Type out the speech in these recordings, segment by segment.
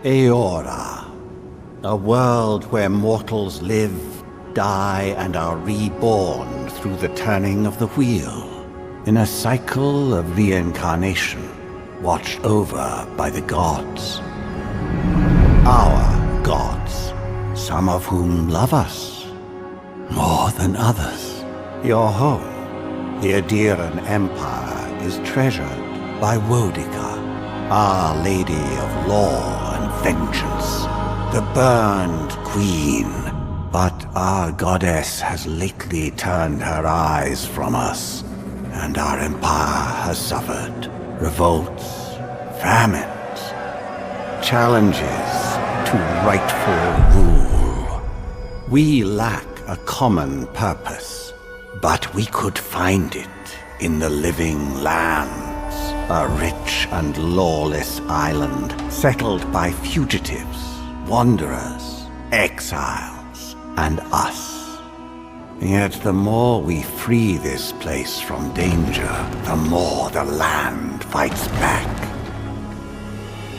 Eora, a world where mortals live, die, and are reborn through the turning of the wheel, in a cycle of reincarnation, watched over by the gods. Our gods, some of whom love us more than others. Your home, the Adiran Empire, is treasured by Wodica, Our Lady of Law and Vengeance, the Burned Queen. But our goddess has lately turned her eyes from us, and our empire has suffered revolts, famines, challenges to rightful rule. We lack a common purpose, but we could find it in the living lands, a rich and lawless island settled by fugitives, wanderers, exiles, and us. Yet the more we free this place from danger, the more the land fights back.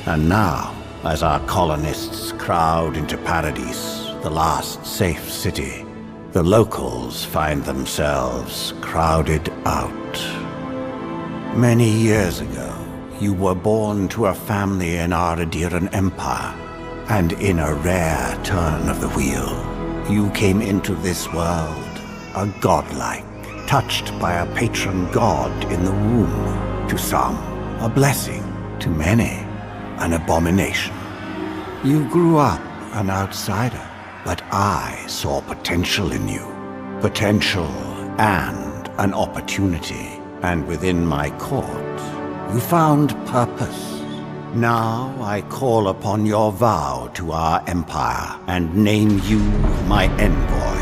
And now, as our colonists crowd into Paradise, the last safe city, the locals find themselves crowded out. Many years ago, you were born to a family in our Adiran Empire, and in a rare turn of the wheel, you came into this world a godlike, touched by a patron god in the womb. To some, a blessing. To many, an abomination. You grew up an outsider, but I saw potential in you. Potential and an opportunity. And within my court, you found purpose. Now I call upon your vow to our empire and name you my envoy.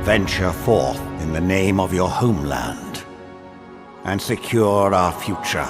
Venture forth in the name of your homeland and secure our future.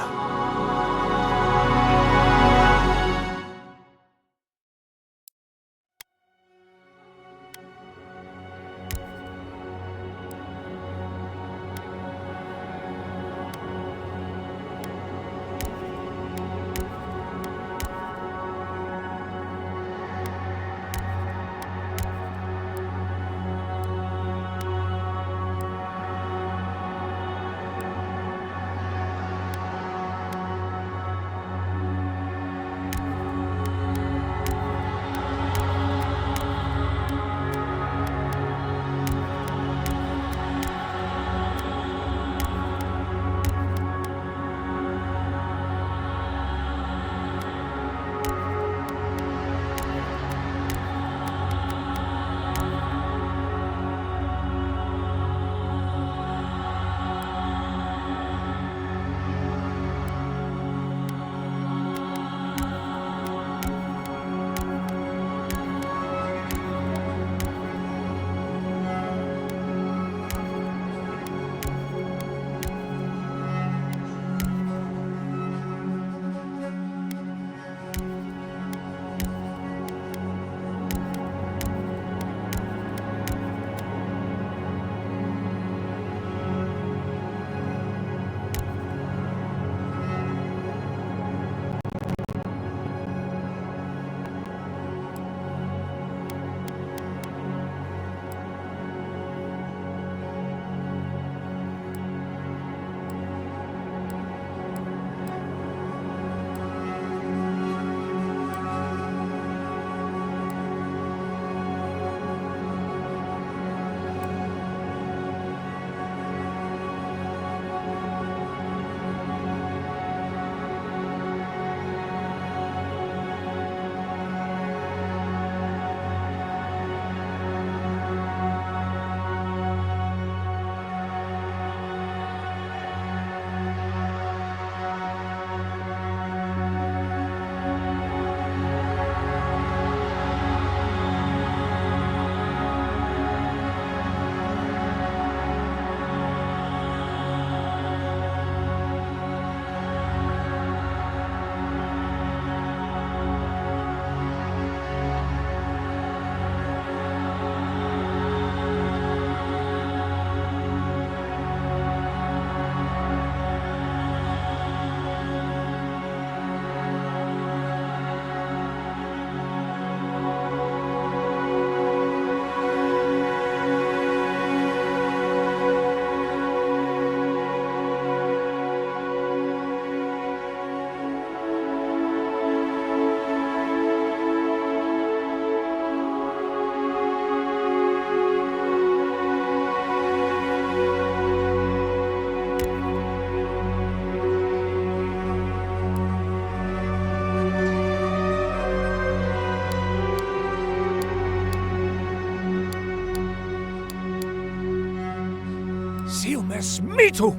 alles mitu!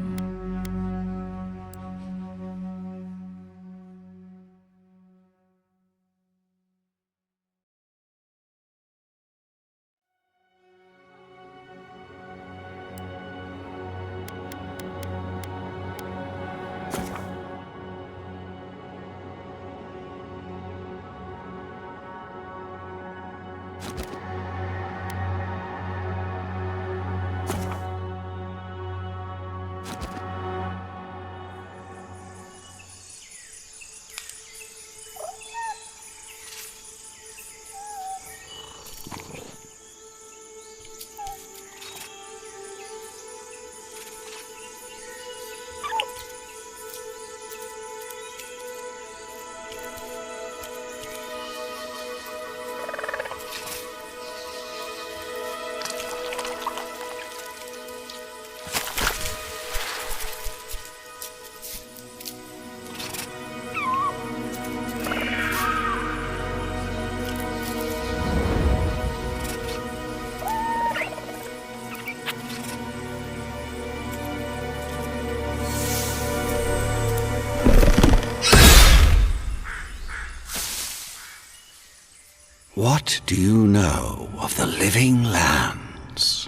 What do you know of the living lands?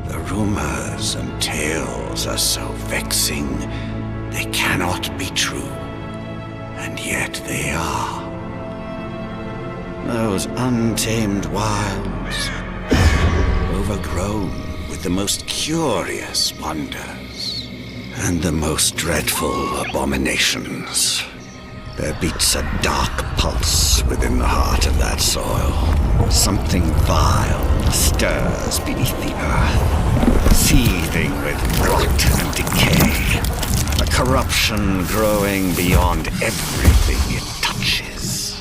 The rumors and tales are so vexing, they cannot be true, and yet they are. Those untamed wilds, overgrown with the most curious wonders, and the most dreadful abominations. There beats a dark pulse within the heart of that soil. Something vile stirs beneath the earth, seething with rot and decay. A corruption growing beyond everything it touches.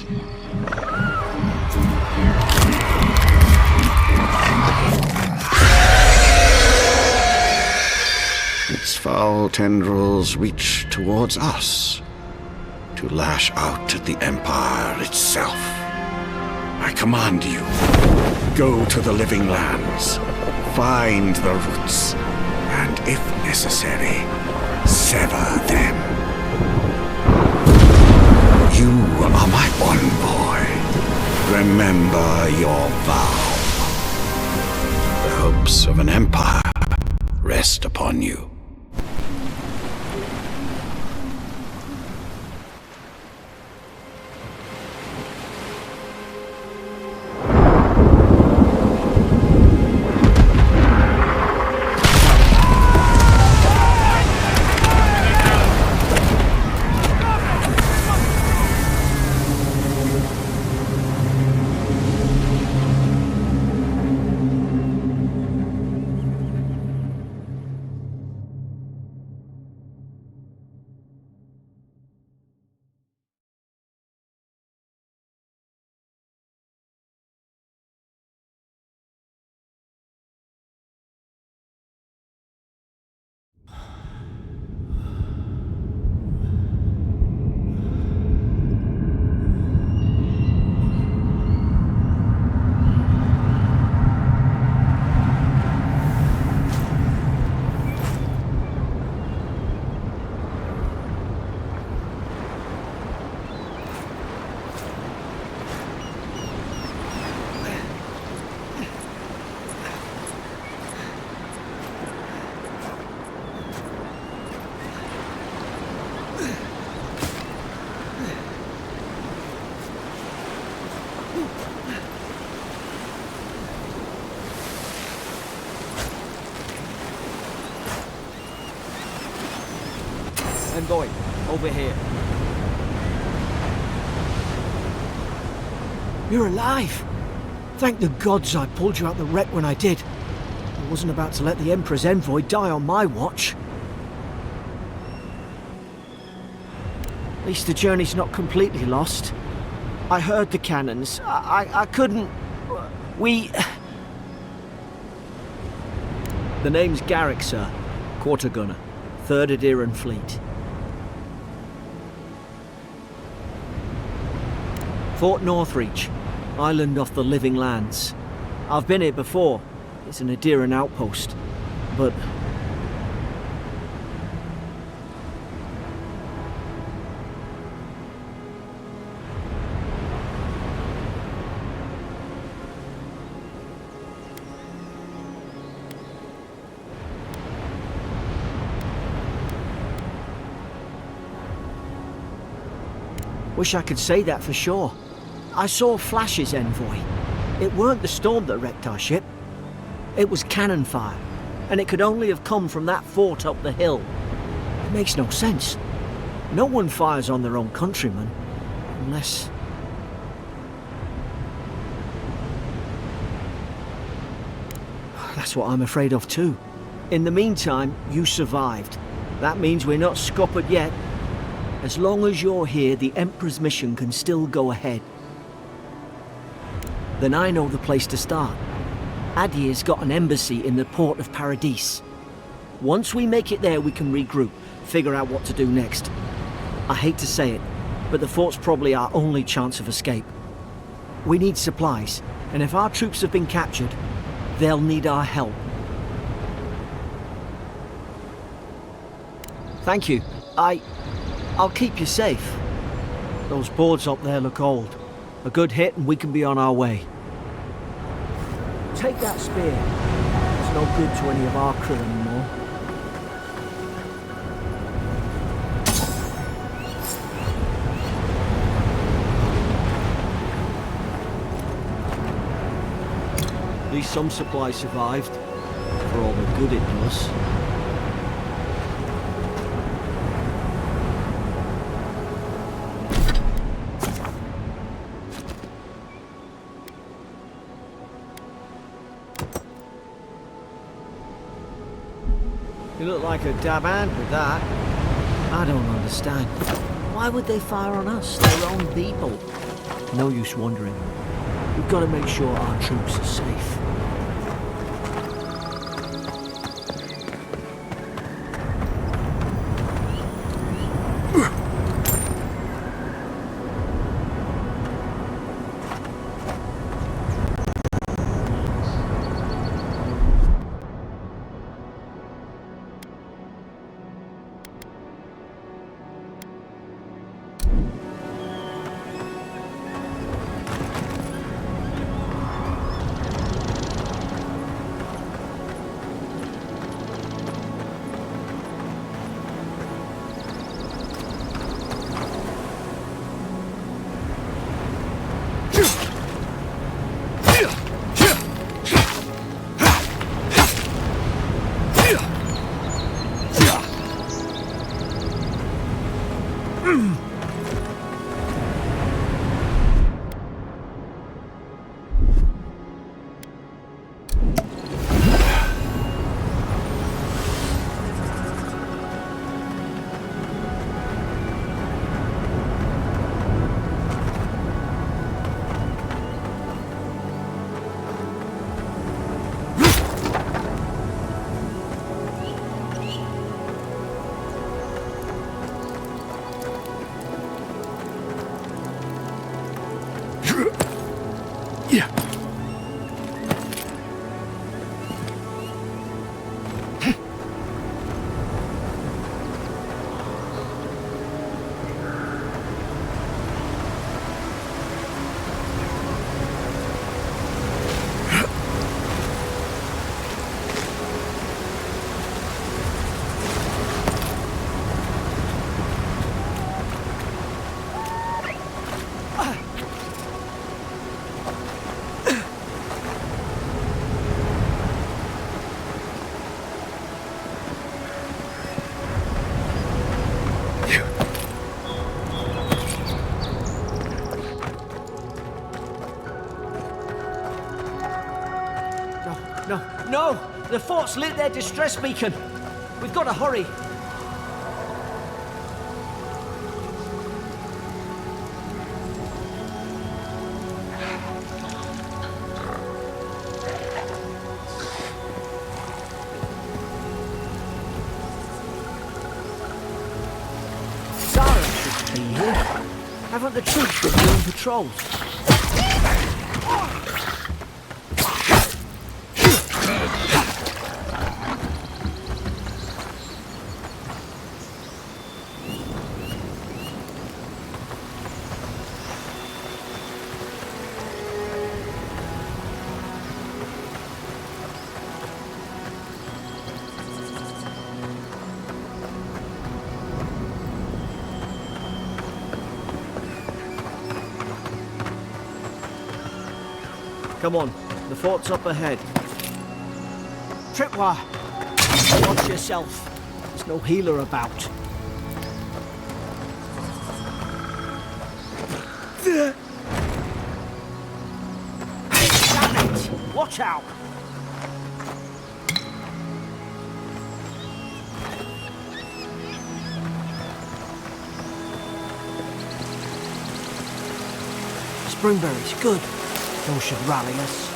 Its foul tendrils reach towards us, to lash out at the Empire itself. I command you, go to the living lands, find the roots, and if necessary, sever them. You are my envoy. Remember your vow. The hopes of an empire rest upon you. I'm going. Over here. You're alive! Thank the gods I pulled you out the wreck when I did. I wasn't about to let the Emperor's envoy die on my watch. At least the journey's not completely lost. I heard the cannons. I couldn't... We... The name's Garrick, sir. Quarter gunner. 3rd Adiran Fleet. Fort Northreach. Island off the living lands. I've been here before. It's an Adiran outpost, but... Wish I could say that for sure. I saw flashes, Envoy. It weren't the storm that wrecked our ship. It was cannon fire, and it could only have come from that fort up the hill. It makes no sense. No one fires on their own countrymen, unless... That's what I'm afraid of too. In the meantime, you survived. That means we're not scuppered yet. As long as you're here, the Emperor's mission can still go ahead. Then I know the place to start. Adir's got an embassy in the port of Paradis. Once we make it there, we can regroup, figure out what to do next. I hate to say it, but the fort's probably our only chance of escape. We need supplies, and if our troops have been captured, they'll need our help. Thank you. I'll keep you safe. Those boards up there look old. A good hit and we can be on our way. Take that spear. It's no good to any of our crew anymore. At least some supplies survived, for all the good it does. You look like a dab hand with that. I don't understand. Why would they fire on us, their own people? No use wondering. We've got to make sure our troops are safe. No! The fort's lit their distress beacon! We've got to hurry! Zara should be here. Haven't the troops been doing patrols? Come on, the fort's up ahead. Tripwire. Watch yourself. There's no healer about. Damn it! Watch out! Springberries, good. Those should rally us.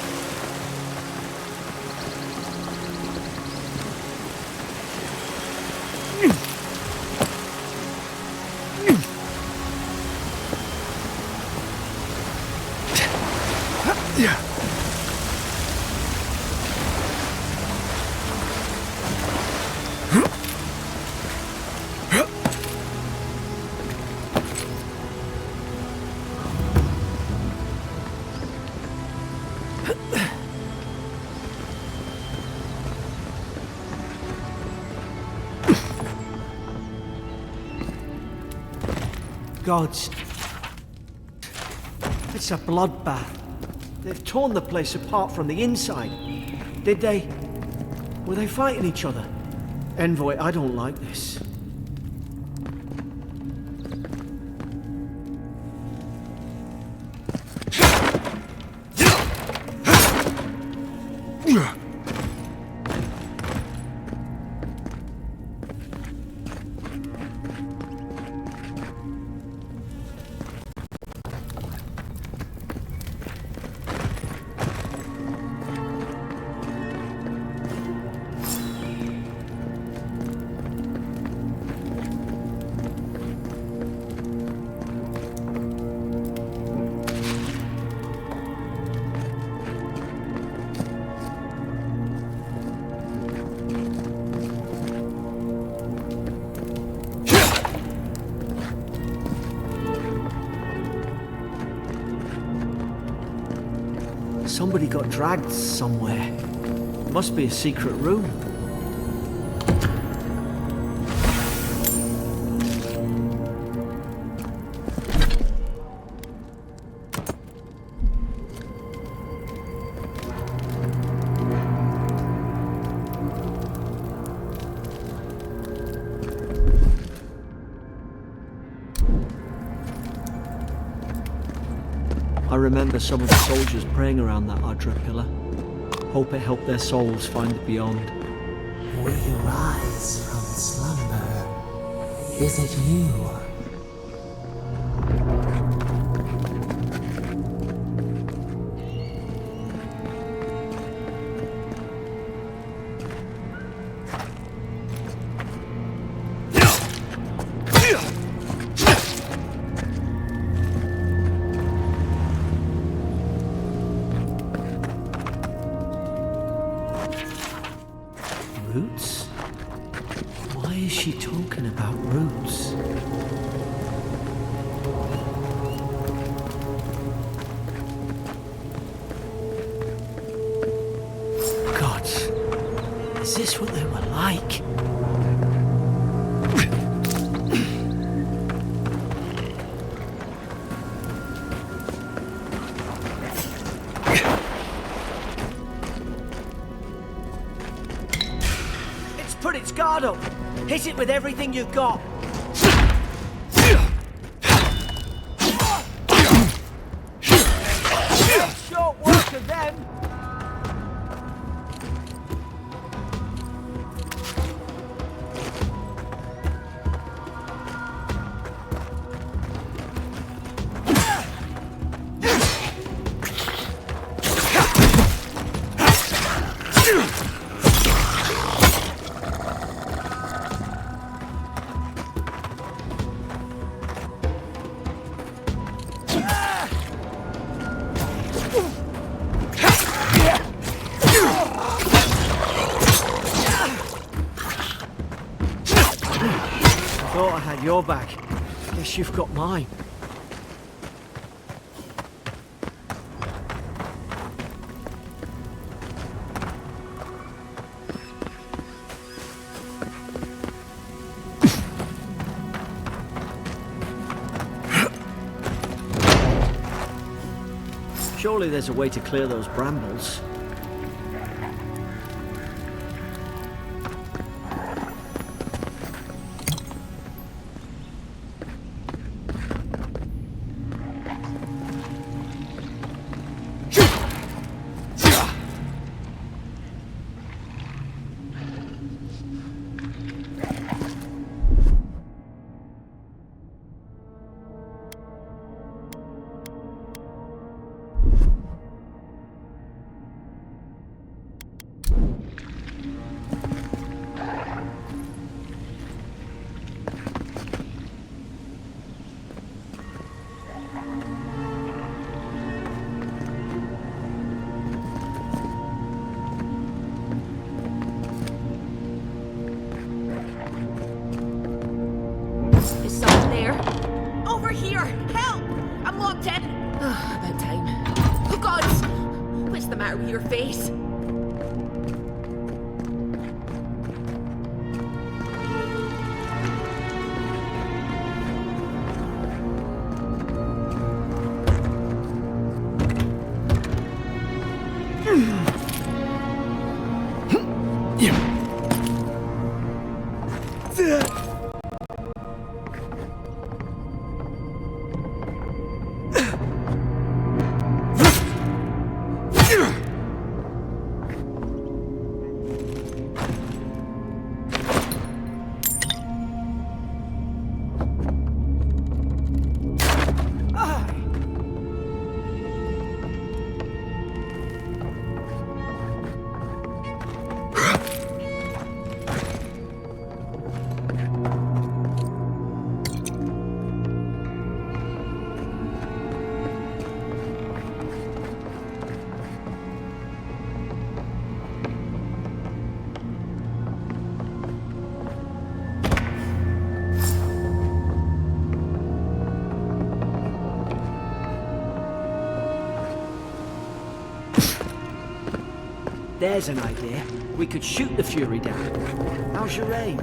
Gods. It's a bloodbath. They've torn the place apart from the inside. Did they? Were they fighting each other? Envoy, I don't like this. Somebody got dragged somewhere. Must be a secret room. I remember some of the soldiers praying around that Adra pillar. Hope it helped their souls find the beyond. We rise from slumber. Is it you? Roots? Why is she talking about roots? God, is this what they were like? Put its guard up. Hit it with everything you've got. Short work of them. Thought I had your back. Guess you've got mine. Surely there's a way to clear those brambles. Is someone there? Over here! Help! I'm locked in! About time. Oh God! What's the matter with your face? There's an idea. We could shoot the Fury down. How's your aim?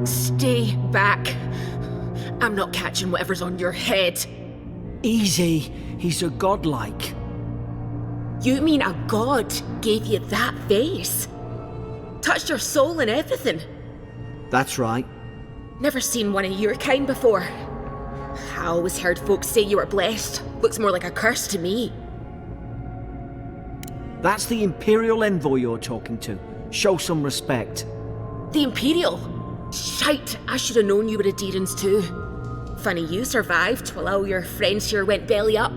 Stay back. I'm not catching whatever's on your head. Easy. He's a godlike. You mean a god gave you that face? Touched your soul and everything? That's right. Never seen one of your kind before. I always heard folks say you were blessed. Looks more like a curse to me. That's the Imperial envoy you're talking to. Show some respect. The Imperial? Shite, I should have known you were Adherents too. Funny you survived while all your friends here went belly up.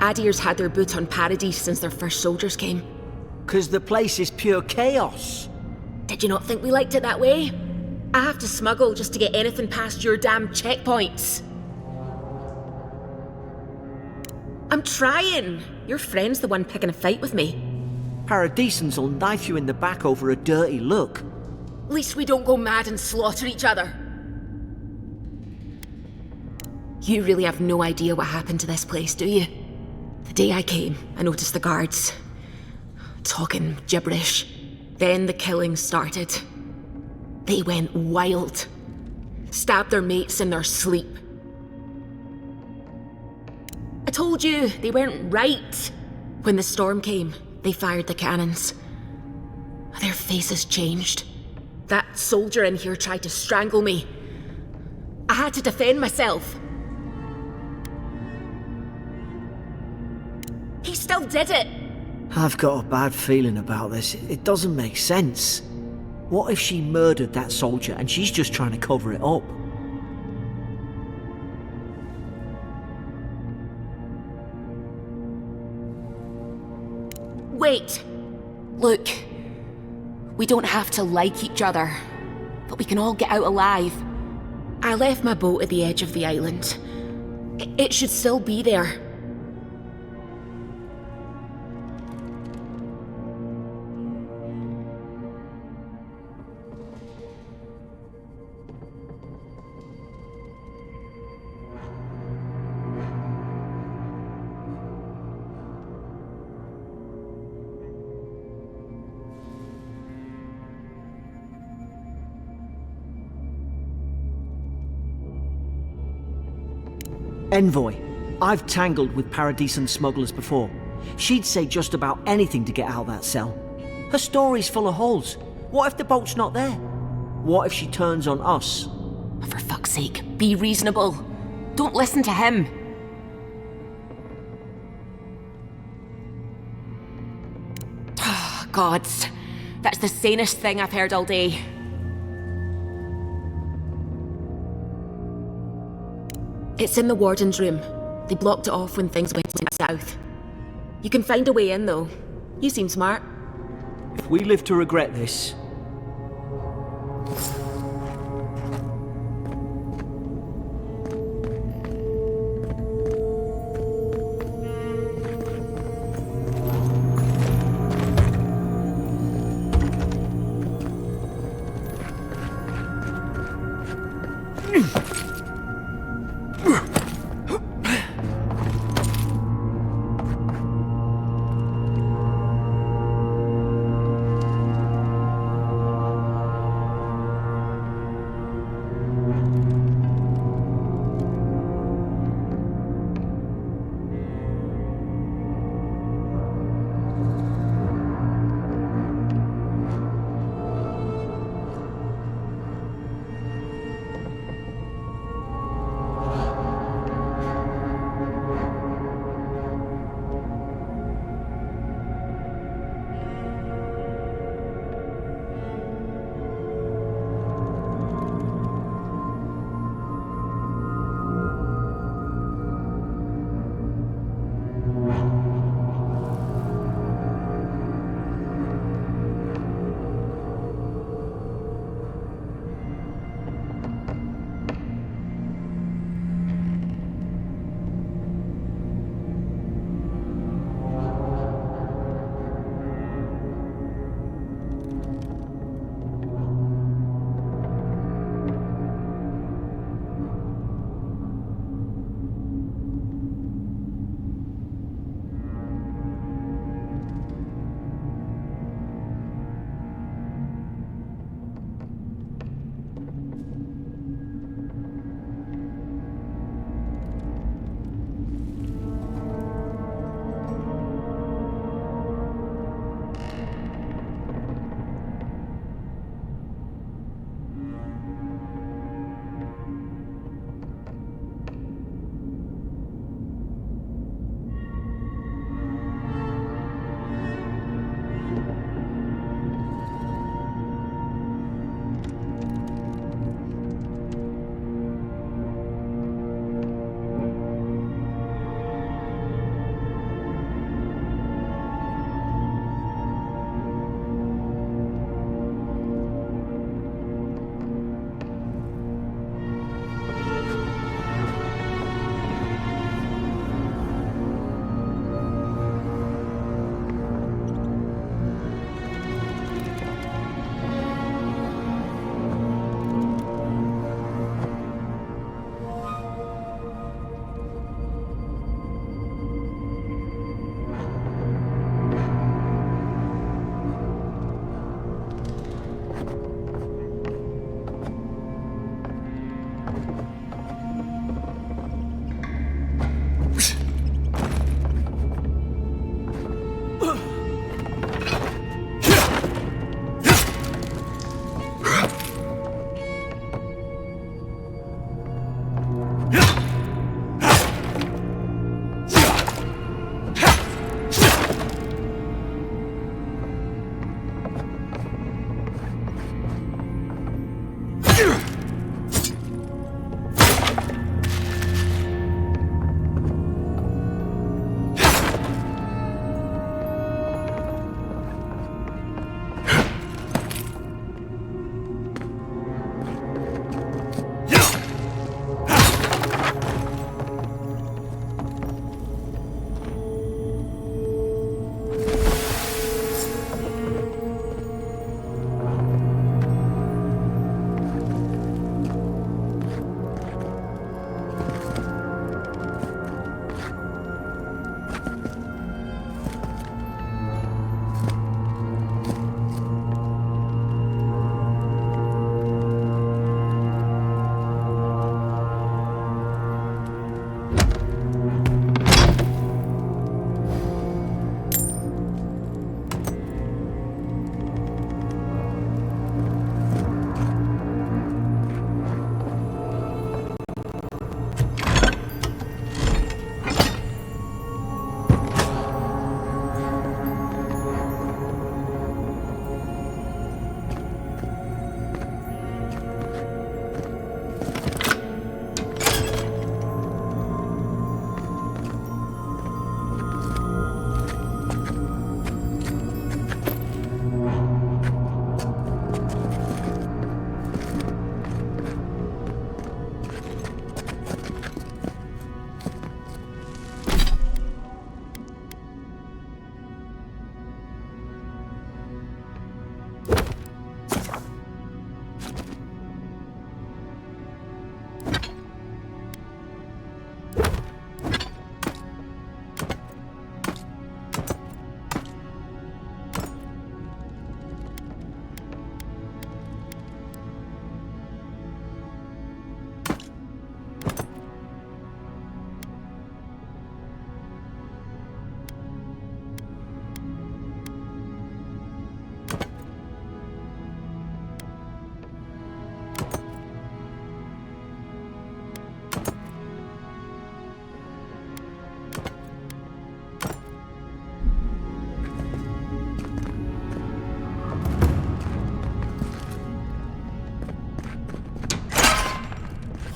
Adir's had their boot on Paradise since their first soldiers came. 'Cause the place is pure chaos. Did you not think we liked it that way? I have to smuggle just to get anything past your damn checkpoints. I'm trying. Your friend's the one picking a fight with me. Paradisans will knife you in the back over a dirty look. At least we don't go mad and slaughter each other. You really have no idea what happened to this place, do you? The day I came, I noticed the guards talking gibberish. Then the killing started. They went wild. Stabbed their mates in their sleep. I told you, they weren't right. When the storm came, they fired the cannons. Their faces changed. That soldier in here tried to strangle me. I had to defend myself. He still did it. I've got a bad feeling about this. It doesn't make sense. What if she murdered that soldier and she's just trying to cover it up? Wait. Look. We don't have to like each other, but we can all get out alive. I left my boat at the edge of the island. It should still be there. Envoy, I've tangled with Paradisian smugglers before. She'd say just about anything to get out of that cell. Her story's full of holes. What if the boat's not there? What if she turns on us? For fuck's sake, be reasonable. Don't listen to him. Oh, gods. That's the sanest thing I've heard all day. It's in the warden's room. They blocked it off when things went south. You can find a way in, though. You seem smart. If we live to regret this...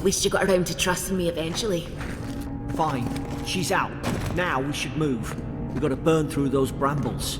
At least you got around to trusting me eventually. Fine. She's out. Now we should move. We gotta burn through those brambles.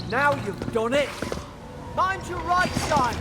Now you've done it. Mind your right side.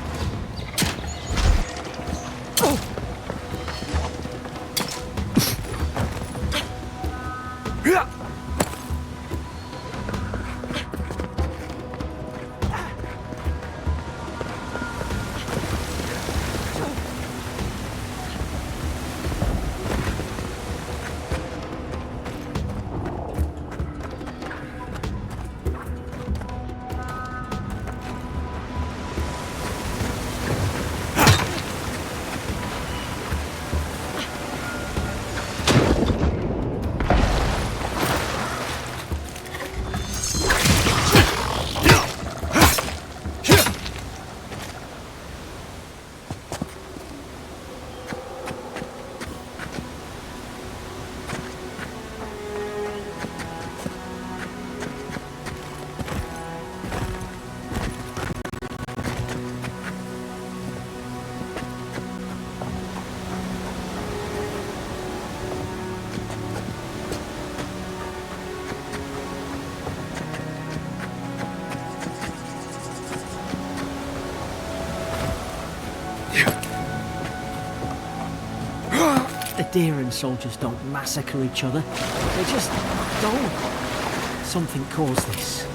The Deeren soldiers don't massacre each other. They just don't. Something caused this.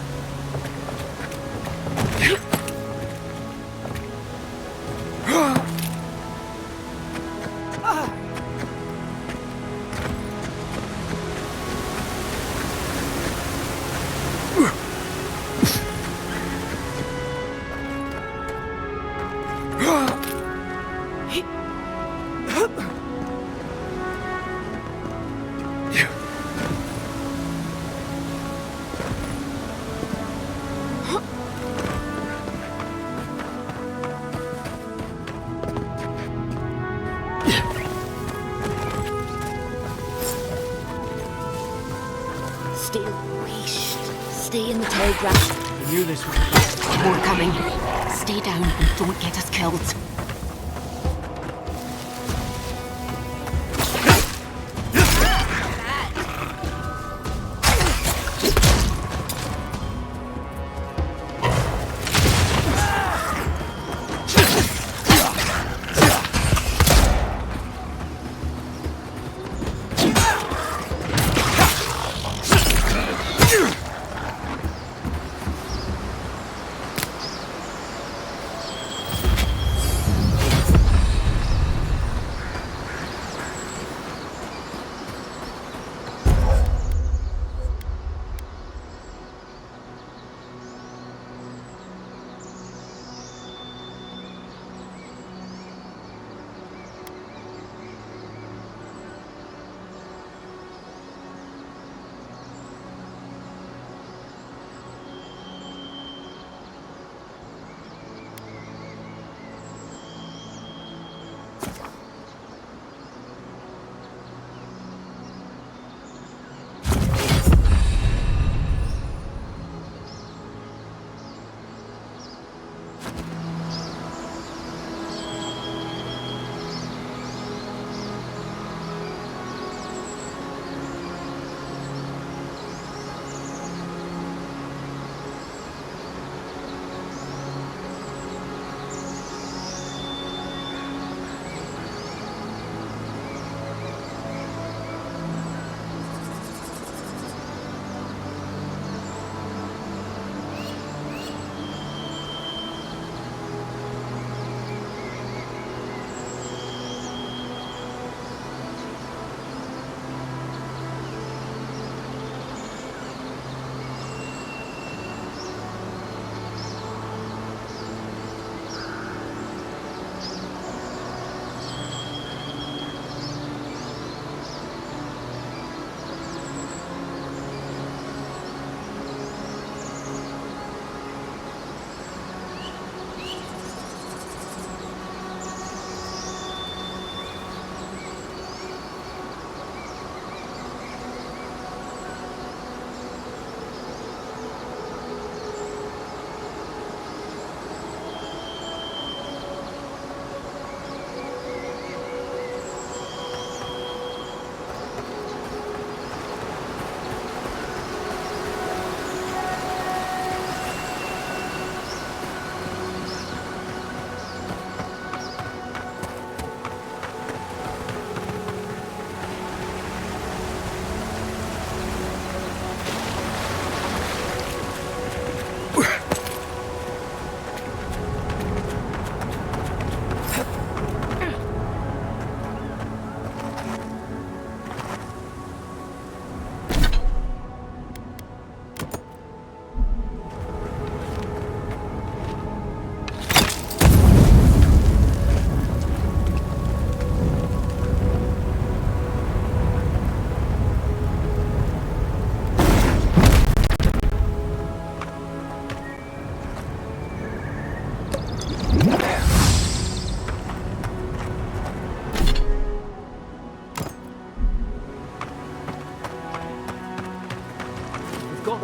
Stay leashed. Stay in the tall grass. I knew this was... More coming. Stay down and don't get us killed.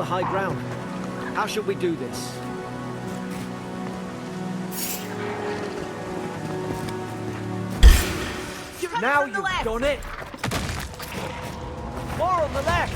high ground. How should we do this? Now you've done it! More on the left!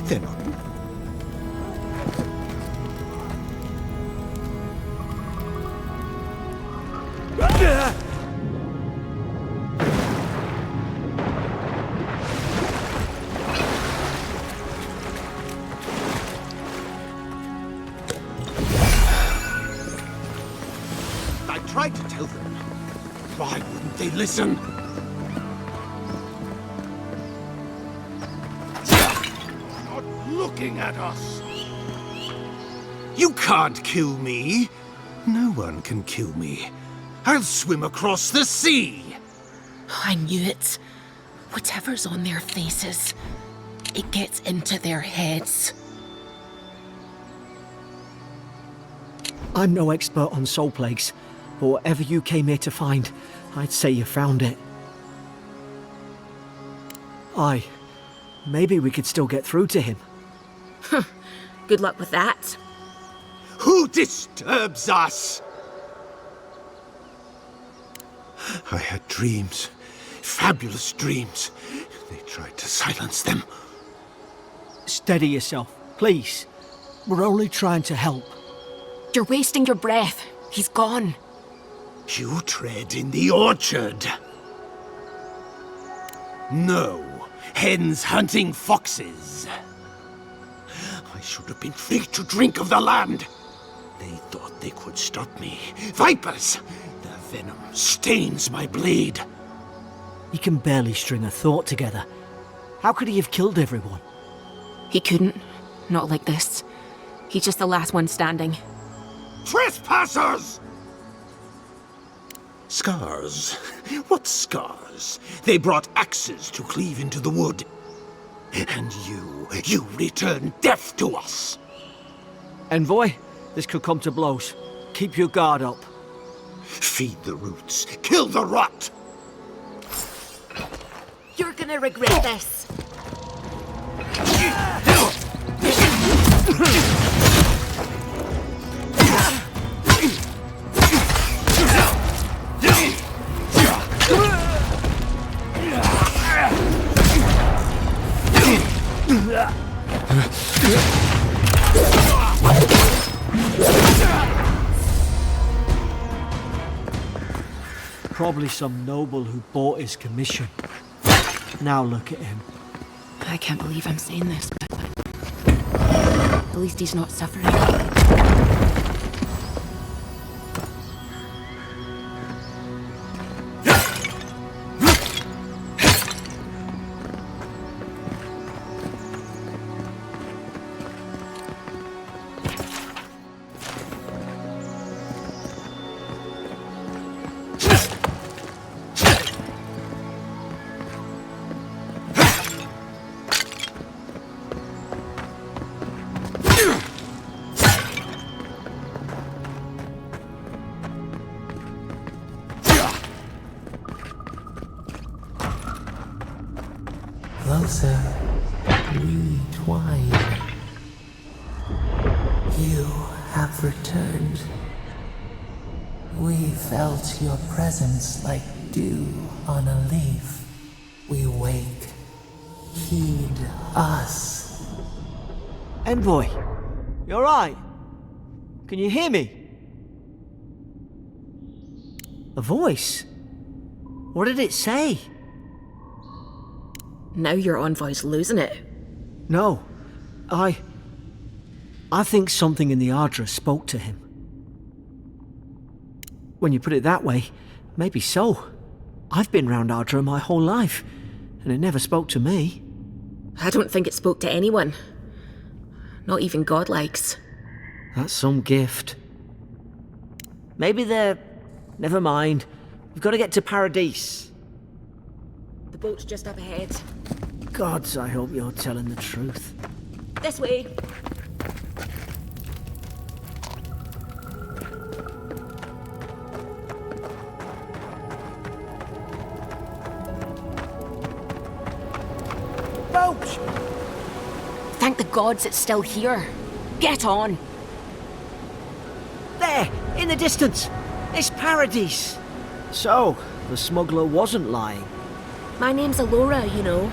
They're not. I tried to tell them. Why wouldn't they listen? Not looking at us. You can't kill me. No one can kill me. I'll swim across the sea. I knew it. Whatever's on their faces, it gets into their heads. I'm no expert on soul plagues, but whatever you came here to find, I'd say you found it. Aye, maybe we could still get through to him. Good luck with that. Who disturbs us? I had dreams. Fabulous dreams. They tried to silence them. Steady yourself, please. We're only trying to help. You're wasting your breath. He's gone. You tread in the orchard. No. Hens hunting foxes. I should have been free to drink of the land. They thought they could stop me. Vipers! The venom stains my blade. He can barely string a thought together. How could he have killed everyone? He couldn't. Not like this. He's just the last one standing. Trespassers! Scars? What scars? They brought axes to cleave into the wood. And you return death to us. Envoy, this could come to blows. Keep your guard up. Feed the roots, kill the rot! You're gonna regret this. Probably some noble who bought his commission. Now look at him. I can't believe I'm saying this, but at least he's not suffering. closer, we twine. You have returned. We felt your presence like dew on a leaf. We wake. Heed us. Envoy, you alright? Can you hear me? A voice? What did it say? Now your envoy's losing it. No, I think something in the Ardra spoke to him. When you put it that way, maybe so. I've been round Ardra my whole life, and it never spoke to me. I don't think it spoke to anyone. Not even godlikes. That's some gift. Maybe they're... Never mind. We've got to get to Paradise. The boat's just up ahead. Gods, I hope you're telling the truth. This way. Boat! Thank the gods it's still here. Get on. There, in the distance. It's Paradise. So, the smuggler wasn't lying. My name's Alora, you know.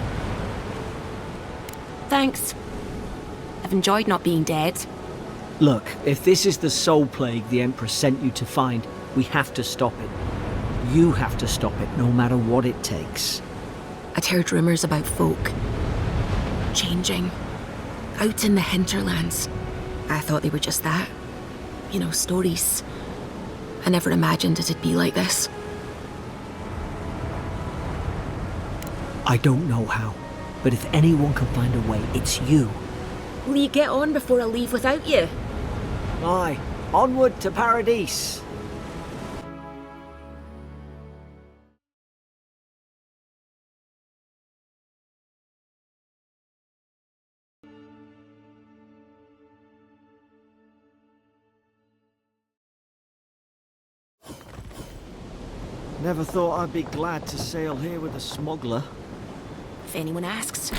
Thanks. I've enjoyed not being dead. Look, if this is the soul plague the Empress sent you to find, we have to stop it. You have to stop it, no matter what it takes. I'd heard rumours about folk changing out in the hinterlands. I thought they were just that. You know, stories. I never imagined it'd be like this. I don't know how, but if anyone can find a way, it's you. Will you get on before I leave without you? Aye, onward to Paradise. Never thought I'd be glad to sail here with a smuggler. If anyone asks.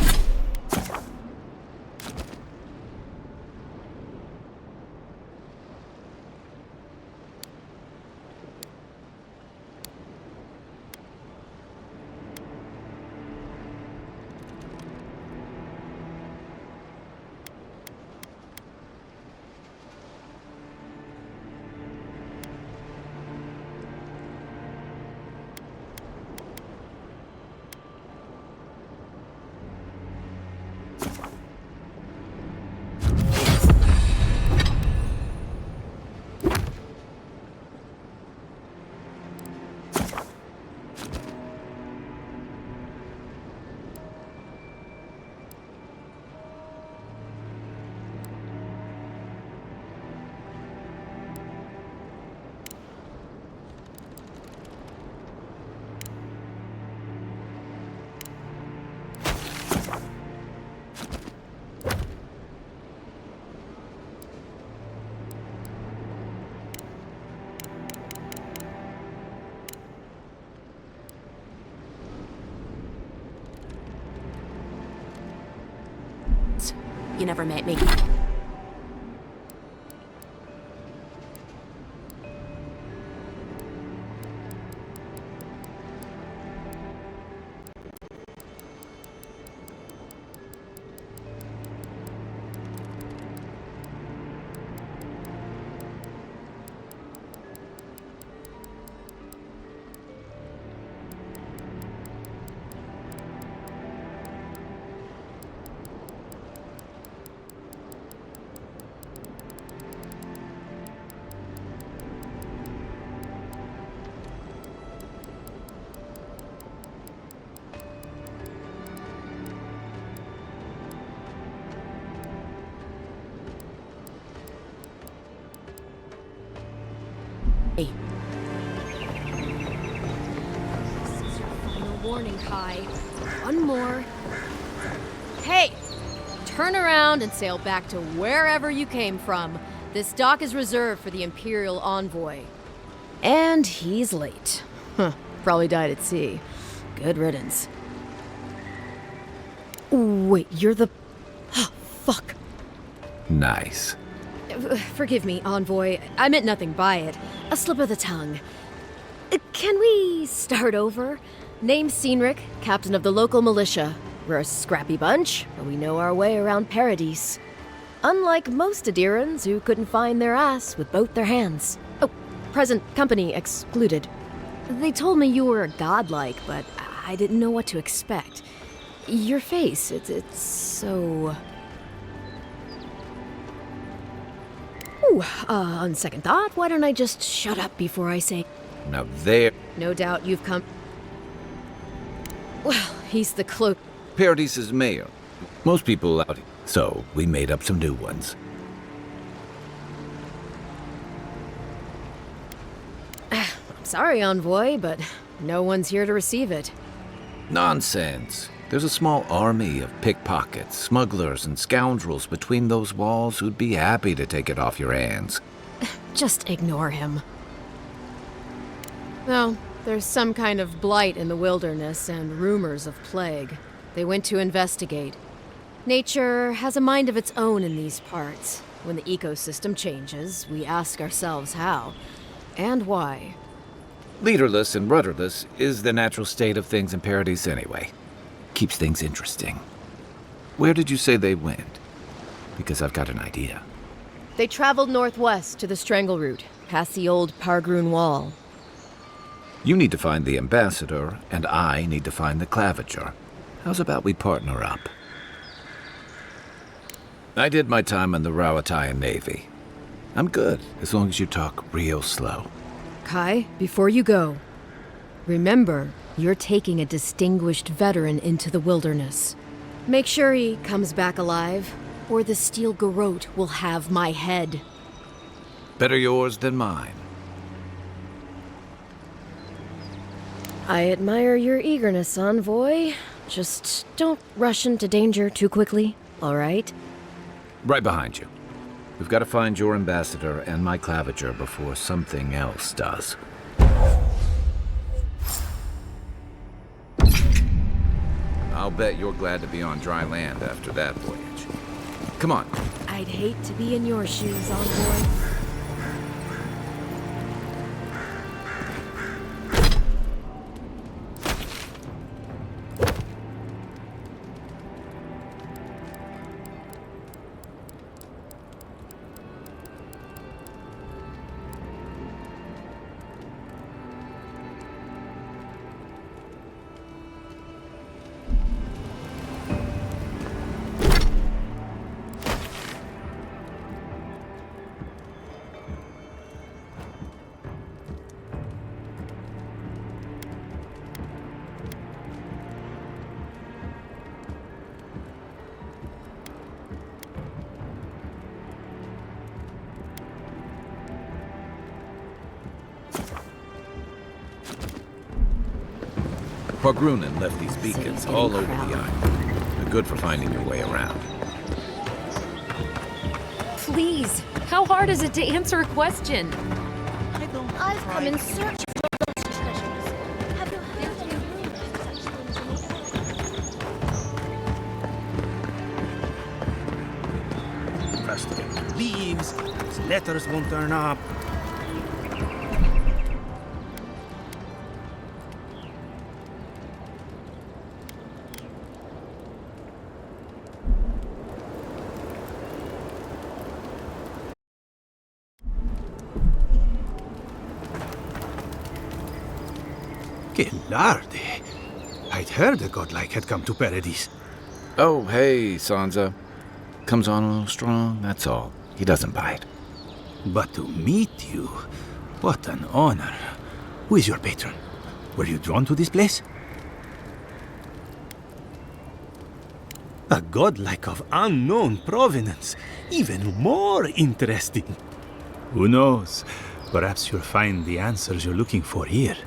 You never met me. Hey. Final warning, Kai. One more. Hey! Turn around and sail back to wherever you came from. This dock is reserved for the Imperial Envoy. And he's late. Huh. Probably died at sea. Good riddance. Wait, you're the... Fuck. Nice. Forgive me, Envoy. I meant nothing by it. A slip of the tongue. Can we start over? Name's Cynric, captain of the local militia. We're a scrappy bunch, but we know our way around Paradise. Unlike most Adirans who couldn't find their ass with both their hands. Oh, present company excluded. They told me you were godlike, but I didn't know what to expect. Your face, it's so... Ooh, on second thought, why don't I just shut up before I say... Now there... No doubt you've come... Well, he's the cloak... Paradise's mayor. Most people out here. So, we made up some new ones. I'm sorry, Envoy, but no one's here to receive it. Nonsense. There's a small army of pickpockets, smugglers, and scoundrels between those walls who'd be happy to take it off your hands. Just ignore him. Well, there's some kind of blight in the wilderness and rumors of plague. They went to investigate. Nature has a mind of its own in these parts. When the ecosystem changes, we ask ourselves how and why. Leaderless and rudderless is the natural state of things in Paradise anyway. Keeps things interesting. Where did you say they went? Because I've got an idea. They traveled northwest to the Strangle Route, past the old Pargroon Wall. You need to find the ambassador, and I need to find the claviger. How's about we partner up? I did my time in the Rawatayan Navy. I'm good, as long as you talk real slow. Kai, before you go, remember, you're taking a distinguished veteran into the wilderness. Make sure he comes back alive, or the Steel Garrote will have my head. Better yours than mine. I admire your eagerness, Envoy. Just don't rush into danger too quickly, all right? Right behind you. We've got to find your ambassador and my claviger before something else does. I'll bet you're glad to be on dry land after that voyage. Come on. I'd hate to be in your shoes, Envoy. Pargrunen left these beacons all over the island. They're good for finding your way around. Please, how hard is it to answer a question? I've come in search of those treasures. Have you heard any rumors of such things in the First get the leaves, these letters won't turn up. Que larde! I'd heard the godlike had come to Paradise. Oh, hey, Sansa. Comes on a little strong, that's all. He doesn't bite. But to meet you, what an honor. Who is your patron? Were you drawn to this place? A godlike of unknown provenance. Even more interesting. Who knows? Perhaps you'll find the answers you're looking for here.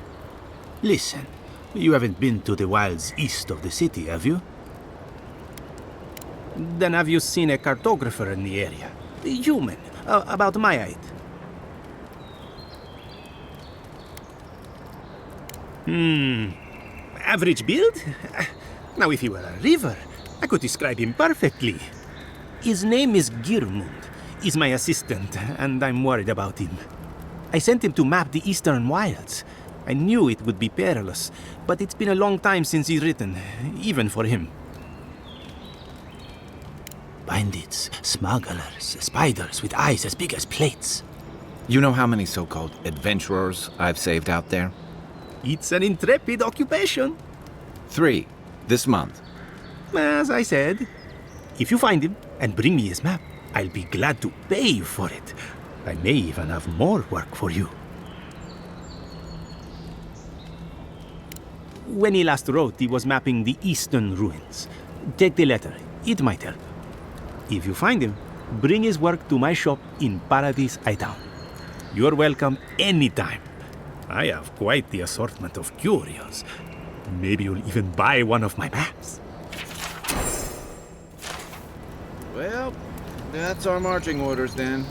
Listen, you haven't been to the wilds east of the city, have you? Then have you seen a cartographer in the area? A human, about my height. Average build? Now if he were a river, I could describe him perfectly. His name is Girmund. He's my assistant, and I'm worried about him. I sent him to map the eastern wilds. I knew it would be perilous, but it's been a long time since he's written, even for him. Bandits, smugglers, spiders with eyes as big as plates. You know how many so-called adventurers I've saved out there? It's an intrepid occupation. 3, this month. As I said, if you find him and bring me his map, I'll be glad to pay you for it. I may even have more work for you. When he last wrote, he was mapping the eastern ruins. Take the letter. It might help. If you find him, bring his work to my shop in Paradise Town. You're welcome anytime. I have quite the assortment of curios. Maybe you'll even buy one of my maps. Well, that's our marching orders then.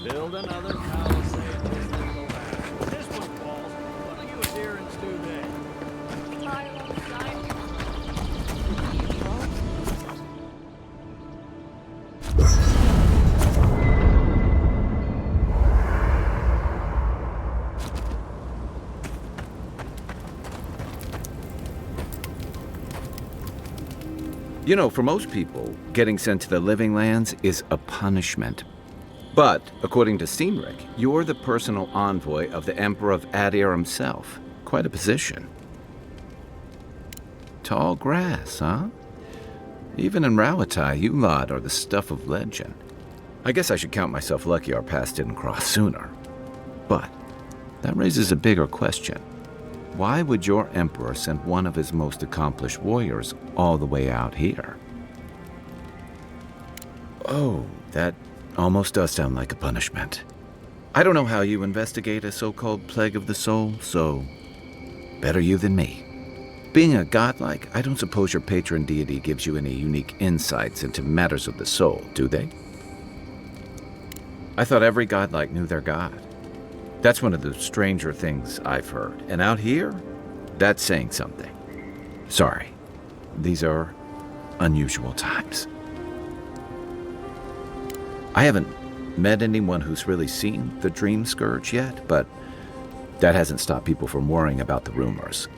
Build another palisade just like the last. This one falls. What do you adherents do then? Lie alongside You know, for most people, getting sent to the Living Lands is a punishment. But, according to Cynric, you're the personal envoy of the Emperor of Adir himself. Quite a position. Tall grass, huh? Even in Rauatai, you lot are the stuff of legend. I guess I should count myself lucky our paths didn't cross sooner. But that raises a bigger question. Why would your emperor send one of his most accomplished warriors all the way out here? Oh, that almost does sound like a punishment. I don't know how you investigate a so-called plague of the soul, so better you than me. Being a godlike, I don't suppose your patron deity gives you any unique insights into matters of the soul, do they? I thought every godlike knew their god. That's one of the stranger things I've heard. And out here, that's saying something. Sorry, these are unusual times. I haven't met anyone who's really seen the Dream Scourge yet, but that hasn't stopped people from worrying about the rumors.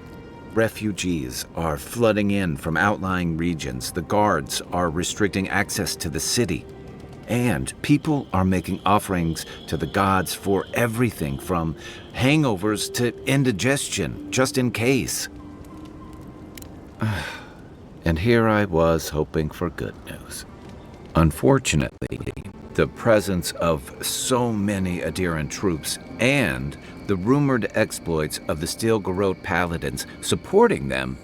Refugees are flooding in from outlying regions. The guards are restricting access to the city. And people are making offerings to the gods for everything from hangovers to indigestion, just in case. And here I was hoping for good news. Unfortunately, the presence of so many Adiran troops and the rumored exploits of the Steel Garrote paladins supporting them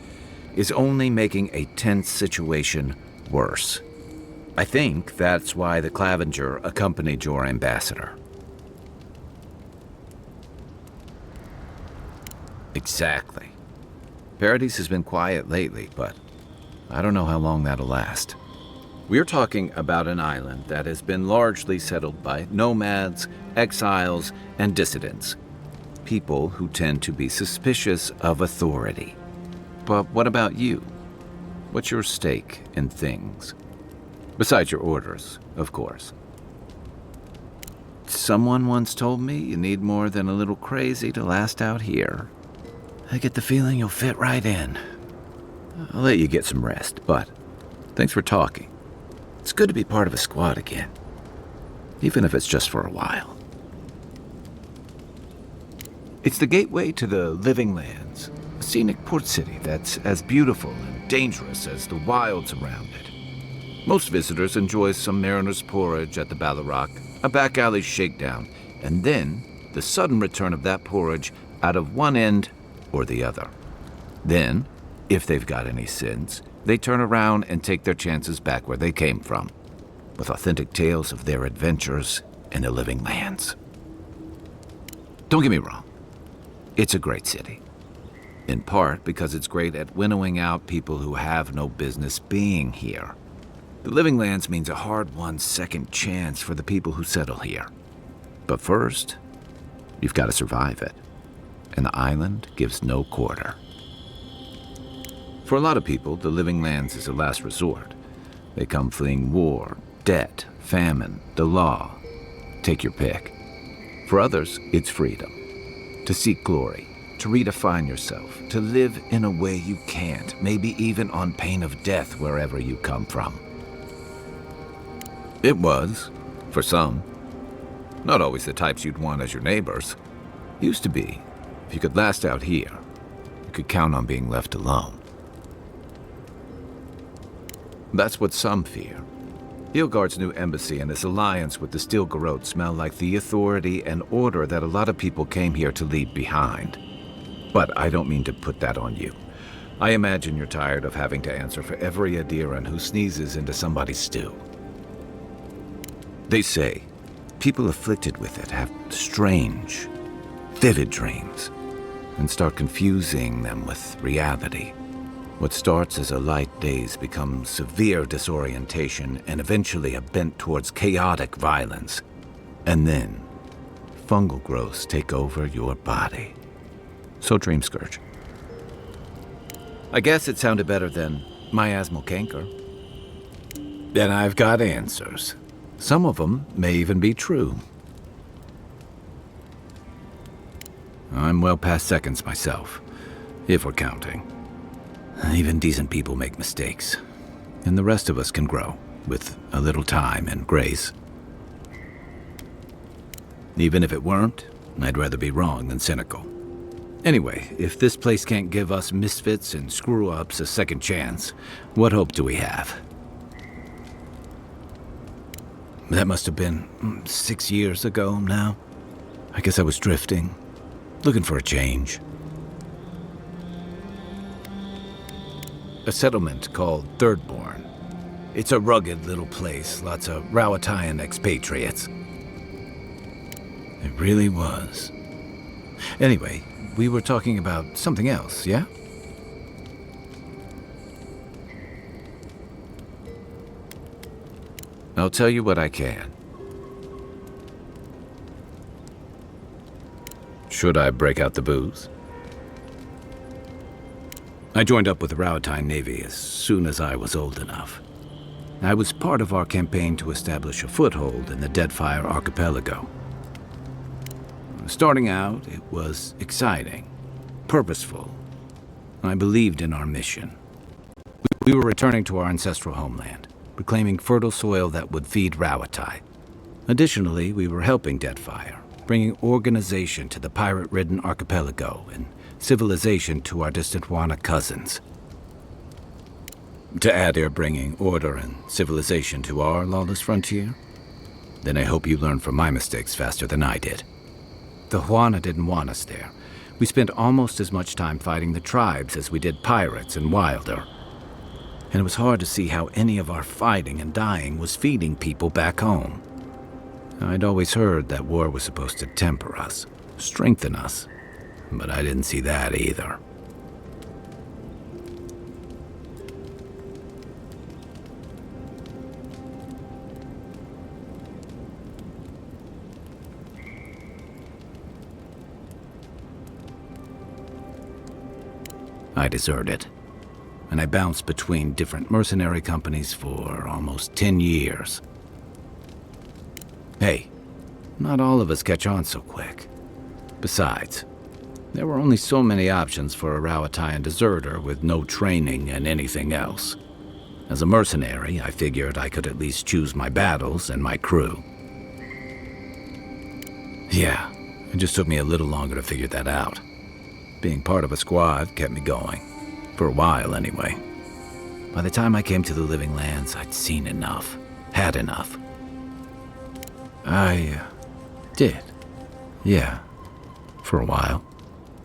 is only making a tense situation worse. I think that's why the Clavenger accompanied your ambassador. Exactly. Paradise has been quiet lately, but I don't know how long that'll last. We're talking about an island that has been largely settled by nomads, exiles, and dissidents. People who tend to be suspicious of authority. But what about you? What's your stake in things? Besides your orders, of course. Someone once told me you need more than a little crazy to last out here. I get the feeling you'll fit right in. I'll let you get some rest, but thanks for talking. It's good to be part of a squad again, even if it's just for a while. It's the gateway to the Living Lands, a scenic port city that's as beautiful and dangerous as the wilds around it. Most visitors enjoy some mariner's porridge at the Ballarrock, a back alley shakedown, and then the sudden return of that porridge out of one end or the other. Then, if they've got any sins, they turn around and take their chances back where they came from, with authentic tales of their adventures in the Living Lands. Don't get me wrong, it's a great city. In part because it's great at winnowing out people who have no business being here. The Living Lands means a hard-won second chance for the people who settle here. But first, you've got to survive it, and the island gives no quarter. For a lot of people, the Living Lands is a last resort. They come fleeing war, debt, famine, the law. Take your pick. For others, it's freedom. To seek glory, to redefine yourself, to live in a way you can't, maybe even on pain of death wherever you come from. It was, for some. Not always the types you'd want as your neighbors. Used to be. If you could last out here, you could count on being left alone. That's what some fear. Ilgard's new embassy and his alliance with the Steel Garrote smell like the authority and order that a lot of people came here to leave behind. But I don't mean to put that on you. I imagine you're tired of having to answer for every Adiran who sneezes into somebody's stew. They say people afflicted with it have strange, vivid dreams and start confusing them with reality. What starts as a light daze becomes severe disorientation and eventually a bent towards chaotic violence. And then, fungal growths take over your body. So Dream Scourge. I guess it sounded better than miasmal canker. Then I've got answers. Some of them may even be true. I'm well past seconds myself, if we're counting. Even decent people make mistakes, and the rest of us can grow, with a little time and grace. Even if it weren't, I'd rather be wrong than cynical. Anyway, if this place can't give us misfits and screw-ups a second chance, what hope do we have? That must have been 6 years ago now. I guess I was drifting, looking for a change. A settlement called Thirdborn. It's a rugged little place, lots of Rowatayan expatriates. It really was. Anyway, we were talking about something else, yeah? I'll tell you what I can. Should I break out the booze? I joined up with the Rowatayan Navy as soon as I was old enough. I was part of our campaign to establish a foothold in the Deadfire Archipelago. Starting out, it was exciting, purposeful. I believed in our mission. We were returning to our ancestral homeland, reclaiming fertile soil that would feed Rawatai. Additionally, we were helping Deadfire, bringing organization to the pirate-ridden archipelago and civilization to our distant Wana cousins. To Adir bringing order and civilization to our lawless frontier? Then I hope you learn from my mistakes faster than I did. The Huana didn't want us there. We spent almost as much time fighting the tribes as we did pirates and Wilder. And it was hard to see how any of our fighting and dying was feeding people back home. I'd always heard that war was supposed to temper us, strengthen us, but I didn't see that either. I deserted, and I bounced between different mercenary companies for almost 10 years. Hey, not all of us catch on so quick. Besides, there were only so many options for a Rowatayan deserter with no training and anything else. As a mercenary, I figured I could at least choose my battles and my crew. Yeah, it just took me a little longer to figure that out. Being part of a squad kept me going. For a while, anyway. By the time I came to the Living Lands, I'd seen enough. Had enough. I did. Yeah. For a while.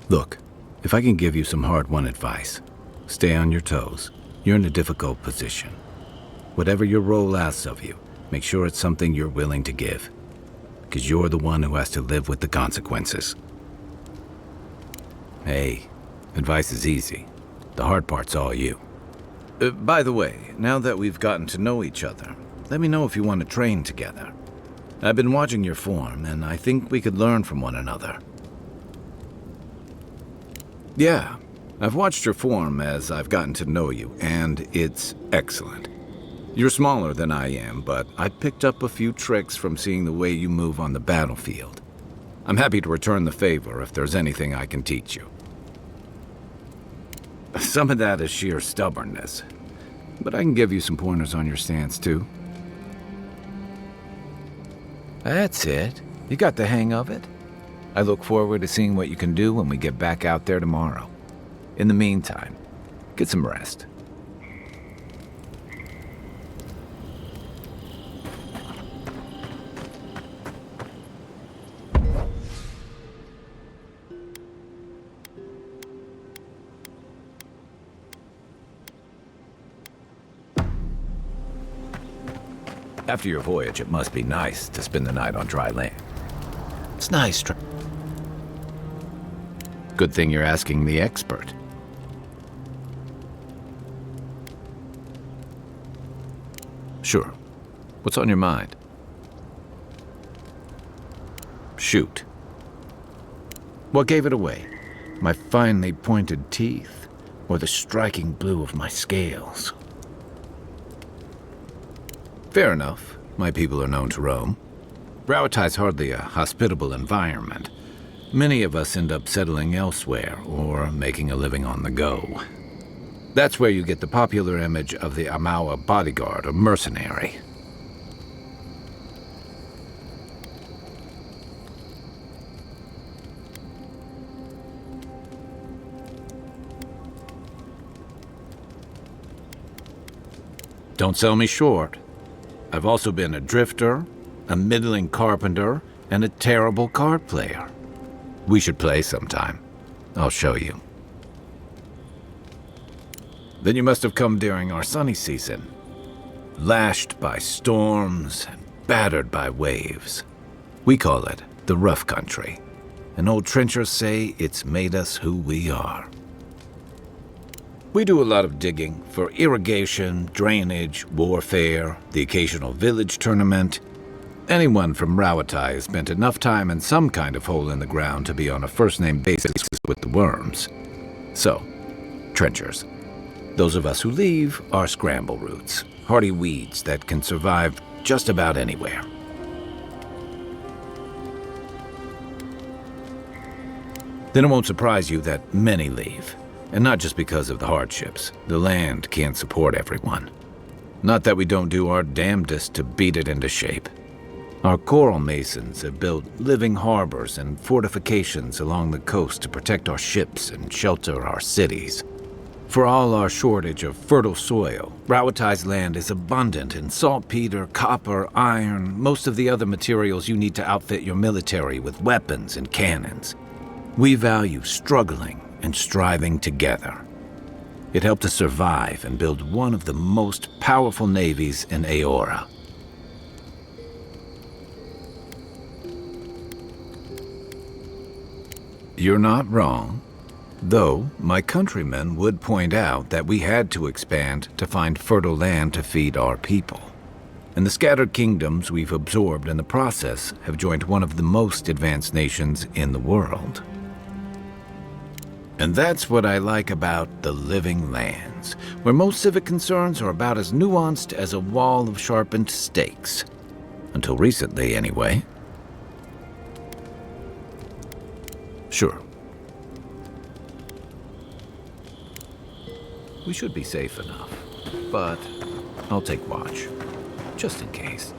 Look, if I can give you some hard-won advice, stay on your toes. You're in a difficult position. Whatever your role asks of you, make sure it's something you're willing to give. Because you're the one who has to live with the consequences. Hey, advice is easy. The hard part's all you. By the way, now that we've gotten to know each other, let me know if you want to train together. I've been watching your form, and I think we could learn from one another. Yeah, I've watched your form as I've gotten to know you, and it's excellent. You're smaller than I am, but I picked up a few tricks from seeing the way you move on the battlefield. I'm happy to return the favor if there's anything I can teach you. Some of that is sheer stubbornness, but I can give you some pointers on your stance, too. That's it. You got the hang of it. I look forward to seeing what you can do when we get back out there tomorrow. In the meantime, get some rest. After your voyage, it must be nice to spend the night on dry land. It's nice. Good thing you're asking the expert. Sure. What's on your mind? Shoot. What gave it away? My finely pointed teeth, or the striking blue of my scales? Fair enough. My people are known to roam. Rowatai's hardly a hospitable environment. Many of us end up settling elsewhere or making a living on the go. That's where you get the popular image of the Amawa bodyguard or mercenary. Don't sell me short. I've also been a drifter, a middling carpenter, and a terrible card player. We should play sometime. I'll show you. Then you must have come during our sunny season, lashed by storms and battered by waves. We call it the rough country, and old trenchers say it's made us who we are. We do a lot of digging for irrigation, drainage, warfare, the occasional village tournament. Anyone from Rawatai has spent enough time in some kind of hole in the ground to be on a first-name basis with the worms. So, trenchers. Those of us who leave are scramble roots, hardy weeds that can survive just about anywhere. Then it won't surprise you that many leave, and not just because of the hardships. The land can't support everyone. Not that we don't do our damnedest to beat it into shape. Our coral masons have built living harbors and fortifications along the coast to protect our ships and shelter our cities. For all our shortage of fertile soil, Rawatai's land is abundant in saltpeter, copper, iron, most of the other materials you need to outfit your military with weapons and cannons. We value struggling and striving together. It helped us survive and build one of the most powerful navies in Aora. You're not wrong. Though, my countrymen would point out that we had to expand to find fertile land to feed our people. And the scattered kingdoms we've absorbed in the process have joined one of the most advanced nations in the world. And that's what I like about the Living Lands, where most civic concerns are about as nuanced as a wall of sharpened stakes. Until recently, anyway. Sure. We should be safe enough, but I'll take watch, just in case.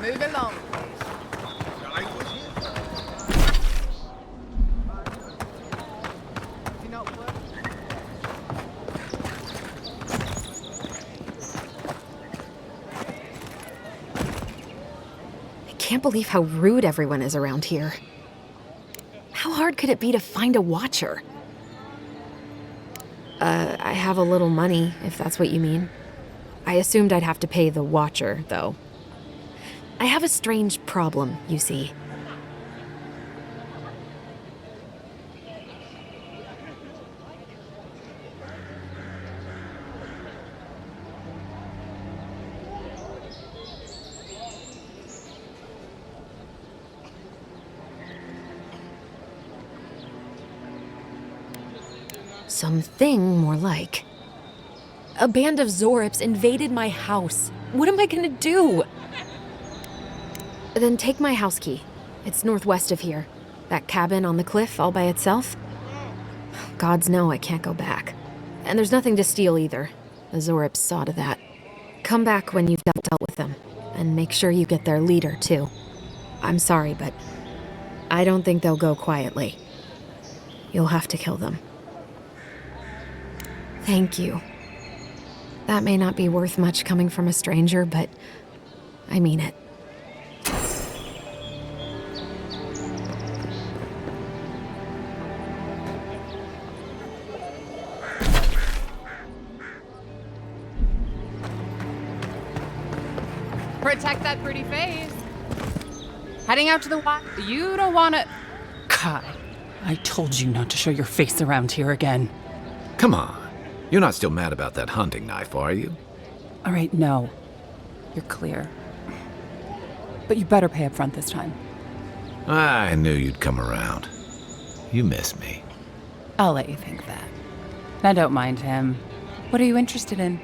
Move along. I can't believe how rude everyone is around here. How hard could it be to find a watcher? I have a little money, if that's what you mean. I assumed I'd have to pay the watcher, though. I have a strange problem, you see. Something more like. A band of Zorips invaded my house. What am I gonna do? Then take my house key. It's northwest of here. That cabin on the cliff all by itself. Gods know I can't go back. And there's nothing to steal either. The Zorips saw to that. Come back when you've dealt with them. And make sure you get their leader, too. I'm sorry, but I don't think they'll go quietly. You'll have to kill them. Thank you. That may not be worth much coming from a stranger, but I mean it. Protect that pretty face. Heading out to the wild. You don't want to... Kai, I told you not to show your face around here again. Come on. You're not still mad about that hunting knife, are you? All right, no. You're clear. But you better pay up front this time. I knew you'd come around. You miss me. I'll let you think that. Now don't mind him. What are you interested in?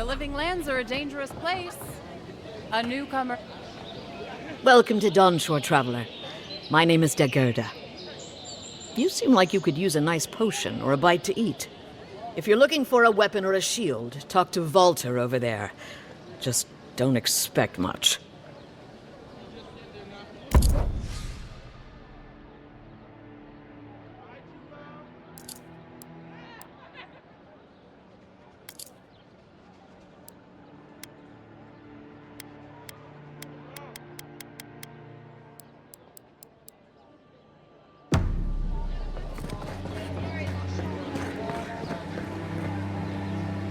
living lands are a dangerous place. A newcomer. Welcome to Dawnshore, Traveler. My name is Dagerda. You seem like you could use a nice potion or a bite to eat. If you're looking for a weapon or a shield, talk to Walter over there. Just don't expect much.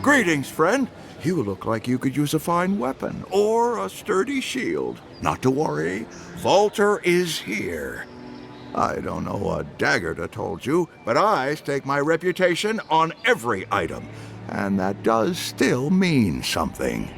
Greetings, friend. You look like you could use a fine weapon or a sturdy shield. Not to worry, Walter is here. I don't know what Dagerda told you, but I stake my reputation on every item, and that does still mean something.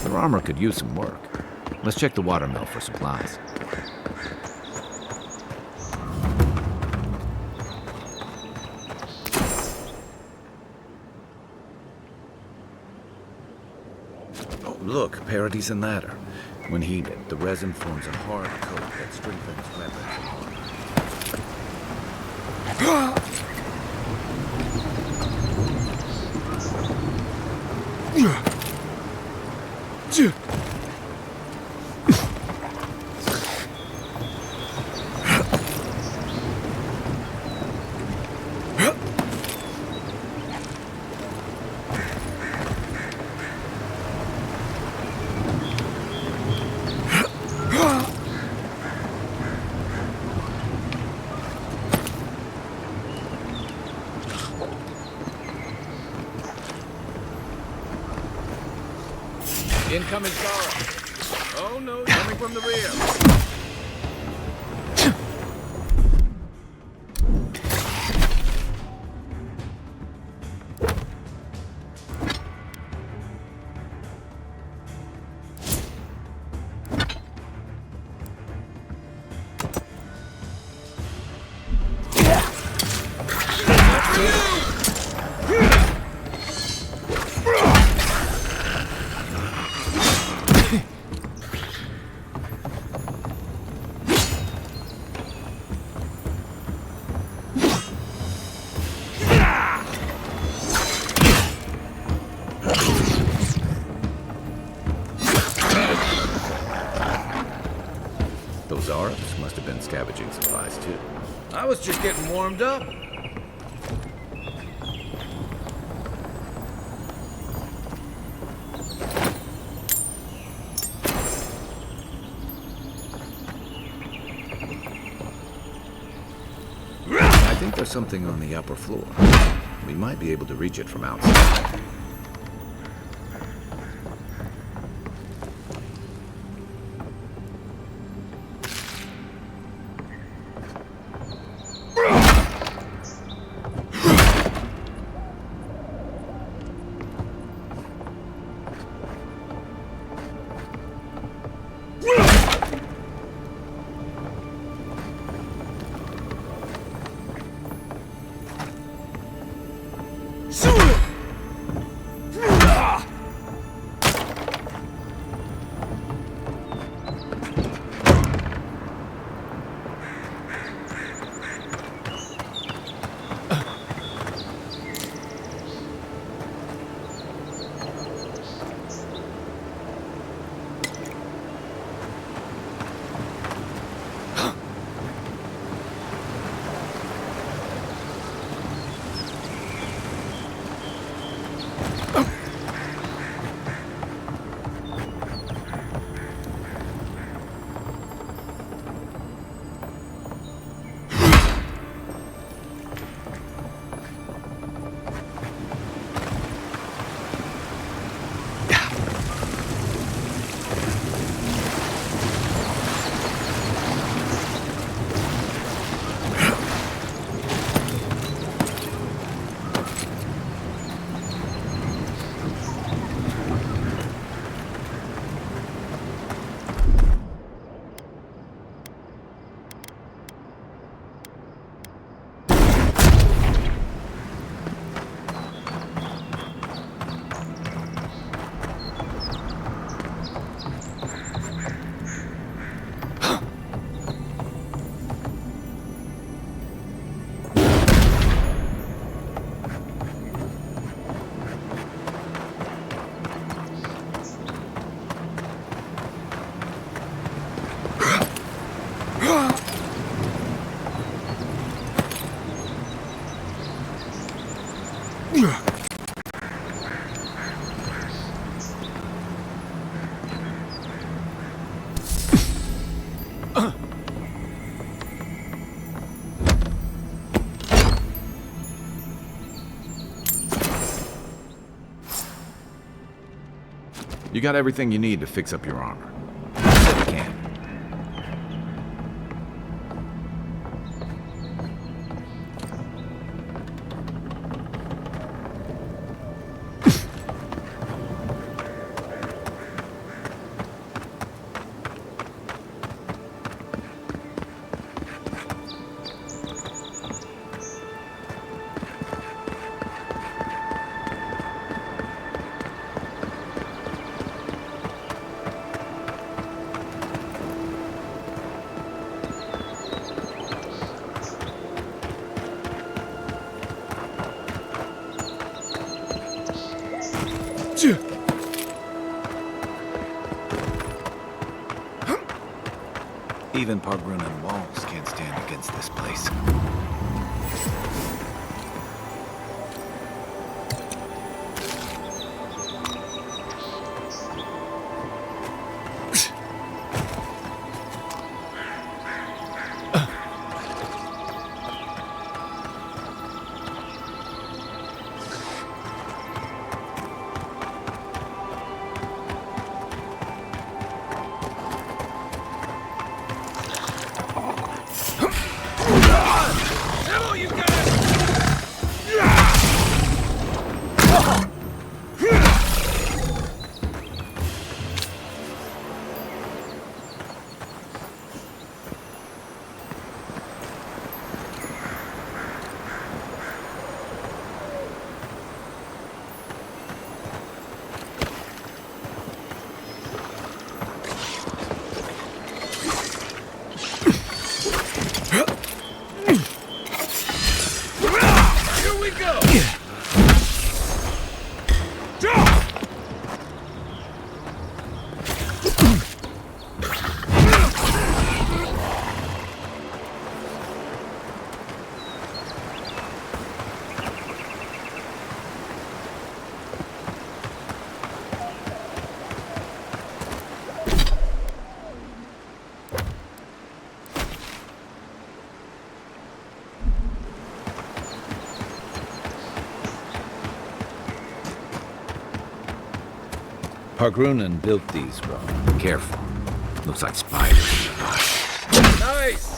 Their armor could use some work. Let's check the watermill for supplies. Oh, look, Paradise and ladder. When heated, the resin forms a hard coat that strengthens weapons. Incoming Zara. Oh no, coming from the rear. Those Arabs must have been scavenging supplies too. I was just getting warmed up. I think there's something on the upper floor. We might be able to reach it from outside. You got everything you need to fix up your armor. Said you can. Even Pargrunan walls can't stand against this place. Pargrunan built these well. Careful. Looks like spiders. Nice!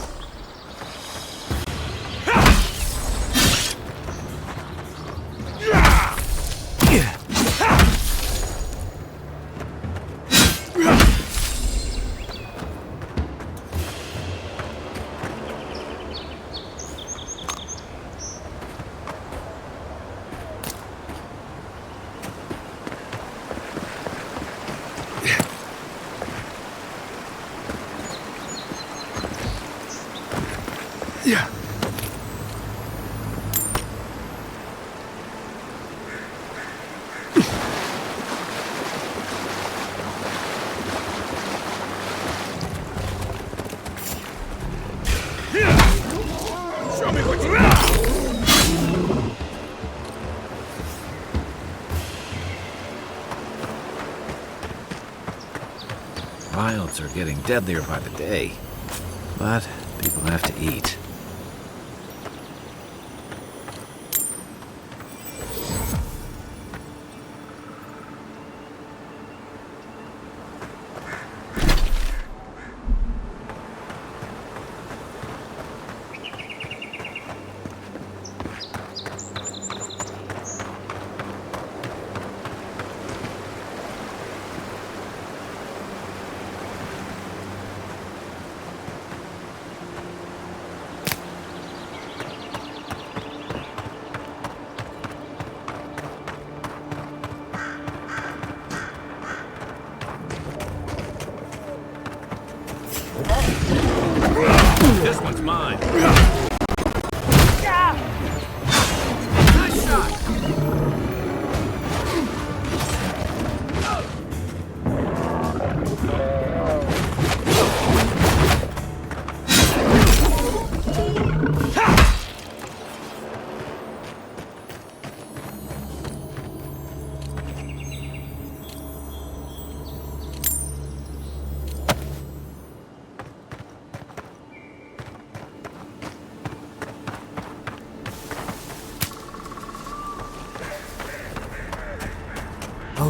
Wilds are getting deadlier by the day, but people have to eat. This one's mine. Nice shot.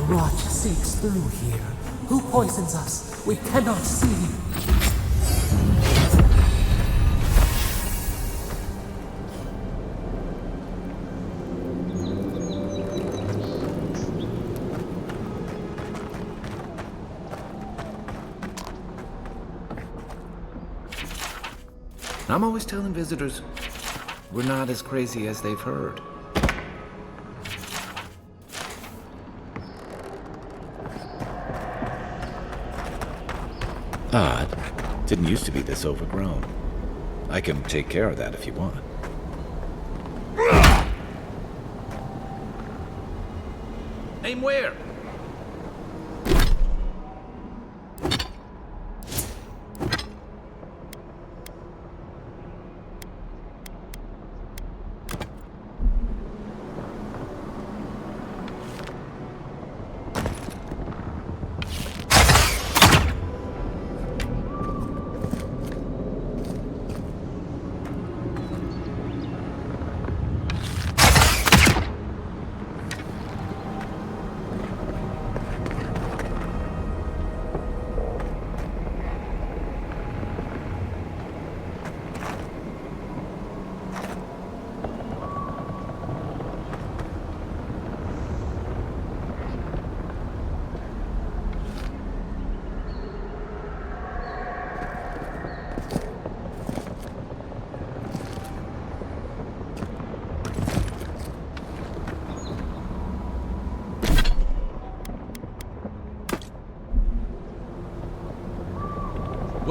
rot seeps through here. Who poisons us? We cannot see. I'm always telling visitors, we're not as crazy as they've heard. Odd. Didn't used to be this overgrown. I can take care of that if you want. Name where?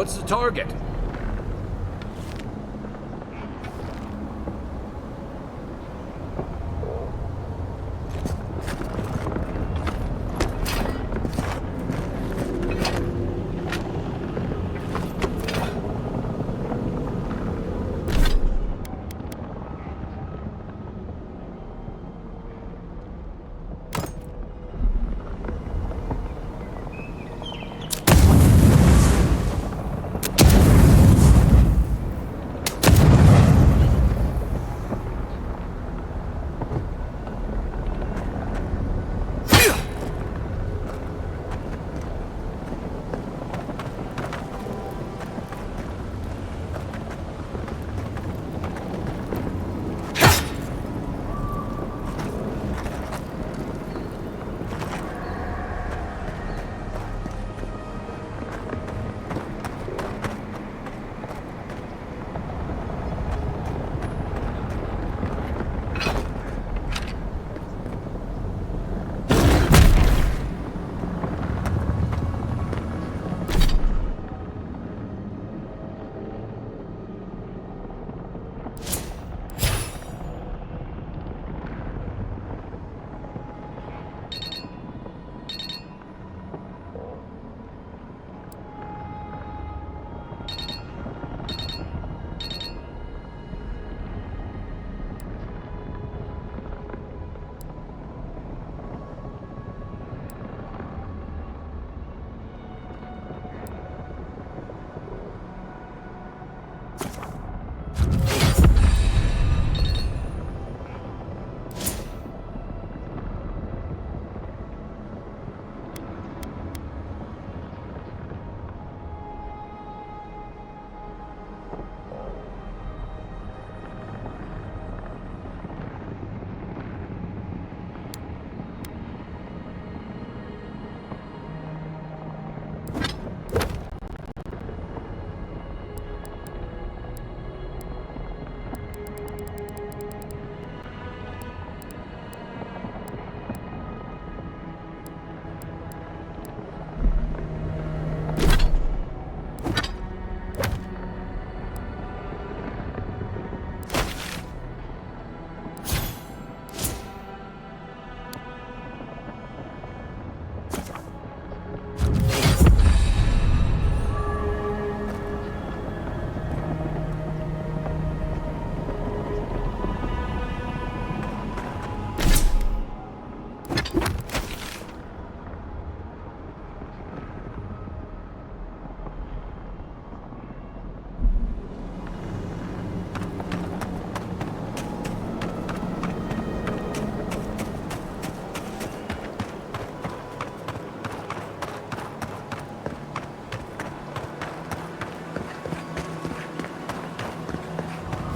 What's the target?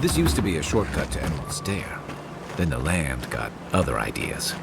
This used to be a shortcut to Emerald's Dare. Then the land got other ideas.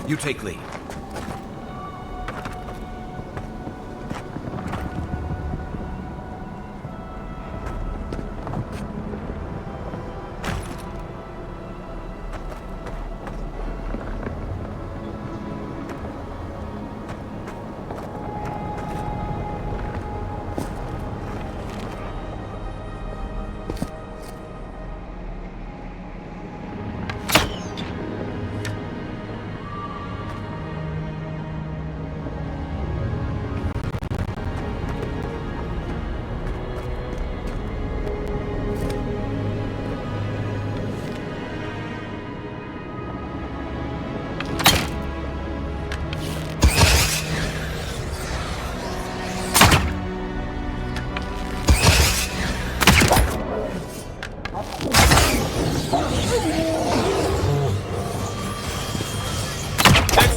You take lead.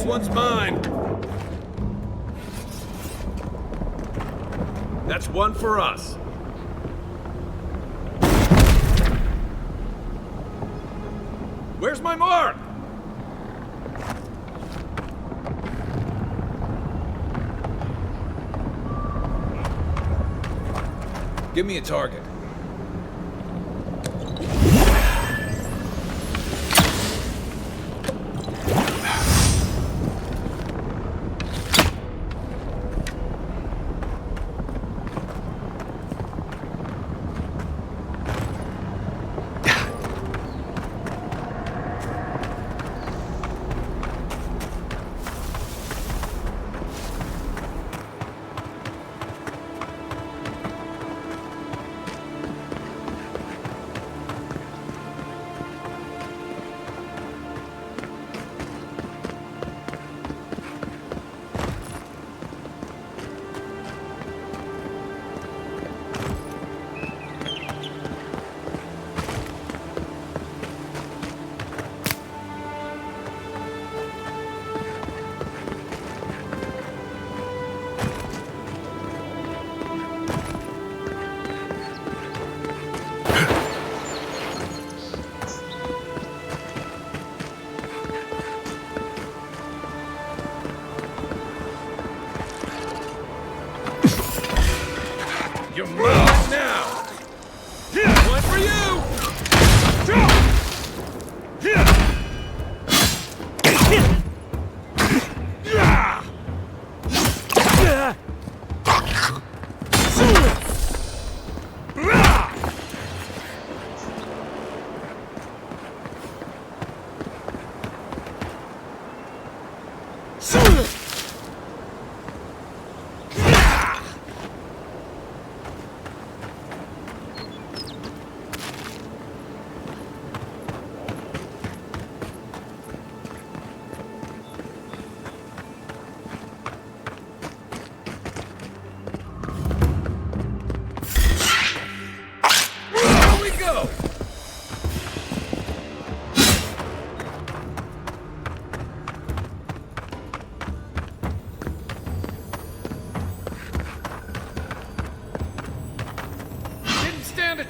One's mine. That's one for us. Where's my mark? Give me a target.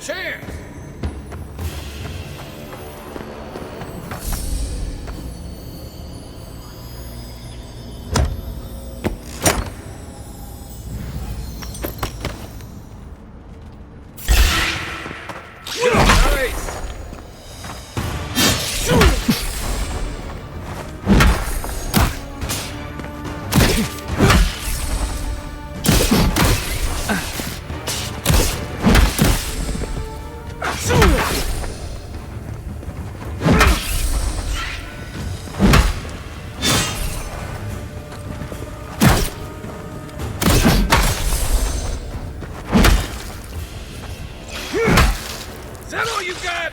chance! Is that all you got?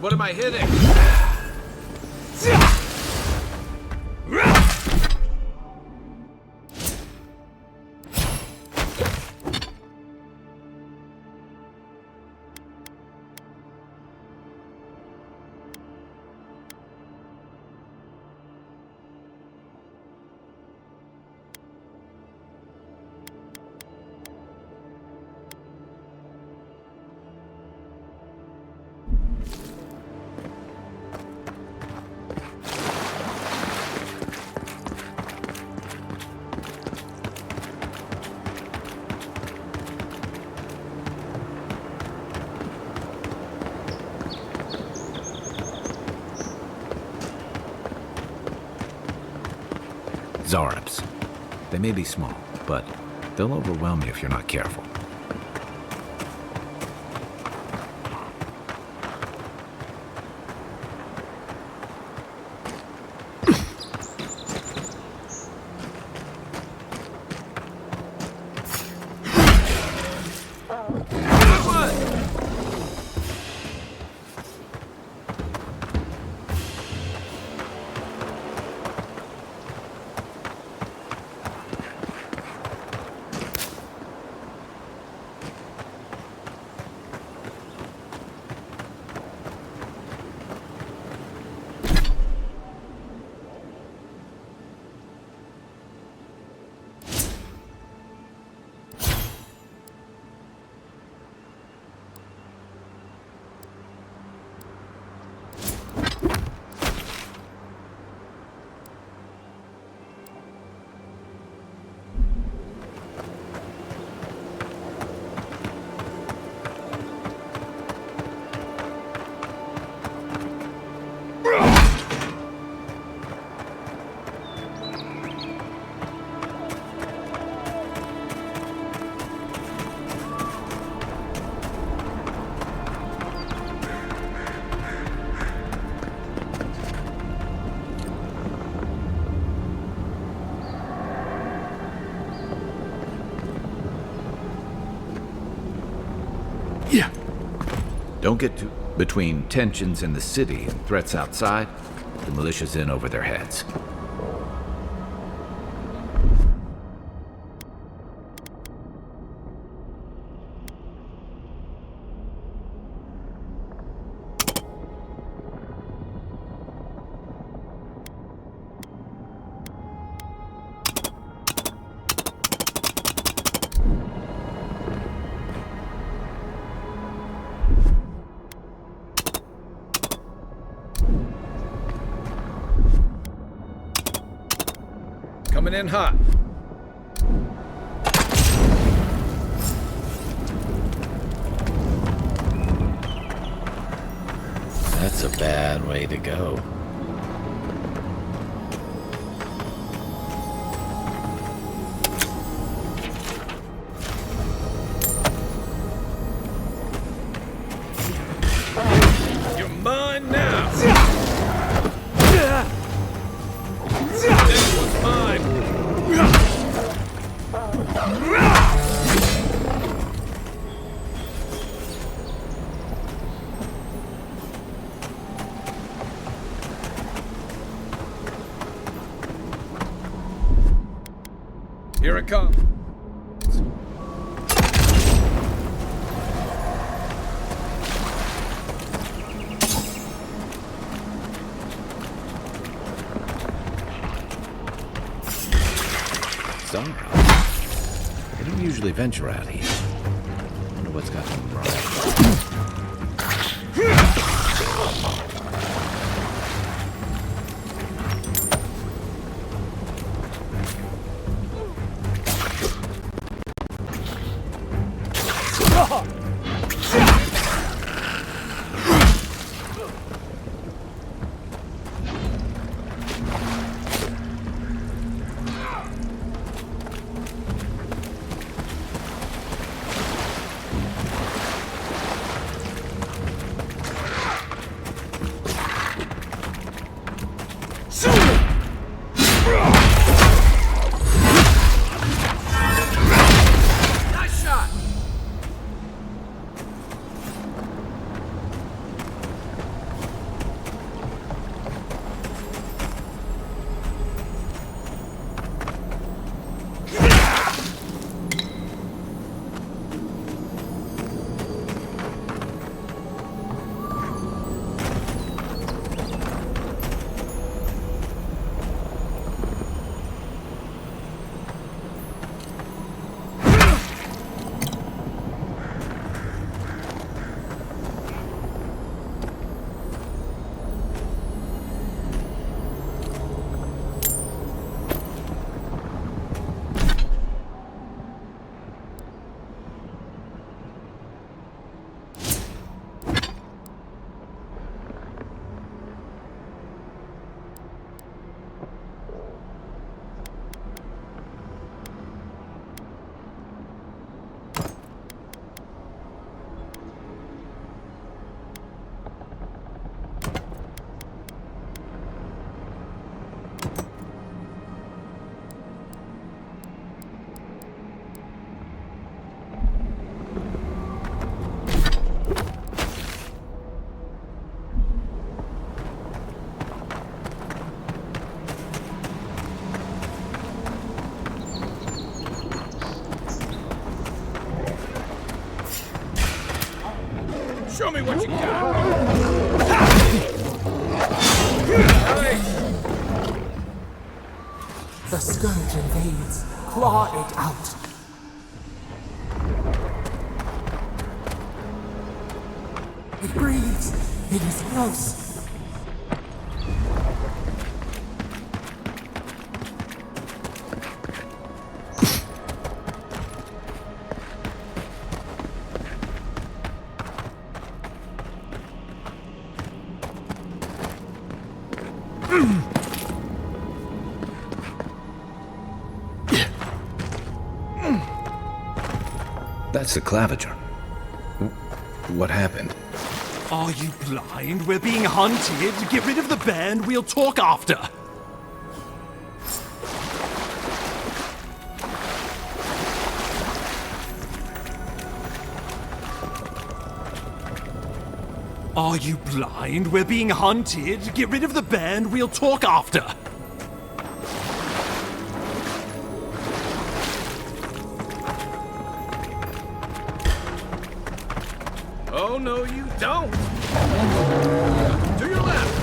What am I hitting? Zarabs. They may be small, but they'll overwhelm you if you're not careful. Don't get too between tensions in the city and threats outside. The militia's in over their heads. Coming in hot. That's a bad way to go. You're mine now! This one's mine! Here it comes. Somehow. They don't usually venture out here. Wonder what's got them wrong. Nice shot! Show me what you got! The scourge invades. Claw it out. It breathes. It is close. That's the claviger. What happened? Are you blind? We're being hunted. Get rid of the band. We'll talk after. Are you blind? We're being hunted. Get rid of the band. We'll talk after. Oh, no, you don't! To your left!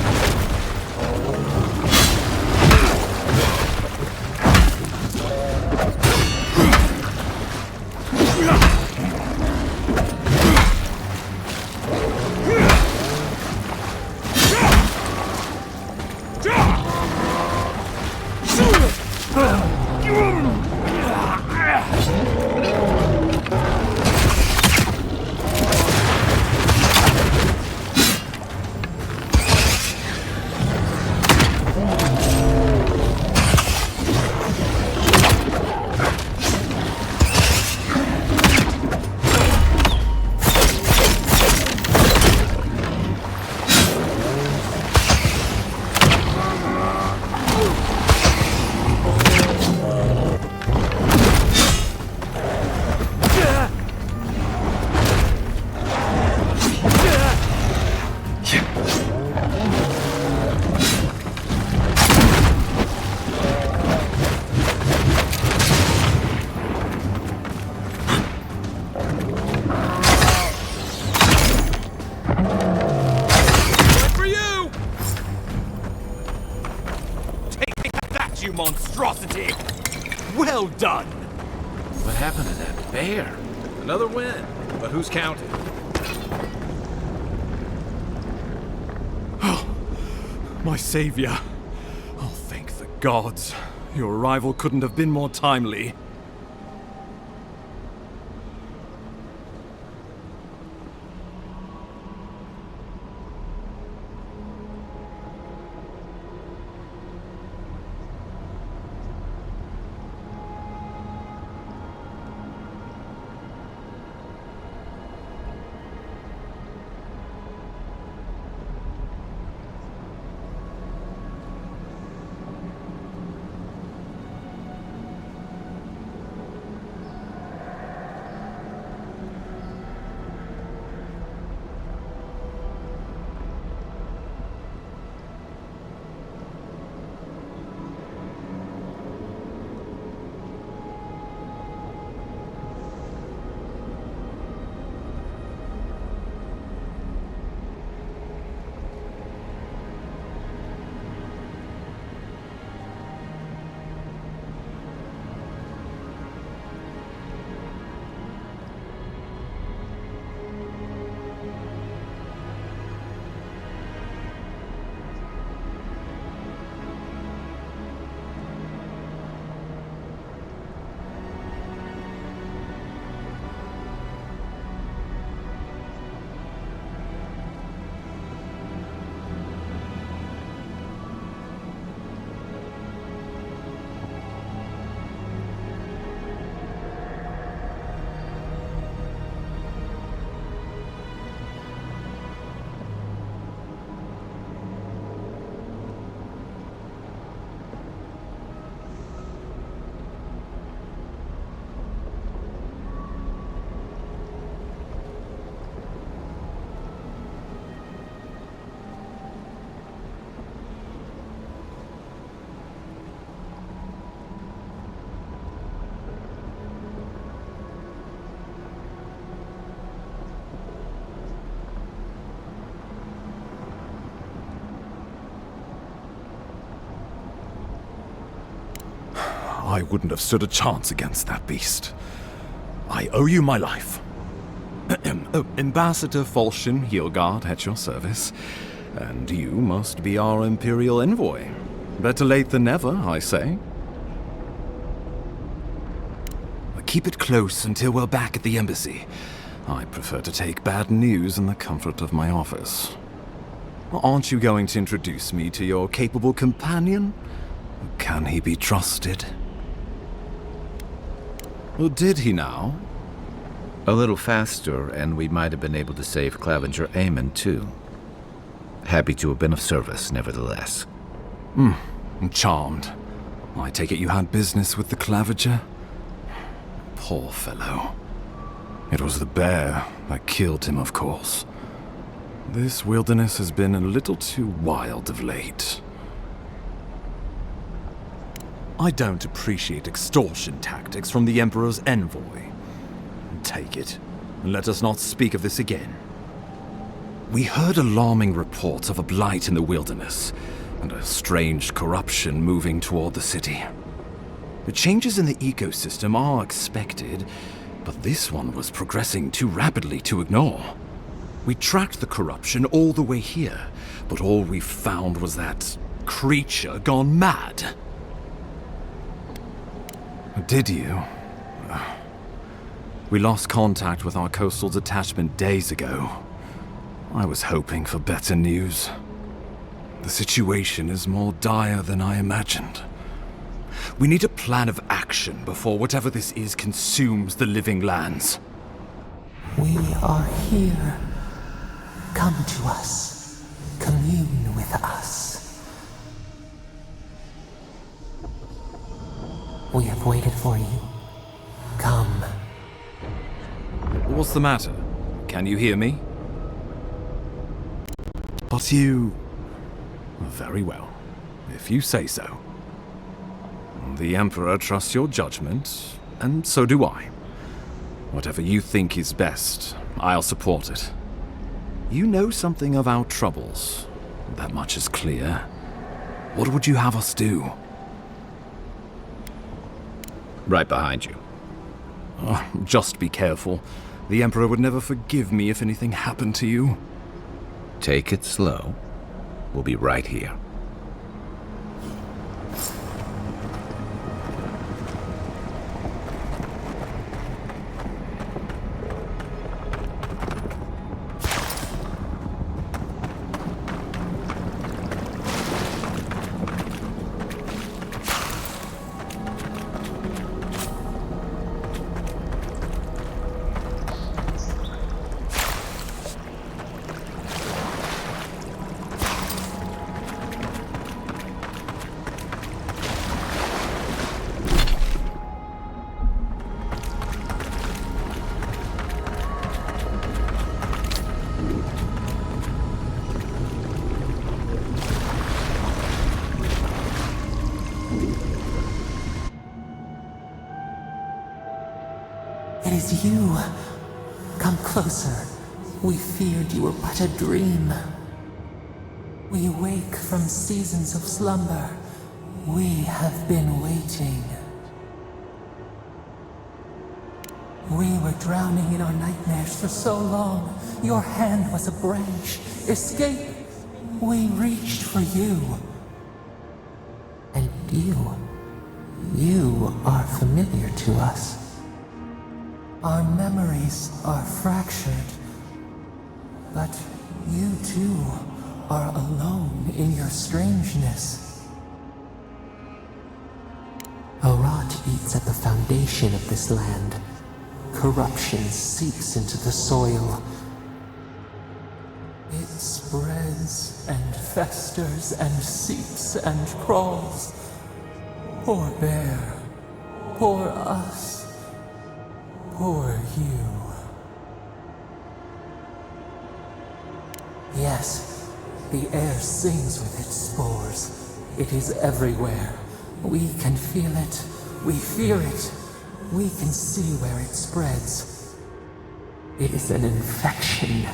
monstrosity! Well done! What happened to that bear? Another win. But who's counting? Oh, my savior. Oh, thank the gods. Your arrival couldn't have been more timely. I wouldn't have stood a chance against that beast. I owe you my life. Ambassador Falchion Heelguard at your service. And you must be our Imperial envoy. Better late than never, I say. Keep it close until we're back at the embassy. I prefer to take bad news in the comfort of my office. Aren't you going to introduce me to your capable companion? Can he be trusted? Well, did he now? A little faster, and we might have been able to save Clavenger Aemon, too. Happy to have been of service, nevertheless. I'm charmed. I take it you had business with the Clavenger? Poor fellow. It was the bear that killed him, of course. This wilderness has been a little too wild of late. I don't appreciate extortion tactics from the Emperor's envoy. Take it, and let us not speak of this again. We heard alarming reports of a blight in the wilderness, and a strange corruption moving toward the city. The changes in the ecosystem are expected, but this one was progressing too rapidly to ignore. We tracked the corruption all the way here, but all we found was that creature gone mad. Did you? We lost contact with our coastal detachment days ago. I was hoping for better news. The situation is more dire than I imagined. We need a plan of action before whatever this is consumes the living lands. We are here. Come to us. Commune with us. We have waited for you. Come. What's the matter? Can you hear me? But you... Very well, if you say so. The Emperor trusts your judgment, and so do I. Whatever you think is best, I'll support it. You know something of our troubles. That much is clear. What would you have us do? Right behind you. Just be careful. The Emperor would never forgive me if anything happened to you. Take it slow. We'll be right here. It is you. Come closer. We feared you were but a dream. We wake from seasons of slumber. We have been waiting. We were drowning in our nightmares for so long. Your hand was a branch. Escape! We reached for you. And you are familiar to us. Our memories are fractured, but you too are alone in your strangeness. A rot eats at the foundation of this land. Corruption seeps into the soil. It spreads and festers and seeps and crawls. Poor bear, poor us. Poor you. Yes, the air sings with its spores. It is everywhere. We can feel it. We fear it. We can see where it spreads. It is an infection.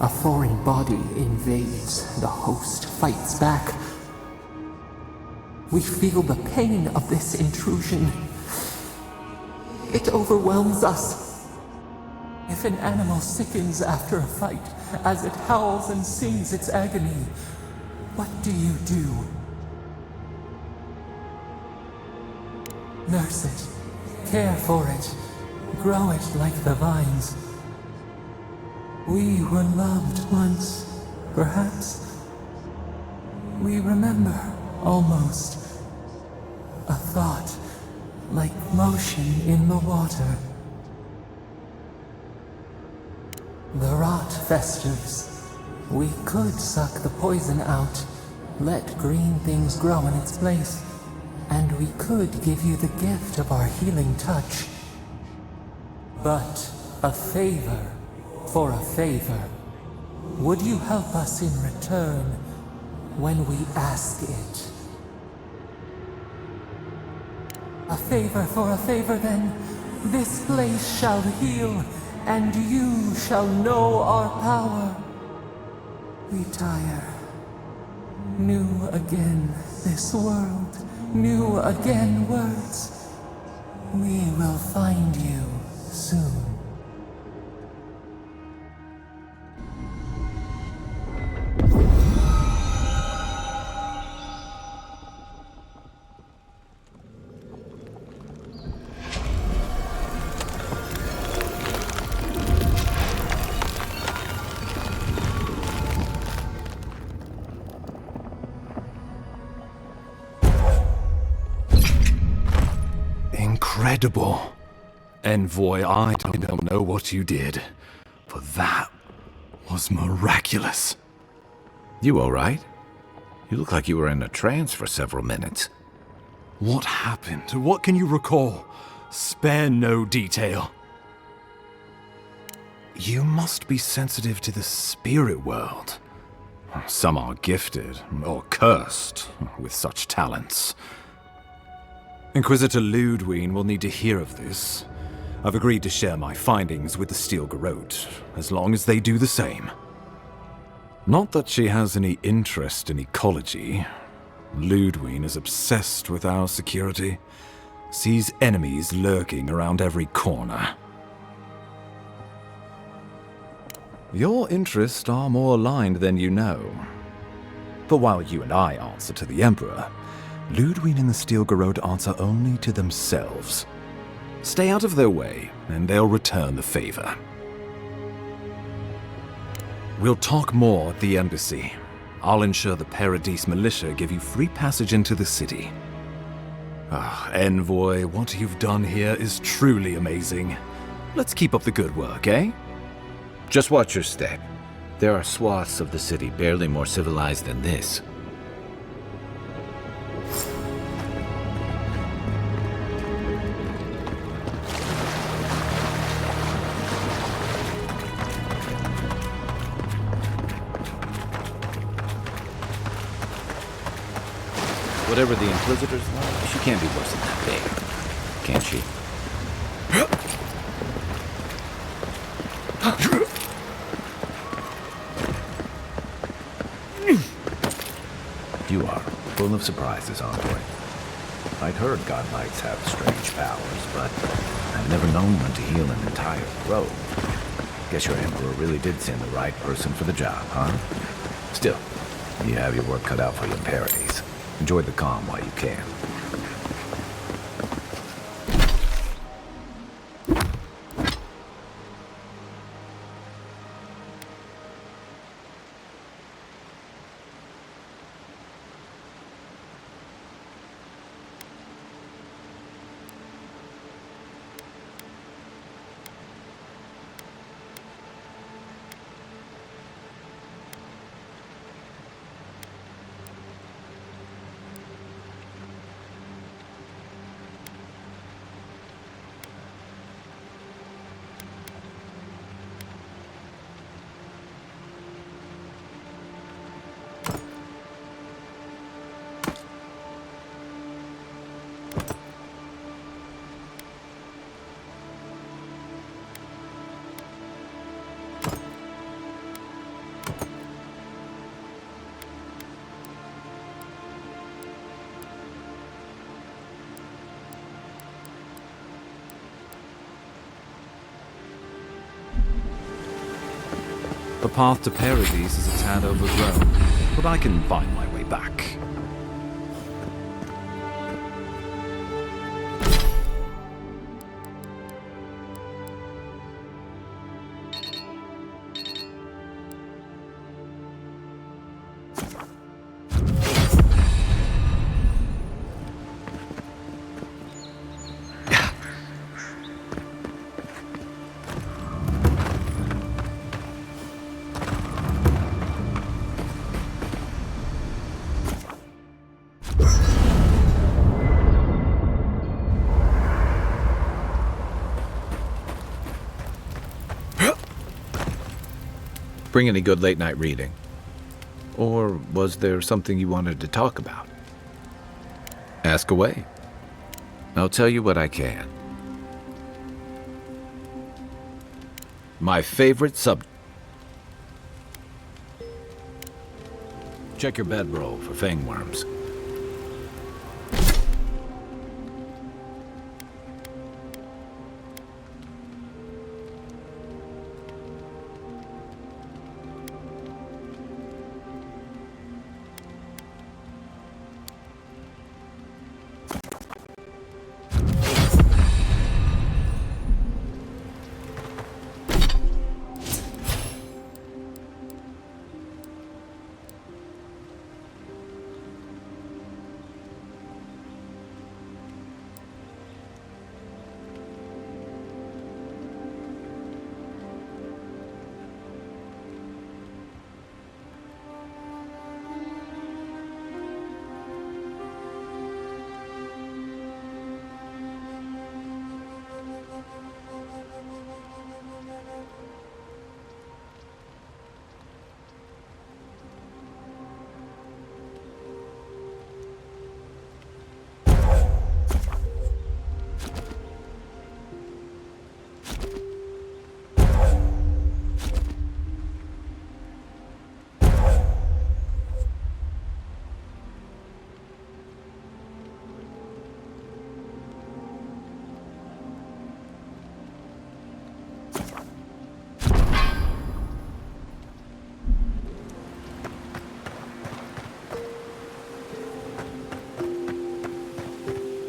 A foreign body invades. The host fights back. We feel the pain of this intrusion. It overwhelms us. If an animal sickens after a fight, as it howls and sings its agony, what do you do? Nurse it, care for it, grow it like the vines. We were loved once, perhaps. We remember, almost, a thought. Like motion in the water. The rot festers. We could suck the poison out, let green things grow in its place, and we could give you the gift of our healing touch. But a favor for a favor. Would you help us in return when we ask it? A favor for a favor, then. This place shall heal, and you shall know our power. We tire. New again this world, new again words. We will find you soon. Incredible. Envoy, I don't know what you did, but that was miraculous. You all right? You look like you were in a trance for several minutes. What happened? What can you recall? Spare no detail. You must be sensitive to the spirit world. Some are gifted, or cursed, with such talents. Inquisitor Ludwig will need to hear of this. I've agreed to share my findings with the Steel Garrote, as long as they do the same. Not that she has any interest in ecology. Ludwig is obsessed with our security. sees enemies lurking around every corner. Your interests are more aligned than you know. But while you and I answer to the Emperor, Ludwig and the Steel Garrote answer only to themselves. Stay out of their way, and they'll return the favor. We'll talk more at the embassy. I'll ensure the Paradise militia give you free passage into the city. Envoy, what you've done here is truly amazing. Let's keep up the good work, eh? Just watch your step. There are swaths of the city barely more civilized than this. Whatever the Inquisitor's like, she can't be worse than that big, can she? You are full of surprises, Envoy. I'd heard godlights have strange powers, but I've never known one to heal an entire grove. Guess your Emperor really did send the right person for the job, huh? Still, you have your work cut out for you in Paradise. Enjoy the calm while you can. The path to Paradise is a tad overgrown, but I can find my way back. Bring any good late-night reading? Or was there something you wanted to talk about? Ask away. I'll tell you what I can. My favorite sub... Check your bedroll for fangworms.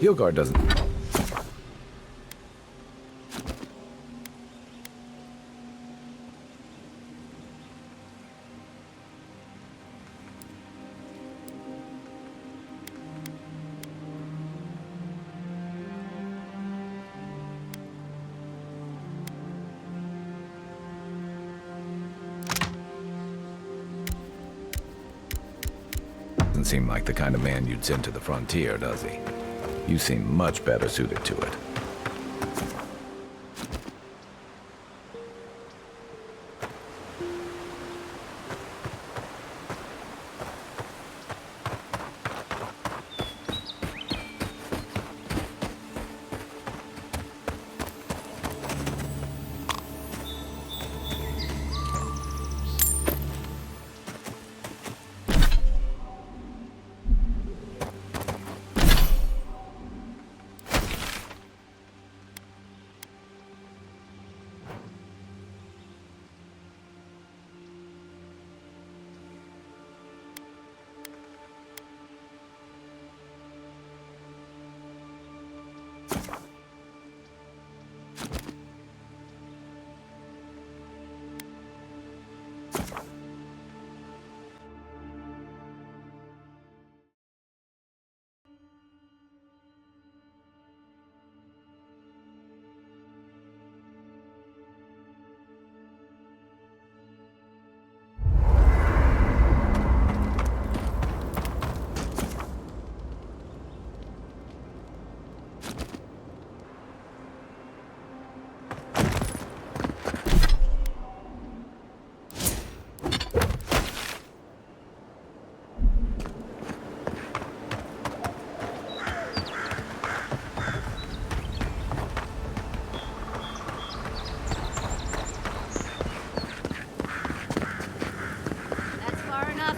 Hilgard doesn't... Doesn't seem like the kind of man you'd send to the frontier, does he? You seem much better suited to it.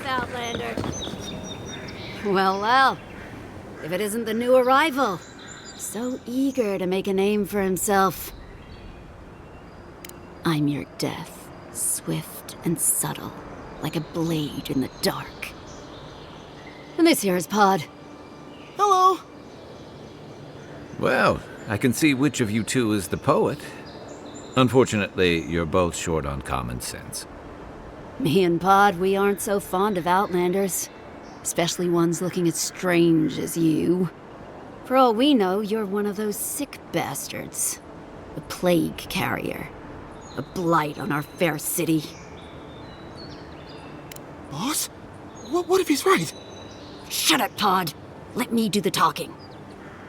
Outlander. Well, well. If it isn't the new arrival. So eager to make a name for himself. I'm your death, swift and subtle, like a blade in the dark. And this here is Pod. Hello. Well, I can see which of you two is the poet. Unfortunately, you're both short on common sense. Me and Pod, we aren't so fond of Outlanders. Especially ones looking as strange as you. For all we know, you're one of those sick bastards. A plague carrier. A blight on our fair city. Boss? What if he's right? Shut up, Pod. Let me do the talking.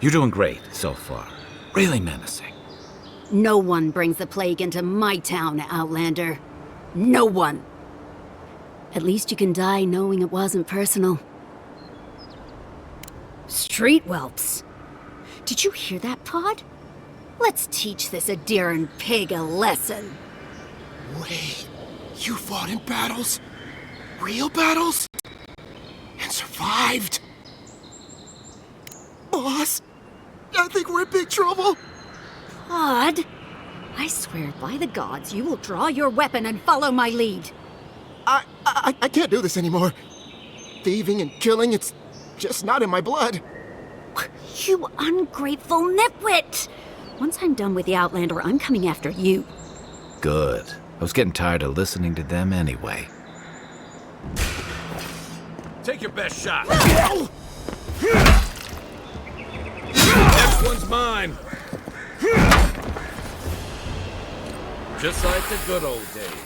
You're doing great so far. Really menacing. No one brings the plague into my town, Outlander. No one. At least you can die knowing it wasn't personal. Street whelps. Did you hear that, Pod? Let's teach this Adiran pig a lesson. Wait, you fought in battles? Real battles? And survived? Boss, I think we're in big trouble. Pod, I swear by the gods you will draw your weapon and follow my lead. I can't do this anymore. Thieving and killing, it's just not in my blood. You ungrateful nitwit! Once I'm done with the Outlander, I'm coming after you. Good. I was getting tired of listening to them anyway. Take your best shot. Next one's mine. Just like the good old days.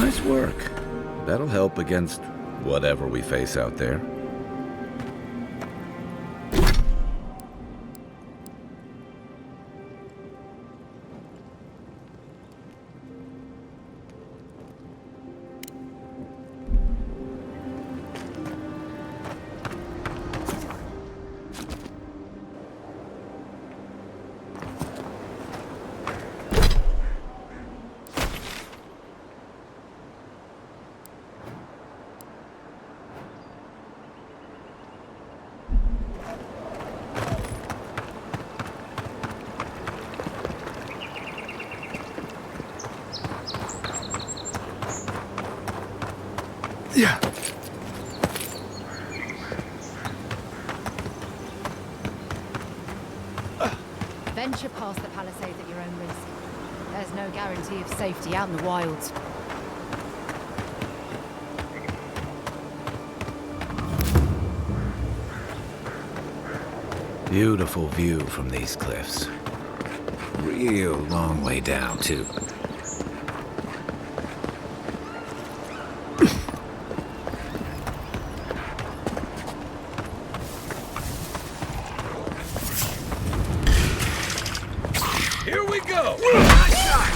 Nice work. That'll help against whatever we face out there. Yeah. Venture past the palisades at your own risk. There's no guarantee of safety out in the wilds. Beautiful view from these cliffs. Real long way down, too. Here we go! Nice shot!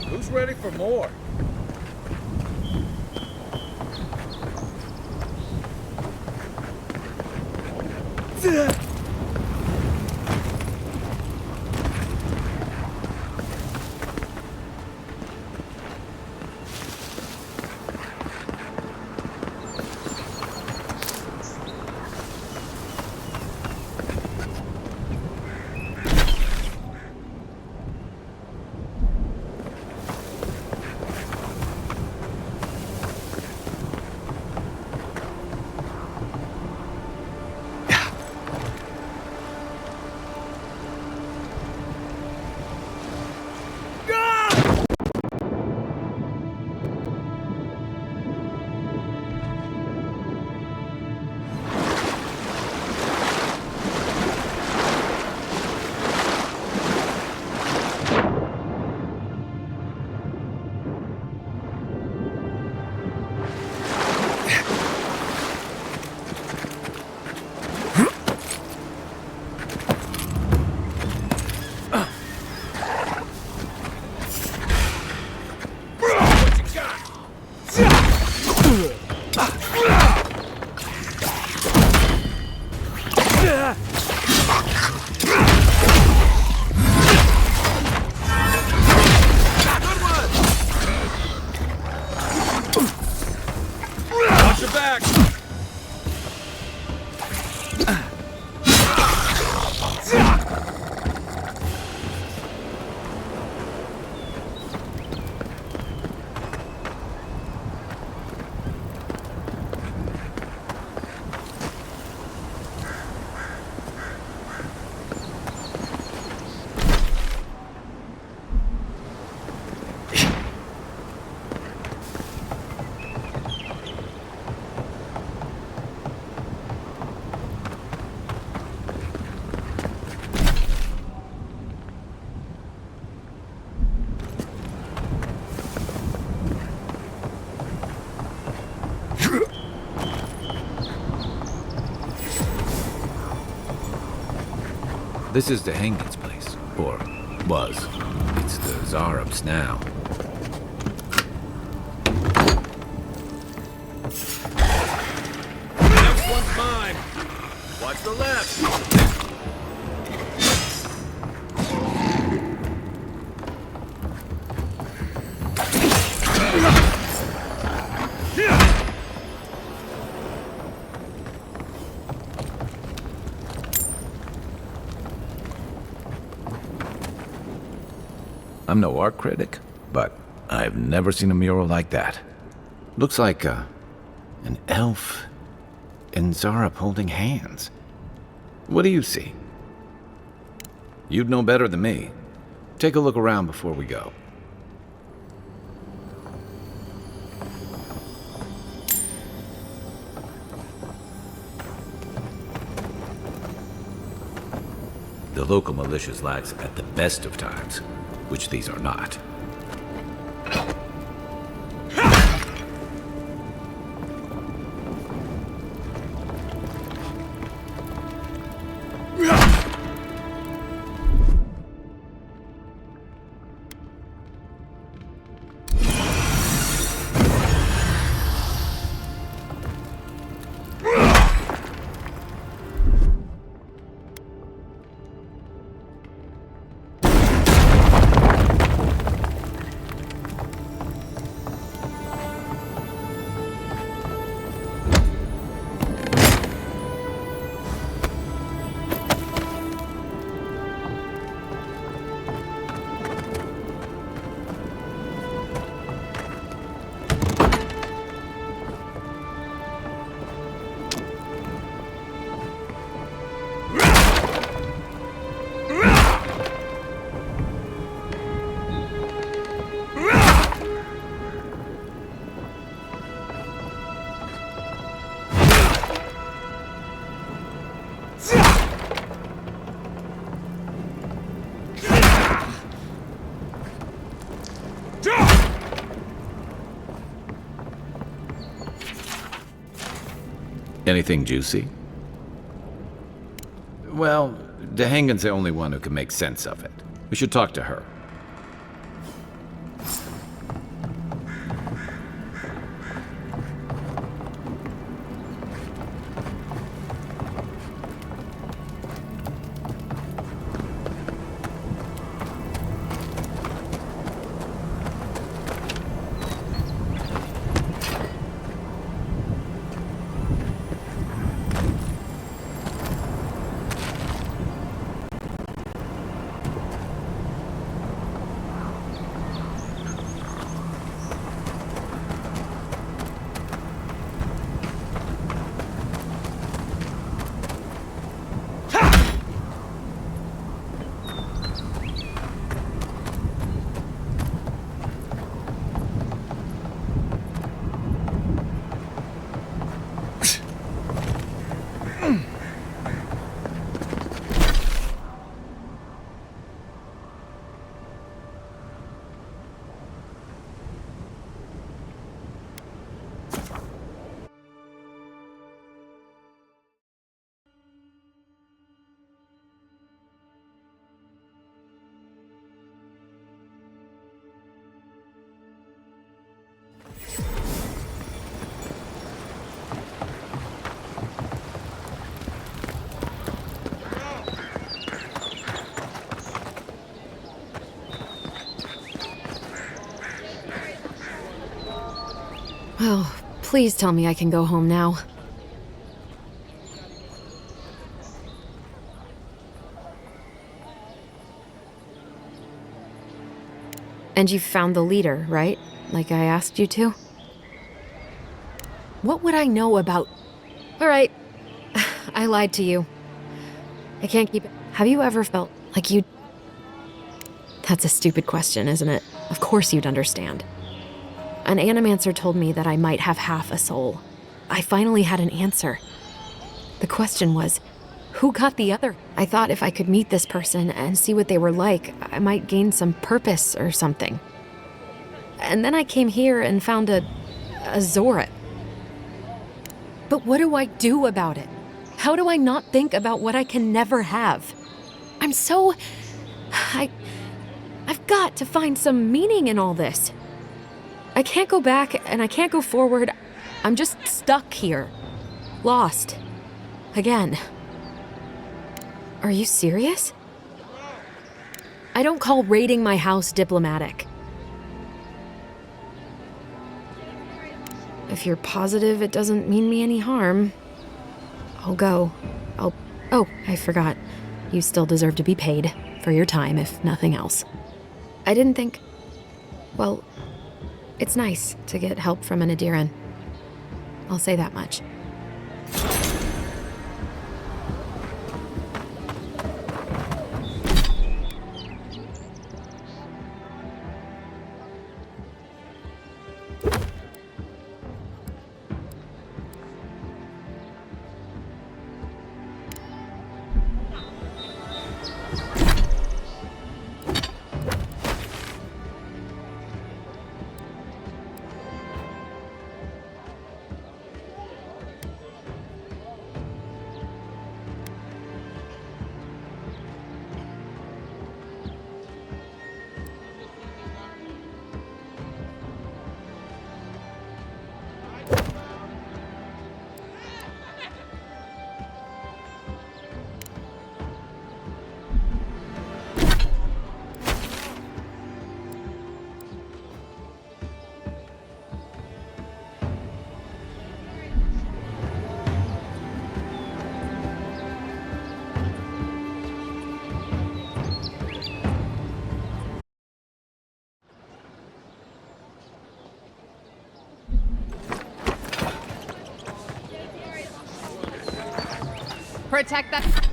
Who's ready for more? Watch your back! This is the Hangman's place. Or was. It's the Zarub's now. Next one's mine! Watch the left! I'm no art critic, but I've never seen a mural like that. Looks like an elf and Zarub holding hands. What do you see? You'd know better than me. Take a look around before we go. The local militia's lax at the best of times, which these are not. Anything juicy? Well, Dehangan's the only one who can make sense of it. We should talk to her. Oh, please tell me I can go home now. And you found the leader, right? Like I asked you to? What would I know about... Alright, I lied to you. I can't keep it. Have you ever felt like you... That's a stupid question, isn't it? Of course you'd understand. An animancer told me that I might have half a soul. I finally had an answer. The question was, who got the other? I thought if I could meet this person and see what they were like, I might gain some purpose or something. And then I came here and found a Zoret. But what do I do about it? How do I not think about what I can never have? I'm so... I've got to find some meaning in all this. I can't go back and I can't go forward. I'm just stuck here. Lost. Again. Are you serious? I don't call raiding my house diplomatic. If you're positive it doesn't mean me any harm, I'll go. Oh, I forgot. You still deserve to be paid for your time, if nothing else. I didn't think... Well, it's nice to get help from an Adiran. I'll say that much. Protect that.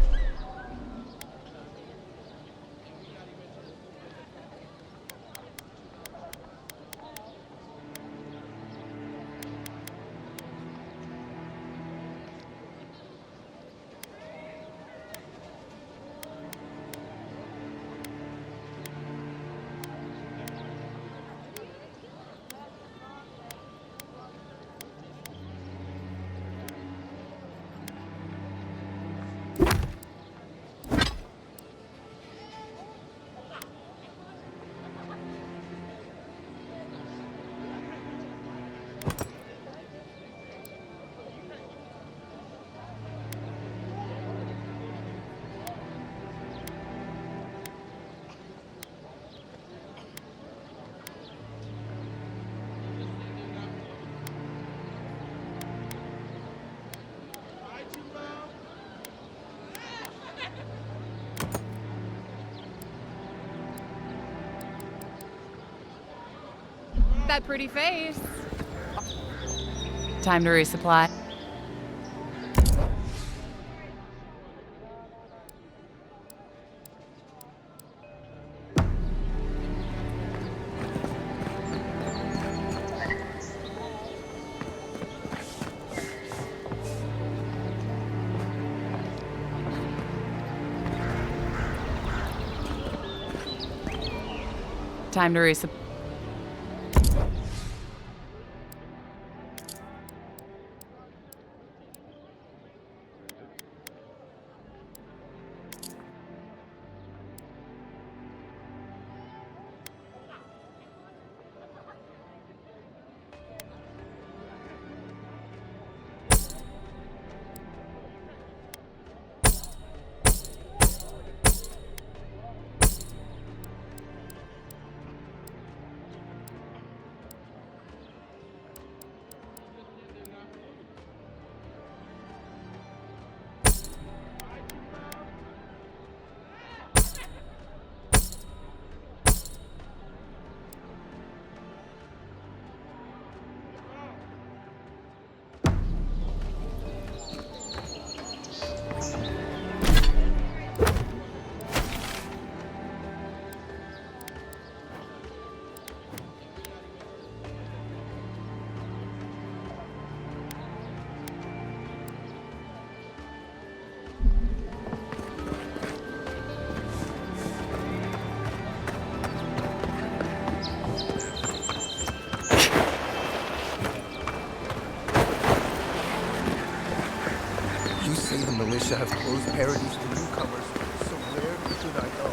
That pretty face. Time to resupply. Time to resupply. You say the militia have closed Paradise to newcomers, so where should I go?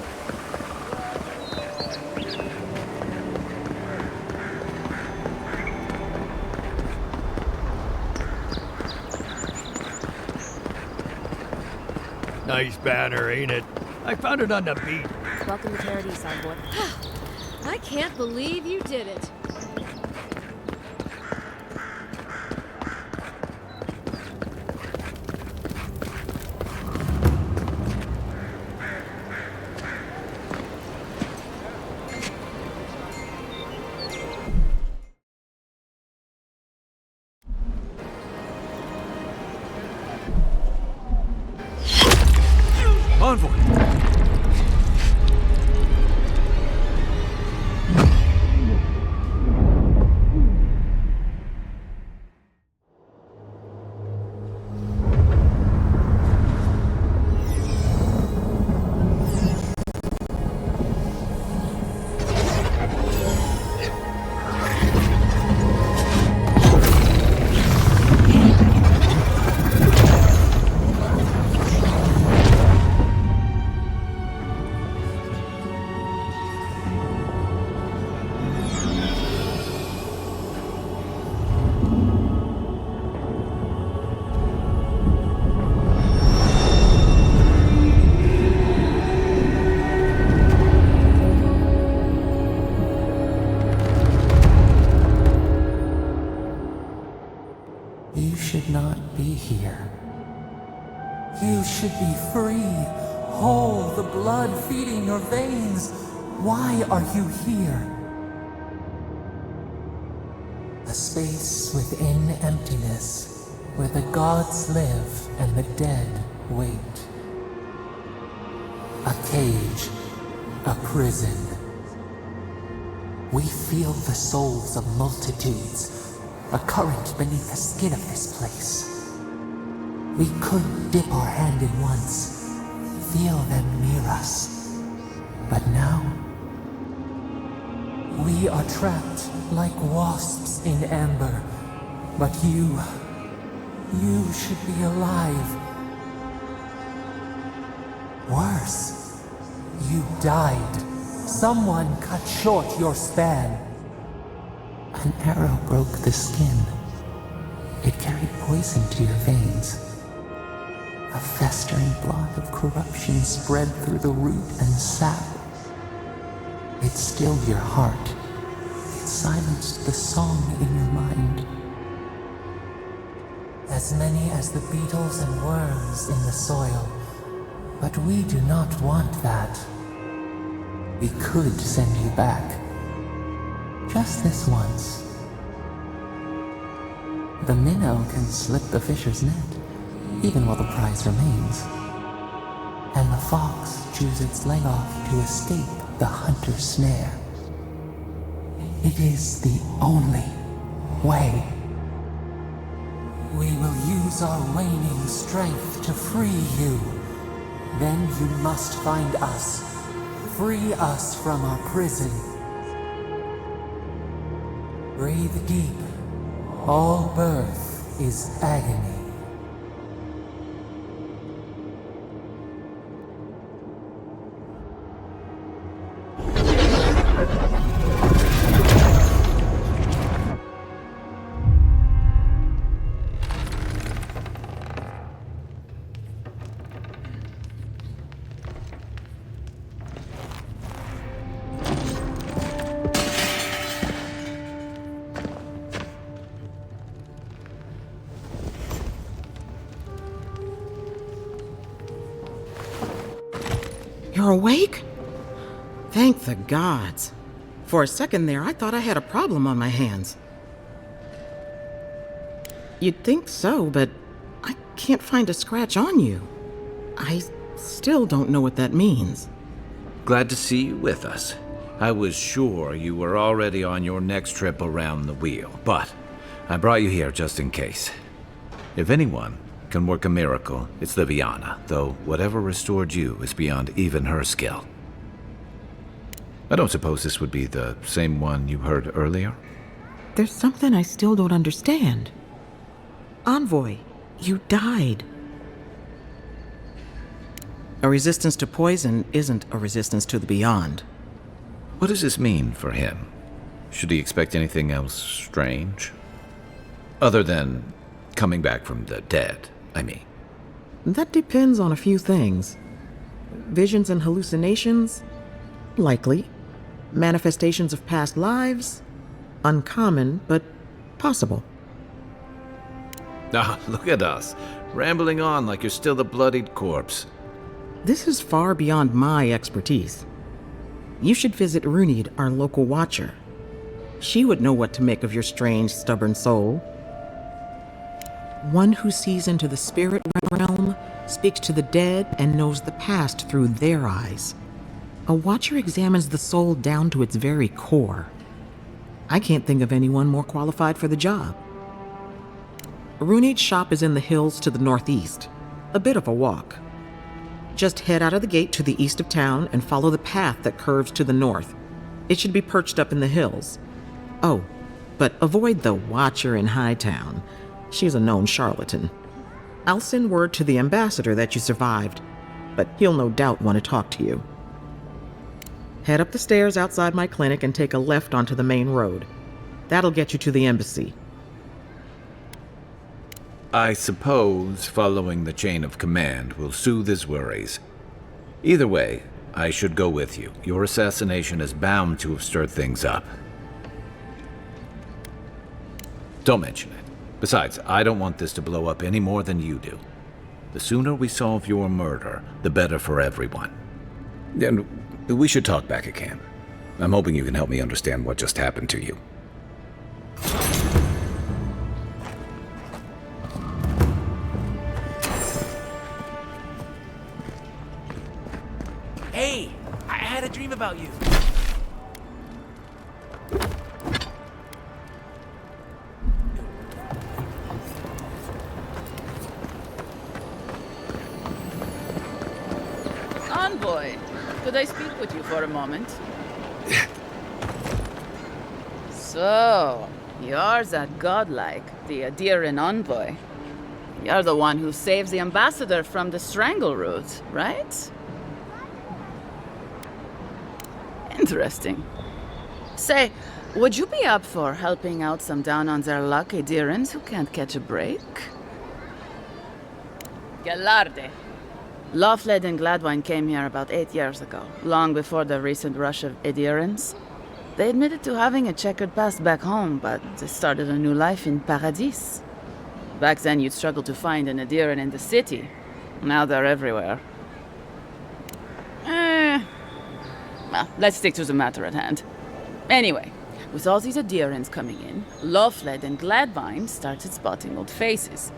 Nice banner, ain't it? I found it on the beach. Welcome to Paradise, Envoy. I can't believe you did it. Envoy! You should not be here. You should be free, whole, the blood feeding your veins. Why are you here? A space within emptiness, where the gods live and the dead wait. A cage, a prison. We feel the souls of multitudes, a current beneath the skin of this place. We could dip our hand in once, feel them near us. But now, we are trapped like wasps in amber. But you should be alive. Worse, you died. Someone cut short your span. An arrow broke the skin. It carried poison to your veins. A festering blot of corruption spread through the root and sap. It stilled your heart. It silenced the song in your mind. As many as the beetles and worms in the soil. But we do not want that. We could send you back. Just this once. The minnow can slip the fisher's net, even while the prize remains. And the fox chews its leg off to escape the hunter's snare. It is the only way. We will use our waning strength to free you. Then you must find us. Free us from our prison. Breathe deep. All birth is agony. You're awake? Thank the gods. For a second there, I thought I had a problem on my hands. You'd think so, but I can't find a scratch on you. I still don't know what that means. Glad to see you with us. I was sure you were already on your next trip around the wheel, but I brought you here just in case. If anyone can work a miracle, it's Liviana, though whatever restored you is beyond even her skill. I don't suppose this would be the same one you heard earlier? There's something I still don't understand. Envoy, you died. A resistance to poison isn't a resistance to the beyond. What does this mean for him? Should he expect anything else strange? Other than coming back from the dead, I mean. That depends on a few things. Visions and hallucinations? Likely. Manifestations of past lives? Uncommon, but possible. Ah, look at us, rambling on like you're still the bloodied corpse. This is far beyond my expertise. You should visit Runid, our local watcher. She would know what to make of your strange, stubborn soul. One who sees into the spirit realm, speaks to the dead, and knows the past through their eyes. A watcher examines the soul down to its very core. I can't think of anyone more qualified for the job. Runid's shop is in the hills to the northeast. A bit of a walk. Just head out of the gate to the east of town and follow the path that curves to the north. It should be perched up in the hills. Oh, but avoid the watcher in Hightown. She's a known charlatan. I'll send word to the ambassador that you survived, but he'll no doubt want to talk to you. Head up the stairs outside my clinic and take a left onto the main road. That'll get you to the embassy. I suppose following the chain of command will soothe his worries. Either way, I should go with you. Your assassination is bound to have stirred things up. Don't mention it. Besides, I don't want this to blow up any more than you do. The sooner we solve your murder, the better for everyone. And we should talk back at camp. I'm hoping you can help me understand what just happened to you. about you. Envoy, could I speak with you for a moment? So, you're that godlike, the Adiran envoy. You're the one who saves the ambassador from the strangle root, right? Interesting. Say, would you be up for helping out some down-on-their-luck Adirans who can't catch a break? Galarde. Lofled and Gladwine came here about 8 years ago, long before the recent rush of Adirans. They admitted to having a checkered past back home, but they started a new life in Paradis. Back then, you'd struggle to find an Adiran in the city. Now they're everywhere. Well, let's stick to the matter at hand. Anyway, with all these Adirans coming in, Lofled and Gladwine started spotting old faces.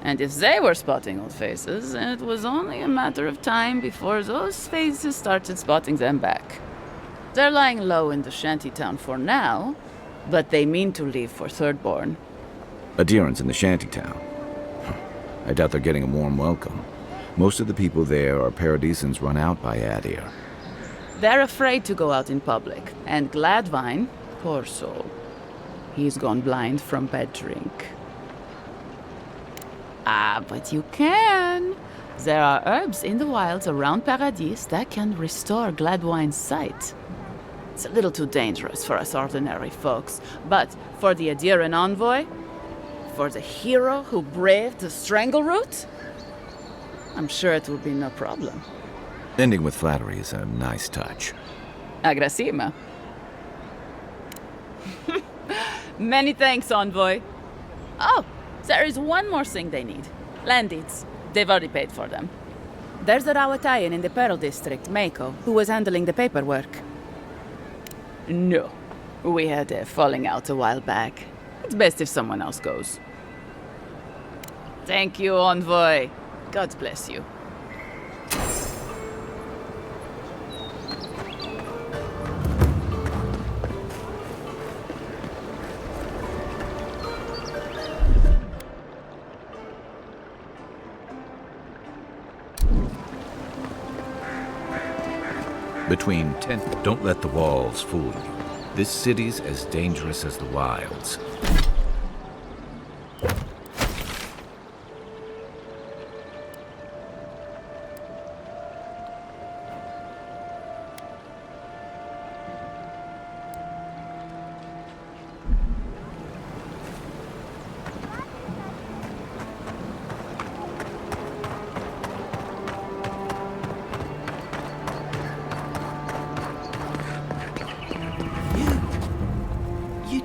And if they were spotting old faces, it was only a matter of time before those faces started spotting them back. They're lying low in the shantytown for now, but they mean to leave for Thirdborn. Adirans in the shantytown. I doubt they're getting a warm welcome. Most of the people there are Paradisans run out by Adir. They're afraid to go out in public, and Gladwine, poor soul, he's gone blind from bad drink. Ah, but you can. There are herbs in the wilds around Paradis that can restore Gladwine's sight. It's a little too dangerous for us ordinary folks, but for the Adiran envoy, for the hero who braved the strangle root, I'm sure it will be no problem. Ending with flattery is a nice touch. Agrasima. Many thanks, envoy. Oh, there is one more thing they need. Land deeds. They've already paid for them. There's a Rawatayan in the Pearl District, Mako, who was handling the paperwork. No. We had a falling out a while back. It's best if someone else goes. Thank you, envoy. God bless you. Between 10... Don't let the walls fool you. This city's as dangerous as the wilds.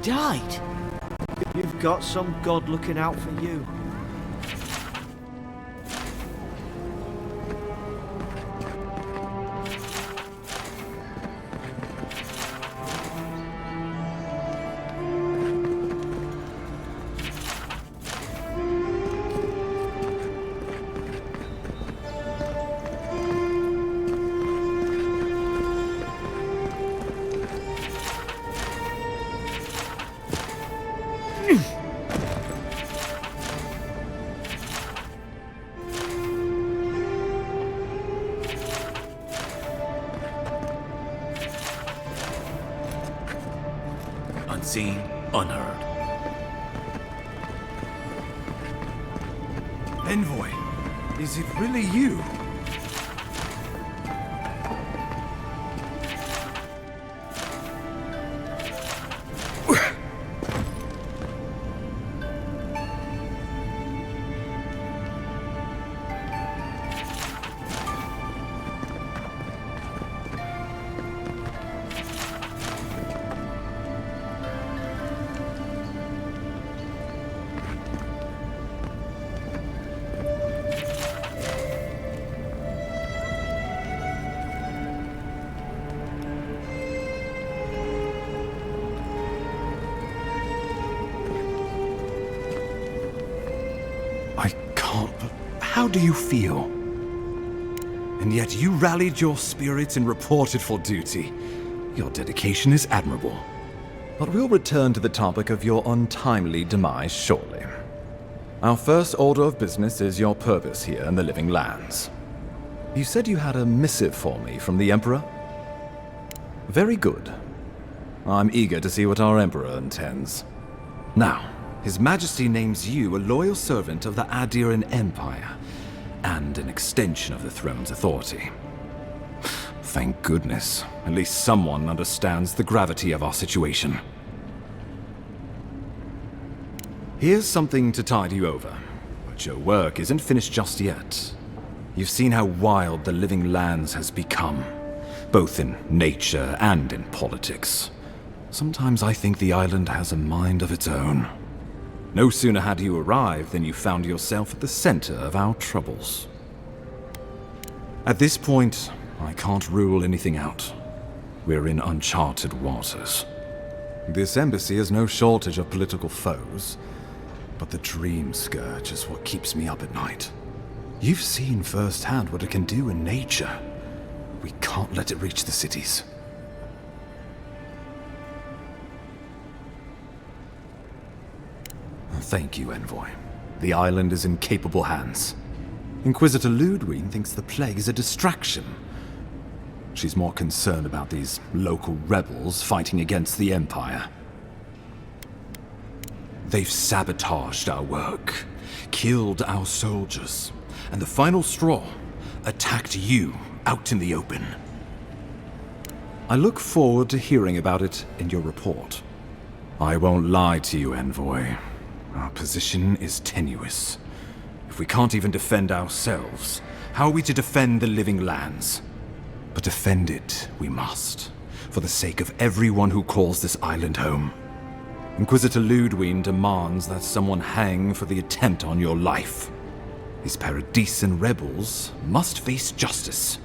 Died? You've got some god looking out for you. Unseen, unheard. Envoy, is it really you? How do you feel? And yet you rallied your spirits and reported for duty. Your dedication is admirable. But we'll return to the topic of your untimely demise shortly. Our first order of business is your purpose here in the Living Lands. You said you had a missive for me from the Emperor? Very good. I'm eager to see what our Emperor intends. Now, His Majesty names you a loyal servant of the Adiran Empire, and an extension of the throne's authority. Thank goodness. At least someone understands the gravity of our situation. Here's something to tide you over, but your work isn't finished just yet. You've seen how wild the Living Lands has become, both in nature and in politics. Sometimes I think the island has a mind of its own. No sooner had you arrived than you found yourself at the center of our troubles. At this point, I can't rule anything out. We're in uncharted waters. This embassy has no shortage of political foes, but the Dream Scourge is what keeps me up at night. You've seen firsthand what it can do in nature. We can't let it reach the cities. Thank you, Envoy. The island is in capable hands. Inquisitor Ludwig thinks the plague is a distraction. She's more concerned about these local rebels fighting against the Empire. They've sabotaged our work, killed our soldiers, and the final straw, attacked you out in the open. I look forward to hearing about it in your report. I won't lie to you, Envoy. Our position is tenuous. If we can't even defend ourselves, how are we to defend the Living Lands? But defend it we must, for the sake of everyone who calls this island home. Inquisitor Ludwig demands that someone hang for the attempt on your life. These Paradisian rebels must face justice.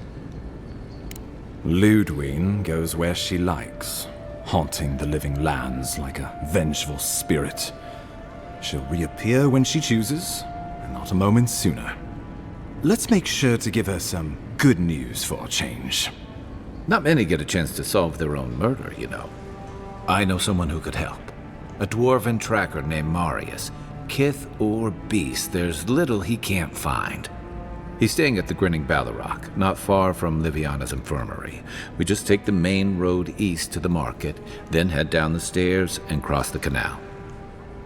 Ludwig goes where she likes, haunting the Living Lands like a vengeful spirit. She'll reappear when she chooses, and not a moment sooner. Let's make sure to give her some good news for a change. Not many get a chance to solve their own murder, you know. I know someone who could help. A dwarven tracker named Marius. Kith or beast, there's little he can't find. He's staying at the Grinning Ballarrock, not far from Liviana's infirmary. We just take the main road east to the market, then head down the stairs and cross the canal.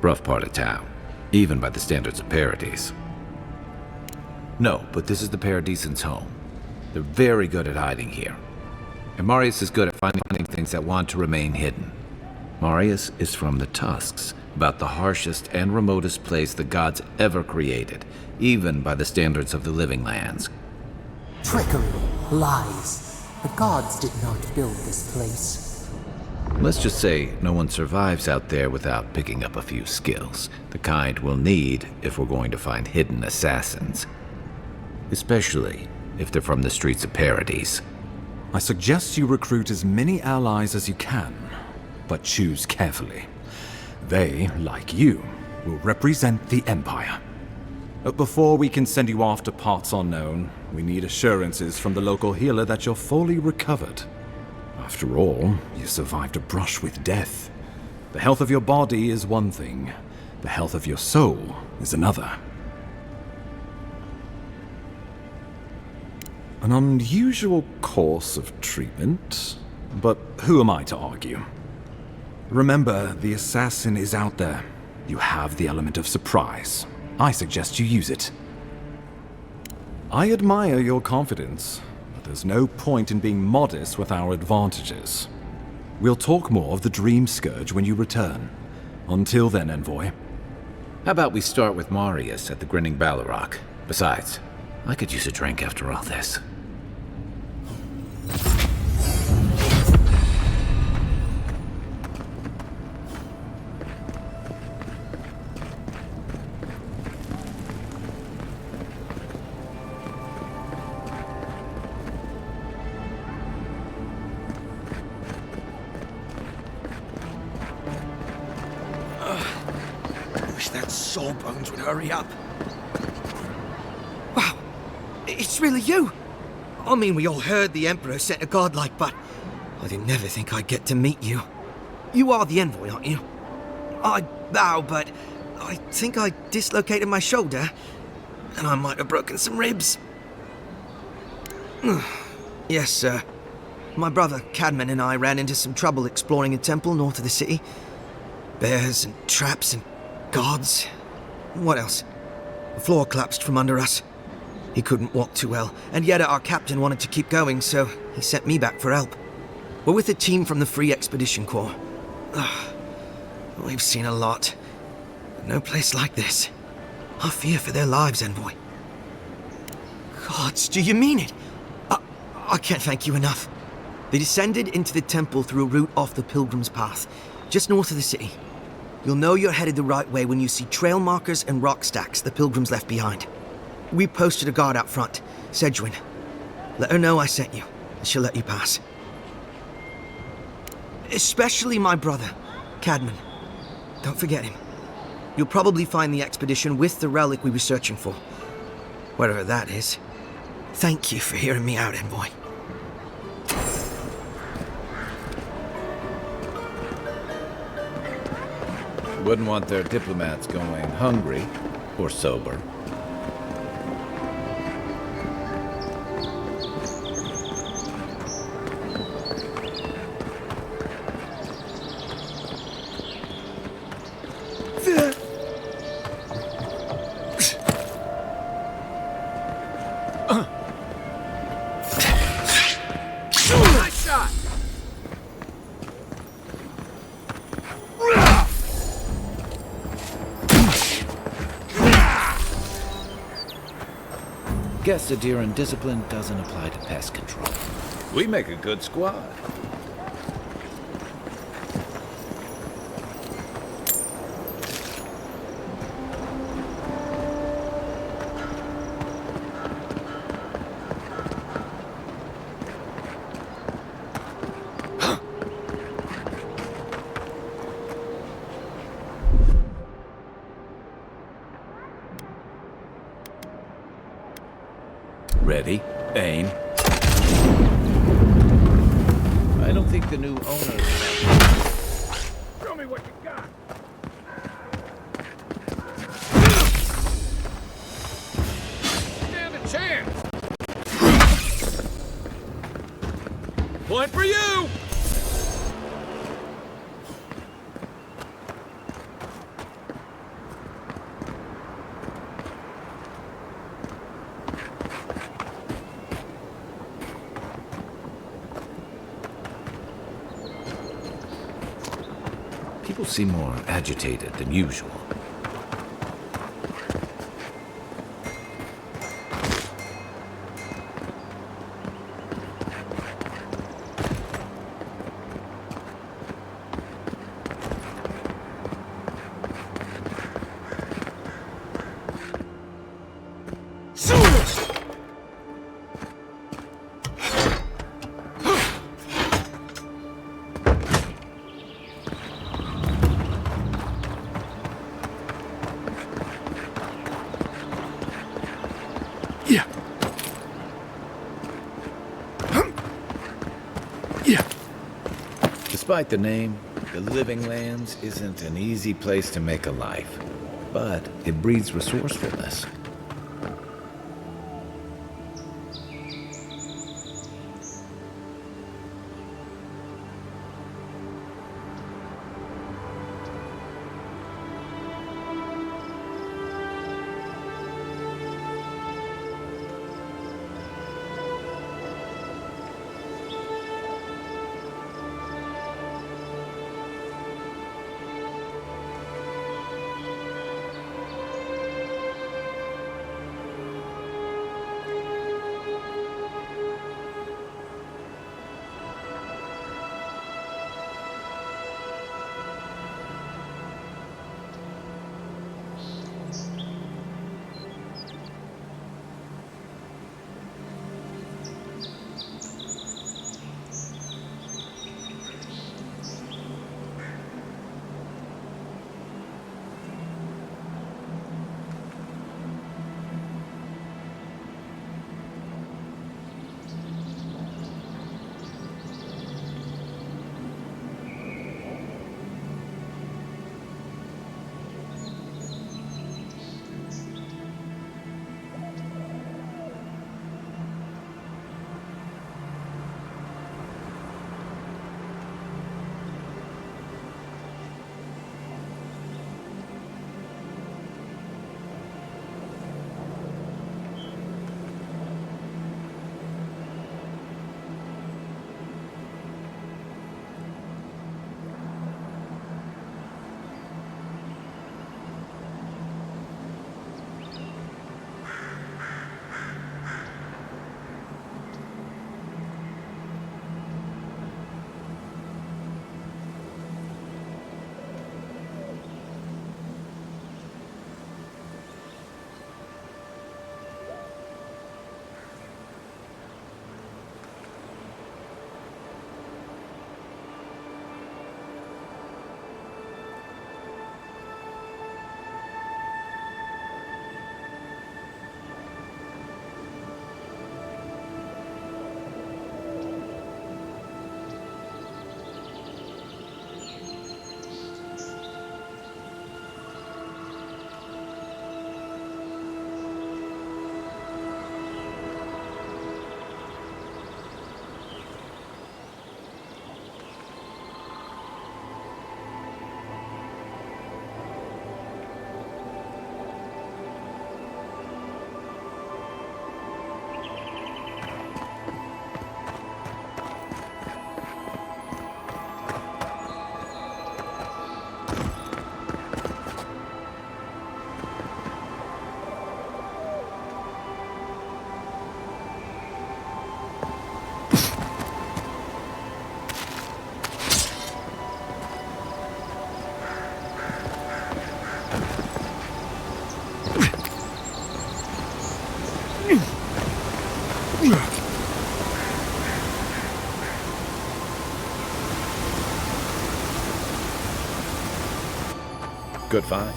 Rough part of town, even by the standards of Paradis. No, but this is the Paradisians' home. They're very good at hiding here. And Marius is good at finding things that want to remain hidden. Marius is from the Tusks, about the harshest and remotest place the gods ever created, even by the standards of the Living Lands. Trickery, lies. The gods did not build this place. Let's just say no one survives out there without picking up a few skills, the kind we'll need if we're going to find hidden assassins. Especially if they're from the streets of Paradis. I suggest you recruit as many allies as you can, but choose carefully. They, like you, will represent the Empire. But before we can send you off to parts unknown, we need assurances from the local healer that you're fully recovered. After all, you survived a brush with death. The health of your body is one thing, the health of your soul is another. An unusual course of treatment, but who am I to argue? Remember, the assassin is out there. You have the element of surprise. I suggest you use it. I admire your confidence, but there's no point in being modest with our advantages. We'll talk more of the Dream Scourge when you return. Until then, Envoy. How about we start with Marius at the Grinning Ballarrock? Besides, I could use a drink after all this. That Sawbones would hurry up. Wow, it's really you. I mean, we all heard the Emperor sent a godlike, but I didn't never think I'd get to meet you. You are the envoy, aren't you? I bow, but I think I dislocated my shoulder, and I might have broken some ribs. Yes, sir. My brother, Cadman, and I ran into some trouble exploring a temple north of the city. Bears and traps and guards. What else? The floor collapsed from under us. He couldn't walk too well, and yet our captain wanted to keep going, so he sent me back for help. We're with a team from the Free Expedition Corps. We've seen a lot, but no place like this. I fear for their lives, envoy. Gods, do you mean it? I can't thank you enough. They descended into the temple through a route off the Pilgrim's Path, just north of the city. You'll know you're headed the right way when you see trail markers and rock stacks the Pilgrims left behind. We posted a guard out front, Sedgwin. Let her know I sent you, and she'll let you pass. Especially my brother, Cadman. Don't forget him. You'll probably find the expedition with the relic we were searching for. Whatever that is. Thank you for hearing me out, envoy. Wouldn't want their diplomats going hungry or sober. Nice shot! Guess Adiran discipline doesn't apply to pest control. We make a good squad. Ready? Aim. I don't think the new owner... Show me what you got! Stand a chance! Point for you! People seem more agitated than usual. Despite the name, the Living Lands isn't an easy place to make a life, but it breeds resourcefulness. Good find.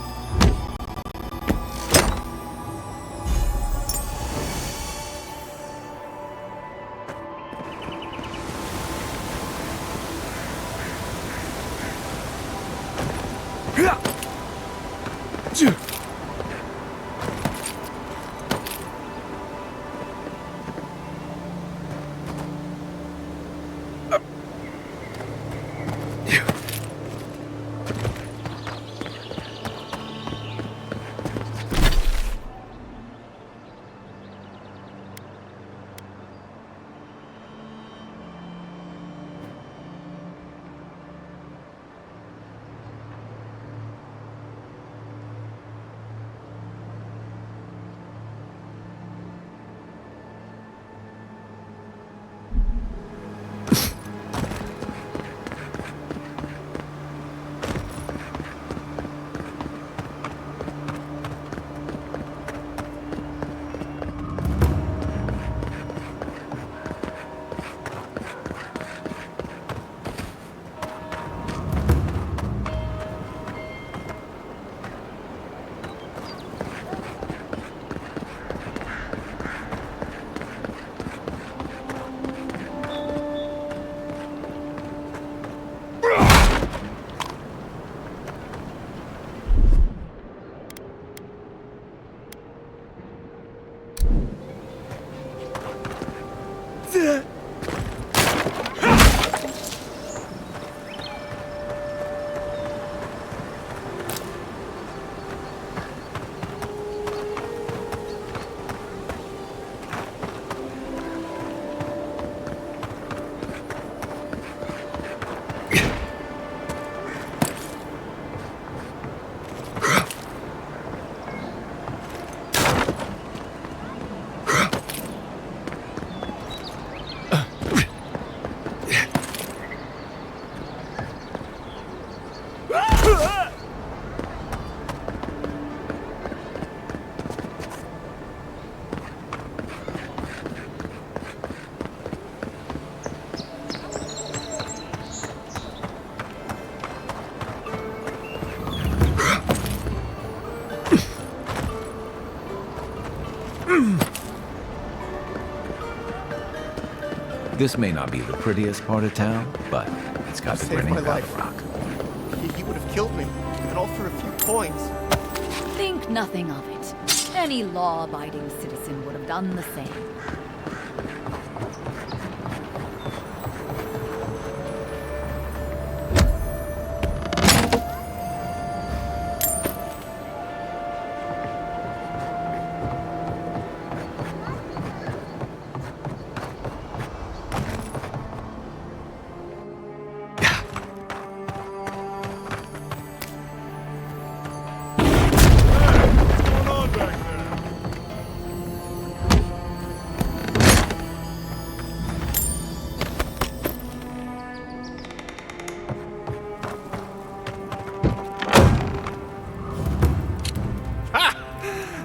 This may not be the prettiest part of town, but it's got the Saved grinning my powder life. rock. He would have killed me, and all for a few coins. Think nothing of it. Any law-abiding citizen would have done the same.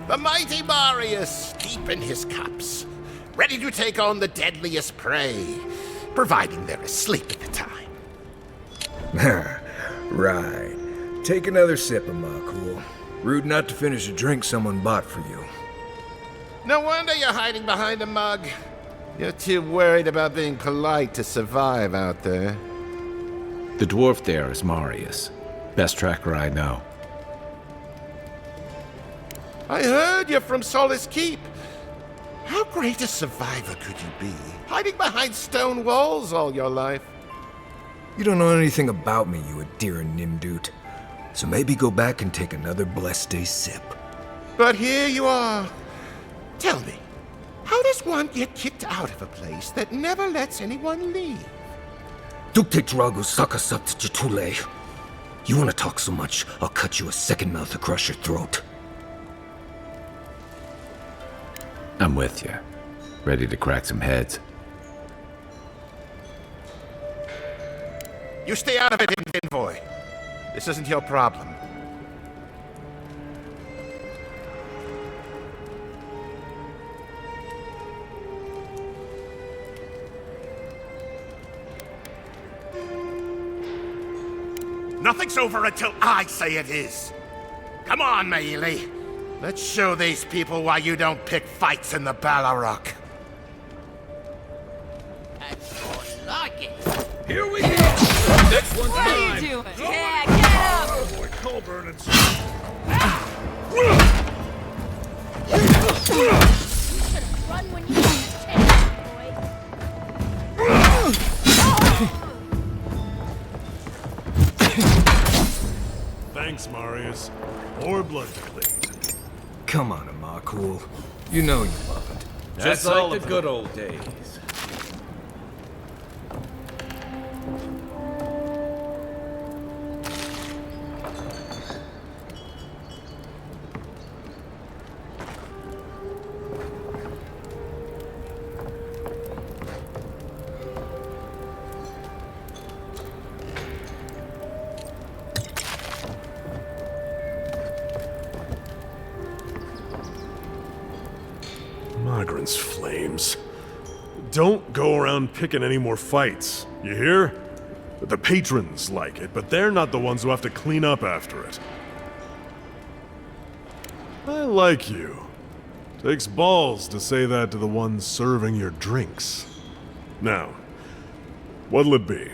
The mighty Marius, deep in his cups, ready to take on the deadliest prey, providing they're asleep at the time. Right. Take another sip of my cool. Rude not to finish a drink someone bought for you. No wonder you're hiding behind a mug. You're too worried about being polite to survive out there. The dwarf there is Marius. Best tracker I know. I heard you're from Solace Keep. How great a survivor could you be, hiding behind stone walls all your life? You don't know anything about me, you Adira Nimdut. So maybe go back and take another blessed day sip. But here you are. Tell me, how does one get kicked out of a place that never lets anyone leave? Dukte Drago Sakasat Jitule. You want to talk so much, I'll cut you a second mouth across your throat. I'm with you. Ready to crack some heads. You stay out of it, Envoy. This isn't your problem. Nothing's over until I say it is. Come on, Maile. Let's show these people why you don't pick fights in the Ballarok. Like it. Here we go. Next one's What mine. are you doing? Yeah, get up! Oh boy, Colburn and Run when you have Thanks, Marius. More blood to clean. Come on, Amakul. You know you love it. Just like the good old days. Migrants' flames. Don't go around picking any more fights, you hear? The patrons like it, but they're not the ones who have to clean up after it. I like you. Takes balls to say that to the ones serving your drinks. Now, what'll it be?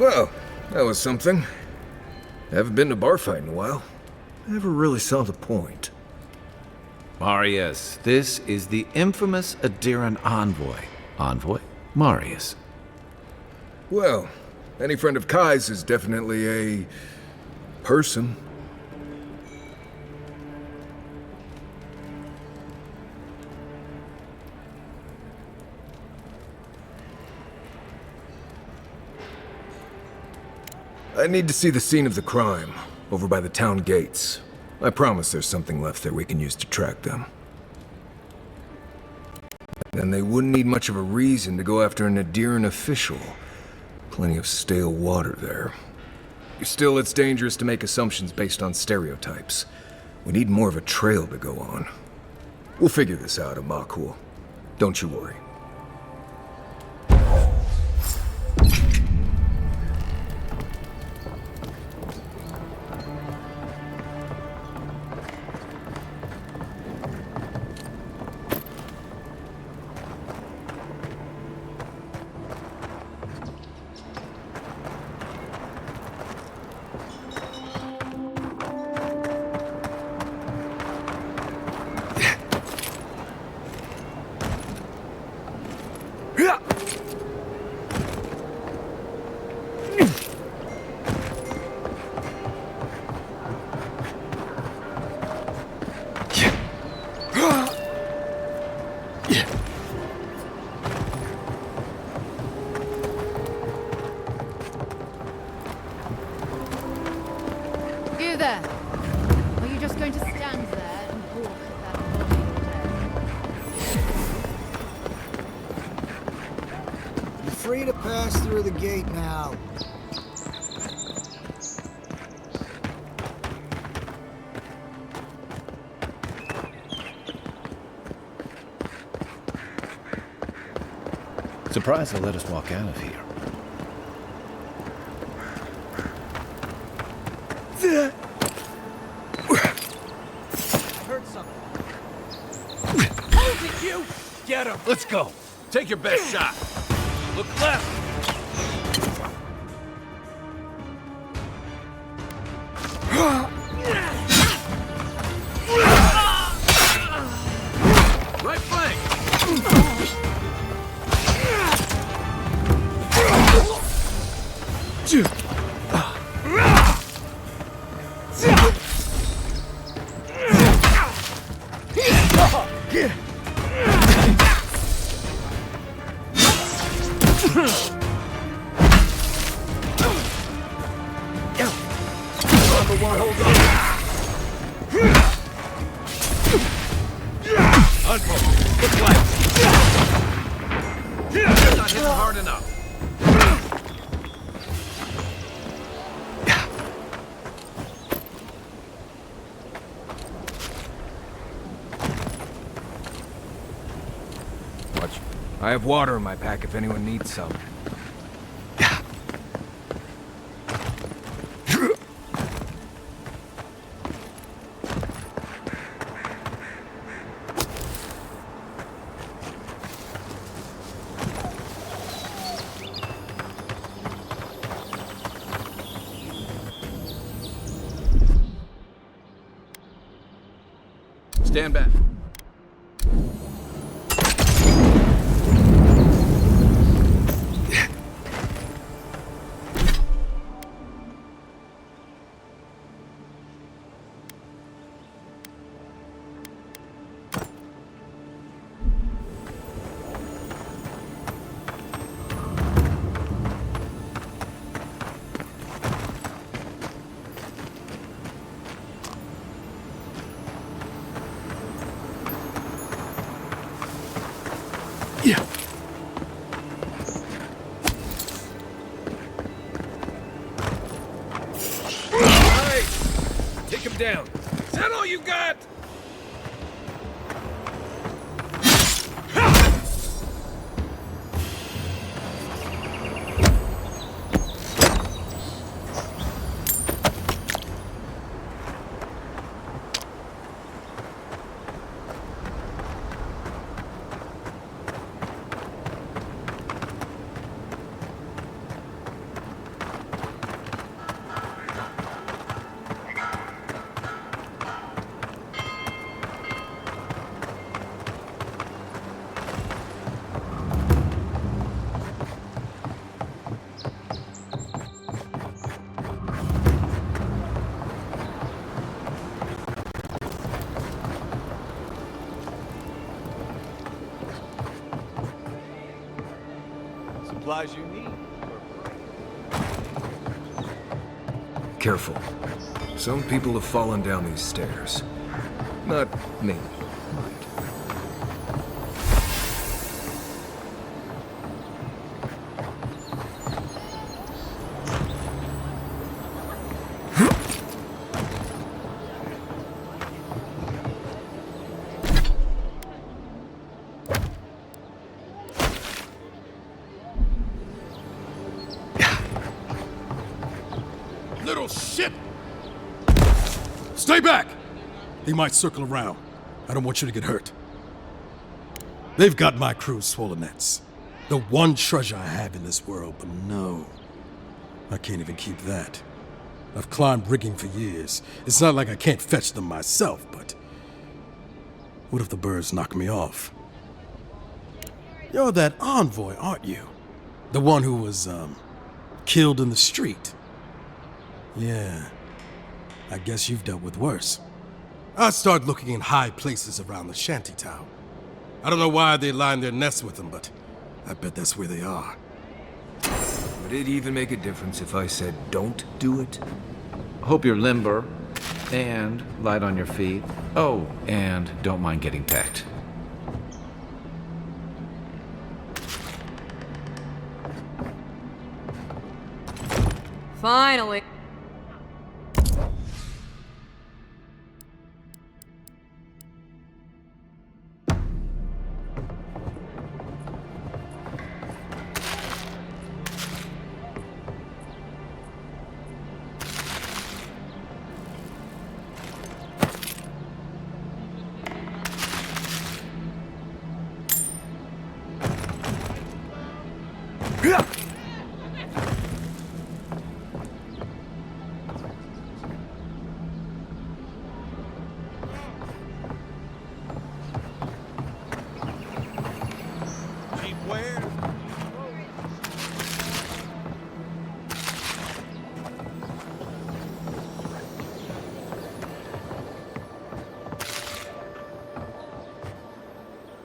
Well, that was something. Haven't been to a bar fight in a while. Never really saw the point. Marius, this is the infamous Adiran envoy. Envoy? Marius. Well, any friend of Kai's is definitely a person. I need to see the scene of the crime, over by the town gates. I promise there's something left there we can use to track them. Then they wouldn't need much of a reason to go after an Adiran official. Plenty of stale water there. Still, it's dangerous to make assumptions based on stereotypes. We need more of a trail to go on. We'll figure this out, Amakul. Don't you worry. there! Are you just going to stand there and walk that body all day? You're free to pass through the gate now. Surprised they'll let us walk out of here. I heard something. Hold it, you! Get him! Let's go! Take your best shot! Look left! Right flank! Number one, hold on. Unfocus. Look left. Not hitting hard enough. Watch. I have water in my pack if anyone needs some. Stand back. Take him down. Is that all you got? Supplies you need. Careful. Some people have fallen down these stairs. Not me. Little shit! Stay back! They might circle around. I don't want you to get hurt. They've got my crew's swollen nets. The one treasure I have in this world, but no. I can't even keep that. I've climbed rigging for years. It's not like I can't fetch them myself, but... what if the birds knock me off? You're that envoy, aren't you? The one who was, killed in the street. Yeah, I guess you've dealt with worse. I start looking in high places around the shantytown. I don't know why they line their nests with them, but I bet that's where they are. Would it even make a difference if I said don't do it? Hope you're limber And light on your feet. Oh, and don't mind getting pecked. Finally.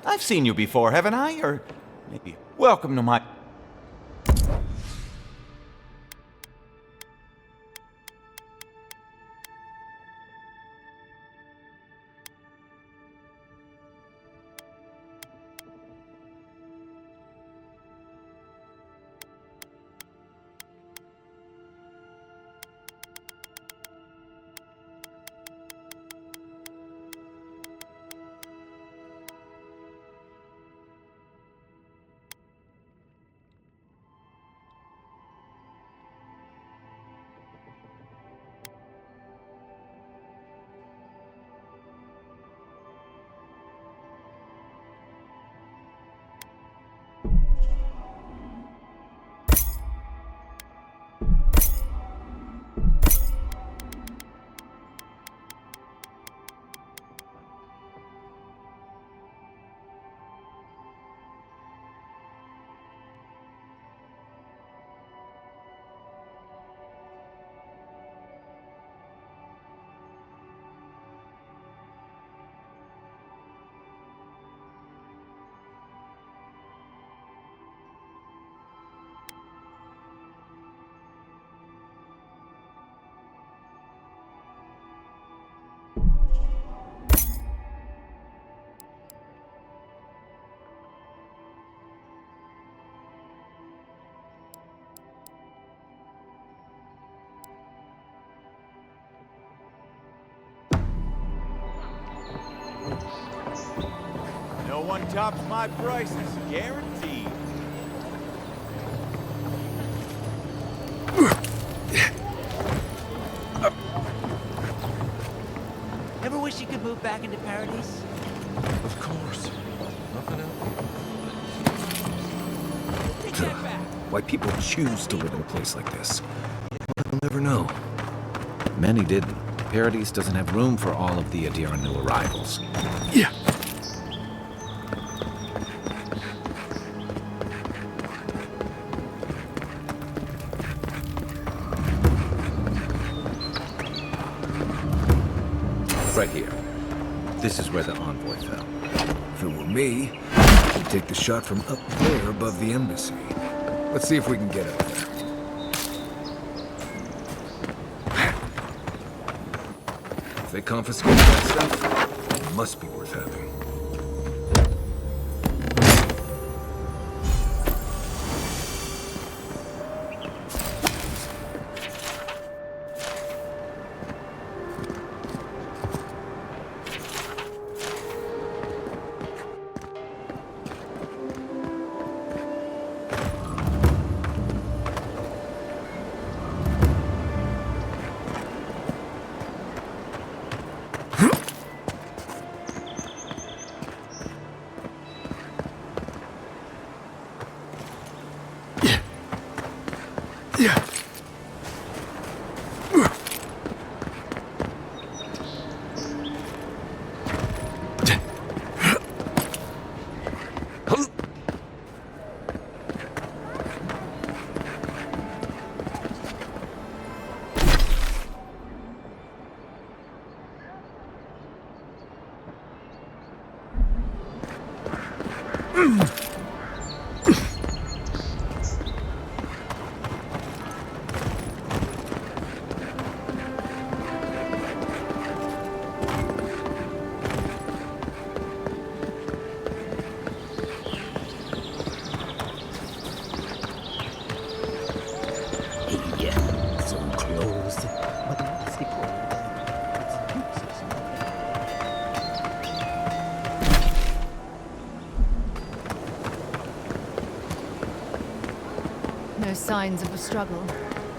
I've seen you before, haven't I? Or maybe welcome to my... No one tops my prices, guaranteed. Ever wish you could move back into Paradise? Of course. Nothing else. Why people choose to live in a place like this, I'll never know. Many didn't. Paradise doesn't have room for all of the Adiran new arrivals. Yeah. Right here. This is where the envoy fell. If it were me, I'd take the shot from up there above the embassy. Let's see if we can get up there. If they confiscate that stuff, it must be worth having. signs of a struggle.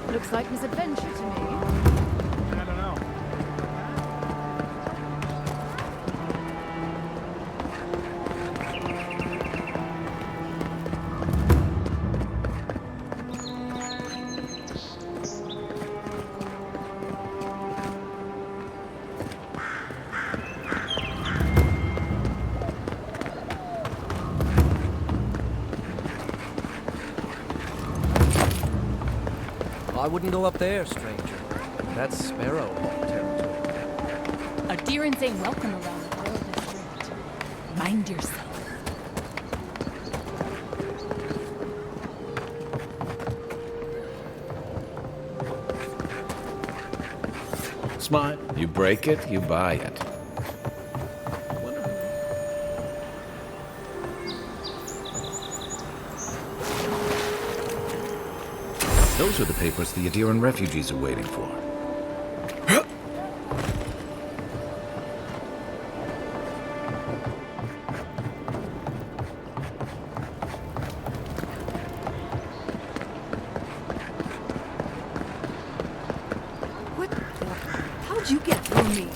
Looks like misadventure to me. I don't know. I wouldn't go up there, stranger. That's Sparrow Hawk territory. A deerins ain't welcome around the Pearl District. Mind yourself. Smart. You break it, you buy it. Those are the papers the Adiran refugees are waiting for. What the? How'd you get through me?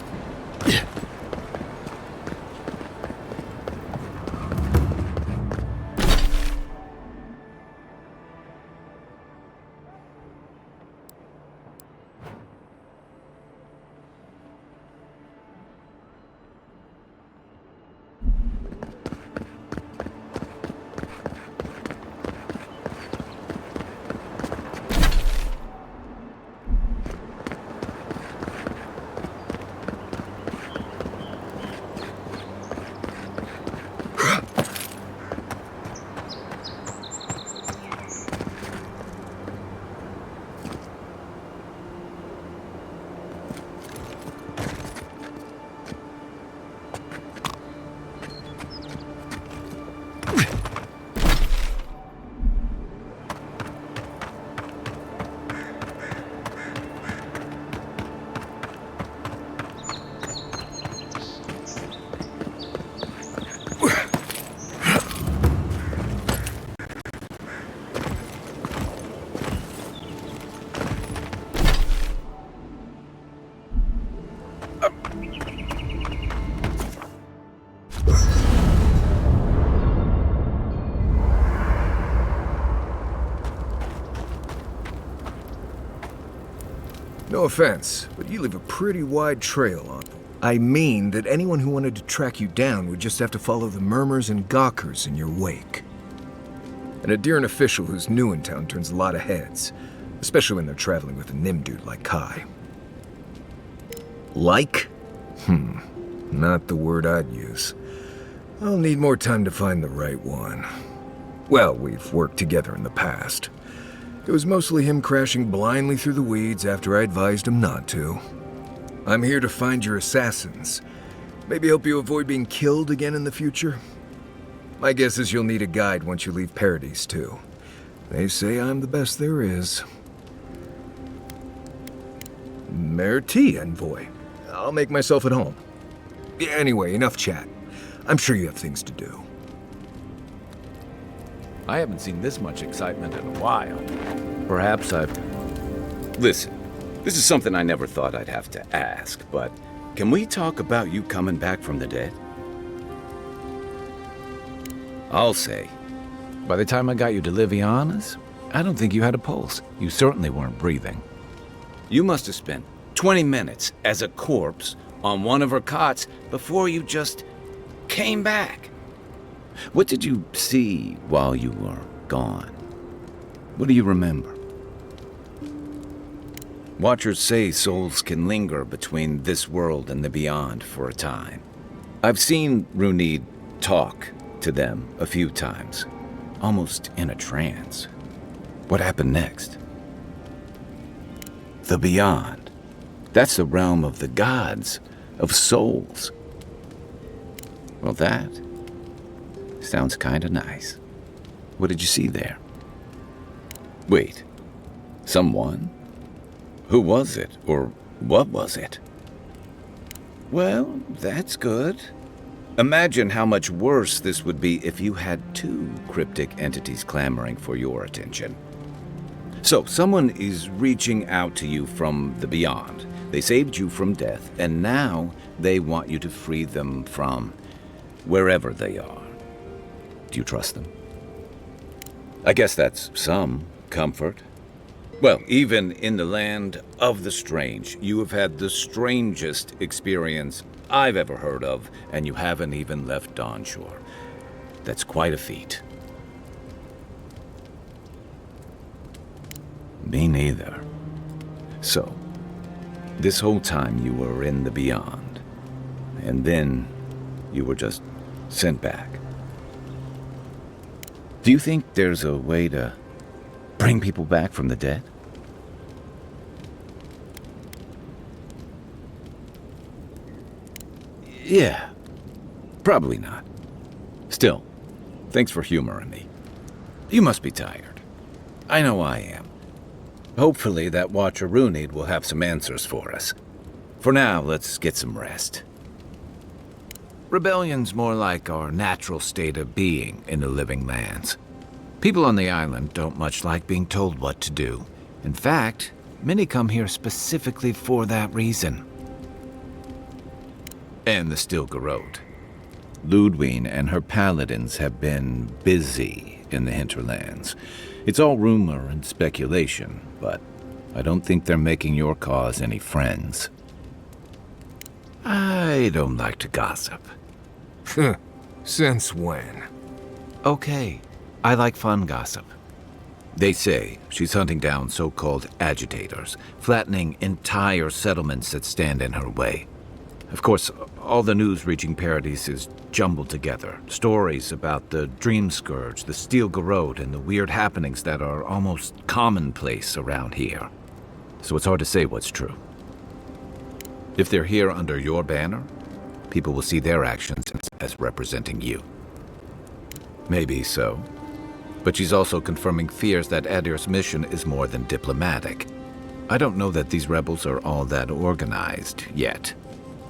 No offense, but you leave a pretty wide trail on them. I mean that anyone who wanted to track you down would just have to follow the murmurs and gawkers in your wake. An Adiran official who's new in town turns a lot of heads, especially when they're traveling with a Nim dude like Kai. Like? Not the word I'd use. I'll need more time to find the right one. Well, we've worked together in the past. It was mostly him crashing blindly through the weeds after I advised him not to. I'm here to find your assassins. Maybe help you avoid being killed again in the future. My guess is you'll need a guide once you leave Paradise, too. They say I'm the best there is. Merti, envoy. I'll make myself at home. Anyway, enough chat. I'm sure you have things to do. I haven't seen this much excitement in a while. Perhaps I've... Listen, this is something I never thought I'd have to ask, but can we talk about you coming back from the dead? I'll say, by the time I got you to Liviana's, I don't think you had a pulse. You certainly weren't breathing. you must have spent 20 minutes as a corpse on one of her cots before you just came back. What did you see while you were gone? What do you remember? Watchers say souls can linger between this world and the beyond for a time. I've seen Runid talk to them a few times, almost in a trance. What happened next? The beyond. That's the realm of the gods, of souls. Well, that sounds kinda nice. What did you see there? Wait, someone? Who was it, or what was it? Well, that's good. Imagine how much worse this would be if you had two cryptic entities clamoring for your attention. So, someone is reaching out to you from the beyond. They saved you from death, and now they want you to free them from wherever they are. Do you trust them? I guess that's some comfort. Well, even in the land of the strange, you have had the strangest experience I've ever heard of, and you haven't even left Dawnshore. That's quite a feat. Me neither. So, this whole time you were in the beyond, and then you were just sent back. Do you think there's a way to bring people back from the dead? Yeah, probably not. Still, thanks for humoring me. You must be tired. I know I am. Hopefully that Watcher Runid will have some answers for us. For now, let's get some rest. Rebellion's more like our natural state of being in the living lands. People on the island don't much like being told what to do. In fact, many come here specifically for that reason. And the Stilgarrote. Ludwine and her paladins have been busy in the hinterlands. It's all rumor and speculation, but I don't think they're making your cause any friends. I don't like to gossip. Since when? Okay, I like fun gossip. They say she's hunting down so-called agitators, flattening entire settlements that stand in her way. Of course, all the news reaching Paradise is jumbled together. Stories about the Dream Scourge, the Stilgarrote, and the weird happenings that are almost commonplace around here. So it's hard to say what's true. If they're here under your banner, people will see their actions as representing you. Maybe so. But she's also confirming fears that Adir's mission is more than diplomatic. I don't know that these rebels are all that organized yet.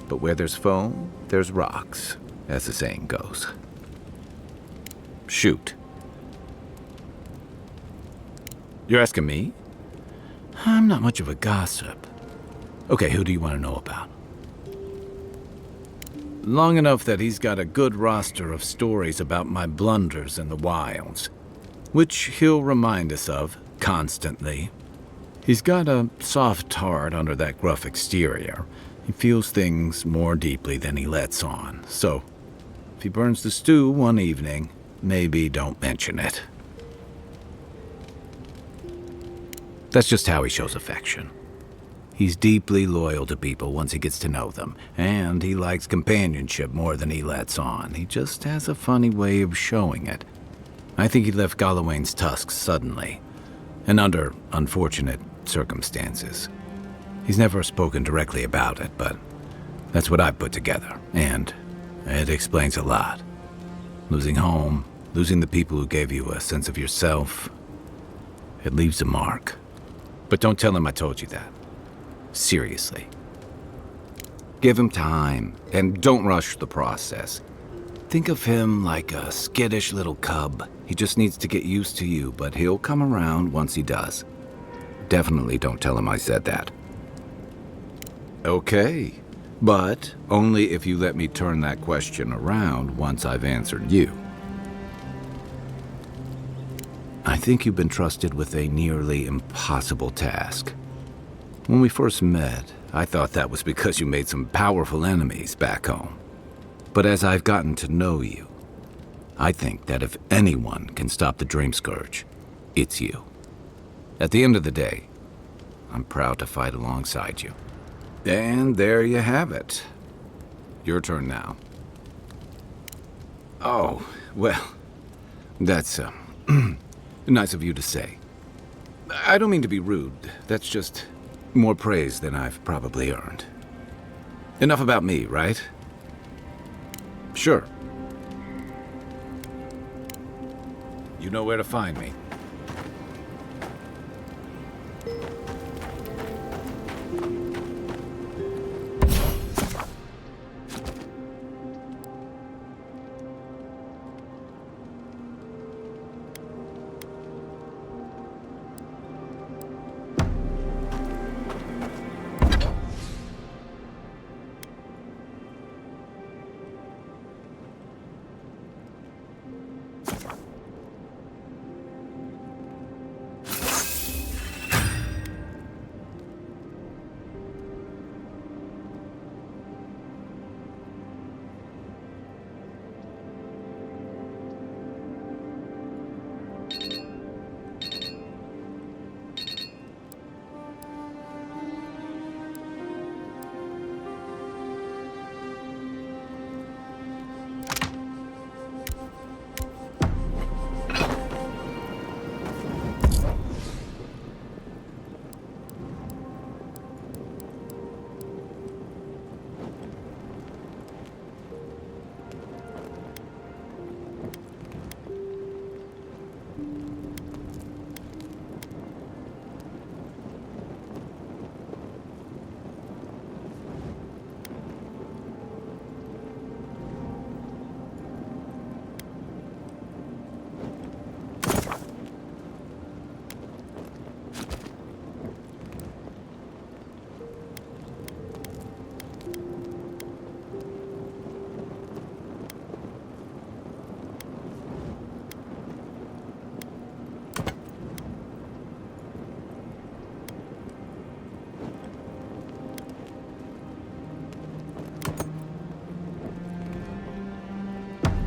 But where there's foam, there's rocks, as the saying goes. Shoot. You're asking me? I'm not much of a gossip. Okay, who do you want to know about? Long enough that he's got a good roster of stories about my blunders in the wilds, which he'll remind us of constantly. He's got a soft heart under that gruff exterior. He feels things more deeply than he lets on, so if he burns the stew one evening, maybe don't mention it. That's just how he shows affection. He's deeply loyal to people once he gets to know them, and he likes companionship more than he lets on. He just has a funny way of showing it. I think he left Galawain's tusks suddenly, and under unfortunate circumstances. He's never spoken directly about it, but that's what I've put together, and it explains a lot. Losing home, losing the people who gave you a sense of yourself, it leaves a mark. But don't tell him I told you that. Seriously. Give him time, and don't rush the process. Think of him like a skittish little cub. He just needs to get used to you, but he'll come around once he does. Definitely don't tell him I said that. Okay, but only if you let me turn that question around once I've answered you. I think you've been trusted with a nearly impossible task. When we first met, I thought that was because you made some powerful enemies back home. But as I've gotten to know you, I think that if anyone can stop the Dream Scourge, it's you. At the end of the day, I'm proud to fight alongside you. And there you have it. Your turn now. Oh, well, that's nice of you to say. I don't mean to be rude. That's just more praise than I've probably earned. Enough about me, right? Sure. You know where to find me.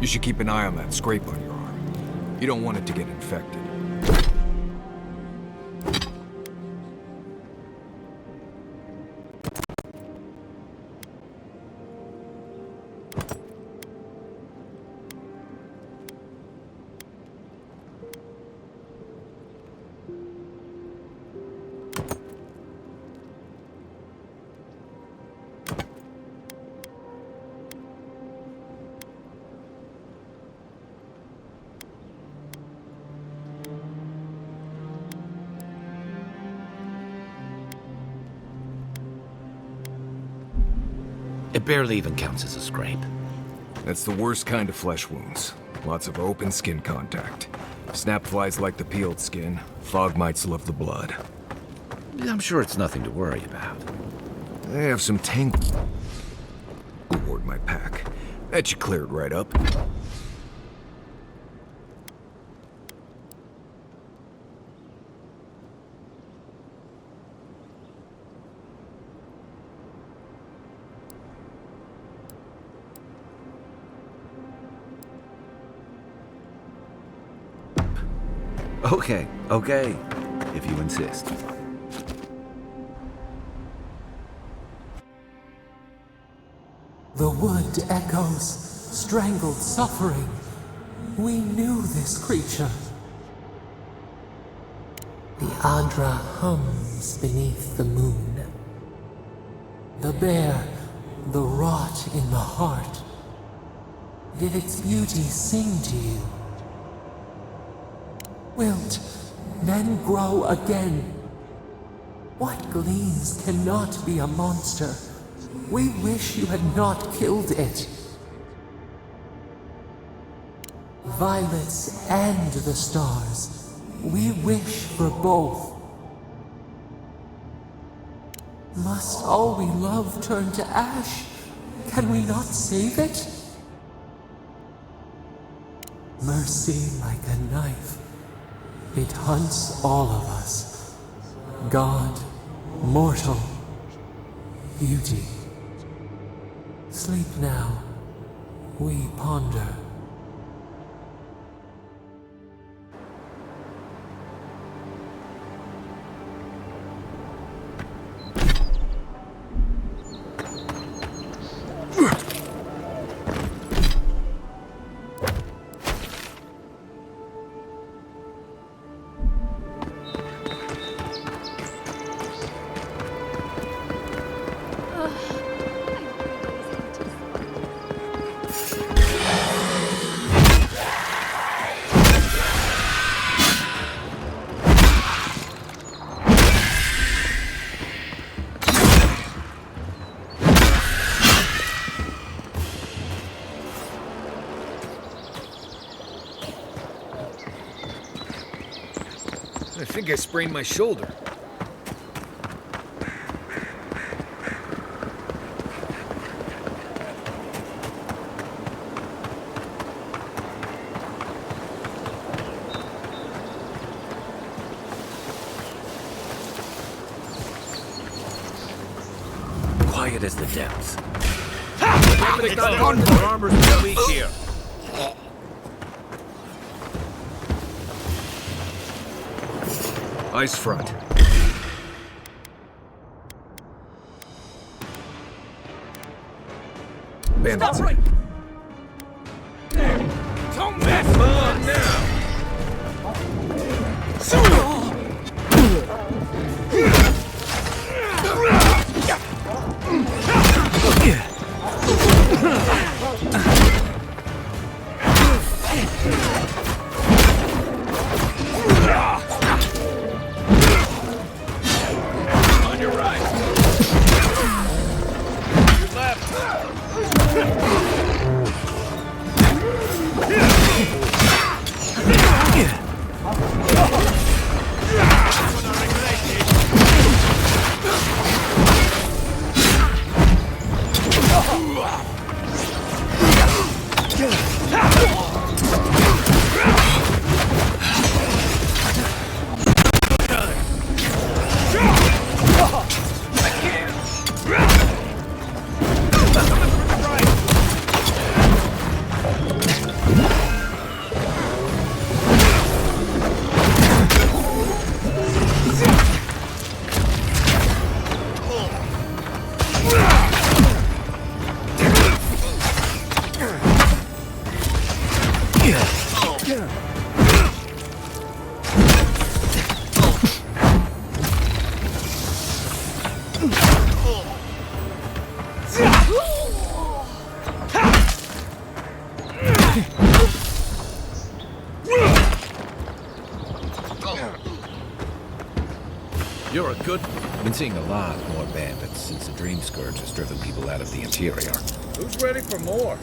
You should keep an eye on that scrape on your arm. You don't want it to get infected. It barely even counts as a scrape. That's the worst kind of flesh wounds. Lots of open skin contact. Snap flies like the peeled skin. Fog mites love the blood. I'm sure it's nothing to worry about. I have some tangle aboard my pack. That should clear it right up. Okay, if you insist. The wood echoes, strangled suffering. We knew this creature. The Adra hums beneath the moon. The bear, the rot in the heart. Did its beauty sing to you? Wilt, then grow again. What gleams cannot be a monster? We wish you had not killed it. Violets and the stars. We wish for both. Must all we love turn to ash? Can we not save it? Mercy like a knife. It hunts all of us. God, mortal, beauty. Sleep now. We ponder. I think I sprained my shoulder. Quiet as the depths. Our armor's too weak here. Ice front. Bandits. Stop right there. Don't mess on now. On your right. Your left. You're a good... Been seeing a lot more bandits since the Dream Scourge has driven people out of the interior. Who's ready for more?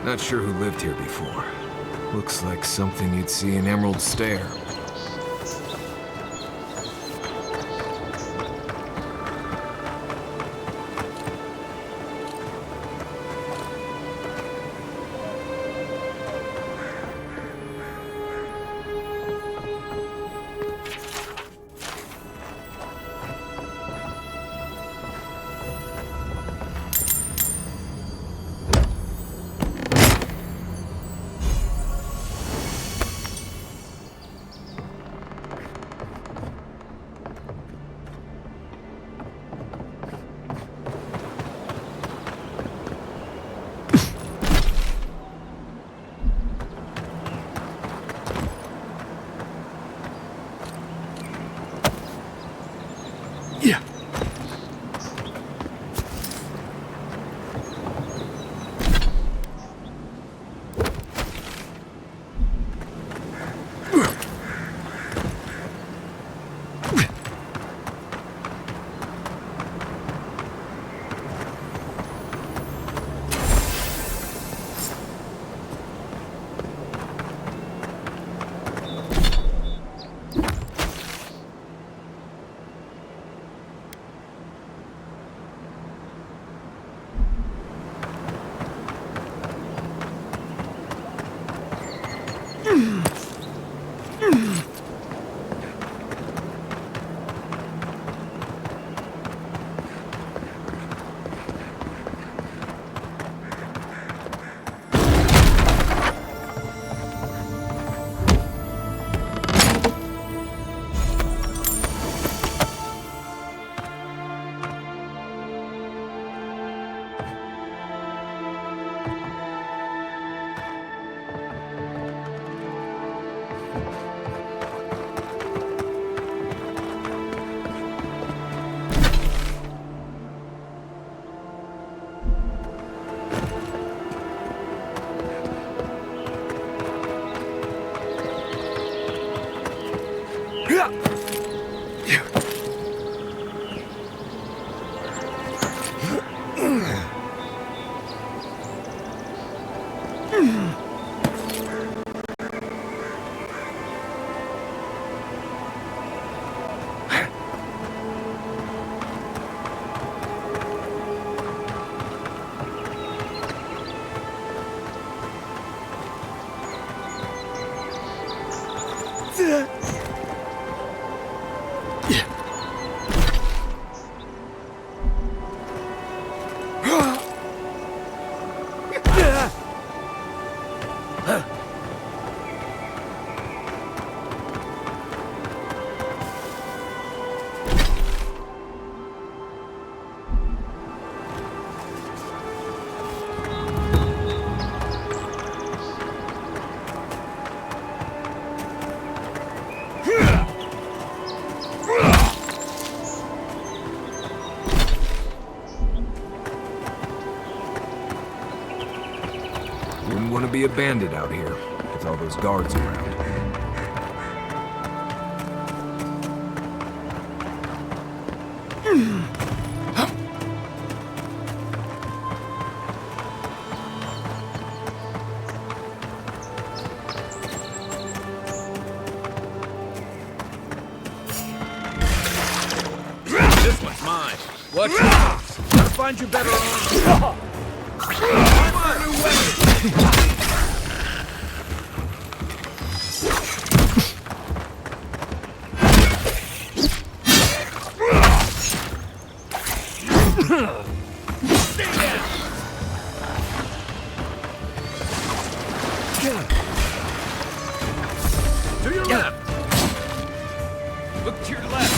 Not sure who lived here before. Looks like something you'd see in Emerald Stair. Wouldn't want to be a bandit out here, with all those guards around. This one's mine. Watch out! Gotta find you better armor. Find a new weapon. To your left. Look to your left.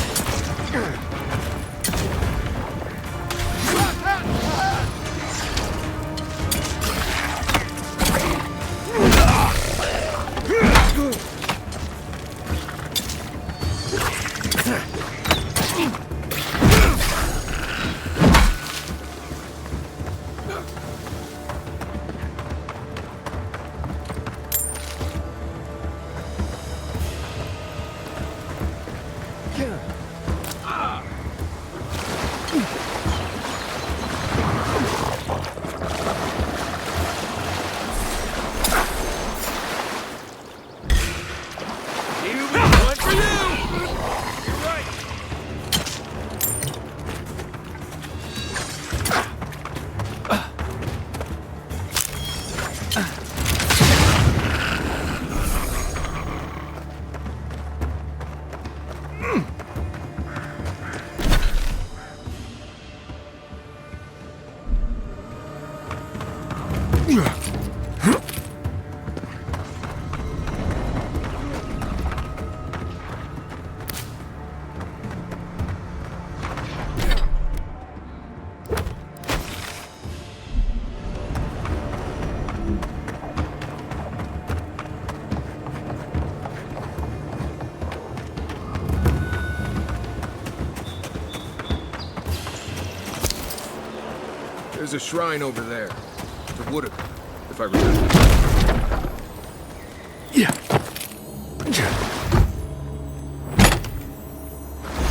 There's a shrine over there. To Woodaka, if I remember.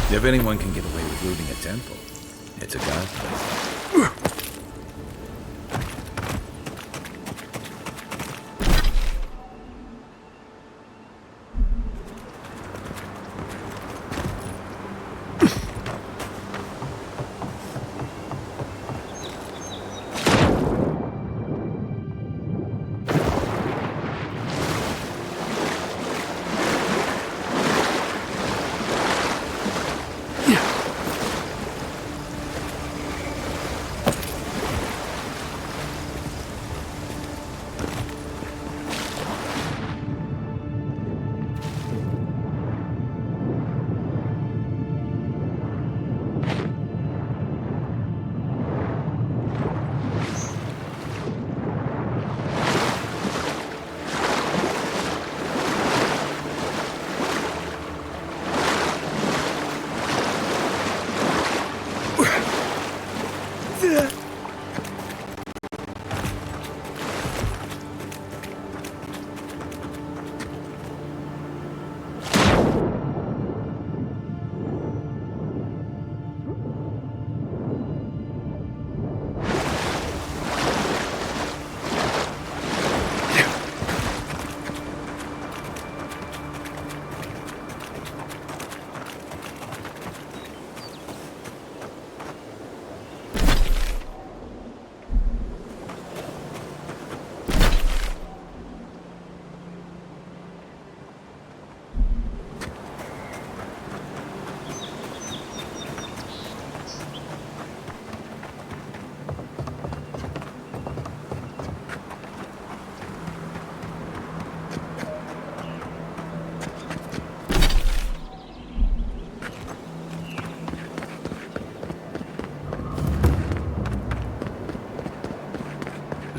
If anyone can get away with looting a temple, it's a god place.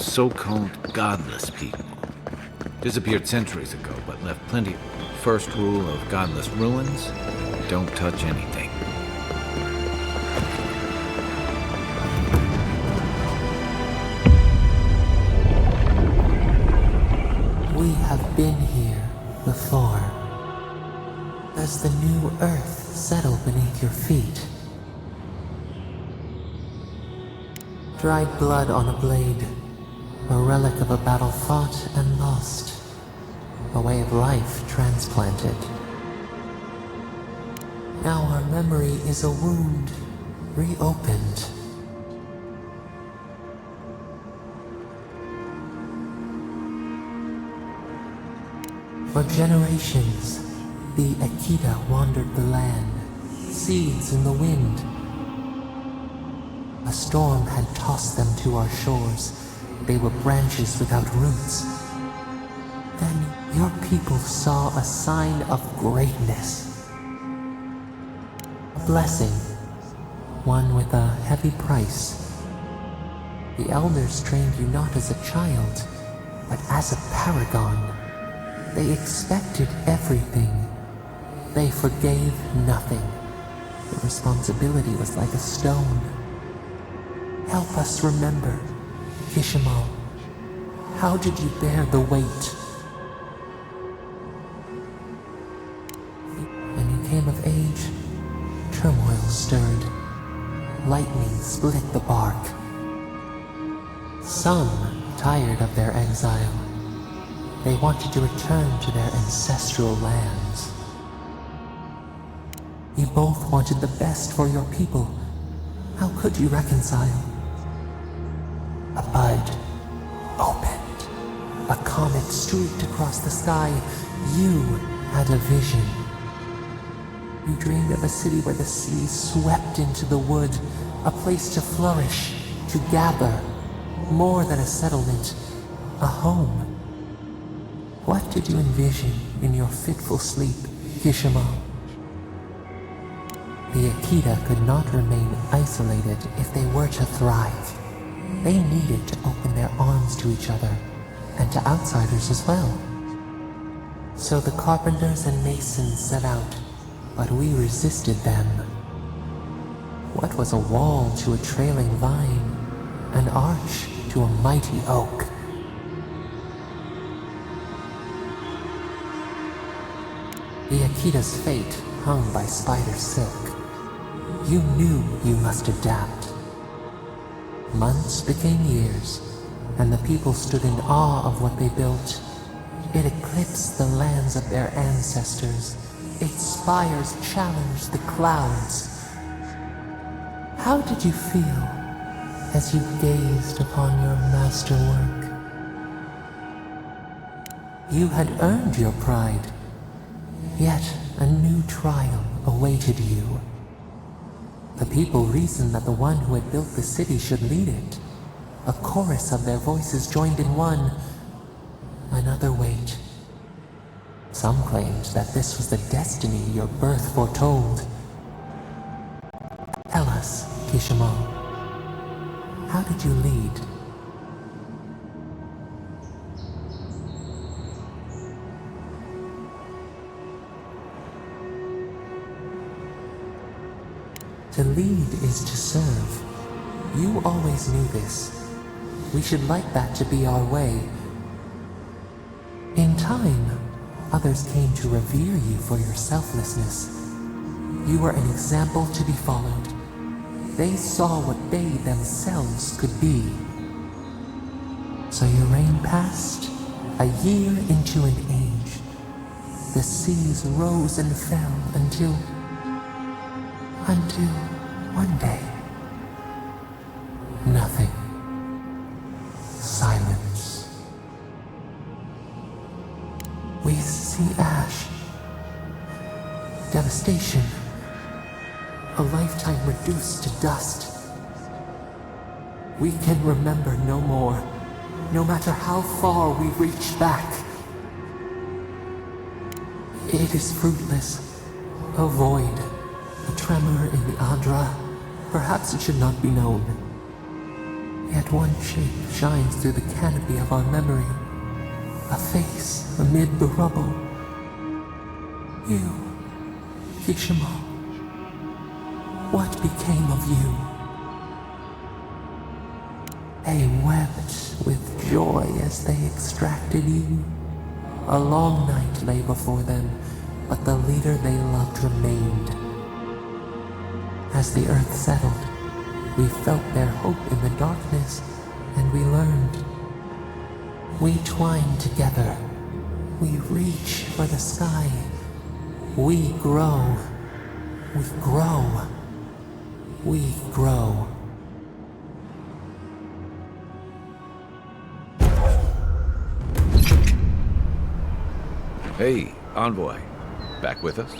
So-called godless people. Disappeared centuries ago, but left plenty. First rule of godless ruins: don't touch anything. does the new earth settle beneath your feet? Dried blood on a blade, a relic of a battle fought and lost, a way of life transplanted. Now our memory is a wound reopened. For generations, the Akita wandered the land, seeds in the wind. A storm had tossed them to our shores. They were branches without roots. Then your people saw a sign of greatness. A blessing, one with a heavy price. The elders trained you not as a child, but as a paragon. They expected everything. They forgave nothing. The responsibility was like a stone. Help us remember, Kishimo. How did you bear the weight? When you came of age, turmoil stirred. Lightning split the bark. Some, tired of their exile, they wanted to return to their ancestral lands. You both wanted the best for your people. How could you reconcile? A bud opened. A comet streaked across the sky. You had a vision. You dreamed of a city where the sea swept into the wood, a place to flourish, to gather, more than a settlement, a home. What did you envision in your fitful sleep, Kishimo? The Akita could not remain isolated if they were to thrive. They needed to open their arms to each other, and to outsiders as well. So the carpenters and masons set out, but we resisted them. What was a wall to a trailing vine, an arch to a mighty oak? The Akita's fate hung by spider silk. You knew you must adapt. Months became years, and the people stood in awe of what they built. It eclipsed the lands of their ancestors. Its spires challenged the clouds. How did you feel as you gazed upon your masterwork? You had earned your pride. Yet a new trial awaited you. The people reasoned that the one who had built the city should lead it. A chorus of their voices joined in one. Another wait. Some claimed that this was the destiny your birth foretold. Tell us, Kishimo, how did you lead? To lead is to serve. You always knew this. We should like that to be our way. In time, others came to revere you for your selflessness. You were an example to be followed. They saw what they themselves could be. So your reign passed, a year into an age. The seas rose and fell until one day, nothing. Silence. We see ash. Devastation. A lifetime reduced to dust. We can remember no more, no matter how far we reach back. It is fruitless. A void. A tremor in the Adra. Perhaps it should not be known. Yet one shape shines through the canopy of our memory. A face amid the rubble. You, Kishimo. What became of you? They wept with joy as they extracted you. A long night lay before them, but the leader they loved remained. As the earth settled, we felt their hope in the darkness, and we learned. We twine together. We reach for the sky. We grow. We grow. We grow. Hey, Envoy. Back with us?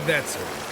That's it.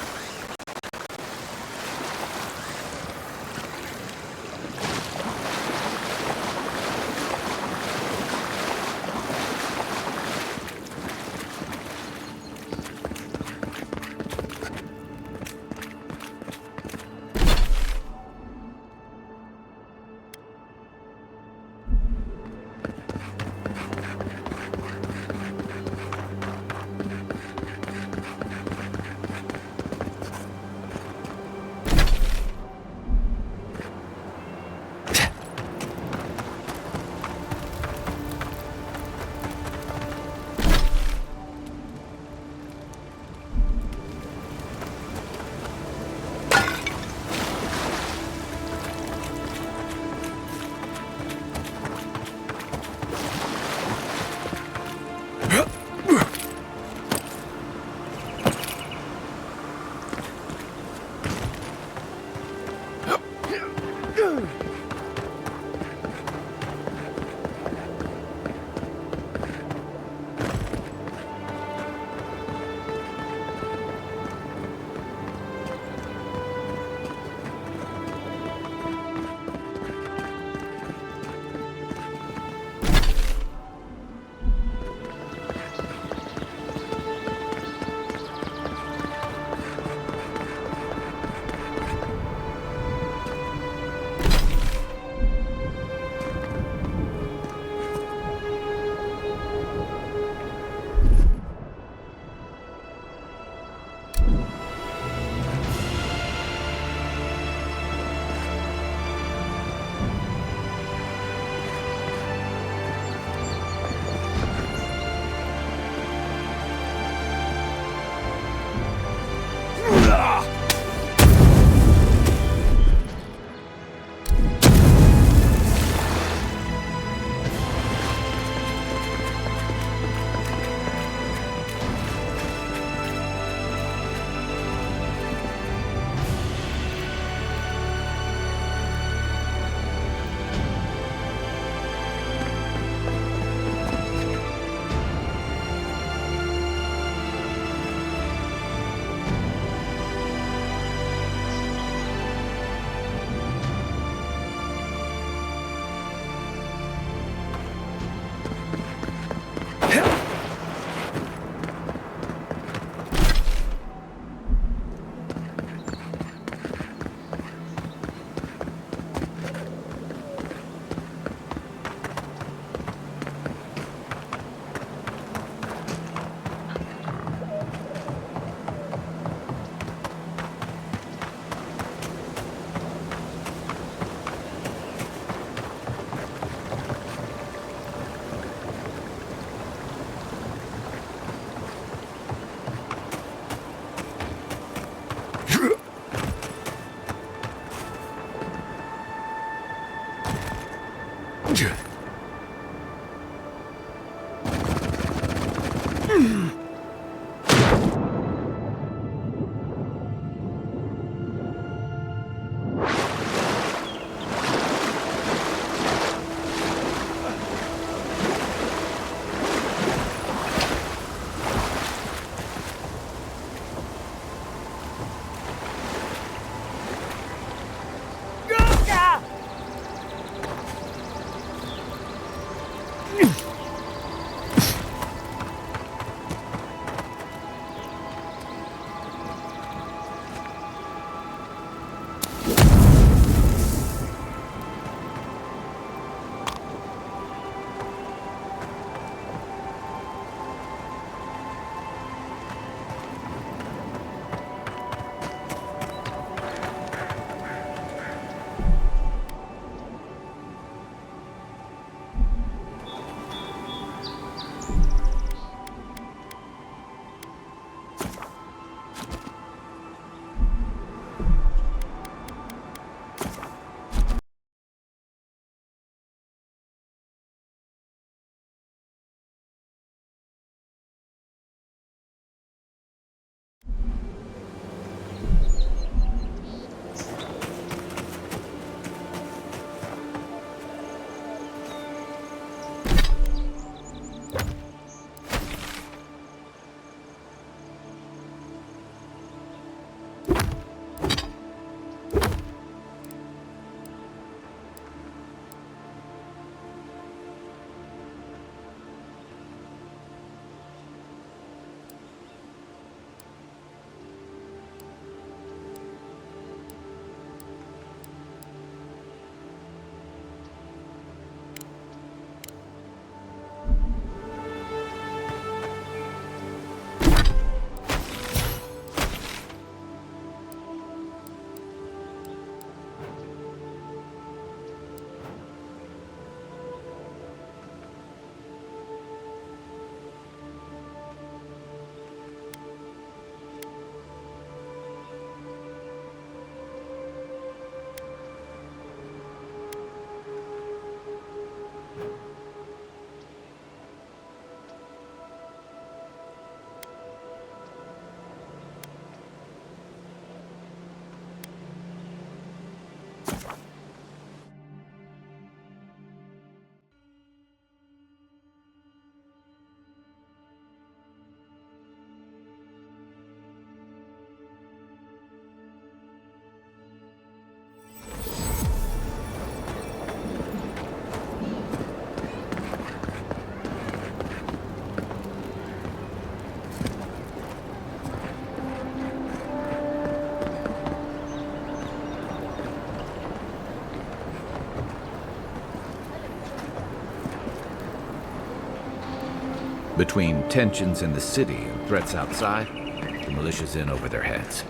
Between tensions in the city and threats outside, the militia's in over their heads.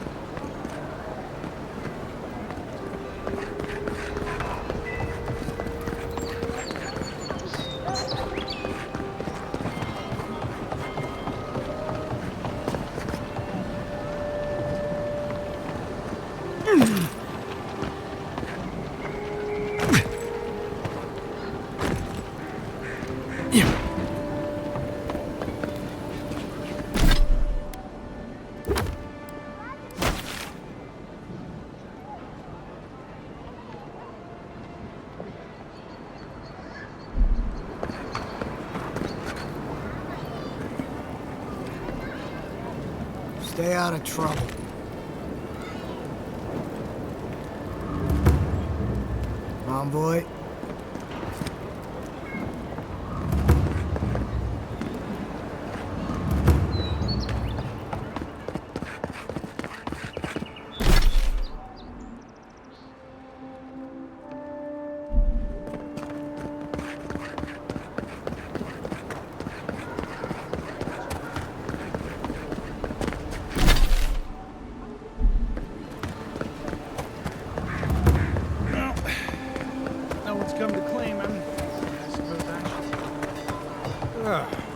Stay out of trouble. Envoy.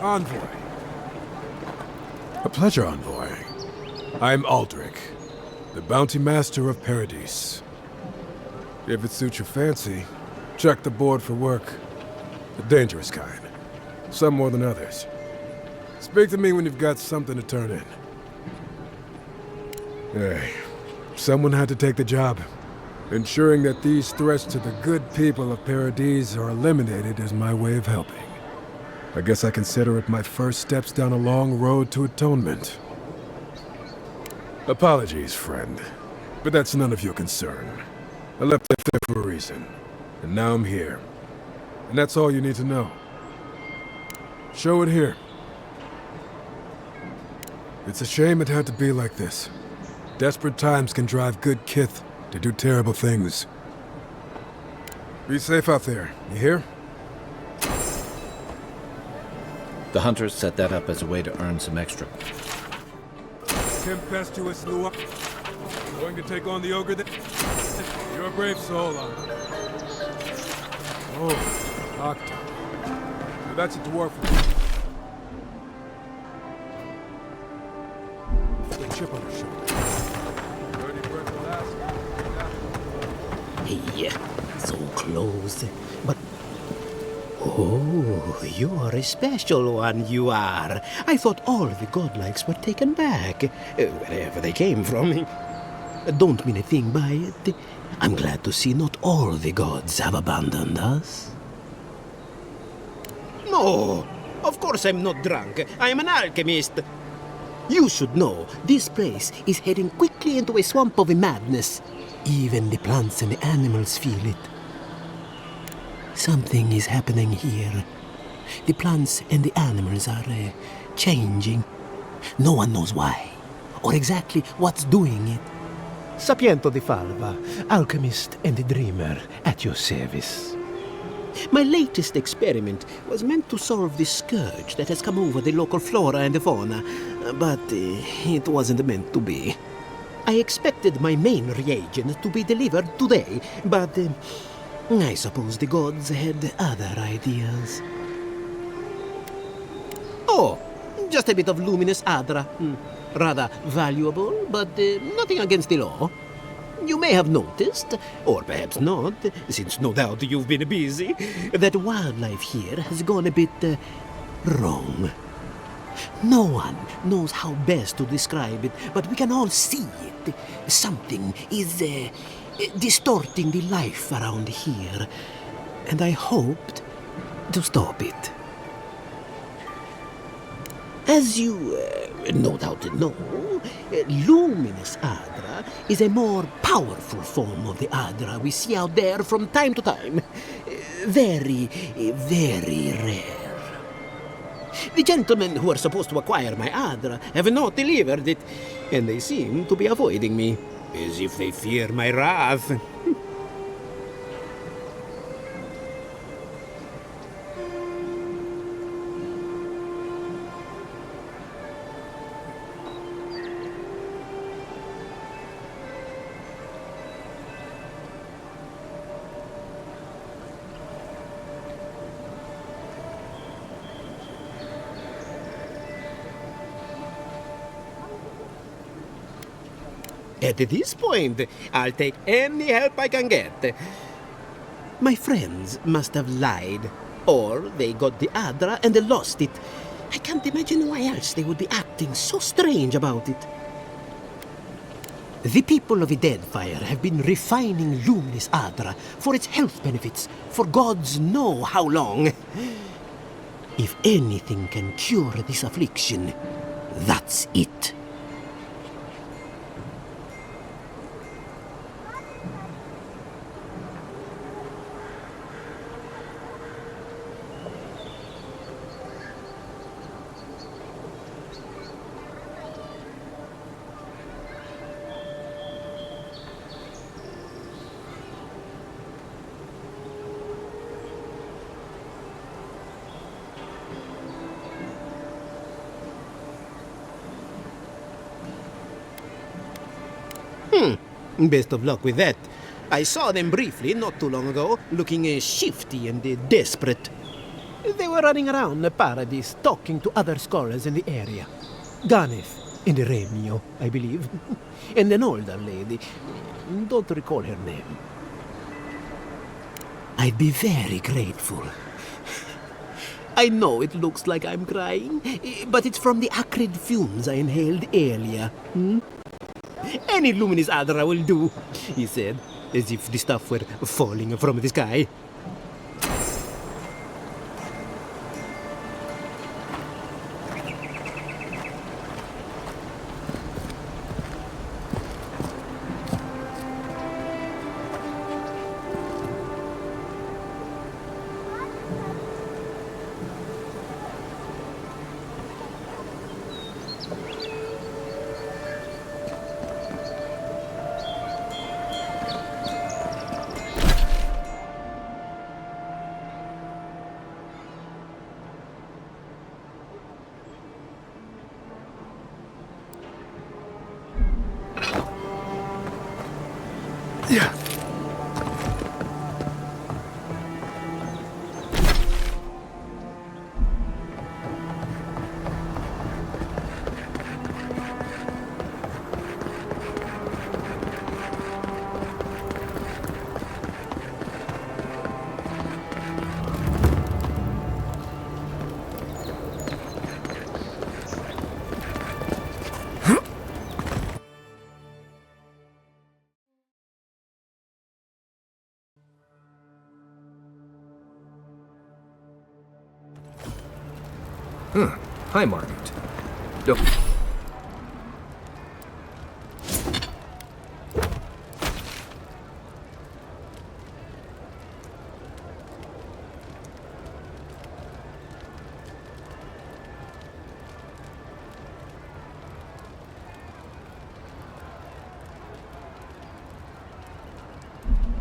Envoy. A pleasure, Envoy. I'm Aldrich, the bounty master of Paradise. If it suits your fancy, check the board for work. The dangerous kind. Some more than others. Speak to me when you've got something to turn in. Hey, someone had to take the job. Ensuring that these threats to the good people of Paradise are eliminated is my way of helping. I guess I consider it my first steps down a long road to atonement. Apologies, friend, but that's none of your concern. I left that there for a reason, and now I'm here. And that's all you need to know. Show it here. It's a shame it had to be like this. Desperate times can drive good kith to do terrible things. Be safe out there, you hear? The hunters set that up as a way to earn some extra. Tempestuous Lua. Going to take on the ogre that... You're a brave soul, Anna. Oh, Octa. Now that's a dwarf. The chip on her shoulder. Dirty breath will ask. Hey, so close, but... Oh, you're a special one, you are. I thought all the godlikes were taken back, wherever they came from. Don't mean a thing by it. I'm glad to see not all the gods have abandoned us. No, of course I'm not drunk. I am an alchemist. You should know, this place is heading quickly into a swamp of madness. Even the plants and the animals feel it. Something is happening here. The plants and the animals are changing. No one knows why, or exactly what's doing it. Sapiento di Falva, alchemist and dreamer, at your service. My latest experiment was meant to solve the scourge that has come over the local flora and fauna, but it wasn't meant to be. I expected my main reagent to be delivered today, but I suppose the gods had other ideas. Oh, just a bit of luminous adra. Rather valuable, but nothing against the law. You may have noticed, or perhaps not, since no doubt you've been busy, that wildlife here has gone a bit wrong. No one knows how best to describe it, but we can all see it. Something is distorting the life around here, and I hoped to stop it. As you no doubt know, luminous Adra is a more powerful form of the Adra we see out there from time to time. Very, very rare. The gentlemen who are supposed to acquire my Adra have not delivered it, and they seem to be avoiding me, as if they fear my wrath. At this point, I'll take any help I can get. My friends must have lied, or they got the Adra and they lost it. I can't imagine why else they would be acting so strange about it. The people of the Deadfire have been refining luminous Adra for its health benefits for gods know how long. If anything can cure this affliction, that's it. Best of luck with that. I saw them briefly not too long ago, looking shifty and desperate. They were running around the Paradise, talking to other scholars in the area. Ganeth and Remio, I believe. And an older lady. Don't recall her name. I'd be very grateful I know it looks like I'm crying, but it's from the acrid fumes I inhaled earlier. Any luminous adra will do, he said, as if the stuff were falling from the sky. Yeah. Hi, Margaret. Don't...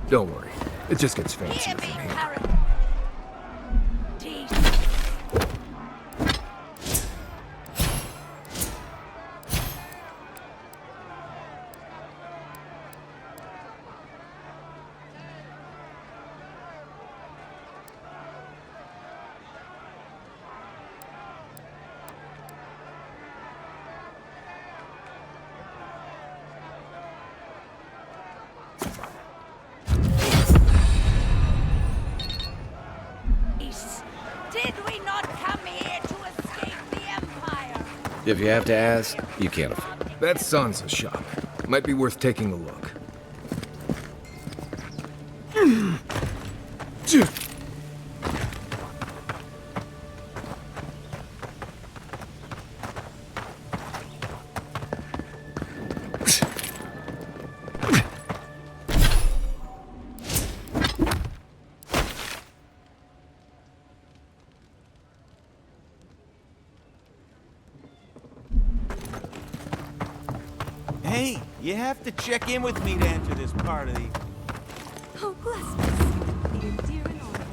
Don't worry. It just gets fancier from here. Did we not come here to escape the Empire? If you have to ask, you can't afford it. That's Sansa's shop. Might be worth taking a look. Hey, you have to check in with me to enter this part of the... Oh, bless us. The endearing honor.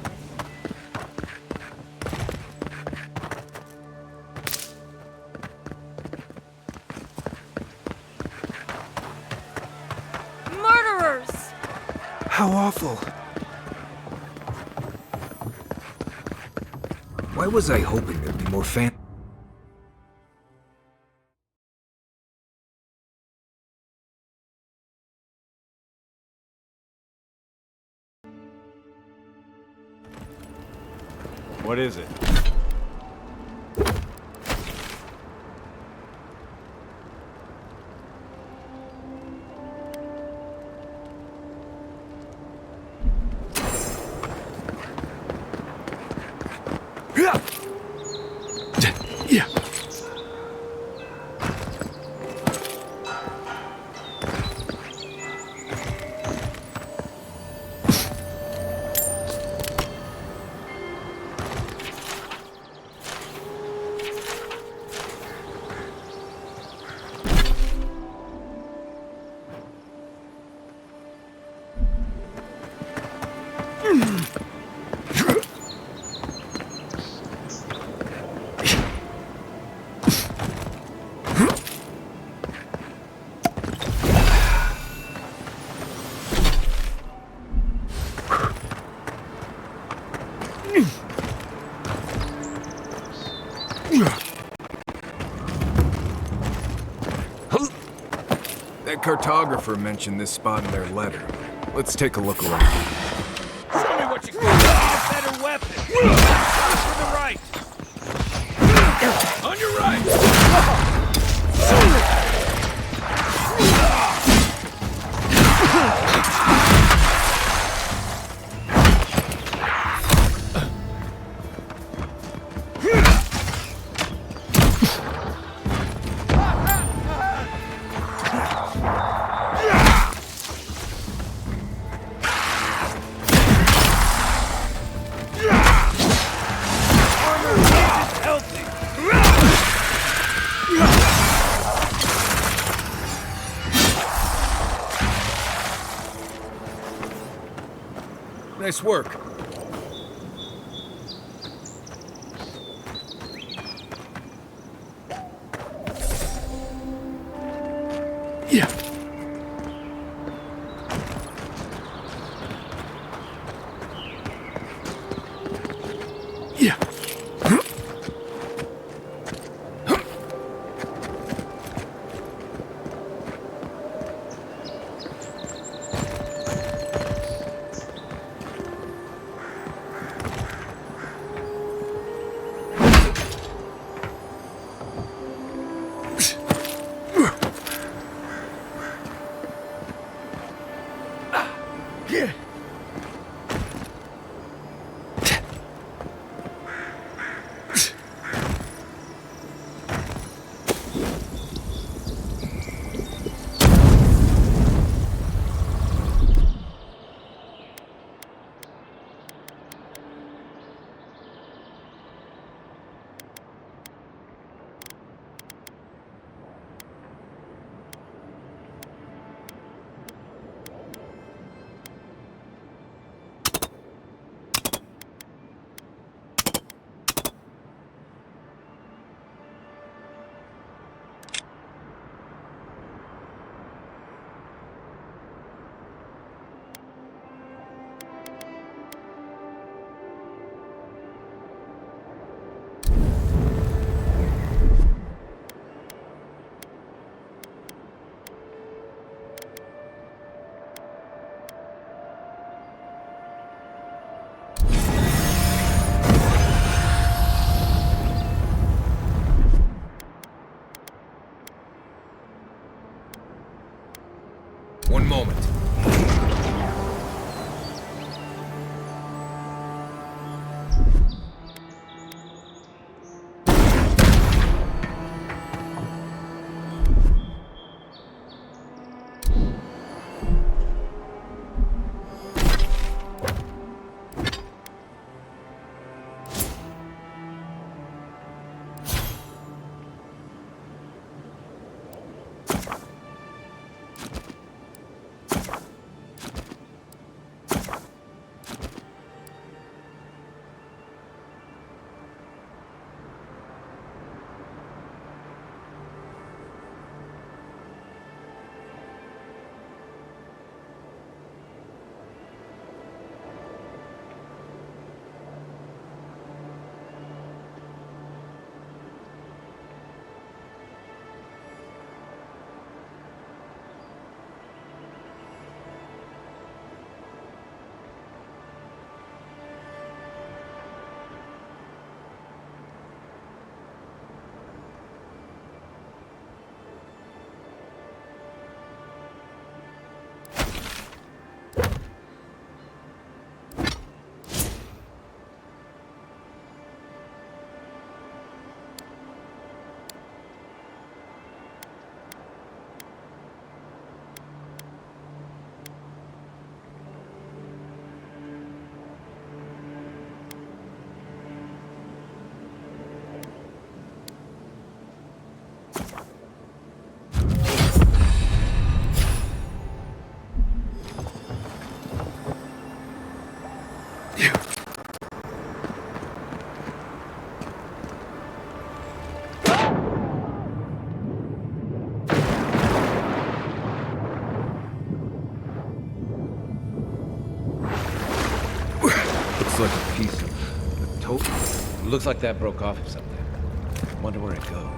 Murderers! How awful. Why was I hoping there'd be more fan... What is it? Yeah. That cartographer mentioned this spot in their letter. Let's take a look around. Show me what you got. Need a better weapon. To the right. On your right! Nice work. Yeah. Yeah. Yeah. One moment. Like a piece of totem. Looks like that broke off of something. Wonder where it goes.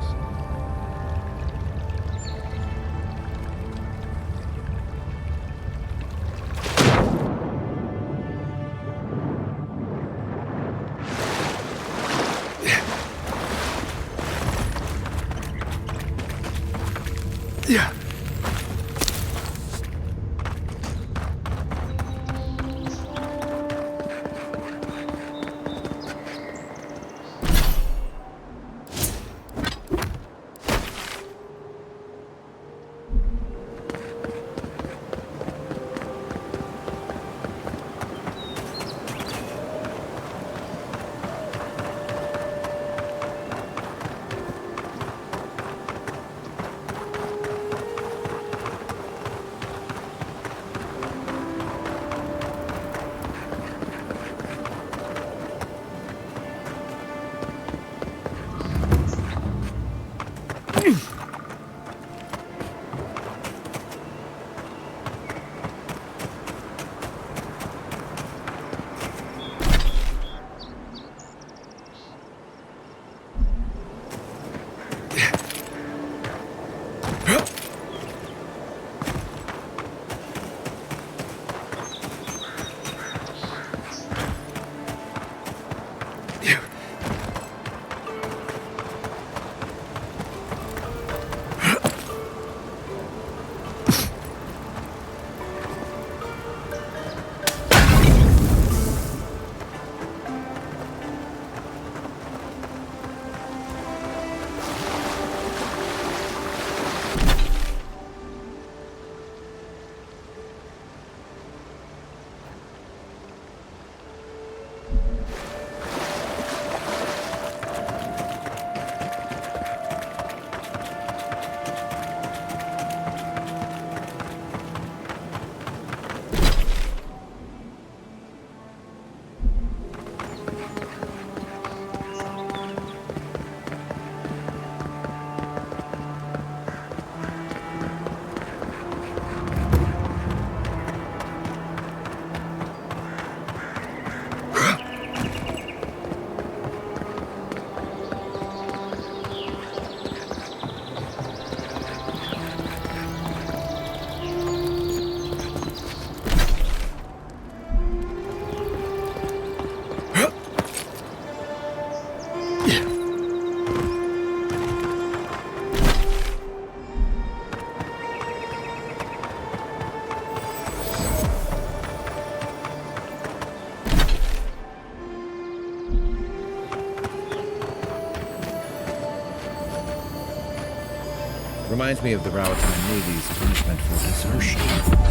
Yeah. Reminds me of the Rowatan Navy's punishment for desertion.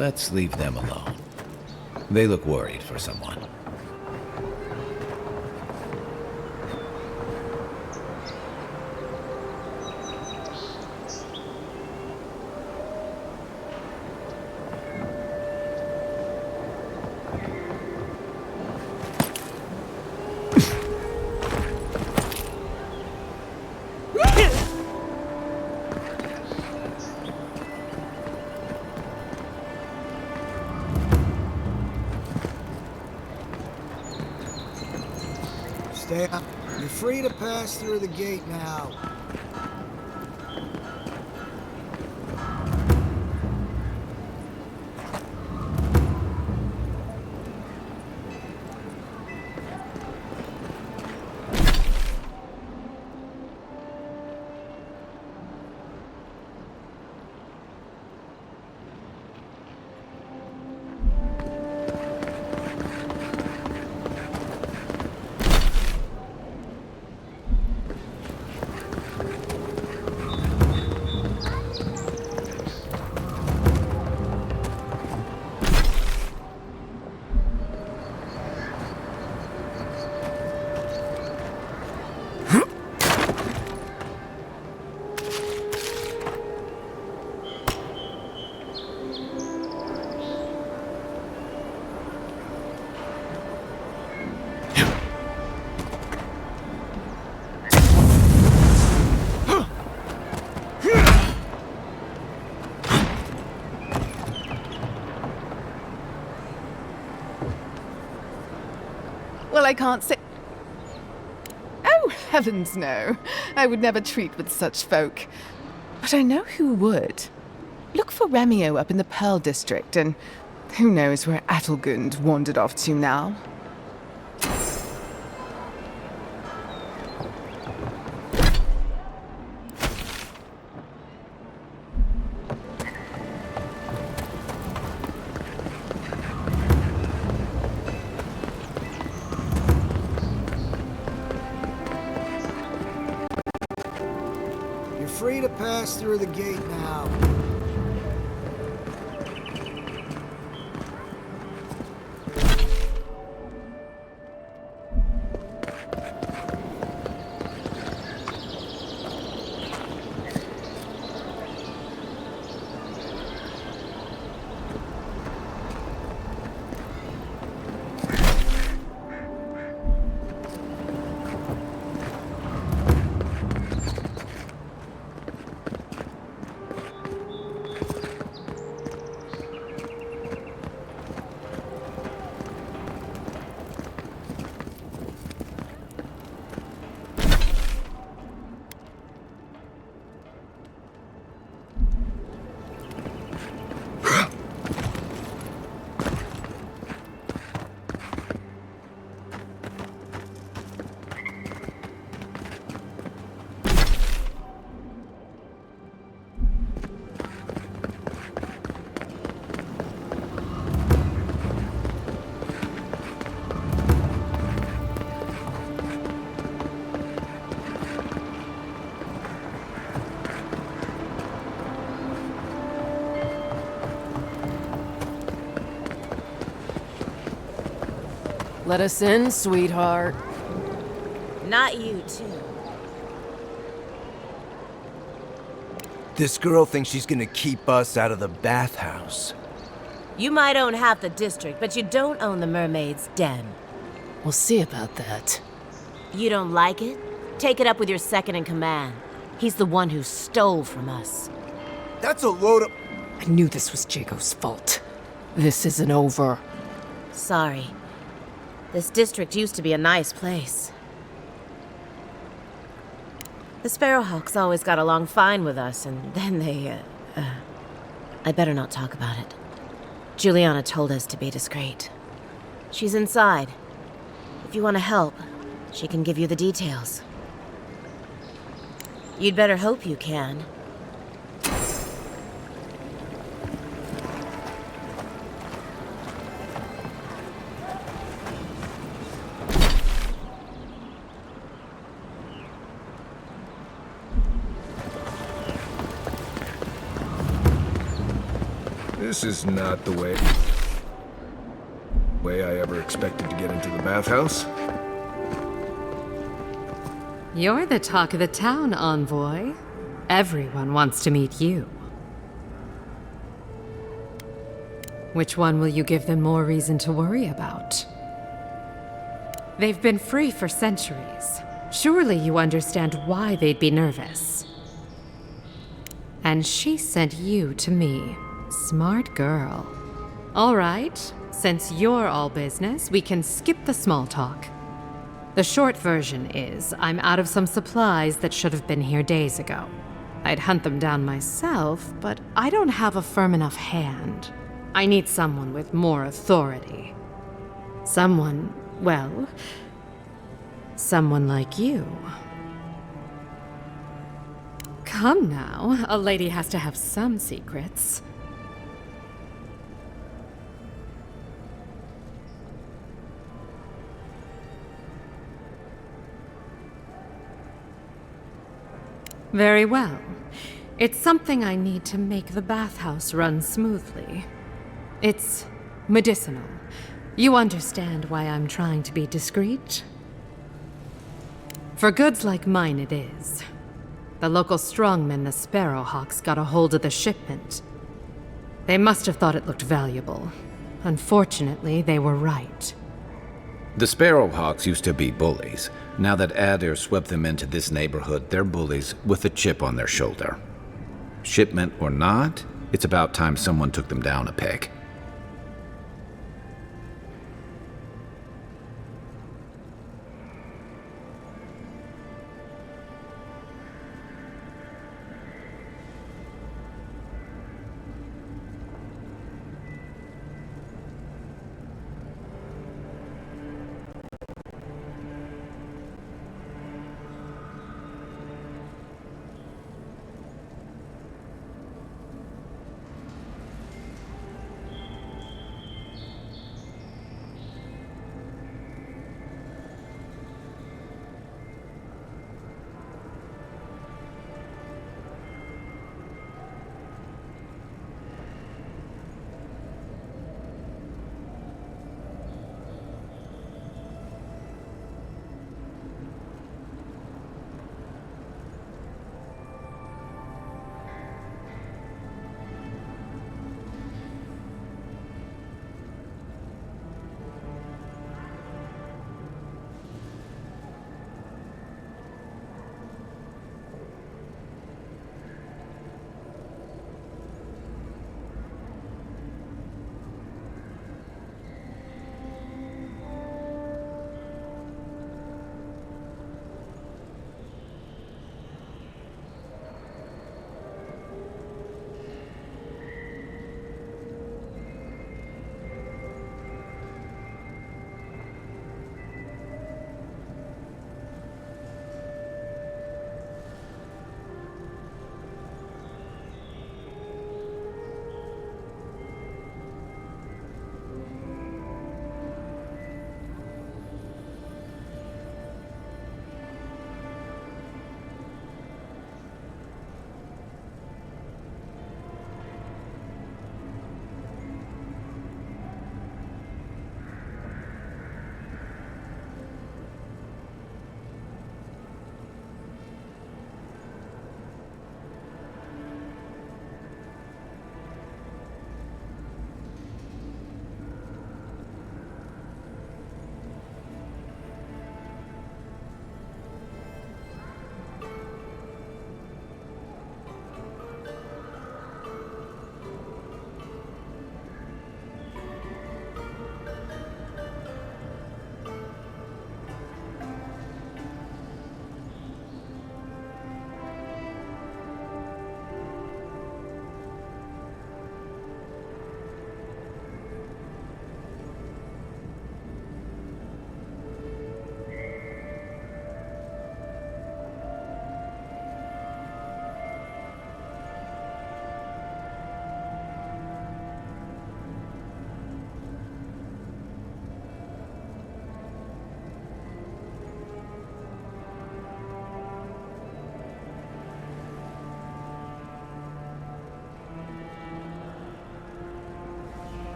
Let's leave them alone. They look worried for someone. Stay up. You're free to pass through the gate now. Well, I can't say. Oh, heavens no. I would never treat with such folk. But I know who would. Look for Remio up in the Pearl District, and who knows where Adelgund wandered off to now. Free to pass through the gate now. Let us in, sweetheart. Not you, too. This girl thinks she's gonna keep us out of the bathhouse. You might own half the district, but you don't own the mermaid's den. We'll see about that. You don't like it? Take it up with your second in command. He's the one who stole from us. That's a load of... I knew this was Jago's fault. This isn't over. Sorry. This district used to be a nice place. The Sparrowhawks always got along fine with us, and then they, I better not talk about it. Juliana told us to be discreet. She's inside. If you want to help, she can give you the details. You'd better hope you can. This is not the way I ever expected to get into the bathhouse. You're the talk of the town, Envoy. Everyone wants to meet you. Which one will you give them more reason to worry about? They've been free for centuries. Surely you understand why they'd be nervous. And she sent you to me. Smart girl. All right, since you're all business, we can skip the small talk. The short version is, I'm out of some supplies that should have been here days ago. I'd hunt them down myself, but I don't have a firm enough hand. I need someone with more authority. Someone, well, someone like you. Come now, a lady has to have some secrets. Very well. It's something I need to make the bathhouse run smoothly. It's medicinal. You understand why I'm trying to be discreet? For goods like mine it is. The local strongmen, the Sparrowhawks, got a hold of the shipment. They must have thought it looked valuable. Unfortunately, they were right. The Sparrowhawks used to be bullies. Now that Adair swept them into this neighborhood, they're bullies with a chip on their shoulder. Shipment or not, it's about time someone took them down a peg.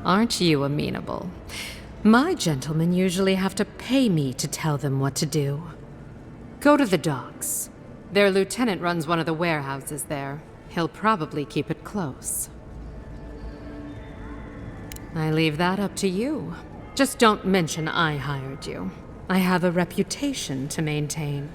Aren't you amenable? My gentlemen usually have to pay me to tell them what to do. Go to the docks. Their lieutenant runs one of the warehouses there. He'll probably keep it close. I leave that up to you. Just don't mention I hired you. I have a reputation to maintain.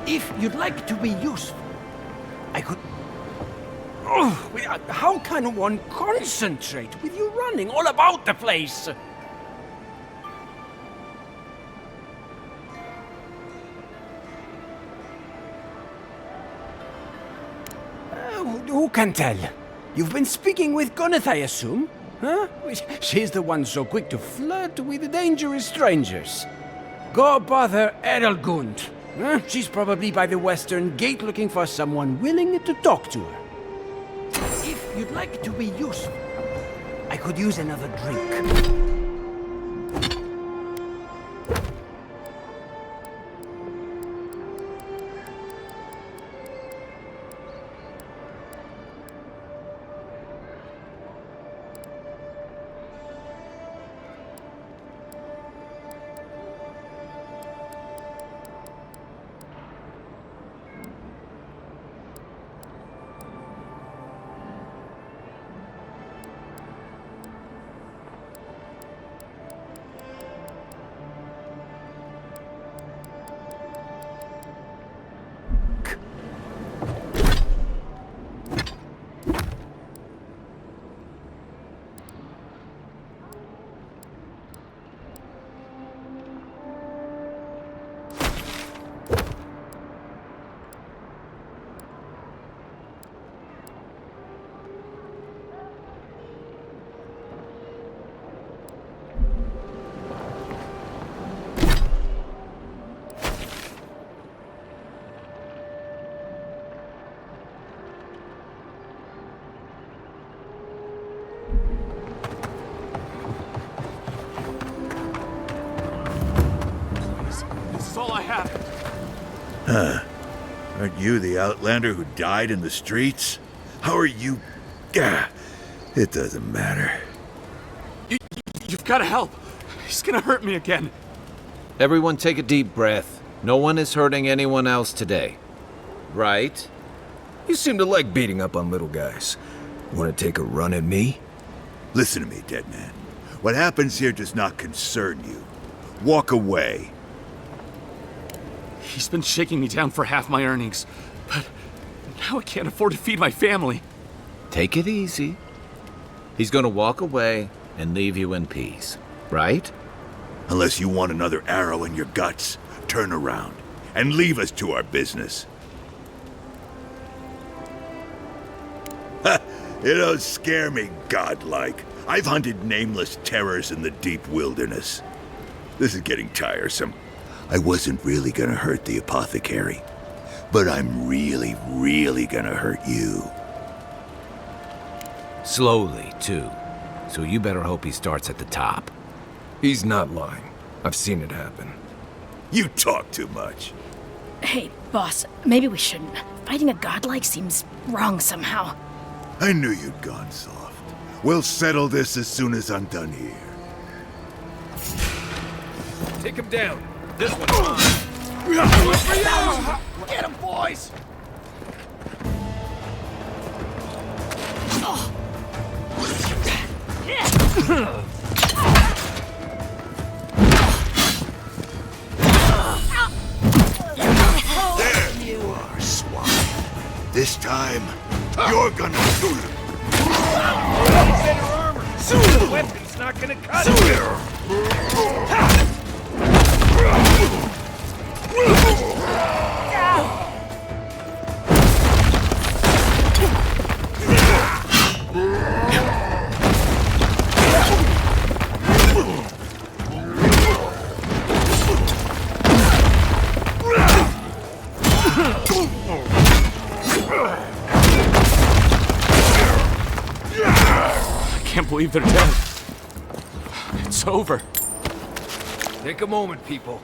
If you'd like to be useful, I could... Oh, how can one concentrate with you running all about the place? Who can tell? You've been speaking with Gunneth, I assume? Huh? She's the one so quick to flirt with dangerous strangers. Go bother Edelgund. She's probably by the western gate looking for someone willing to talk to her. If you'd like to be useful, I could use another drink. Huh. Aren't you the outlander who died in the streets? How are you... It doesn't matter. You've got to help. He's gonna hurt me again. Everyone take a deep breath. No one is hurting anyone else today. Right? You seem to like beating up on little guys. Want to take a run at me? Listen to me, dead man. What happens here does not concern you. Walk away. He's been shaking me down for half my earnings, but now I can't afford to feed my family. Take it easy. He's gonna walk away and leave you in peace, right? Unless you want another arrow in your guts, turn around and leave us to our business. Ha! You don't scare me, godlike. I've hunted nameless terrors in the deep wilderness. This is getting tiresome. I wasn't really gonna hurt the apothecary, but I'm really, really gonna hurt you. Slowly, too. So you better hope he starts at the top. He's not lying. I've seen it happen. You talk too much. Hey, boss, maybe we shouldn't. Fighting a godlike seems wrong somehow. I knew you'd gone soft. We'll settle this as soon as I'm done here. Take him down. This one's mine. Good for you! Get him, boys! There you are, swine. This time, you're gonna do it. Better armor! The weapon's not gonna cut it! I can't believe they're dead. It's over. Take a moment, people.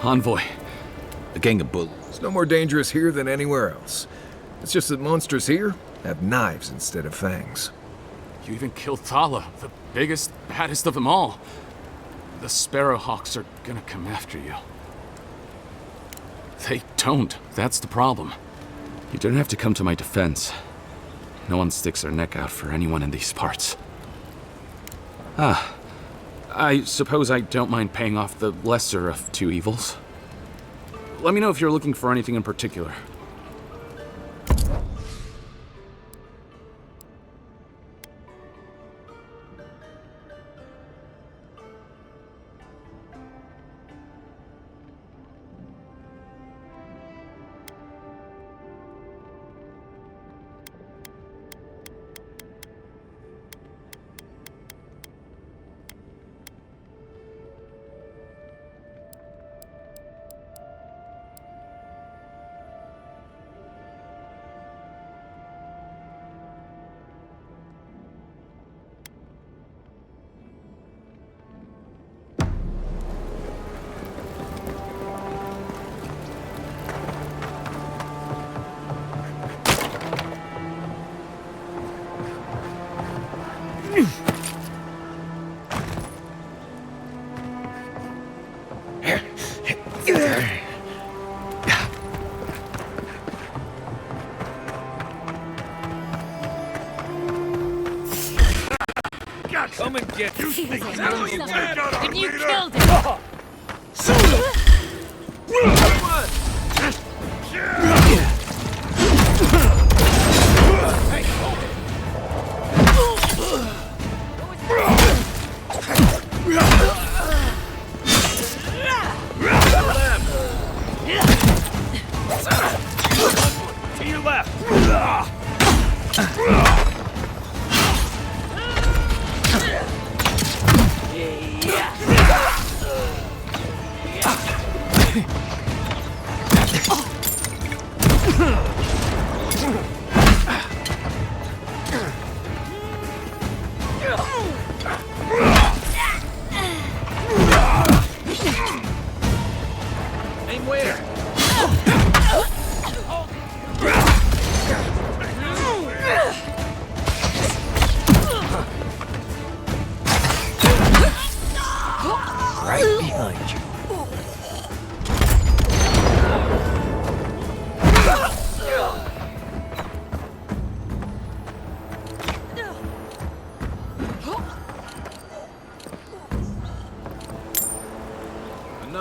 Envoy. A gang of bullies. It's no more dangerous here than anywhere else. It's just that monsters here have knives instead of fangs. You even killed Thala, the biggest, baddest of them all. The Sparrowhawks are gonna come after you. They don't. That's the problem. You don't have to come to my defense. No one sticks their neck out for anyone in these parts. I suppose I don't mind paying off the lesser of two evils. Let me know if you're looking for anything in particular. Come and get you. And you leader. killed him! To your left.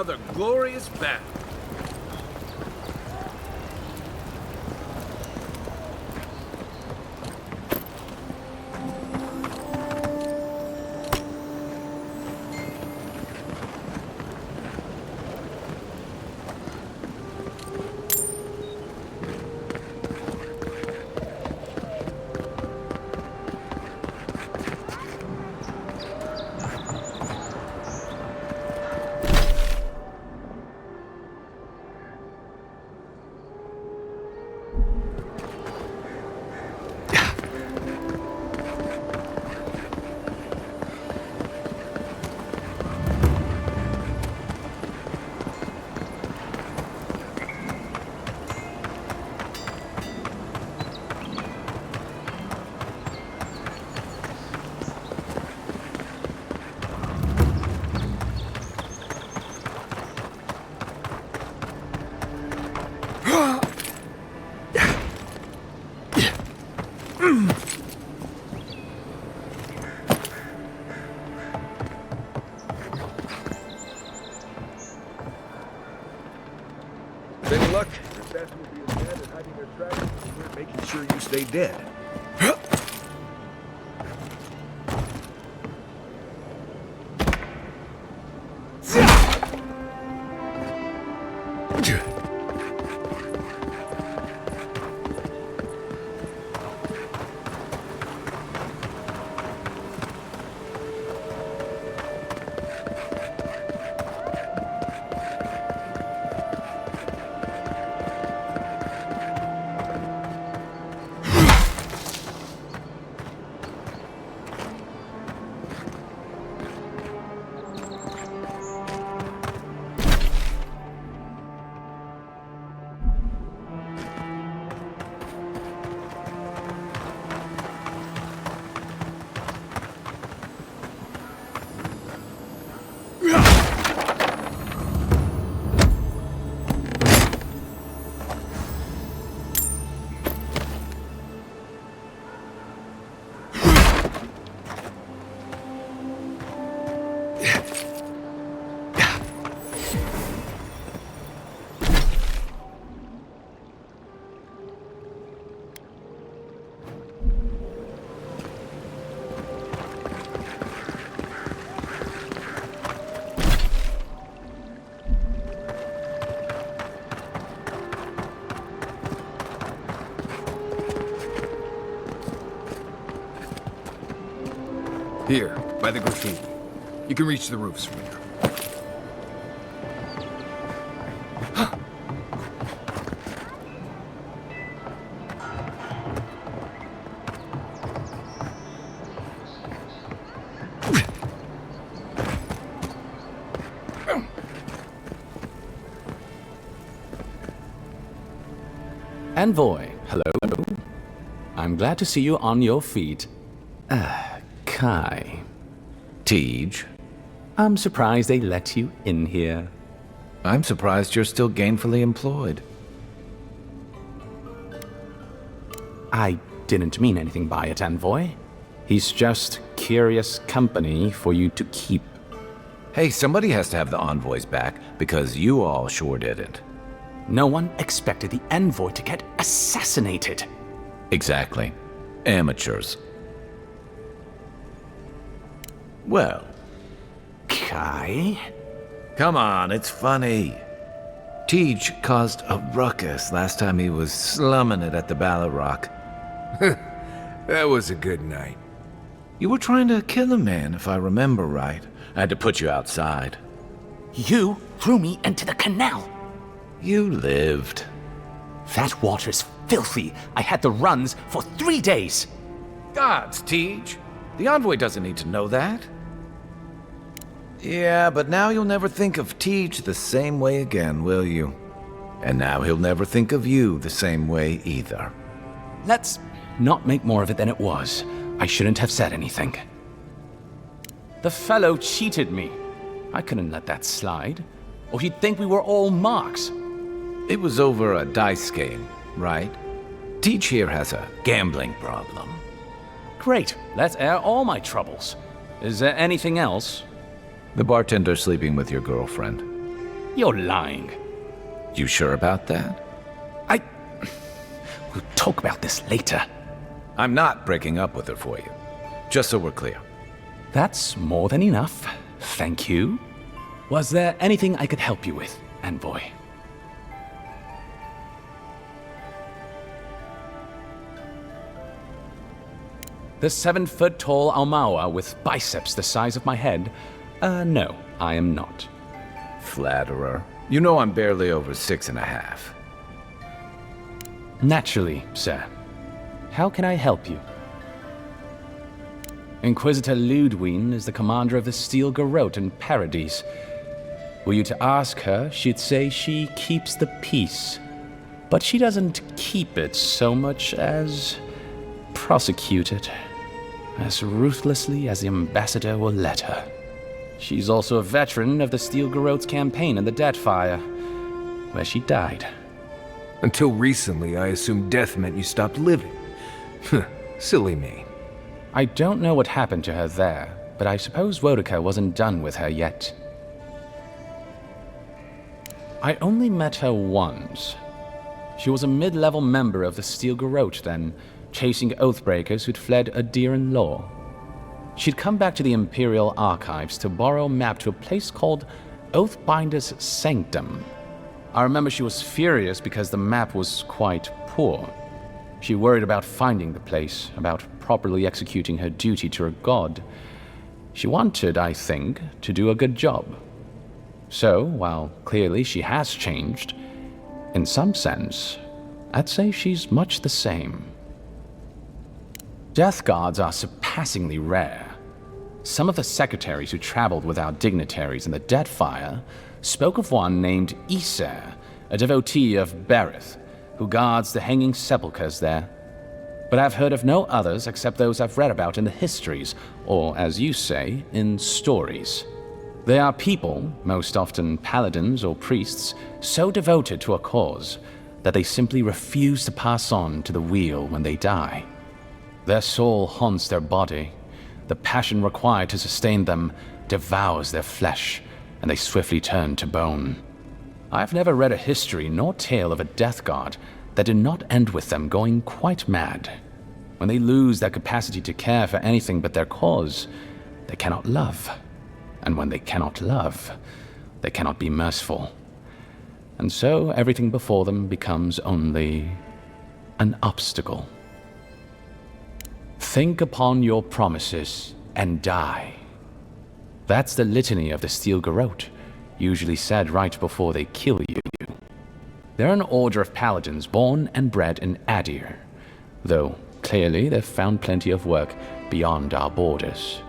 another glorious battle. With any luck, your assassin will be as bad at hiding their tracks as we're making sure you stay dead. Here, by the graffiti. You can reach the roofs from here. Envoy, hello. I'm glad to see you on your feet. Kai. Tej. I'm surprised they let you in here. I'm surprised you're still gainfully employed. I didn't mean anything by it, Envoy. He's just curious company for you to keep. Hey, somebody has to have the envoys back, because you all sure didn't. No one expected the Envoy to get assassinated. Exactly. Amateurs. Well. Kai? Come on, it's funny. Tej caused a ruckus last time he was slumming it at the Ballarrock. That was a good night. You were trying to kill a man, if I remember right. I had to put you outside. You threw me into the canal. You lived. That water's filthy. I had the runs for 3 days. Gods, Tej. The envoy doesn't need to know that. Yeah, but now you'll never think of Tej the same way again, will you? And now he'll never think of you the same way either. Let's not make more of it than it was. I shouldn't have said anything. The fellow cheated me. I couldn't let that slide. Or he'd think we were all marks. It was over a dice game, right? Tej here has a gambling problem. Great. Let's air all my troubles. Is there anything else? The bartender sleeping with your girlfriend. You're lying. You sure about that? We'll talk about this later. I'm not breaking up with her for you. Just so we're clear. That's more than enough. Thank you. Was there anything I could help you with, Envoy? The 7-foot-tall Aumaua with biceps the size of my head? No, I am not. Flatterer. You know I'm barely over 6.5. Naturally, sir. How can I help you? Inquisitor Ludwine is the commander of the Steel Garrote in Paradise. Were you to ask her, she'd say she keeps the peace. But she doesn't keep it so much as prosecute it. As ruthlessly as the ambassador will let her. She's also a veteran of the Steel Garrote's campaign in the Deadfire, where she died. Until recently, I assumed death meant you stopped living. Silly me. I don't know what happened to her there, but I suppose Wodica wasn't done with her yet. I only met her once. She was a mid-level member of the Steel Garrote then, chasing oathbreakers who'd fled Adiran law. She'd come back to the Imperial Archives to borrow a map to a place called Oathbinder's Sanctum. I remember she was furious because the map was quite poor. She worried about finding the place, about properly executing her duty to her god. She wanted, I think, to do a good job. So, while clearly she has changed, in some sense, I'd say she's much the same. Death Guards are surpassingly rare. Some of the secretaries who traveled with our dignitaries in the Deadfire spoke of one named Iser, a devotee of Berith, who guards the hanging sepulchres there. But I've heard of no others except those I've read about in the histories, or, as you say, in stories. They are people, most often paladins or priests, so devoted to a cause that they simply refuse to pass on to the wheel when they die. Their soul haunts their body. The passion required to sustain them devours their flesh, and they swiftly turn to bone. I've never read a history nor tale of a death guard that did not end with them going quite mad. When they lose their capacity to care for anything but their cause, they cannot love. And when they cannot love, they cannot be merciful. And so everything before them becomes only an obstacle. Think upon your promises and die. That's the litany of the Steel Garrote, usually said right before they kill you. They're an order of paladins born and bred in Adir, though clearly they've found plenty of work beyond our borders.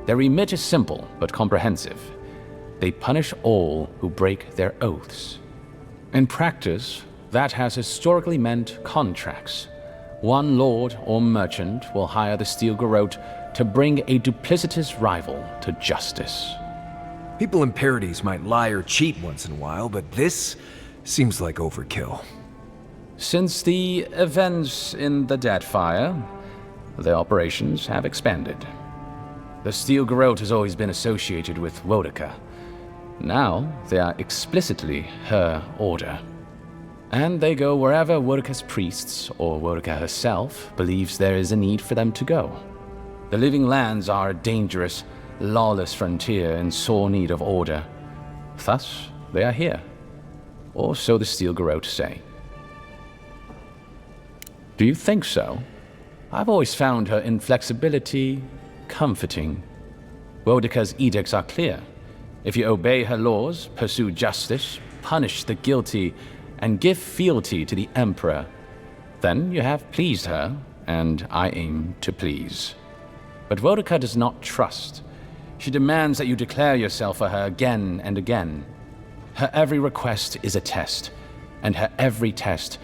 Their remit is simple but comprehensive. They punish all who break their oaths. In practice, that has historically meant contracts. One lord or merchant will hire the Steel Garrote to bring a duplicitous rival to justice. People in Paradise might lie or cheat once in a while, but this seems like overkill. Since the events in the Deadfire, their operations have expanded. The Steel Garrote has always been associated with Wodica. Now, they are explicitly her order. And they go wherever Wodica's priests, or Wodica herself, believes there is a need for them to go. The Living Lands are a dangerous, lawless frontier in sore need of order. Thus, they are here. Or so the Steel Garrote say. Do you think so? I've always found her inflexibility comforting. Wodica's edicts are clear. If you obey her laws, pursue justice, punish the guilty, and give fealty to the Emperor, then you have pleased her, and I aim to please. But Wodica does not trust. She demands that you declare yourself for her again and again. Her every request is a test, and her every test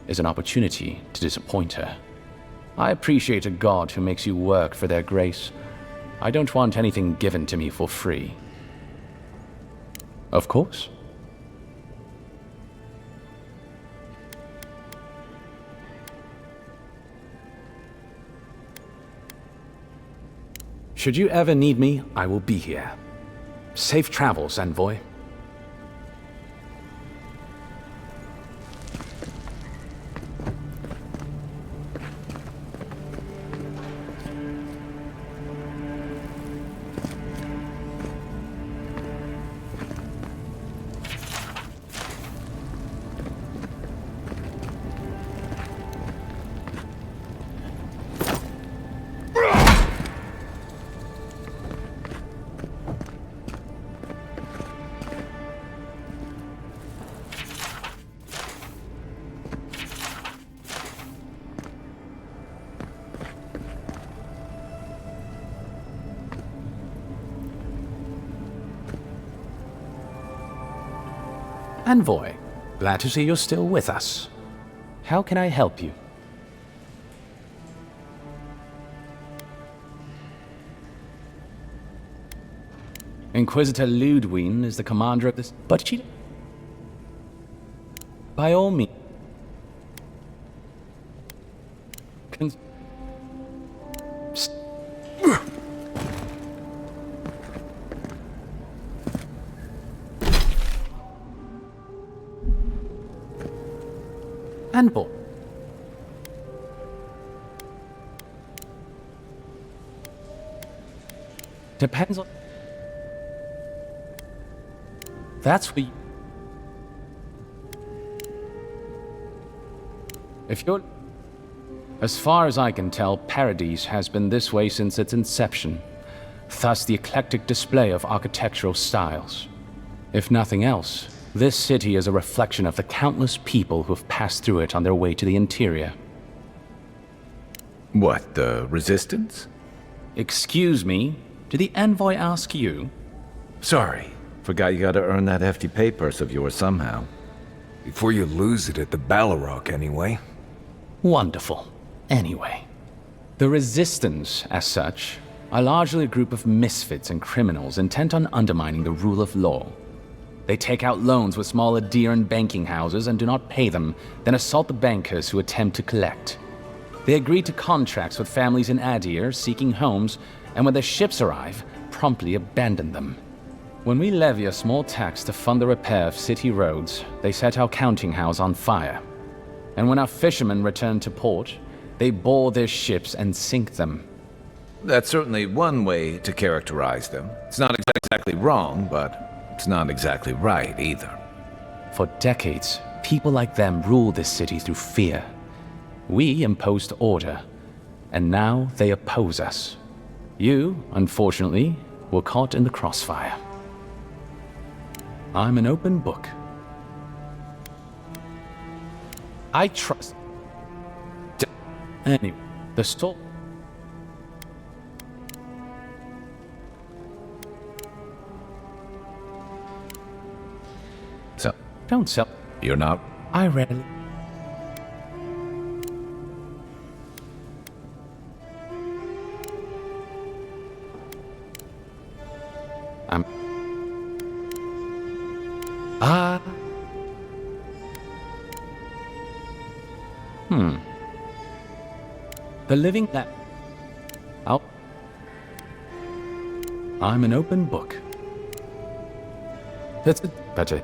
is an opportunity to disappoint her. I appreciate a god who makes you work for their grace. I don't want anything given to me for free. Of course. Should you ever need me, I will be here. Safe travels, Envoy. Envoy, glad to see you're still with us. How can I help you? Inquisitor Ludwine is the commander of this, but she... By all means... Envoy. Depends on... That's what you... If you're... As far as I can tell, Paradise has been this way since its inception. Thus the eclectic display of architectural styles. If nothing else, this city is a reflection of the countless people who have passed through it on their way to the interior. What, the Resistance? Excuse me, did the Envoy ask you? Sorry. Forgot you gotta earn that hefty pay purse of yours somehow. Before you lose it at the Balrog, anyway. Wonderful. Anyway, the Resistance, as such, are largely a group of misfits and criminals intent on undermining the rule of law. They take out loans with small Aediran banking houses and do not pay them, then assault the bankers who attempt to collect. They agree to contracts with families in Adir seeking homes, and when their ships arrive, promptly abandon them. When we levy a small tax to fund the repair of city roads, they set our counting house on fire. And when our fishermen return to port, they board their ships and sink them. That's certainly one way to characterize them. It's not exactly wrong, but it's not exactly right either. For decades, people like them ruled this city through fear. We imposed order, and now they oppose us. You, unfortunately, were caught in the crossfire. I'm an open book. I trust... Anyway, the soul... So, don't sell... You're not... I rarely... I'm... The living lab. I'm an open book. That's it. That's it.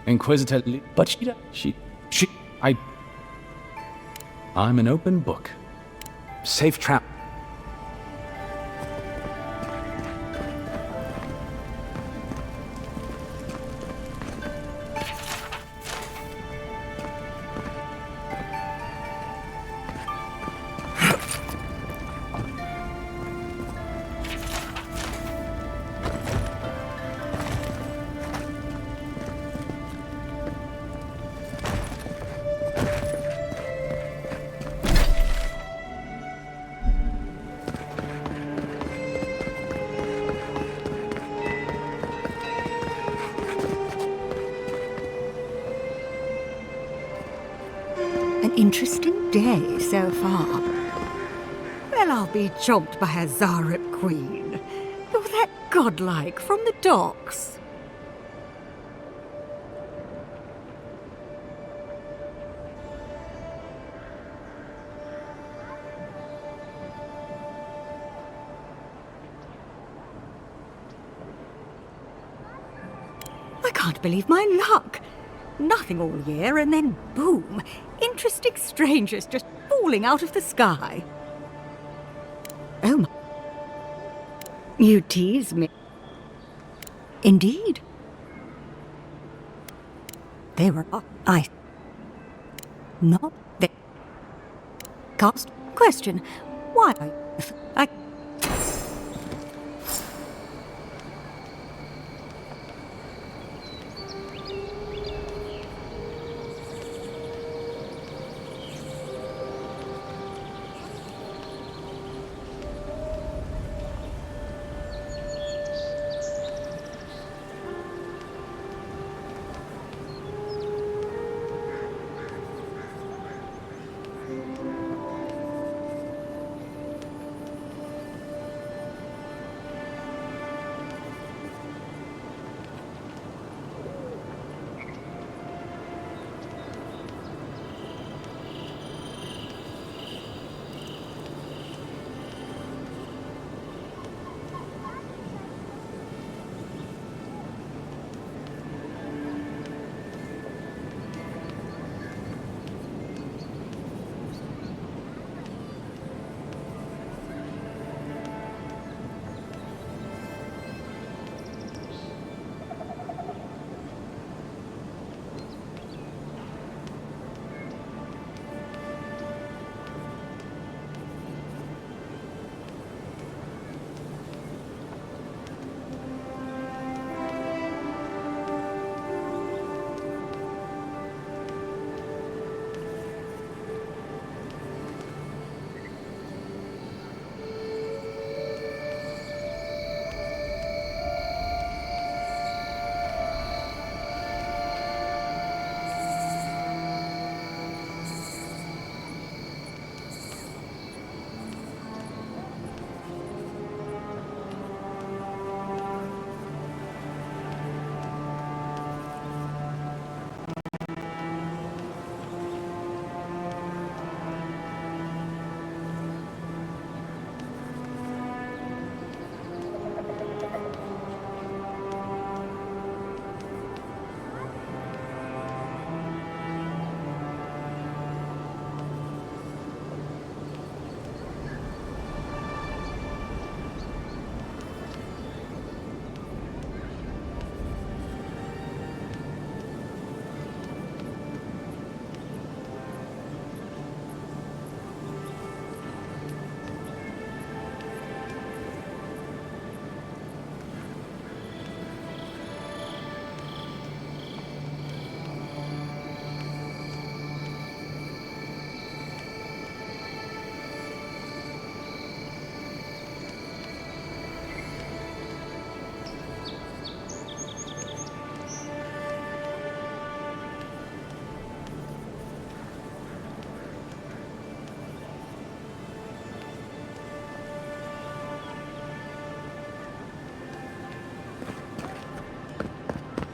Inquisitor but I'm an open book. Safe trap. Interesting day so far. Well, I'll be chomped by a Zarep queen. You're that godlike from the docks. I can't believe my luck. Nothing all year, and then boom! Interesting strangers just falling out of the sky. Oh my... You tease me. Indeed. They were... Not... They... Cast question. Why? I...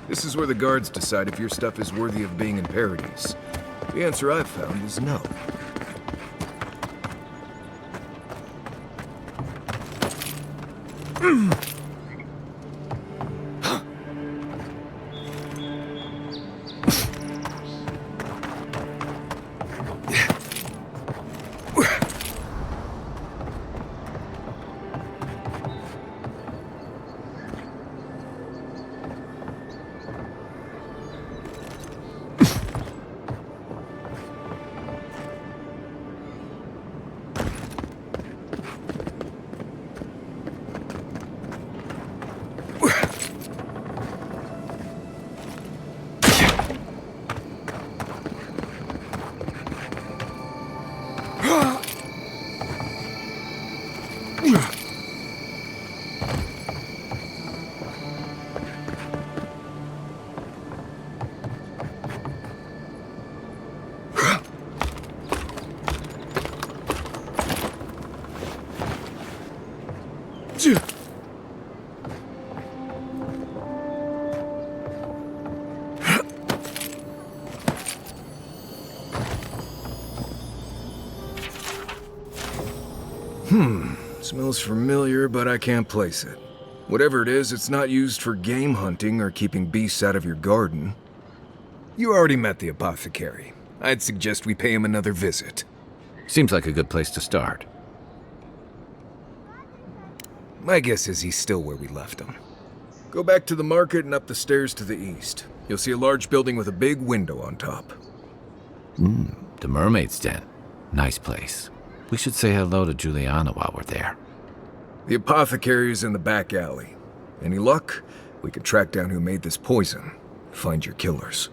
This is where the guards decide if your stuff is worthy of being in Paradise. The answer I've found is no. Smells familiar, but I can't place it. Whatever it is, it's not used for game hunting or keeping beasts out of your garden. You already met the apothecary. I'd suggest we pay him another visit. Seems like a good place to start. My guess is he's still where we left him. Go back to the market and up the stairs to the east. You'll see a large building with a big window on top. The Mermaid's Den. Nice place. We should say hello to Juliana while we're there. The apothecary is in the back alley. Any luck, we could track down who made this poison. Find your killers.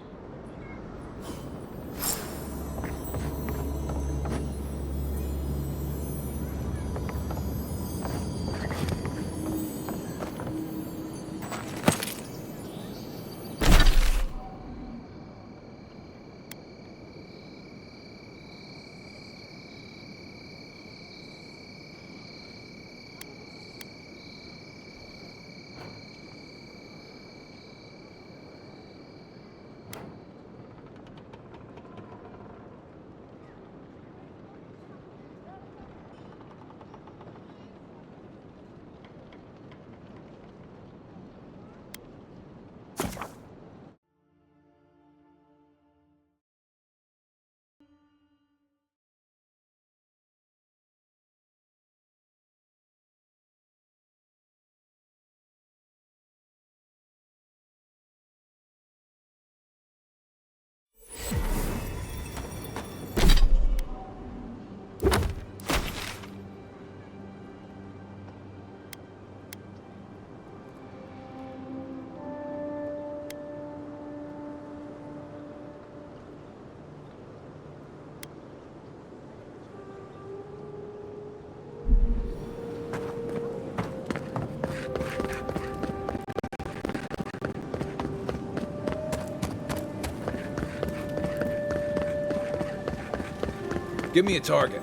Give me a target.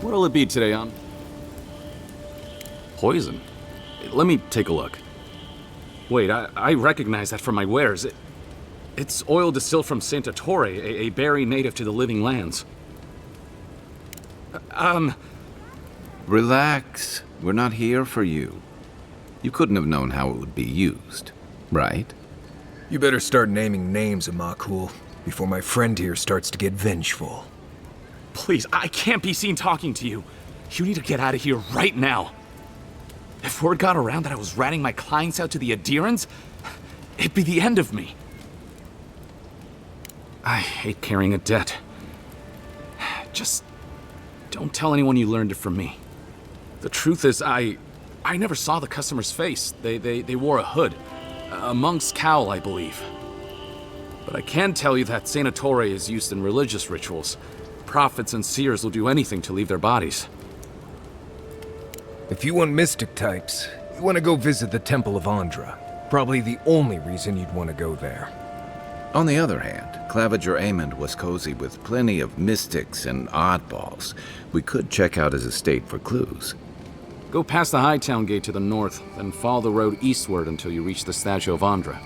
What'll it be today, Poison? Let me take a look. Wait, I recognize that from my wares. It's oil distilled from Santa Torre, a berry native to the Living Lands. Relax. We're not here for you. You couldn't have known how it would be used, right? You better start naming names, Amakul, before my friend here starts to get vengeful. Please, I can't be seen talking to you. You need to get out of here right now. If word got around that I was ratting my clients out to the adherents, it'd be the end of me. I hate carrying a debt. Just don't tell anyone you learned it from me. The truth is, I never saw the customer's face. They wore a hood. A monk's cowl, I believe. But I can tell you that Santa Torre is used in religious rituals. Prophets and seers will do anything to leave their bodies. If you want mystic types, you want to go visit the Temple of Andra. Probably the only reason you'd want to go there. On the other hand, Claviger Amond was cozy with plenty of mystics and oddballs. We could check out his estate for clues. Go past the Hightown Gate to the north, then follow the road eastward until you reach the statue of Andra.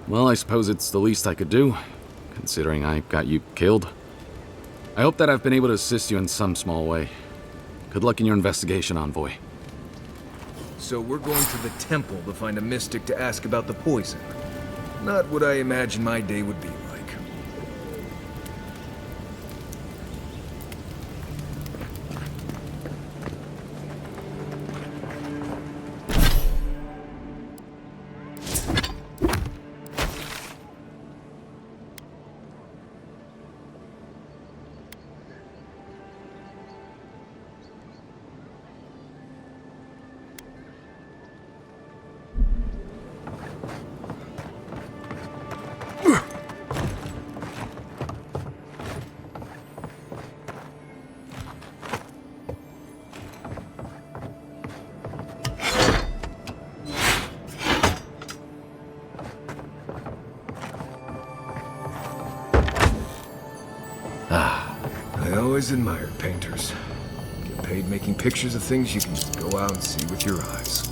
Well, I suppose it's the least I could do, considering I got you killed. I hope that I've been able to assist you in some small way. Good luck in your investigation, Envoy. So we're going to the temple to find a mystic to ask about the poison. Not what I imagined my day would be like. I always admired painters. Get paid making pictures of things you can just go out and see with your eyes.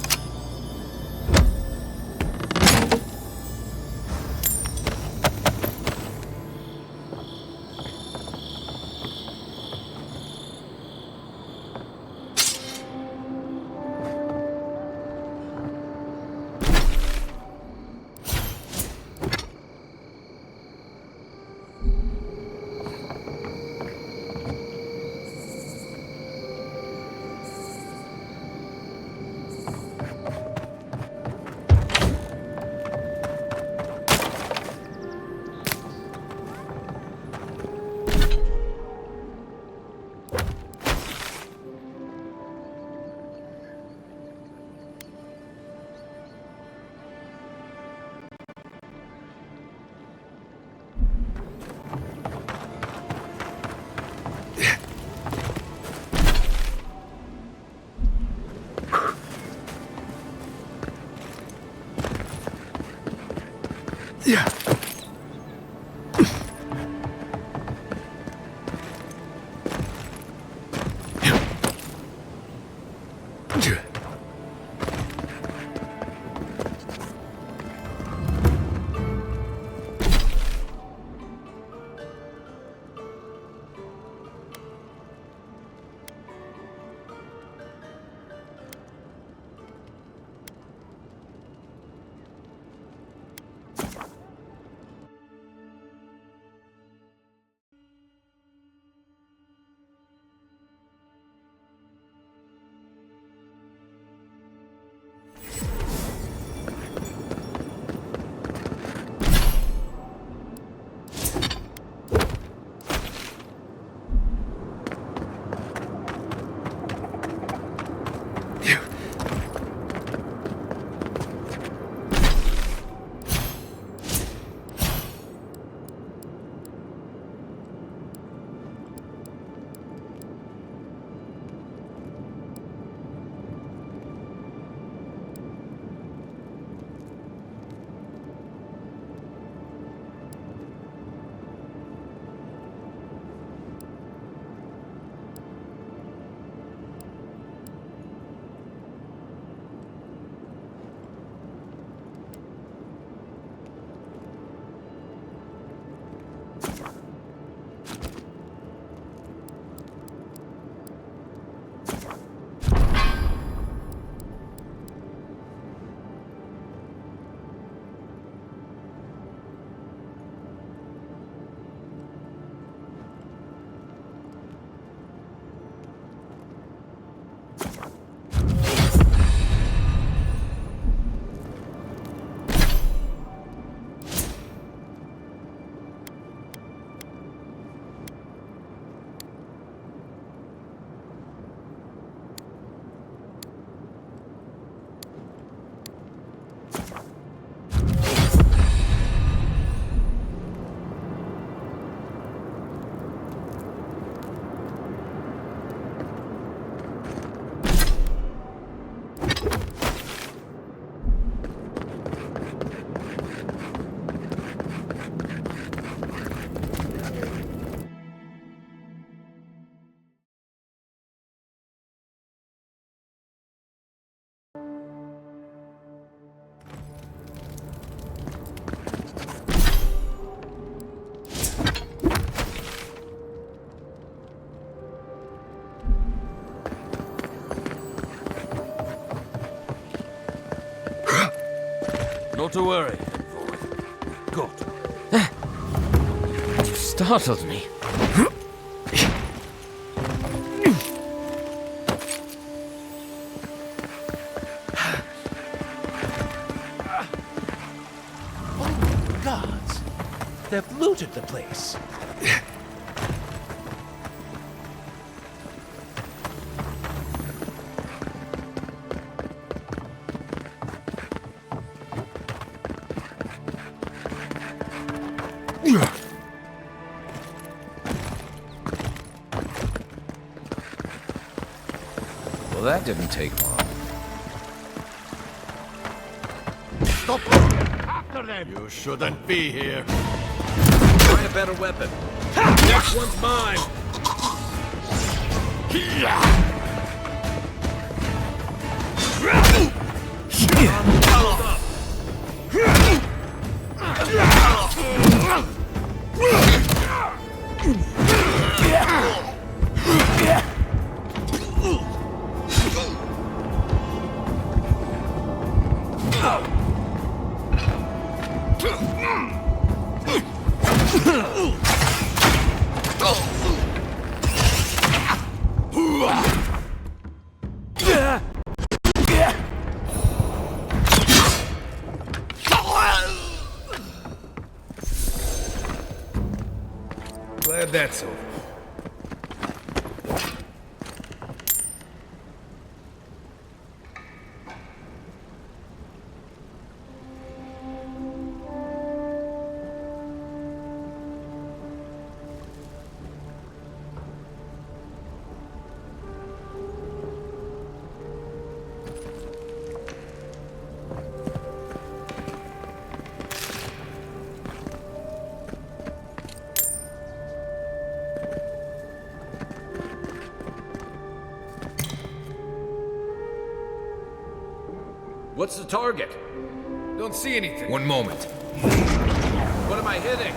Yeah. Not to worry. Good. You startled me. Oh, gods. They've looted the place. Well, that didn't take long. Stop! After them! You shouldn't be here. Find a better weapon. Next one's mine. Glad that's over. What's the target? Don't see anything. One moment. What am I hitting?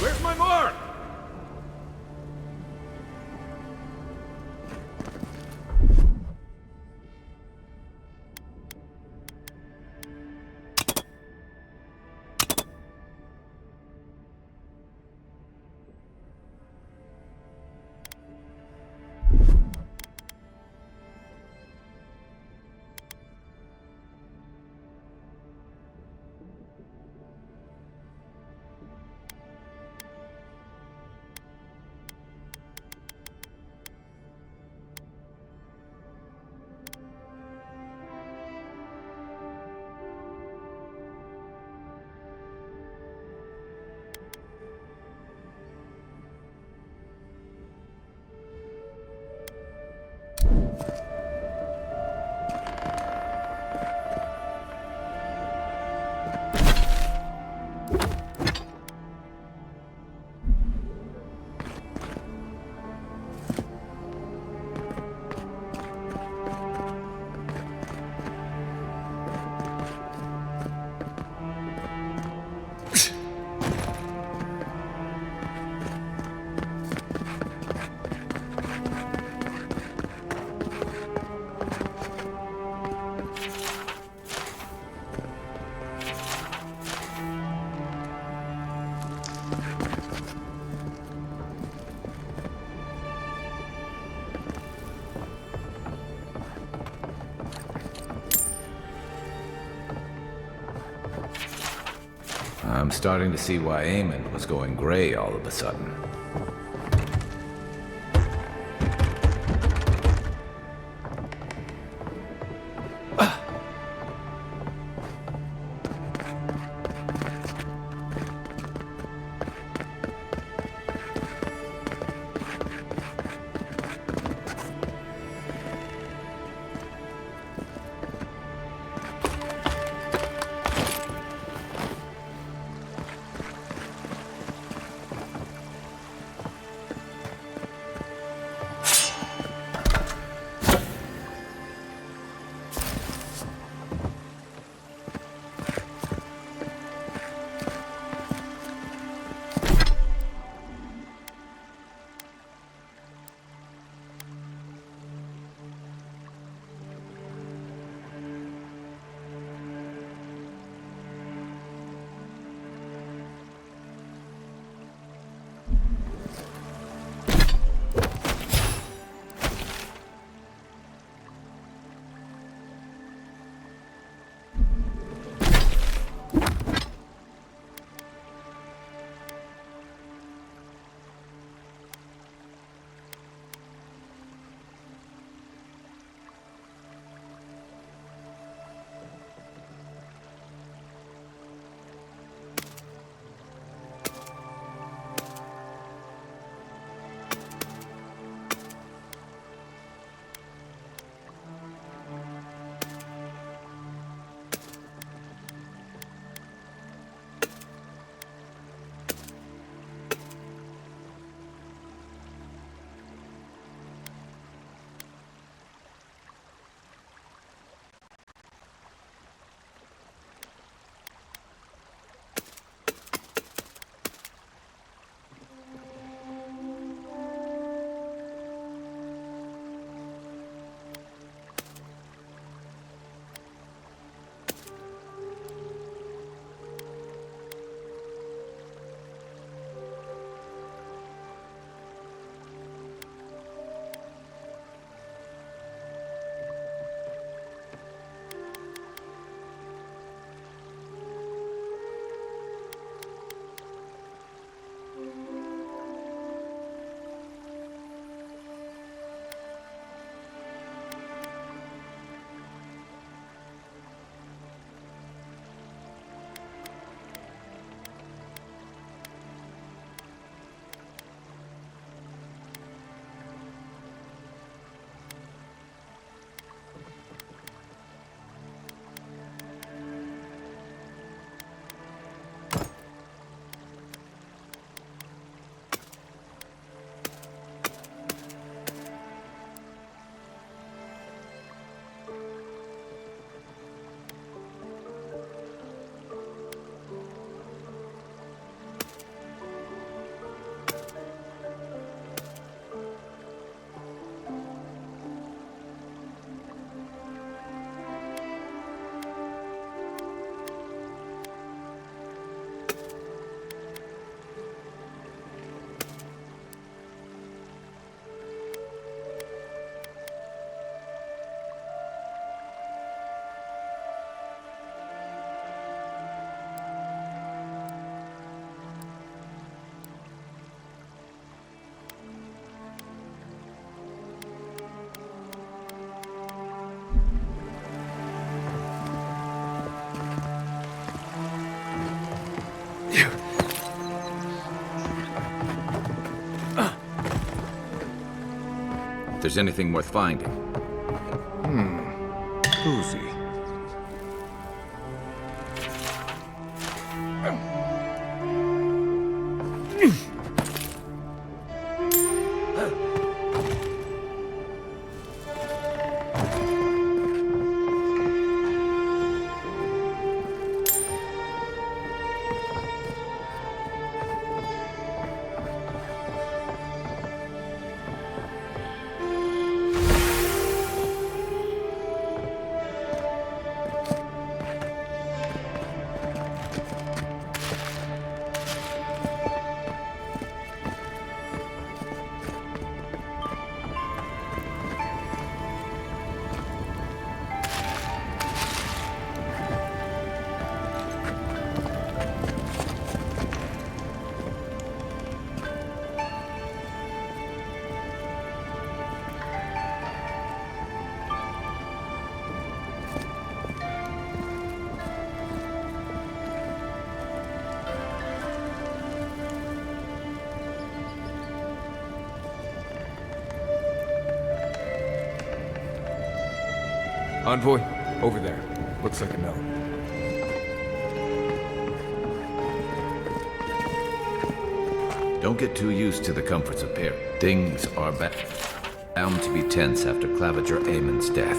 Where's my mark? I'm starting to see why Eamon was going gray all of a sudden. If there's anything worth finding. Cozy. Envoy, over there. Looks like a note. Don't get too used to the comforts of Paris. Things are bound to be tense after Claviger Amon's death.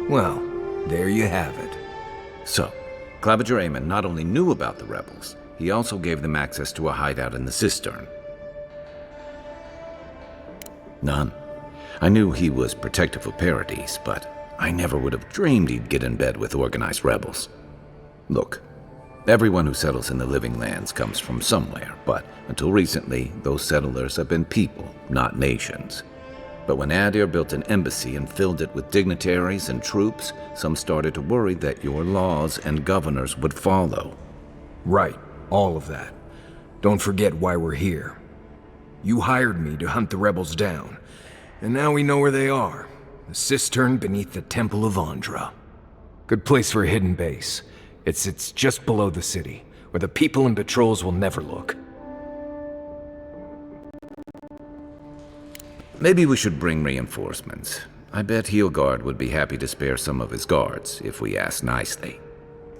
Well, there you have it. So, Claviger Amon not only knew about the rebels, he also gave them access to a hideout in the cistern. None. I knew he was protective of Paradise, but I never would have dreamed he'd get in bed with organized rebels. Look, everyone who settles in the Living Lands comes from somewhere, but until recently, those settlers have been people, not nations. But when Adir built an embassy and filled it with dignitaries and troops, some started to worry that your laws and governors would follow. Right, all of that. Don't forget why we're here. You hired me to hunt the rebels down. And now we know where they are. The cistern beneath the Temple of Andra. Good place for a hidden base. It sits just below the city, where the people and patrols will never look. Maybe we should bring reinforcements. I bet Heelguard would be happy to spare some of his guards, if we ask nicely.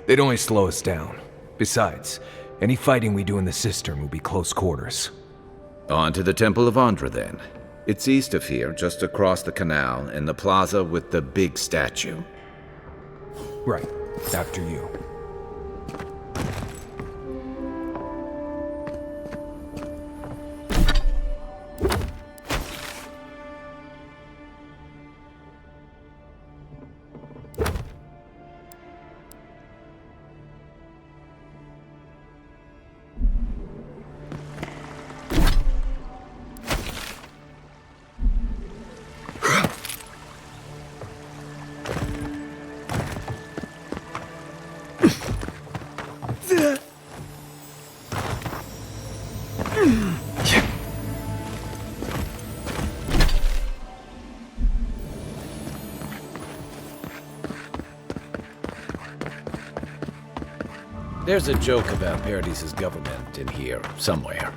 They'd only slow us down. Besides, any fighting we do in the cistern will be close quarters. On to the Temple of Andra, then. It's east of here, just across the canal, in the plaza with the big statue. Right. After you. There's a joke about Paradise's government in here, somewhere.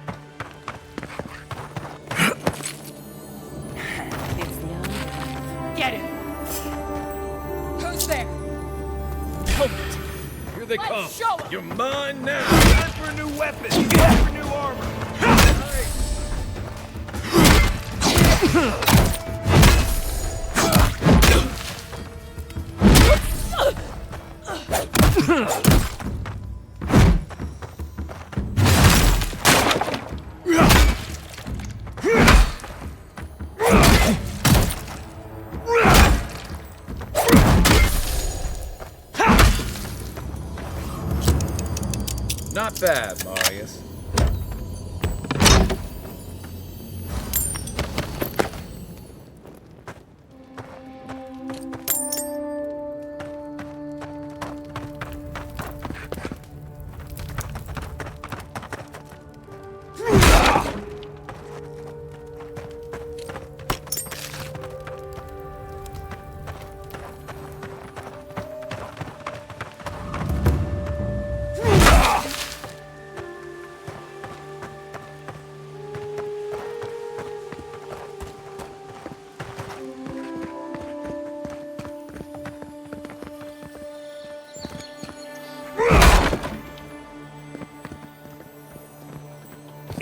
Get him! Who's there? Help it! Here they come. Show 'em. You're mine now. Time for a new weapon. Time for new armor. Not bad, Marius.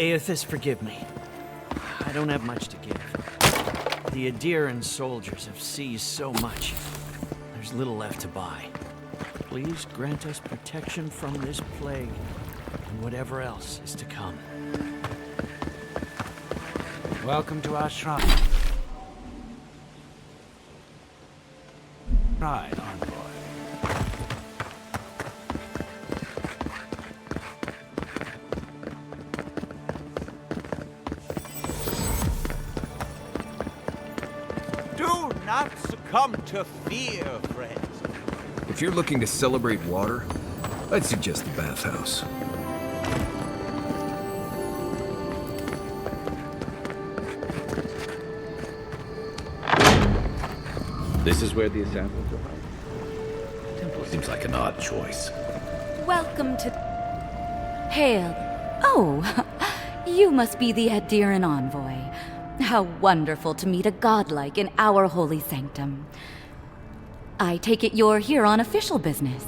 Aethys, forgive me. I don't have much to give. The Adiran soldiers have seized so much. There's little left to buy. Please grant us protection from this plague and whatever else is to come. Welcome to our shrine. Right, envoy. Do not succumb to fear, friends. If you're looking to celebrate water, I'd suggest the bathhouse. This is where the assassins are. Temple seems like an odd choice. Welcome to... Hail. Oh, you must be the Adiran envoy. How wonderful to meet a godlike in our holy sanctum. I take it you're here on official business.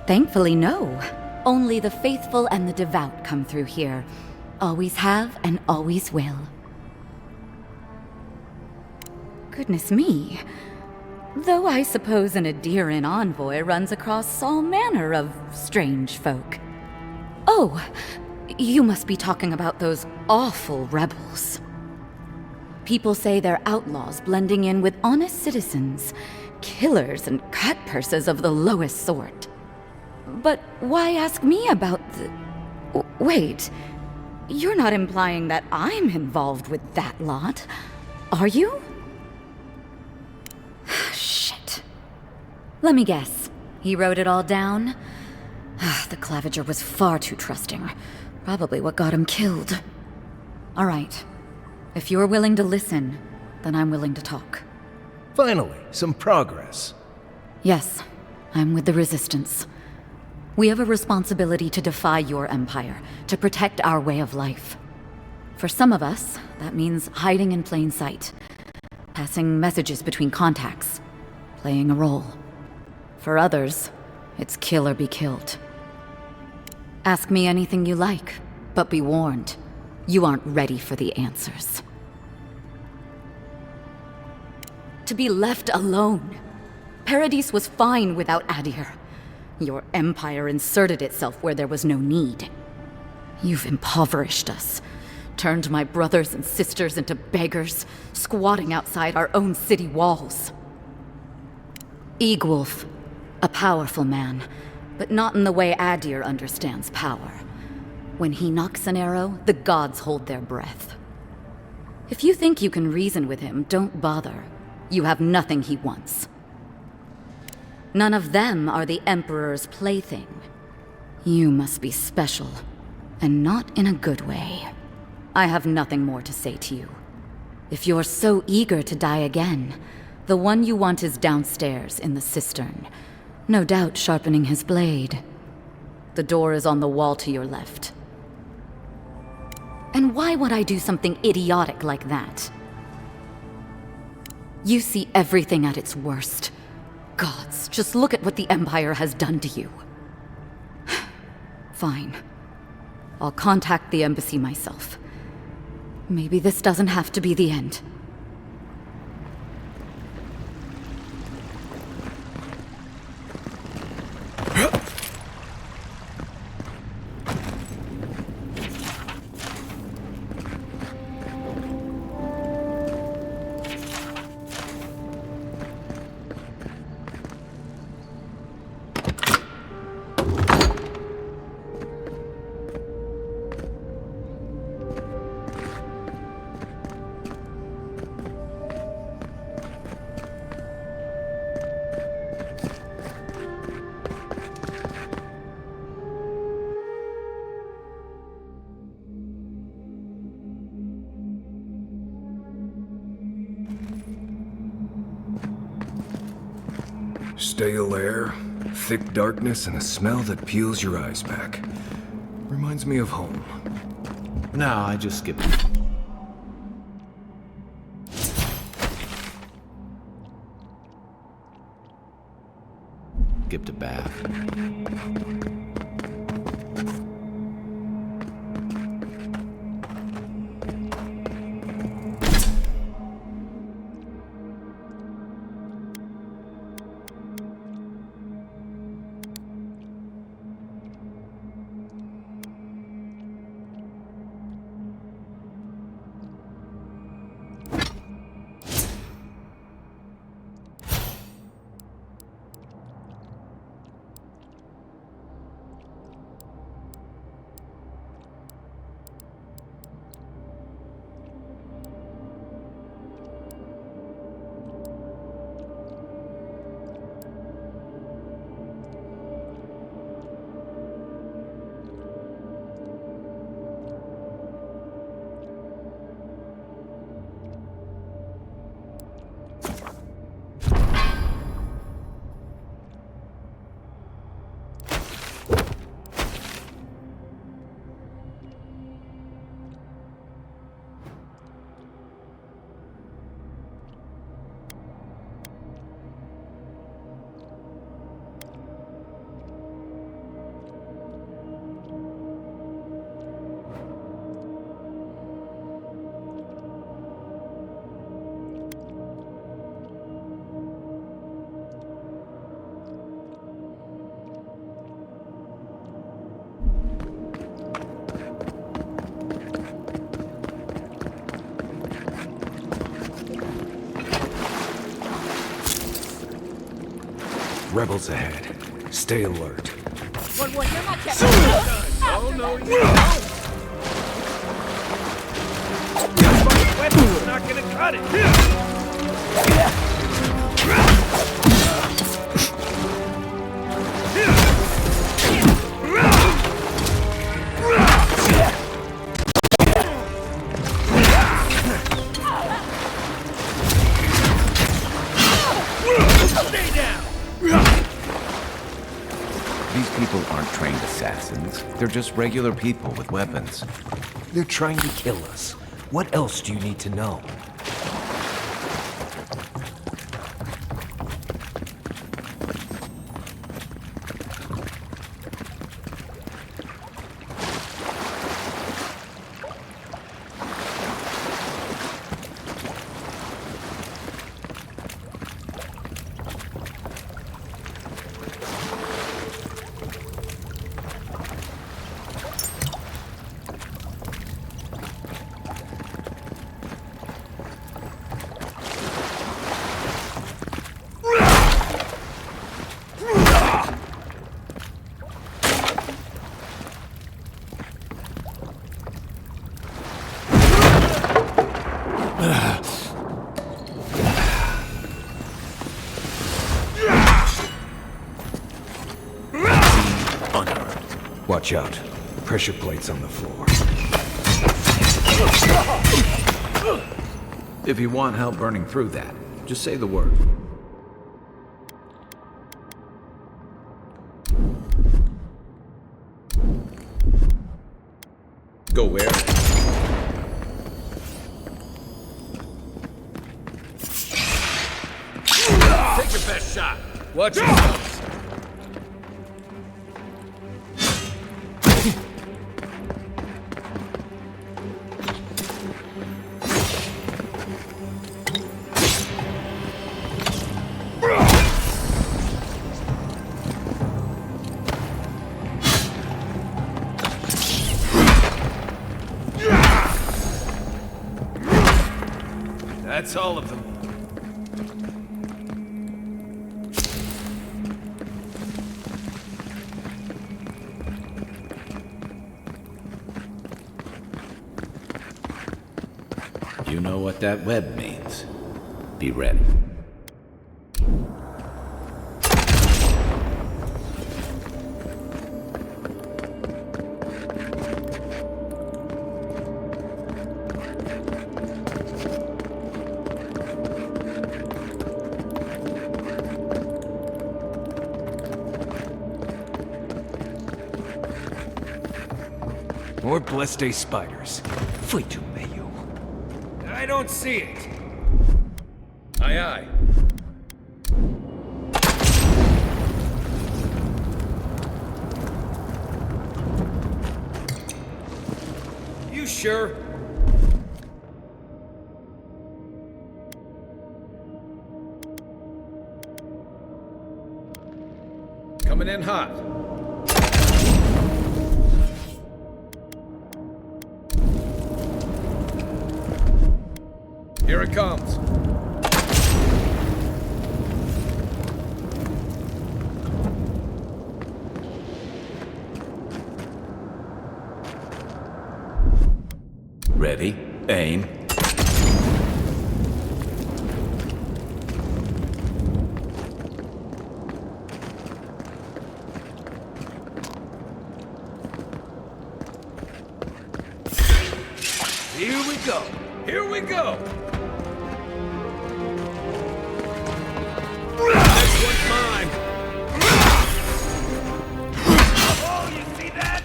Thankfully, no. Only the faithful and the devout come through here. Always have and always will. Goodness me. Though I suppose an Adiran envoy runs across all manner of strange folk. Oh, you must be talking about those awful rebels. People say they're outlaws blending in with honest citizens, killers and cutpurses of the lowest sort. But why ask me about the... Wait, you're not implying that I'm involved with that lot, are you? Shit. Let me guess. He wrote it all down? The Claviger was far too trusting. Probably what got him killed. All right. If you're willing to listen, then I'm willing to talk. Finally, some progress. Yes, I'm with the Resistance. We have a responsibility to defy your empire, to protect our way of life. For some of us, that means hiding in plain sight, passing messages between contacts, playing a role. For others, it's kill or be killed. Ask me anything you like, but be warned, you aren't ready for the answers. To be left alone. Paradis was fine without Adir. Your empire inserted itself where there was no need. You've impoverished us, turned my brothers and sisters into beggars, squatting outside our own city walls. Eagwolf, a powerful man, but not in the way Adir understands power. When he knocks an arrow, the gods hold their breath. If you think you can reason with him, don't bother. You have nothing he wants. None of them are the Emperor's plaything. You must be special, and not in a good way. I have nothing more to say to you. If you're so eager to die again, the one you want is downstairs in the cistern, no doubt sharpening his blade. The door is on the wall to your left. And why would I do something idiotic like that? You see everything at its worst. Gods, just look at what the Empire has done to you. Fine. I'll contact the embassy myself. Maybe this doesn't have to be the end. Stale air, thick darkness, and a smell that peels your eyes back. Reminds me of home. No, I just skipped it. Skipped a bath. Rebels ahead. Stay alert. One, you're not getting oh, no, you don't. My weapon's not gonna cut it. These people aren't trained assassins. They're just regular people with weapons. They're trying to kill us. What else do you need to know? Watch out. Pressure plates on the floor. If you want help burning through that, just say the word. Go where? Take your best shot. Watch out! That's all of them. You know what that web means. Be ready. More Blessed spiders. Fui meio. I don't see it. Aye, aye. You sure? Coming in hot. Here it comes. Ready, aim. Here we go. Here we go. This one's mine. Oh, you see that?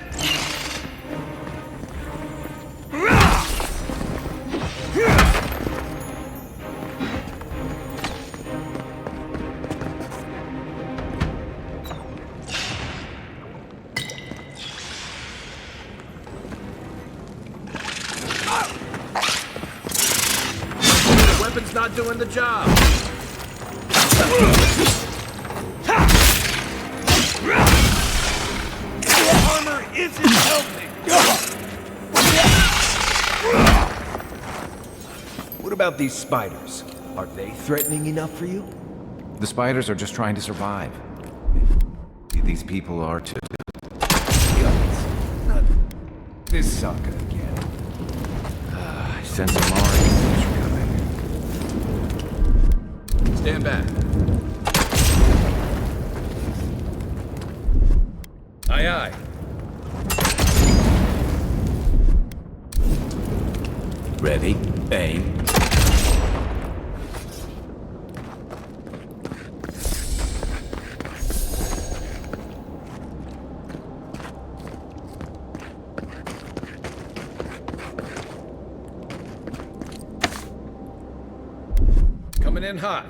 The weapon's not doing the job. Armor isn't helping. What about these spiders? Are they threatening enough for you? The spiders are just trying to survive. These people are too. Not this sucker again. I sense a Mari coming. Stand back. Aye, aye. Ready, aim. Coming in hot.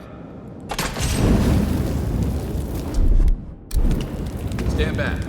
Stand back.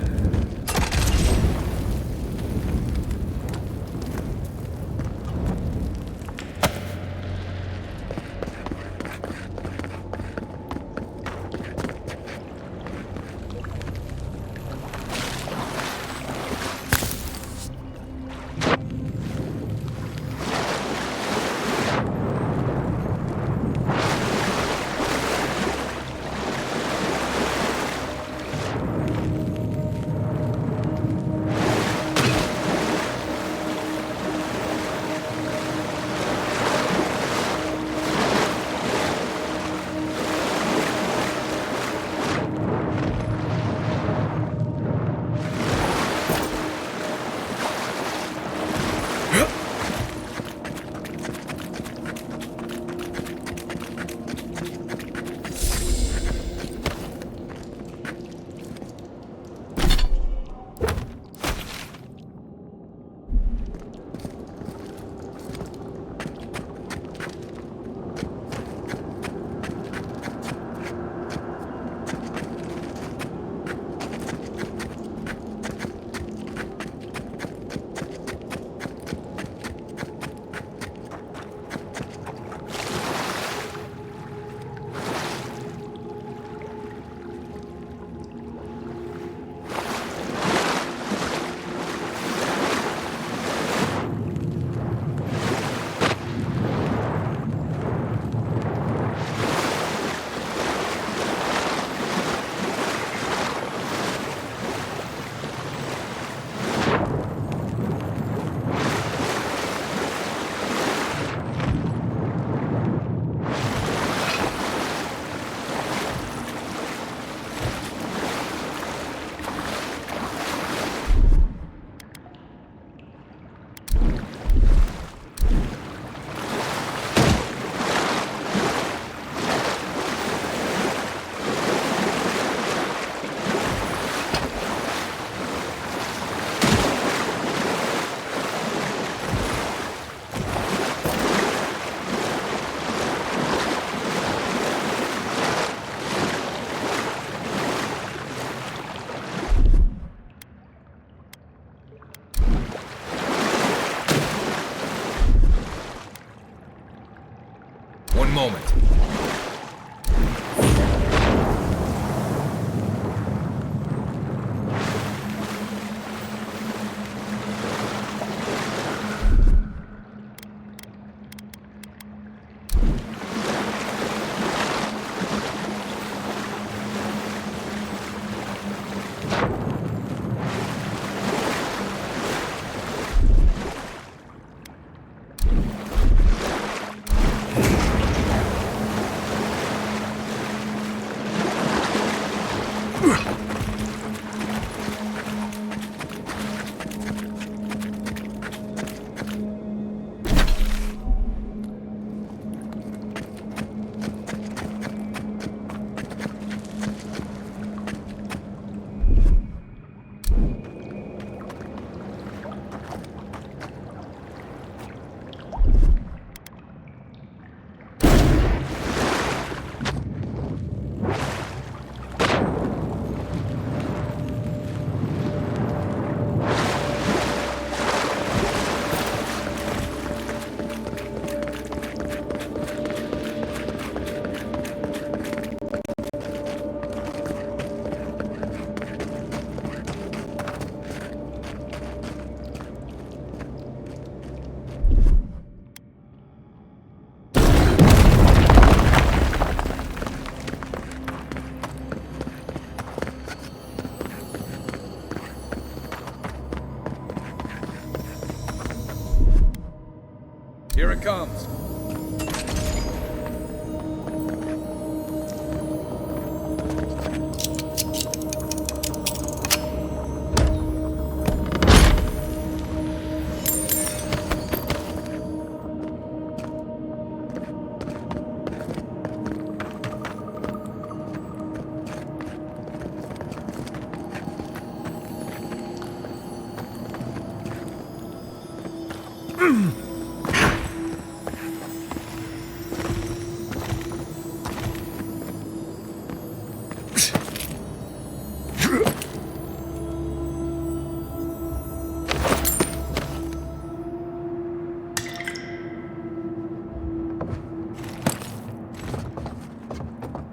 it comes.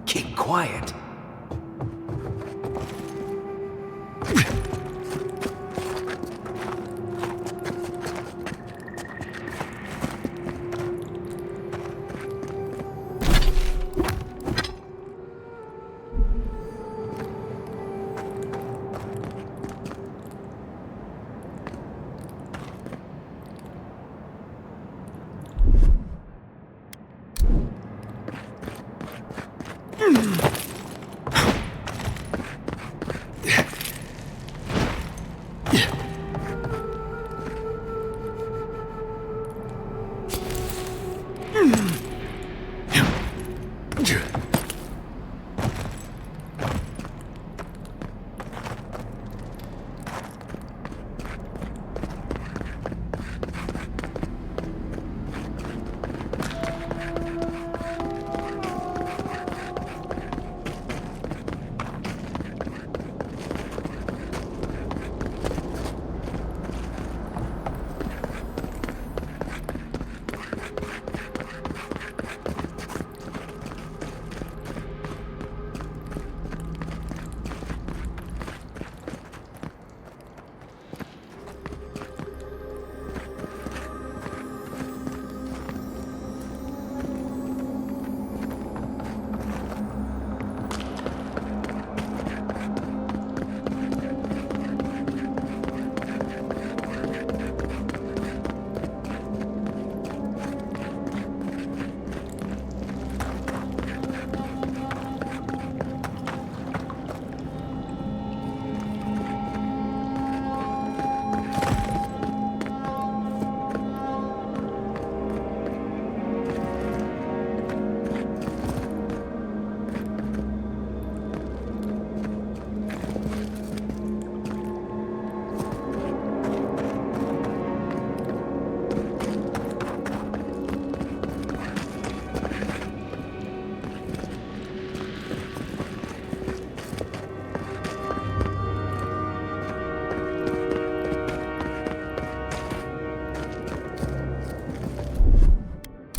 Keep quiet.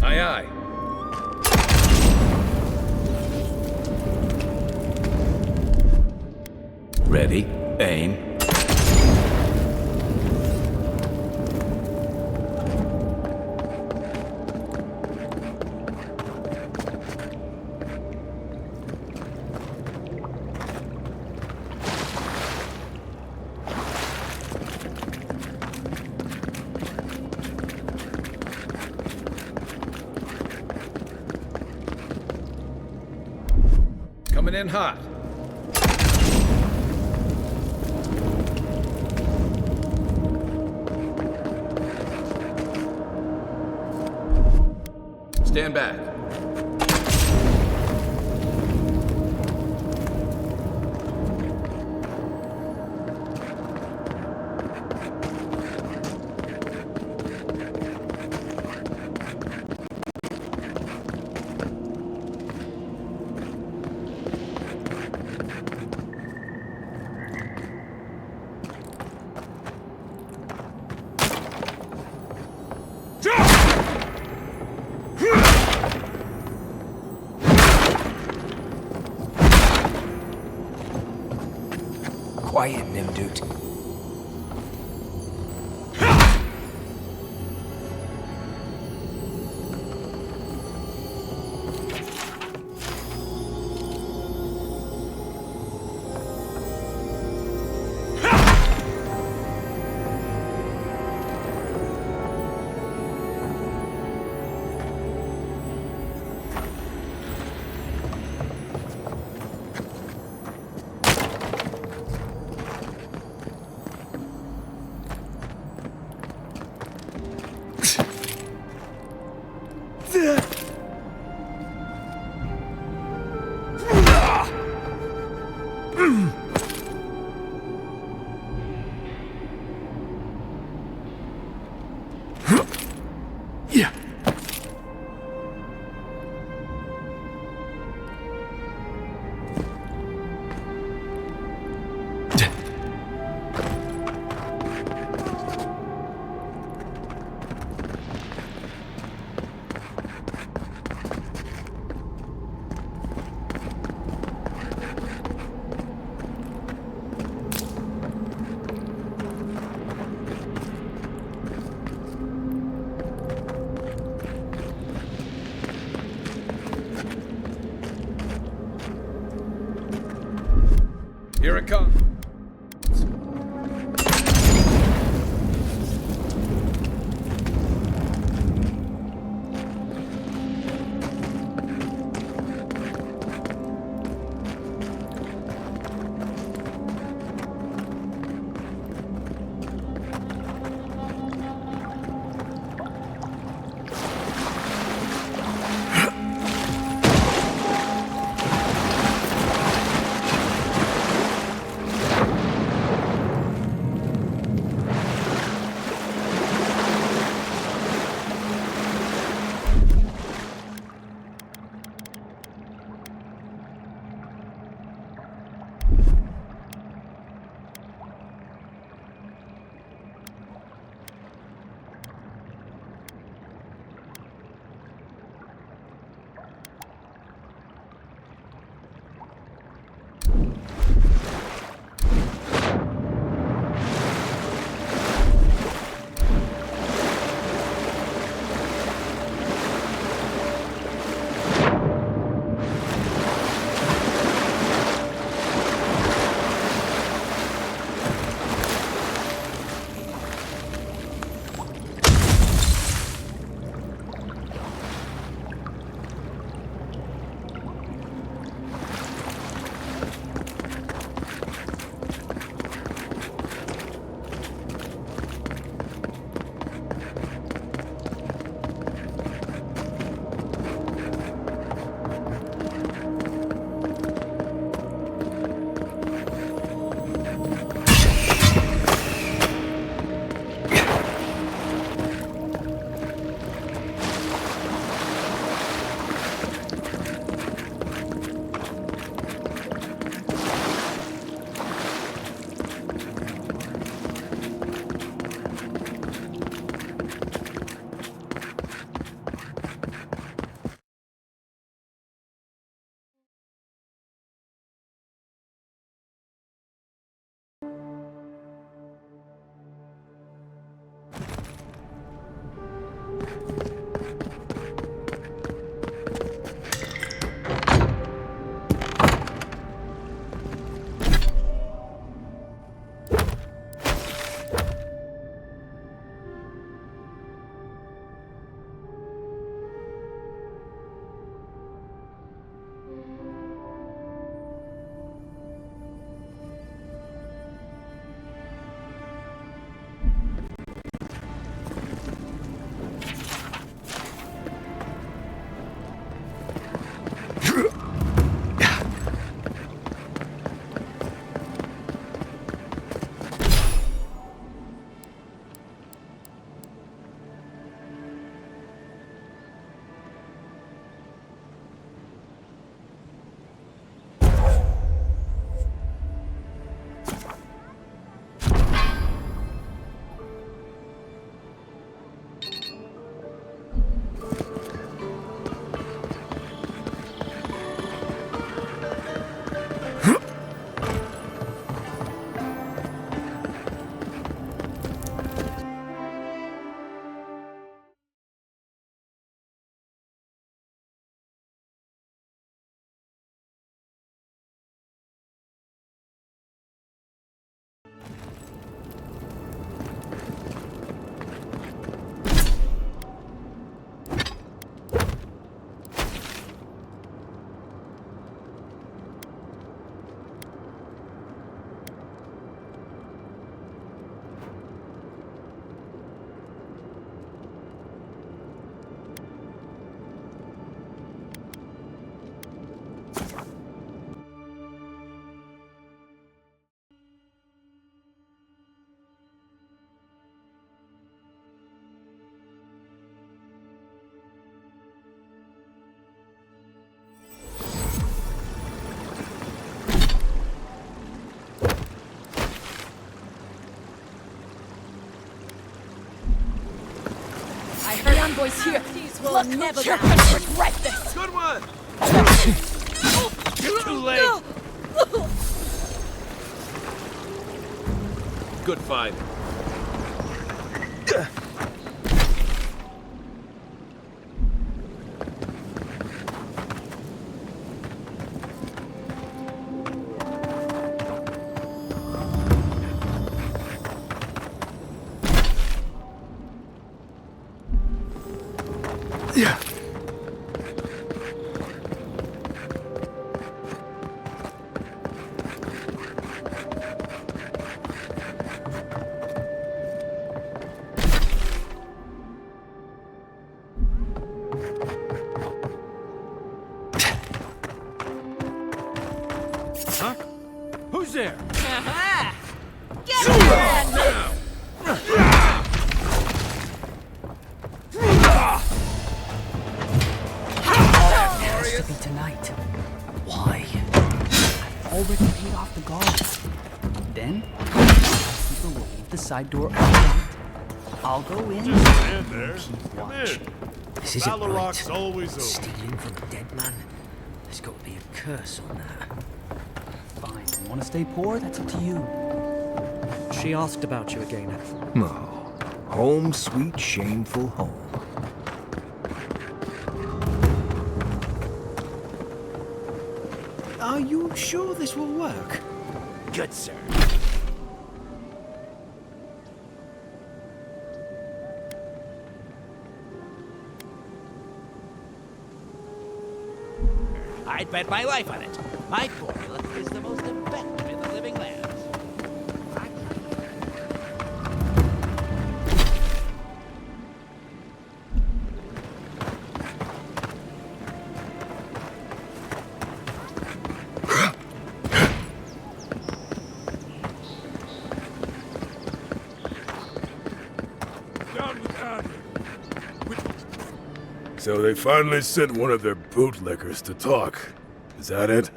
Aye, aye. Ready, aim. Coming in hot. Stand back. Quiet, Nimdut. Yeah. Here it comes. envoys here. will Look, never you're die. gonna regret this. Good one! Too late. Good fight. Huh? Who's there? Aha! Get It has to be tonight. Why? I've already paid off the guards. Then, people will leave the side door open. I'll go in. Just stand there. Keep Come watch. in. This isn't Ballaroc's right. always open. Stealing from a dead man. There's got to be a curse on that. Fine. You want to stay poor? That's up to you. She asked about you again. Oh, home sweet shameful home. Are you sure this will work? Good, sir. I'd bet my life on it. My formula is the most effective in the living lands. Down with that. So they finally sent one of their bootlickers to talk. Is that it?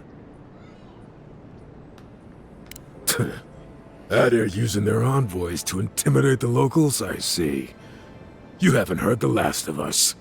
They're using their envoys to intimidate the locals, I see. You haven't heard the last of us.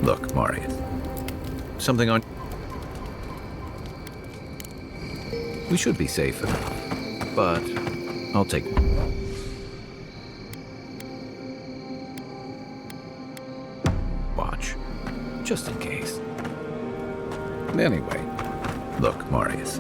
Look, Marius. Something on... We should be safe enough, but I'll take one. Watch, just in case. Anyway, look, Marius.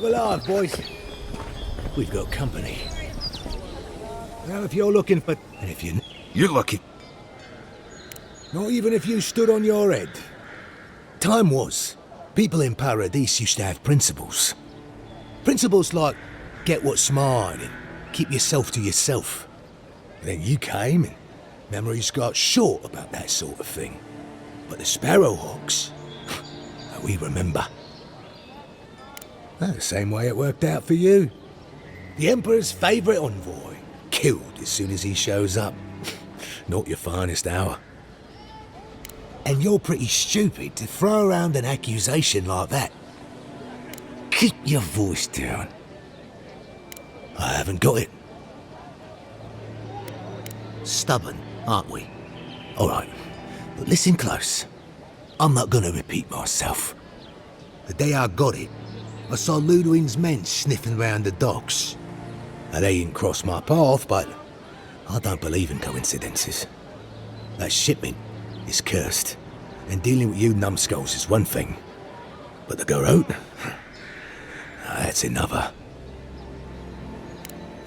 Keep alive, boys. We've got company. Well, if you're looking for... And if you're looking... Not even if you stood on your head. Time was, people in Paradise used to have principles. Principles like, get what's mine and keep yourself to yourself. Then you came and memories got short about that sort of thing. But the Sparrowhawks, we remember. The same way it worked out for you. The Emperor's favourite envoy, killed as soon as he shows up. Not your finest hour. And you're pretty stupid to throw around an accusation like that. Keep your voice down. I haven't got it. Stubborn, aren't we? All right, but listen close. I'm not gonna repeat myself. The day I got it, I saw Ludwig's men sniffing round the docks. Now, they didn't cross my path, but I don't believe in coincidences. That shipment is cursed, and dealing with you numbskulls is one thing. But to go out, that's another.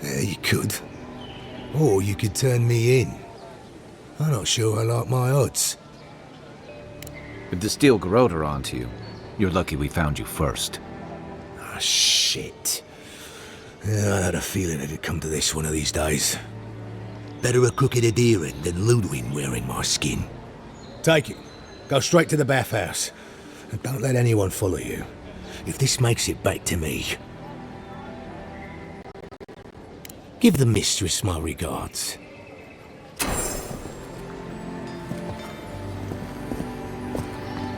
Yeah, you could. Or you could turn me in. I'm not sure I like my odds. If the Steel Garrote are onto you, you're lucky we found you first. Ah, shit. Yeah, I had a feeling it'd come to this one of these days. Better a crooked adherent than Ludwig wearing my skin. Take it. Go straight to the bathhouse. And don't let anyone follow you. If this makes it back to me... Give the mistress my regards.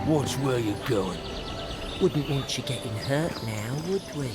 Watch where you're going. Wouldn't want you getting hurt now, would we?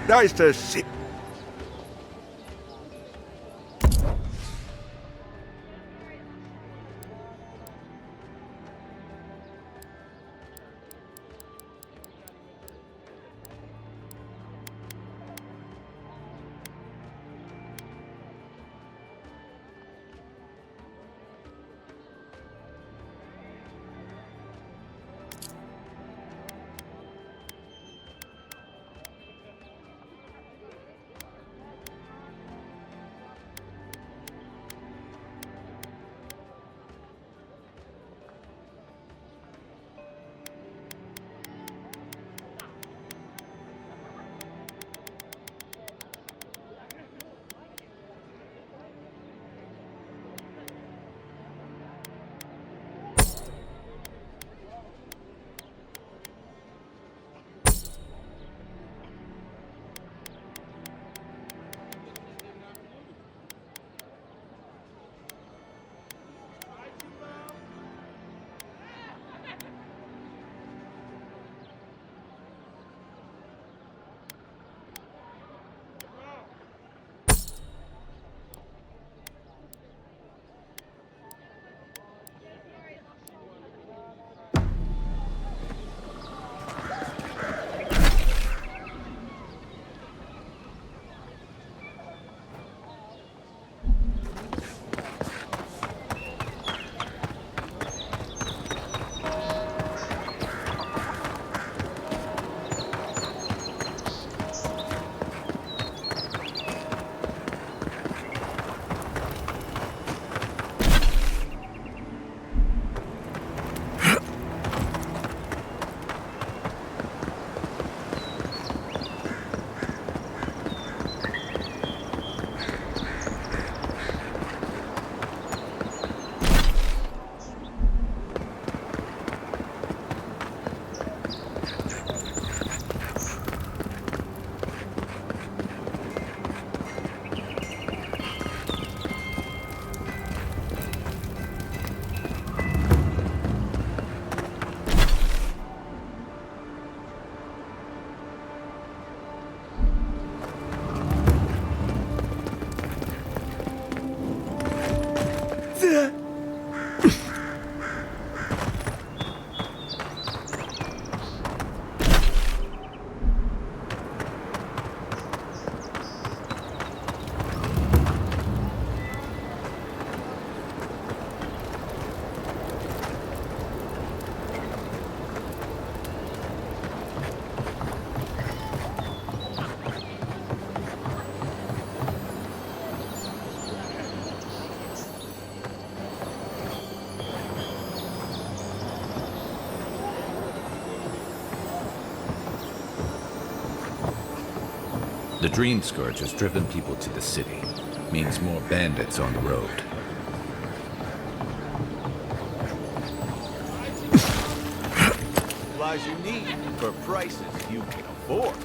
Nice to see... The Dream Scourge has driven people to the city. Means more bandits on the road. Supplies you need for prices you can afford.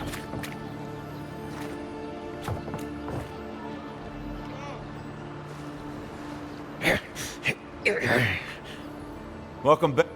Welcome back.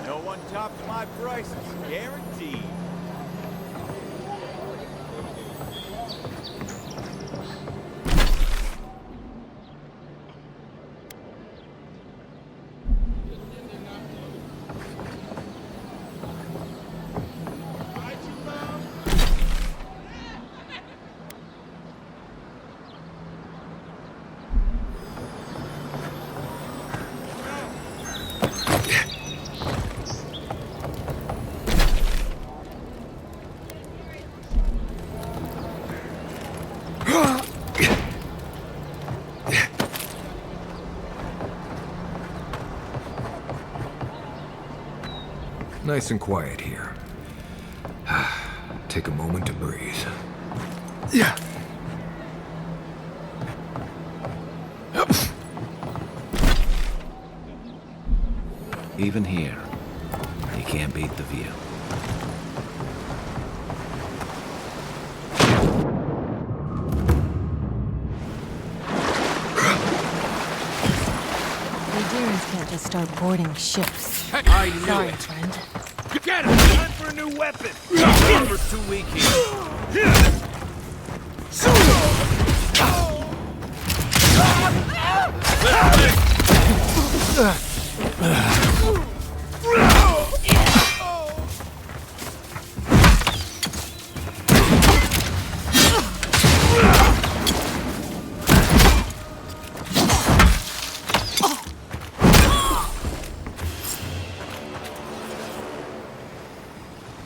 No one tops my prices, guaranteed. Nice and quiet here. Take a moment to breathe. Yeah. Even here, you can't beat the view. The Adherents can't just start boarding ships. I knew Sorry, it. friend. Get him! Time for a new weapon! Number's too weak here.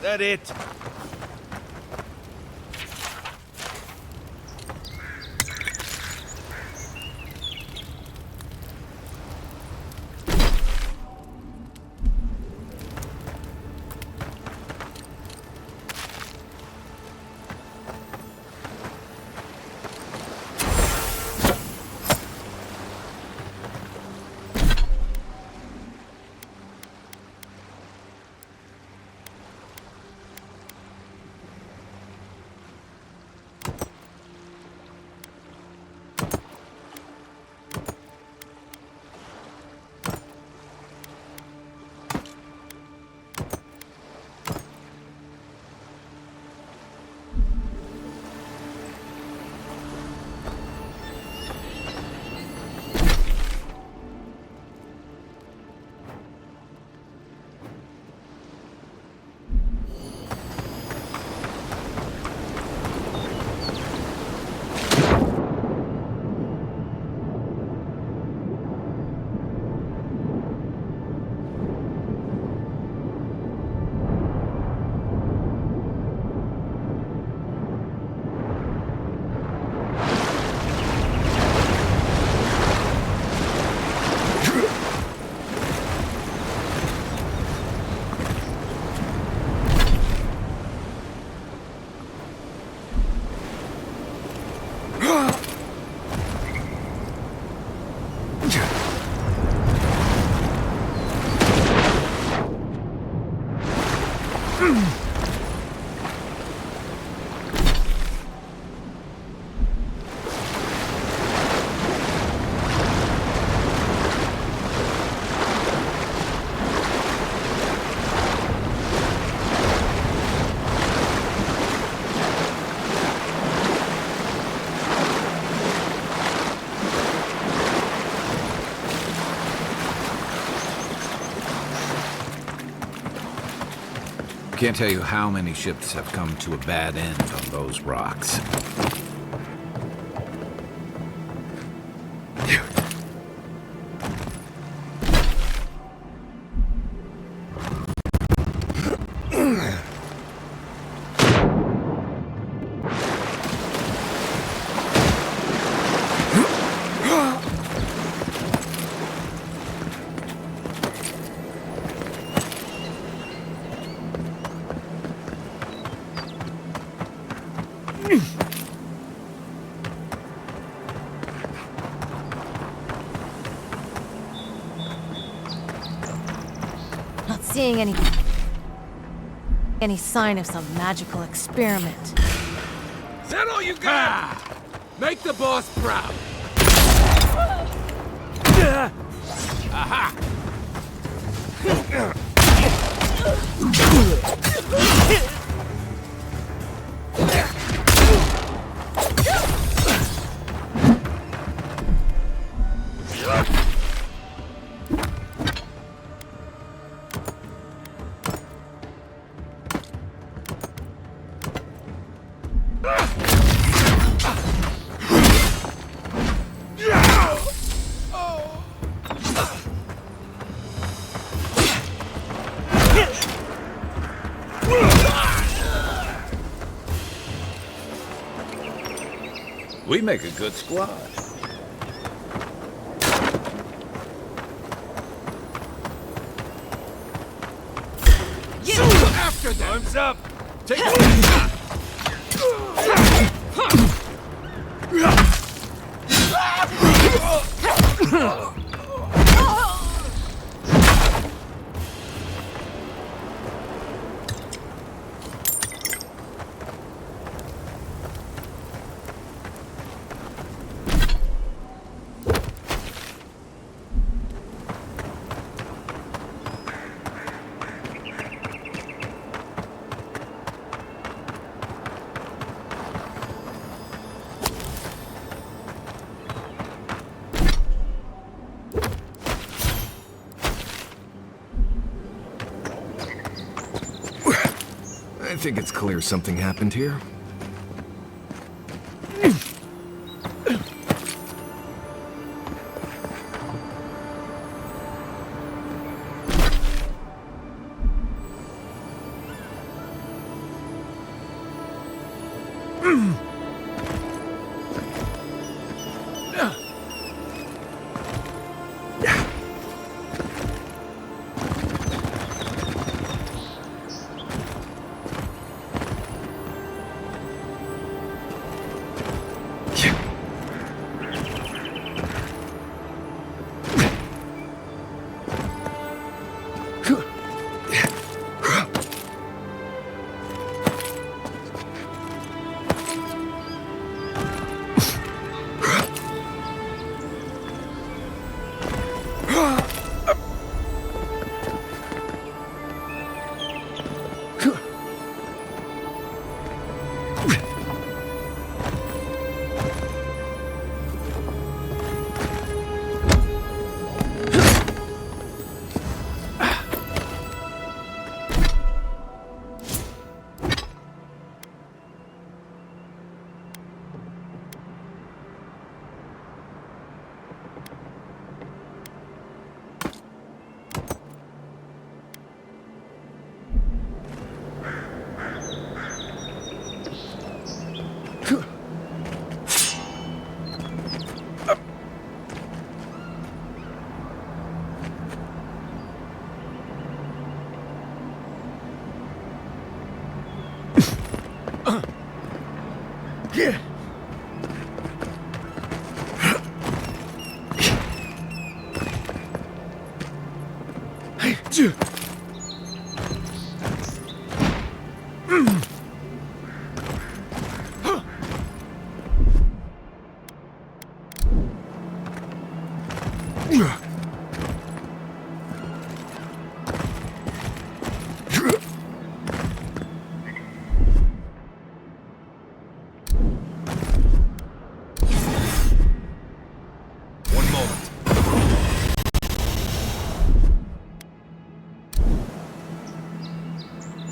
That it? Can't tell you how many ships have come to a bad end on those rocks. Not seeing any sign of some magical experiment. Is that all you got? Make the boss proud. Aha! We make a good squad. After them! Time's up! Take it! I think it's clear something happened here.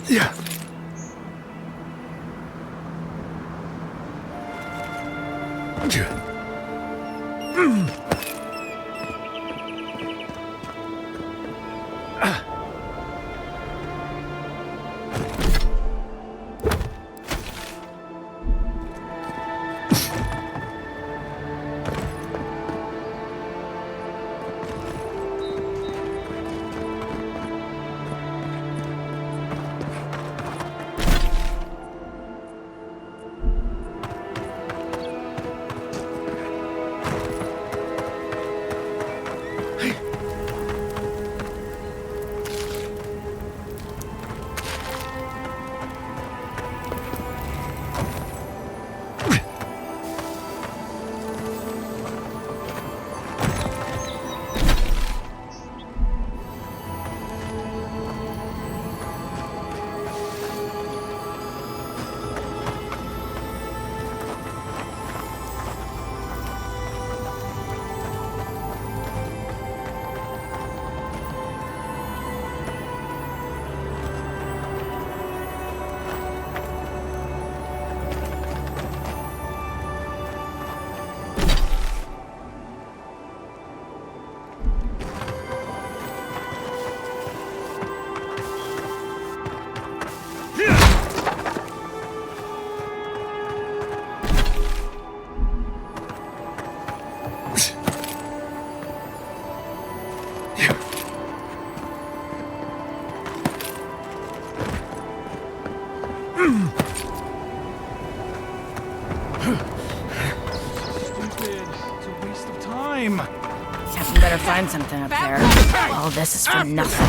Captain better find something up there. All this is for nothing.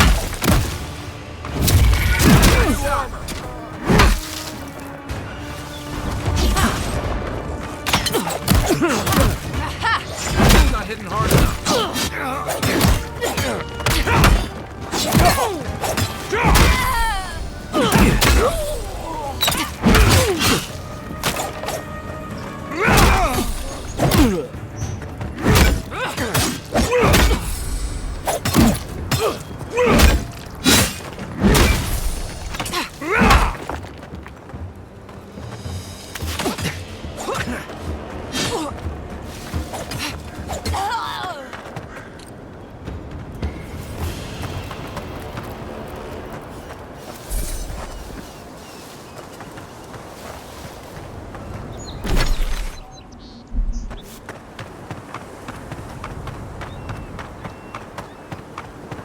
Not hitting hard enough.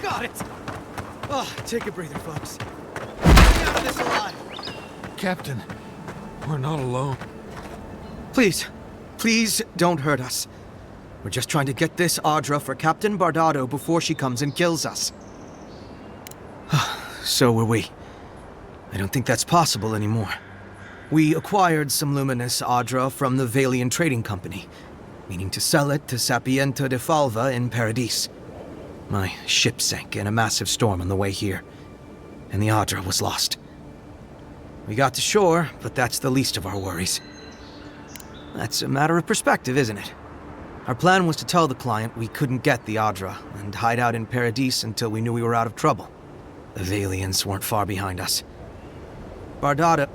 Got it! Oh, take a breather, folks. Get out of this alive! Captain, we're not alone. Please, please don't hurt us. We're just trying to get this Audra for Captain Bardado before she comes and kills us. So were we. I don't think that's possible anymore. We acquired some luminous Audra from the Valian Trading Company, meaning to sell it to Sapienta de Falva in Paradis. My ship sank in a massive storm on the way here, and the Audra was lost. We got to shore, but that's the least of our worries. That's a matter of perspective, isn't it? Our plan was to tell the client we couldn't get the Audra and hide out in Paradis until we knew we were out of trouble. The Valians weren't far behind us. Bardado...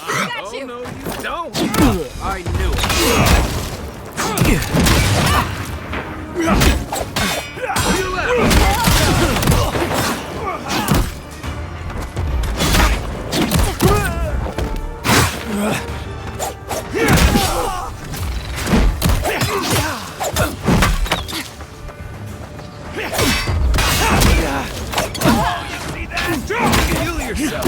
Oh, no, you don't. I knew Heal yourself.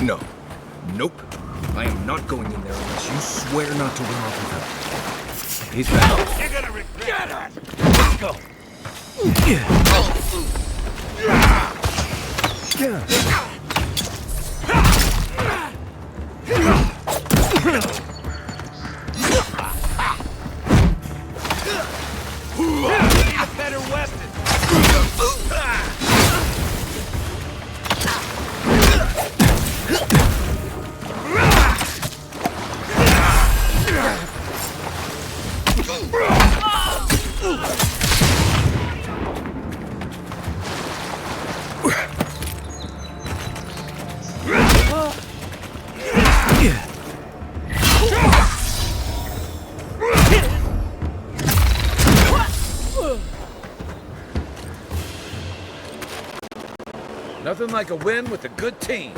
No. Nope. I am not going in there unless you swear not to run off with her. He's back. You're gonna regret it! Let's go! A better weapon! Nothing like a win with a good team.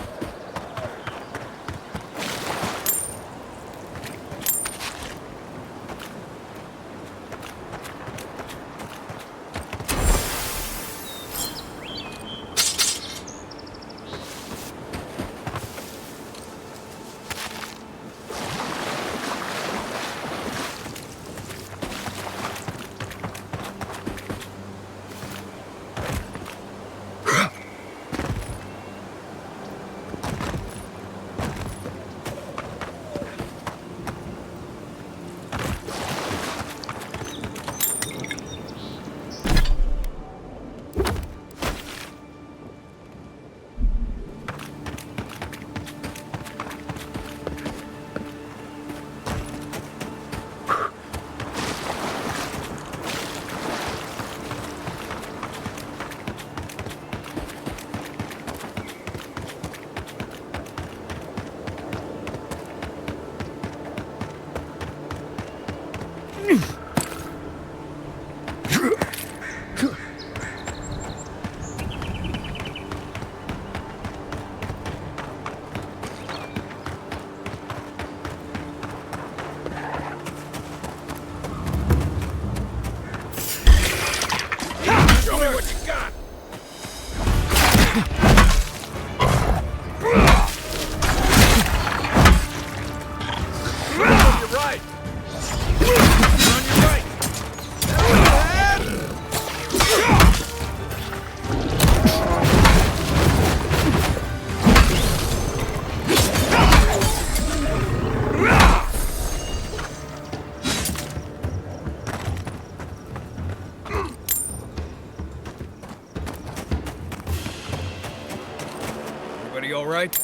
Everybody all right?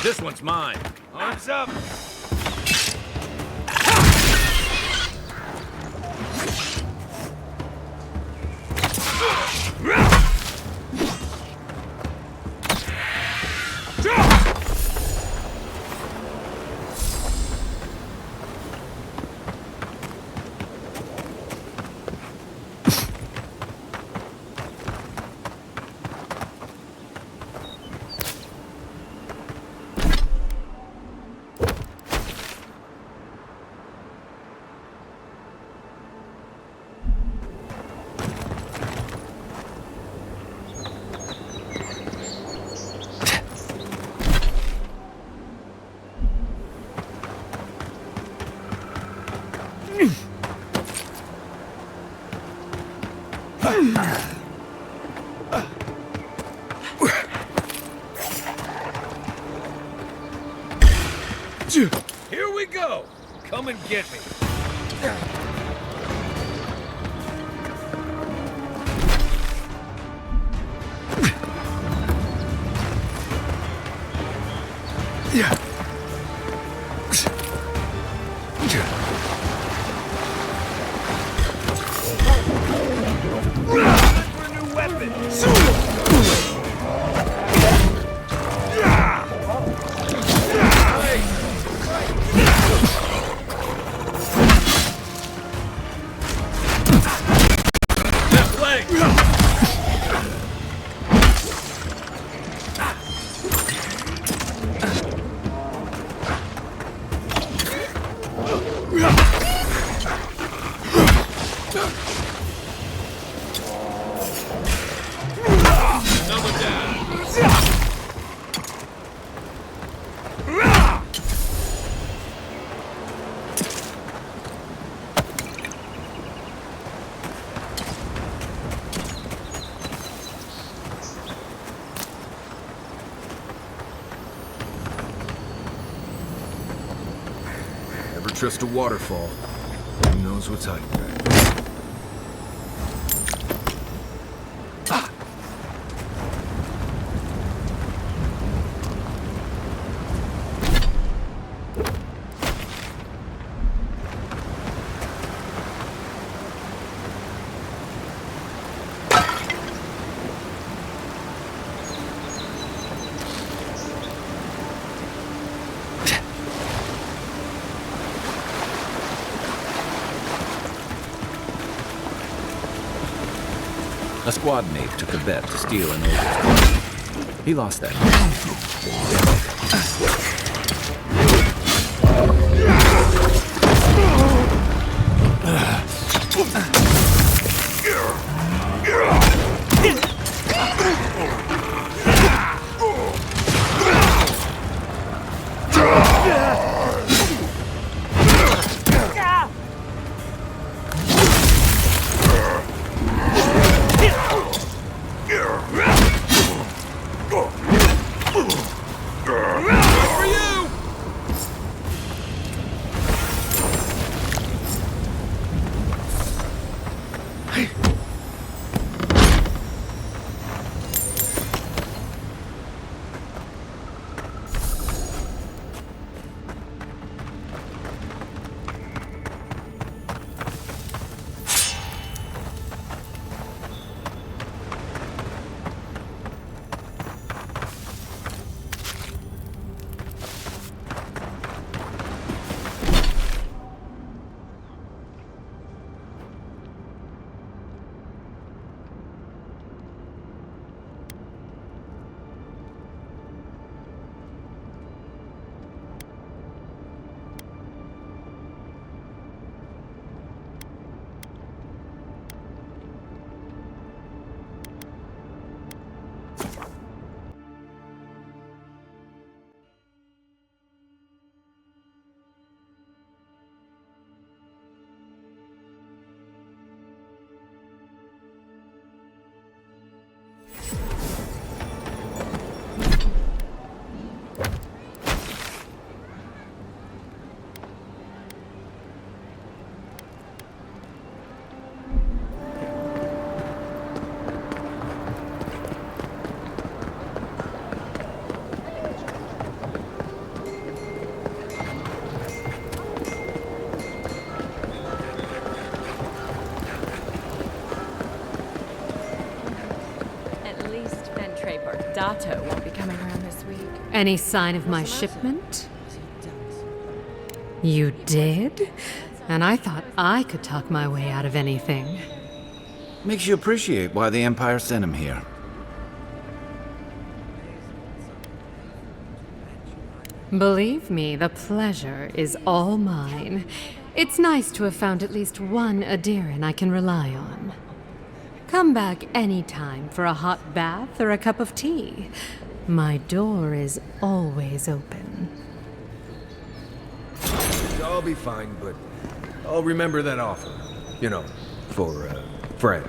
This one's mine. Arms up! Here we go! Come and get me. For a new weapon! Never trust a waterfall. Who knows what's hiding back there? A squad mate took a bet to steal an ogre's car. He lost that. Dato won't be coming around this week. Any sign of my shipment? You did? And I thought I could talk my way out of anything. Makes you appreciate why the Empire sent him here. Believe me, the pleasure is all mine. It's nice to have found at least one Adiran I can rely on. Come back anytime for a hot bath or a cup of tea. My door is always open. I'll be fine, but I'll remember that offer. You know, for a friend.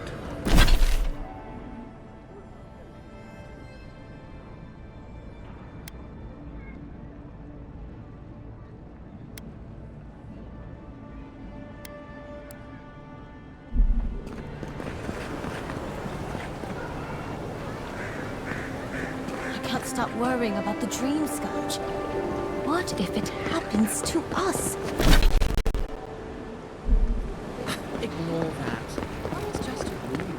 stop worrying about the dream, Scotch. What if it happens to us? Ignore that. That was just a rumor.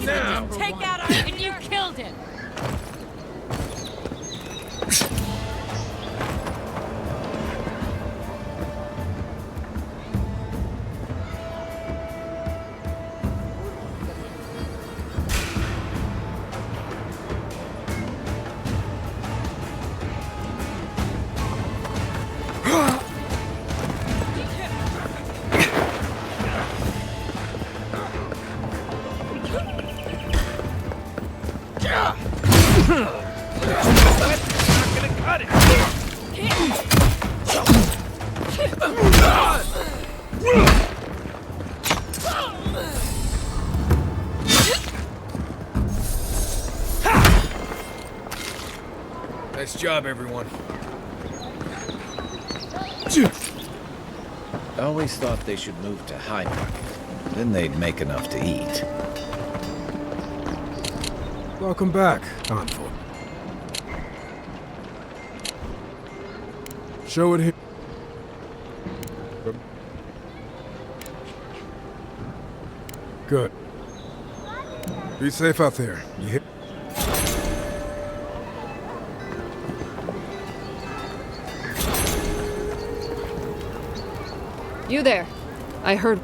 Now! Take out our and you killed him! Nice job, everyone. I always thought they should move to High Market. Then they'd make enough to eat. Welcome back, Envoy. Show it here. Good. Be safe out there. You hit. You there. I heard.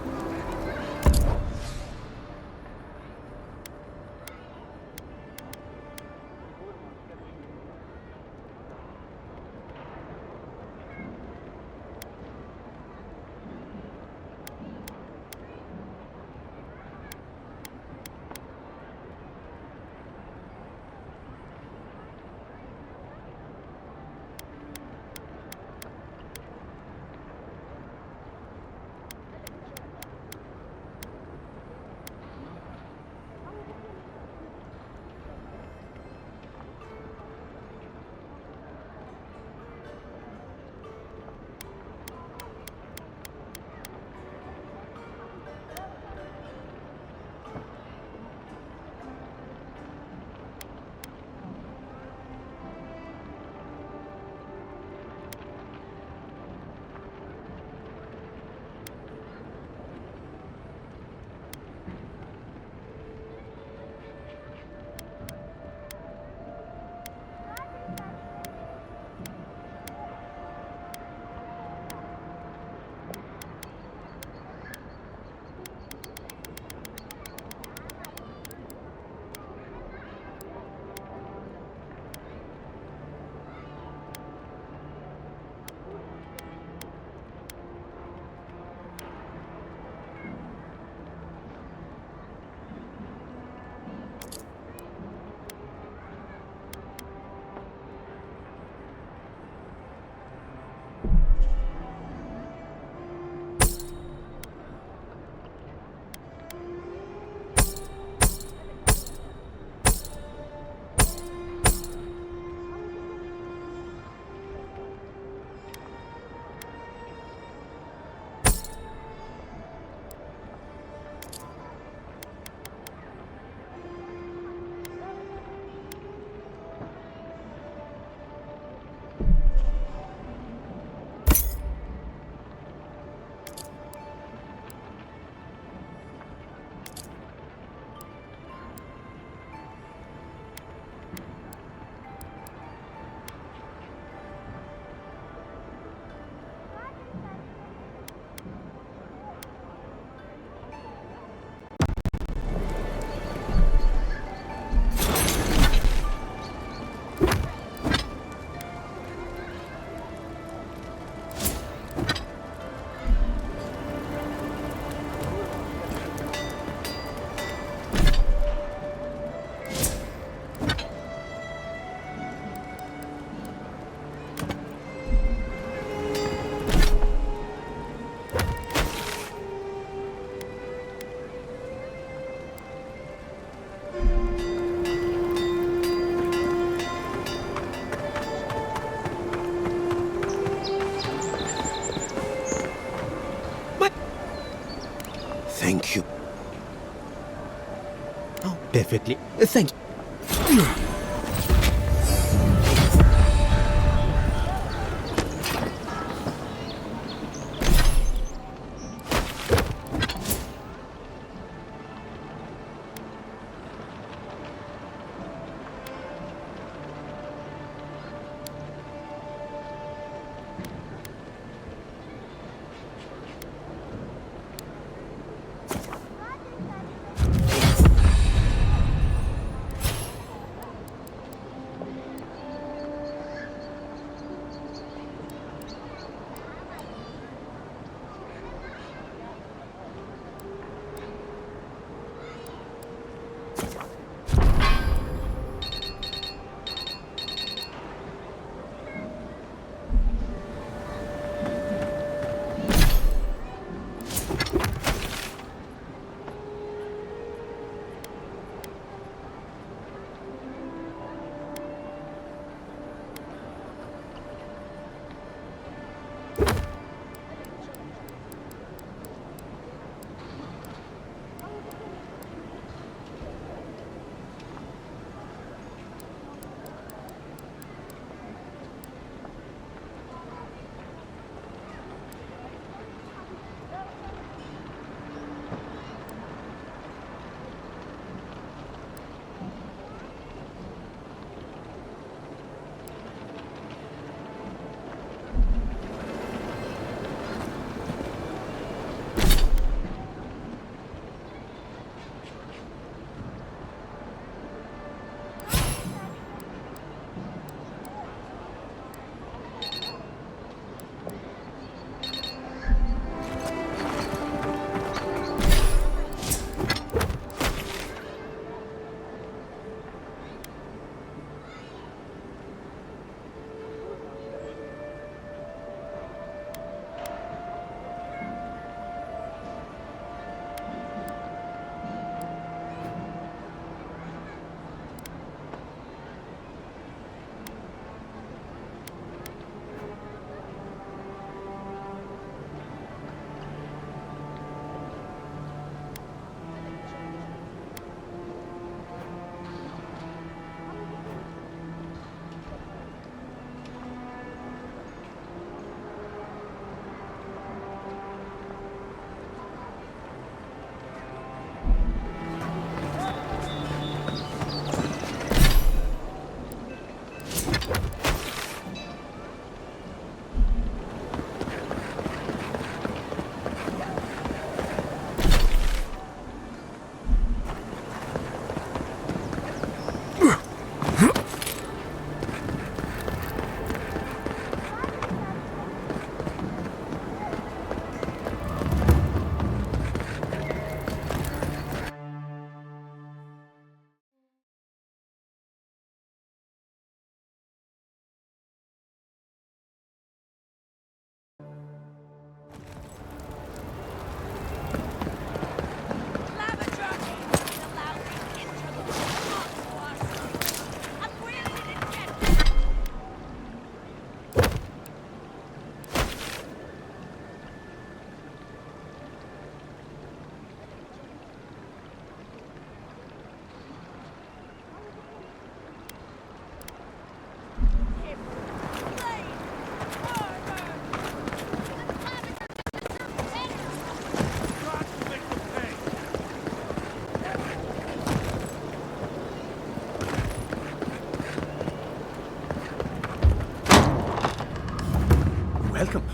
perfectly. Thank you.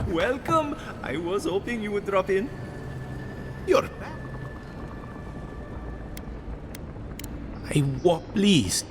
Welcome. I was hoping you would drop in. You're back. I was pleased.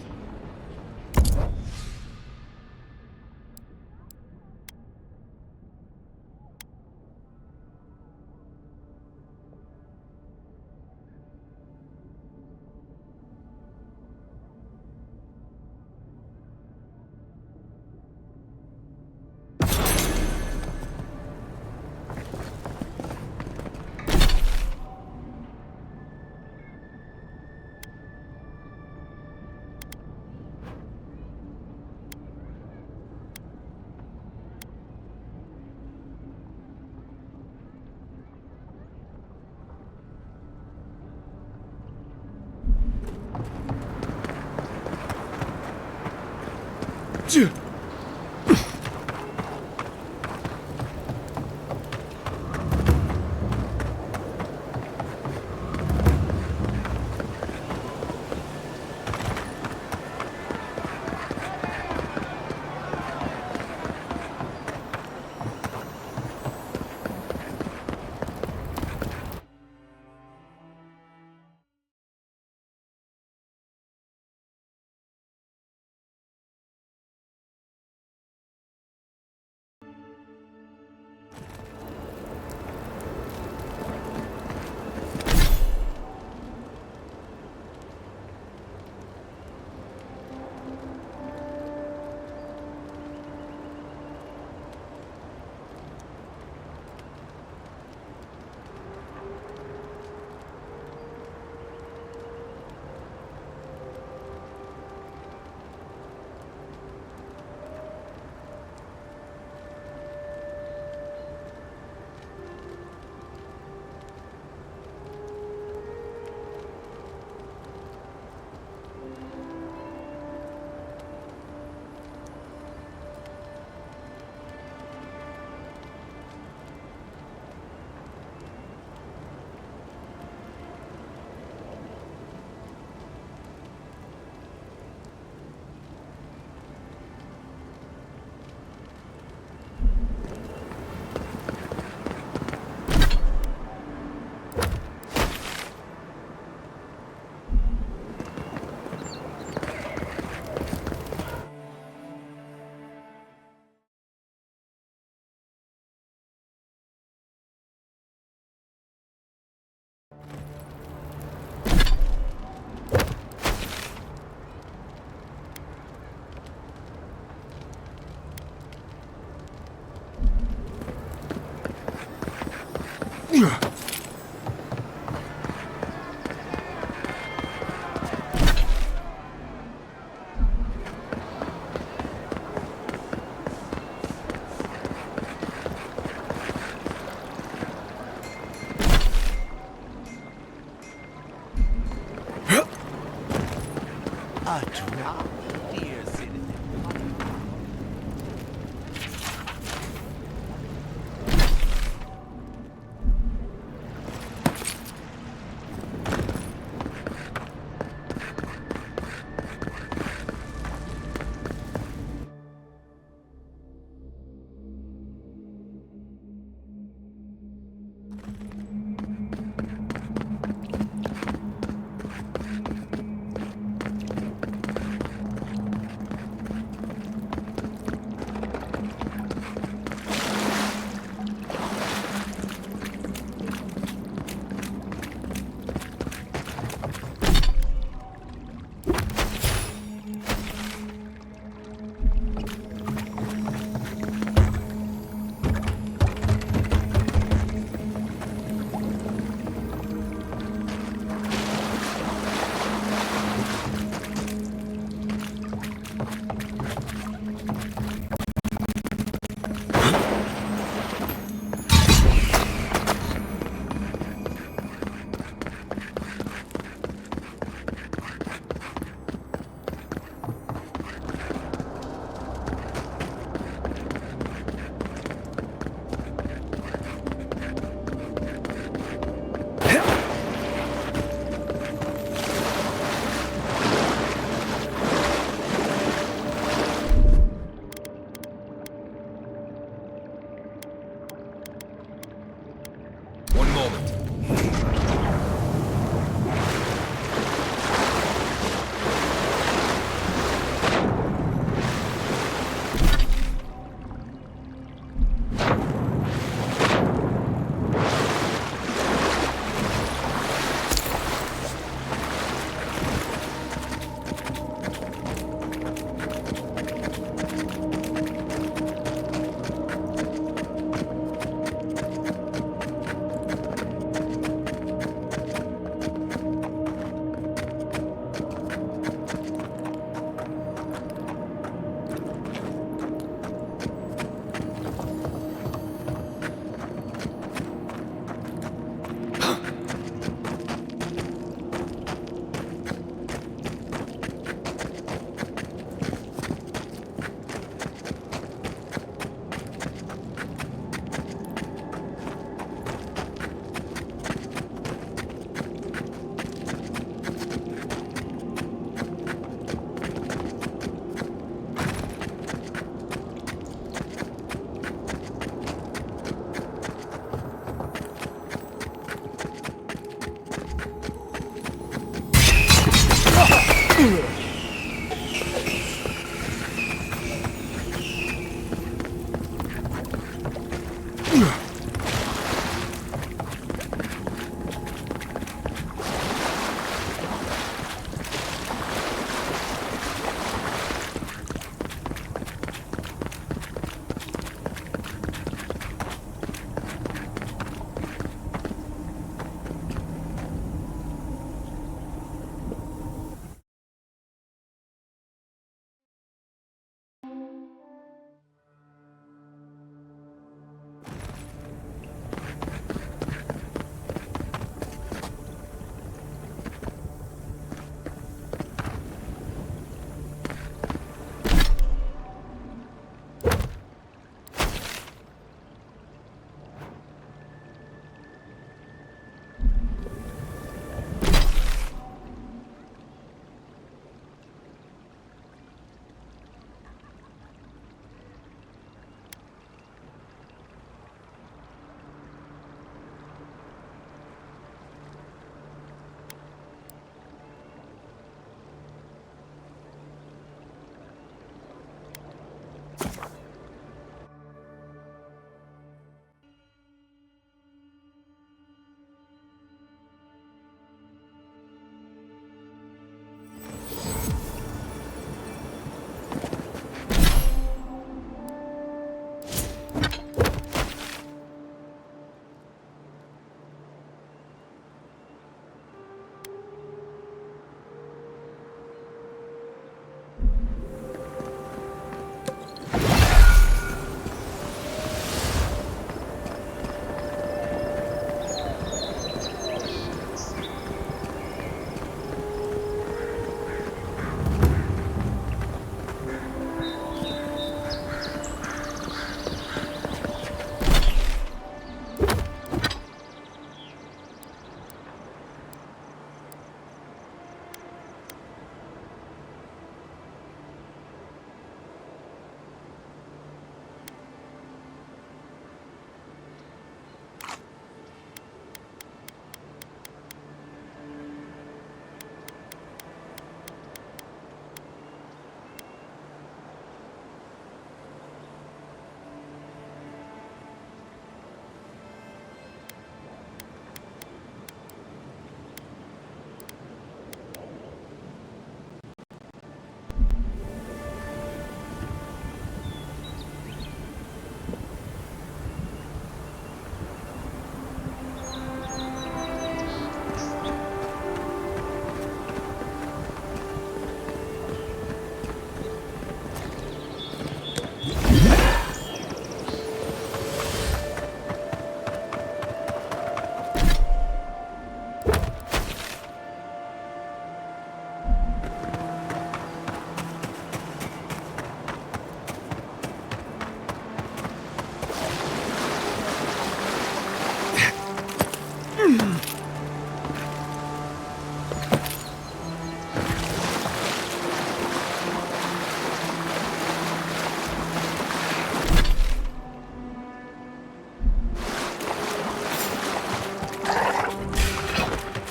A drop, dear citizen.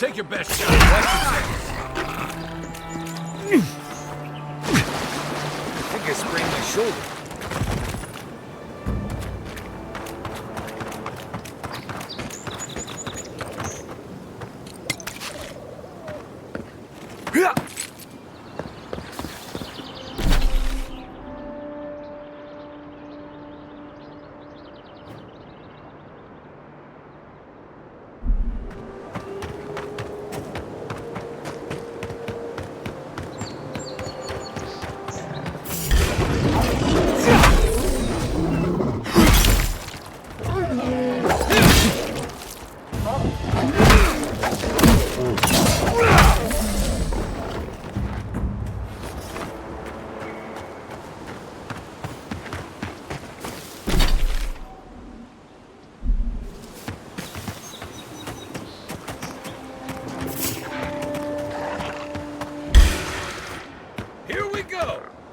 Take your best shot. Watch yourself. I think I sprained my shoulder.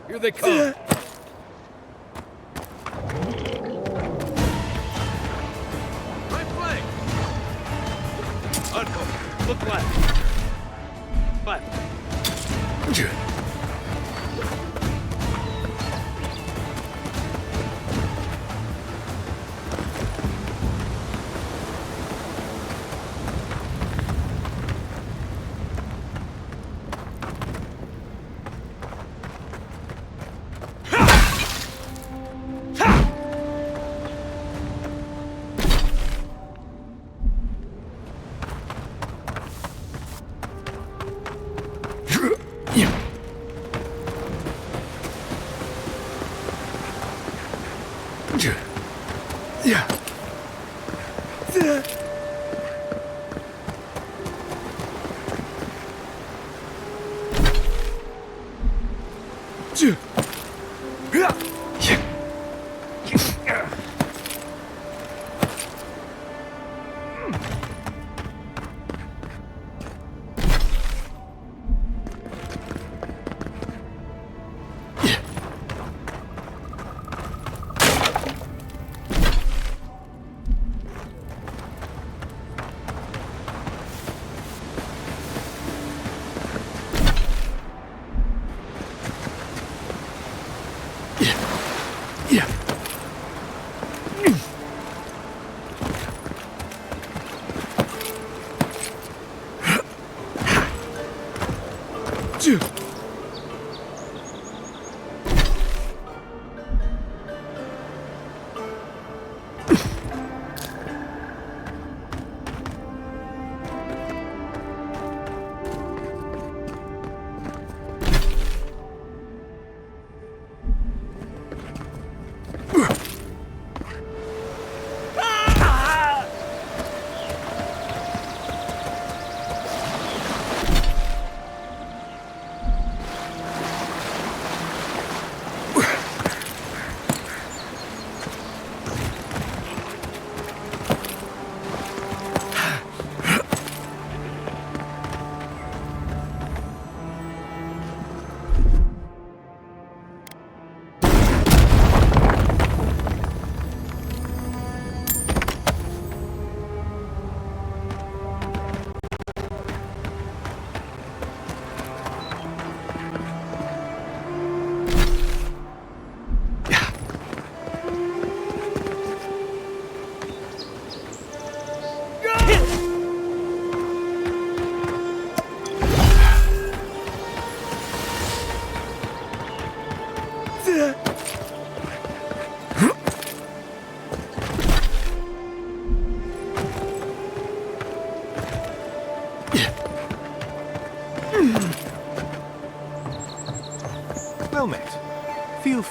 Here they come. Right flank. Uncle, look left. Left.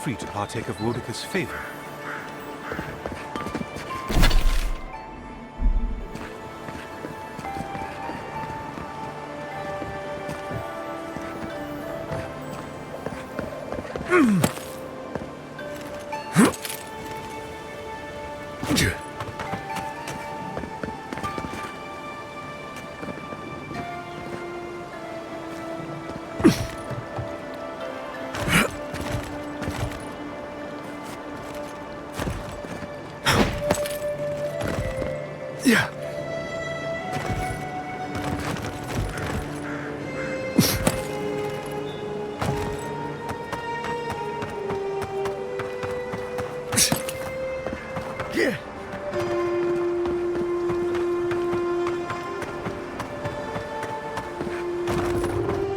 free to partake of Wodika's favor. Yeah.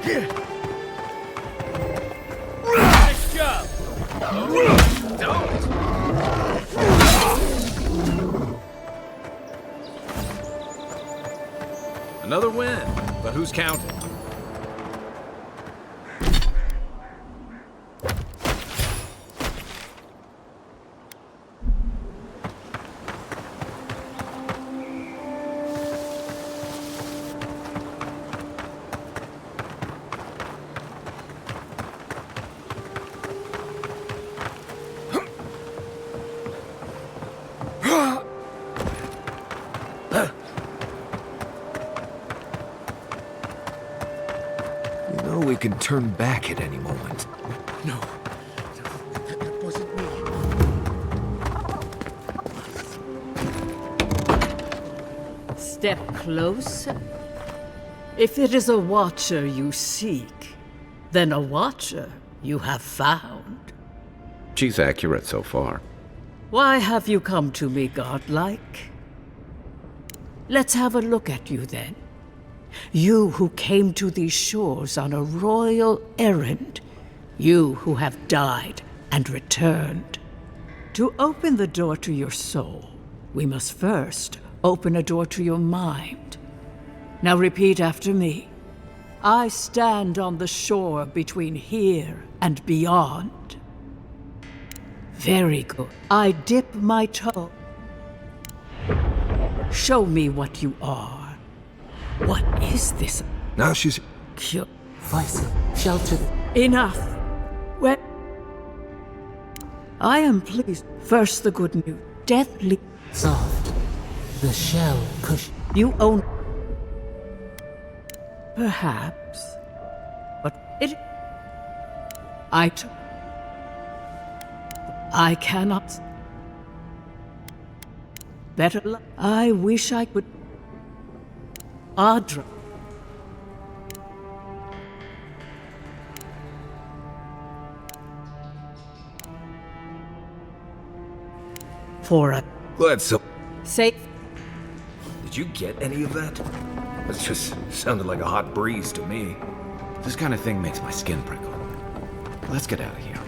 Yeah. Nice job. Don't. Another win, but who's counting? You know we can turn back at any moment. No. That wasn't me. Step closer. If it is a watcher you seek, then a watcher you have found. She's accurate so far. Why have you come to me, godlike? Let's have a look at you then. You who came to these shores on a royal errand. You who have died and returned. To open the door to your soul, we must first open a door to your mind. Now repeat after me. I stand on the shore between here and beyond. Very good. I dip my toe. Show me what you are. What is this? Now she's... Vice, shelter. Enough. Where? I am pleased. First the good news. Deathly. Soft. The shell cushion. You own... Perhaps. But it... I cannot... Better... I wish I could... Adra. For a... Glad so... Safe. Did you get any of that? That just sounded like a hot breeze to me. This kind of thing makes my skin prickle. Let's get out of here.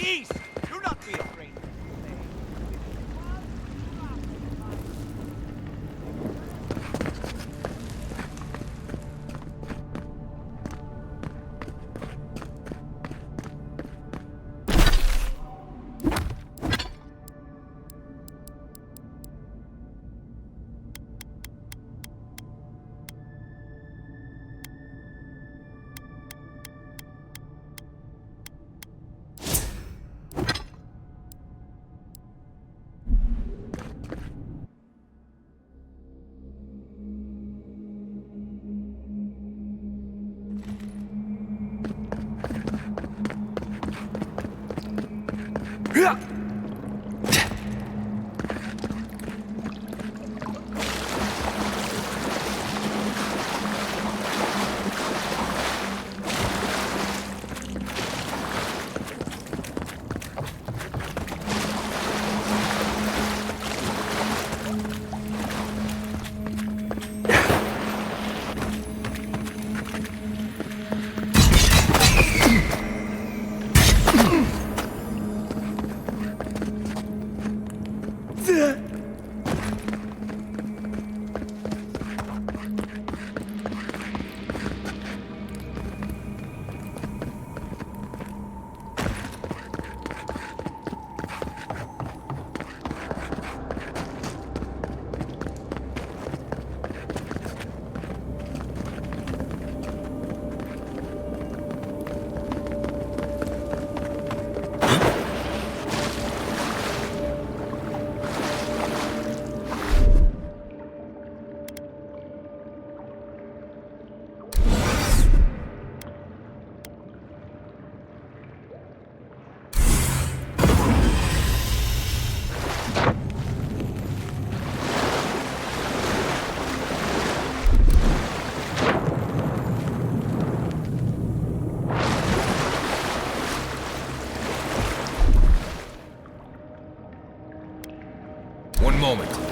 East! Do not be afraid. One moment.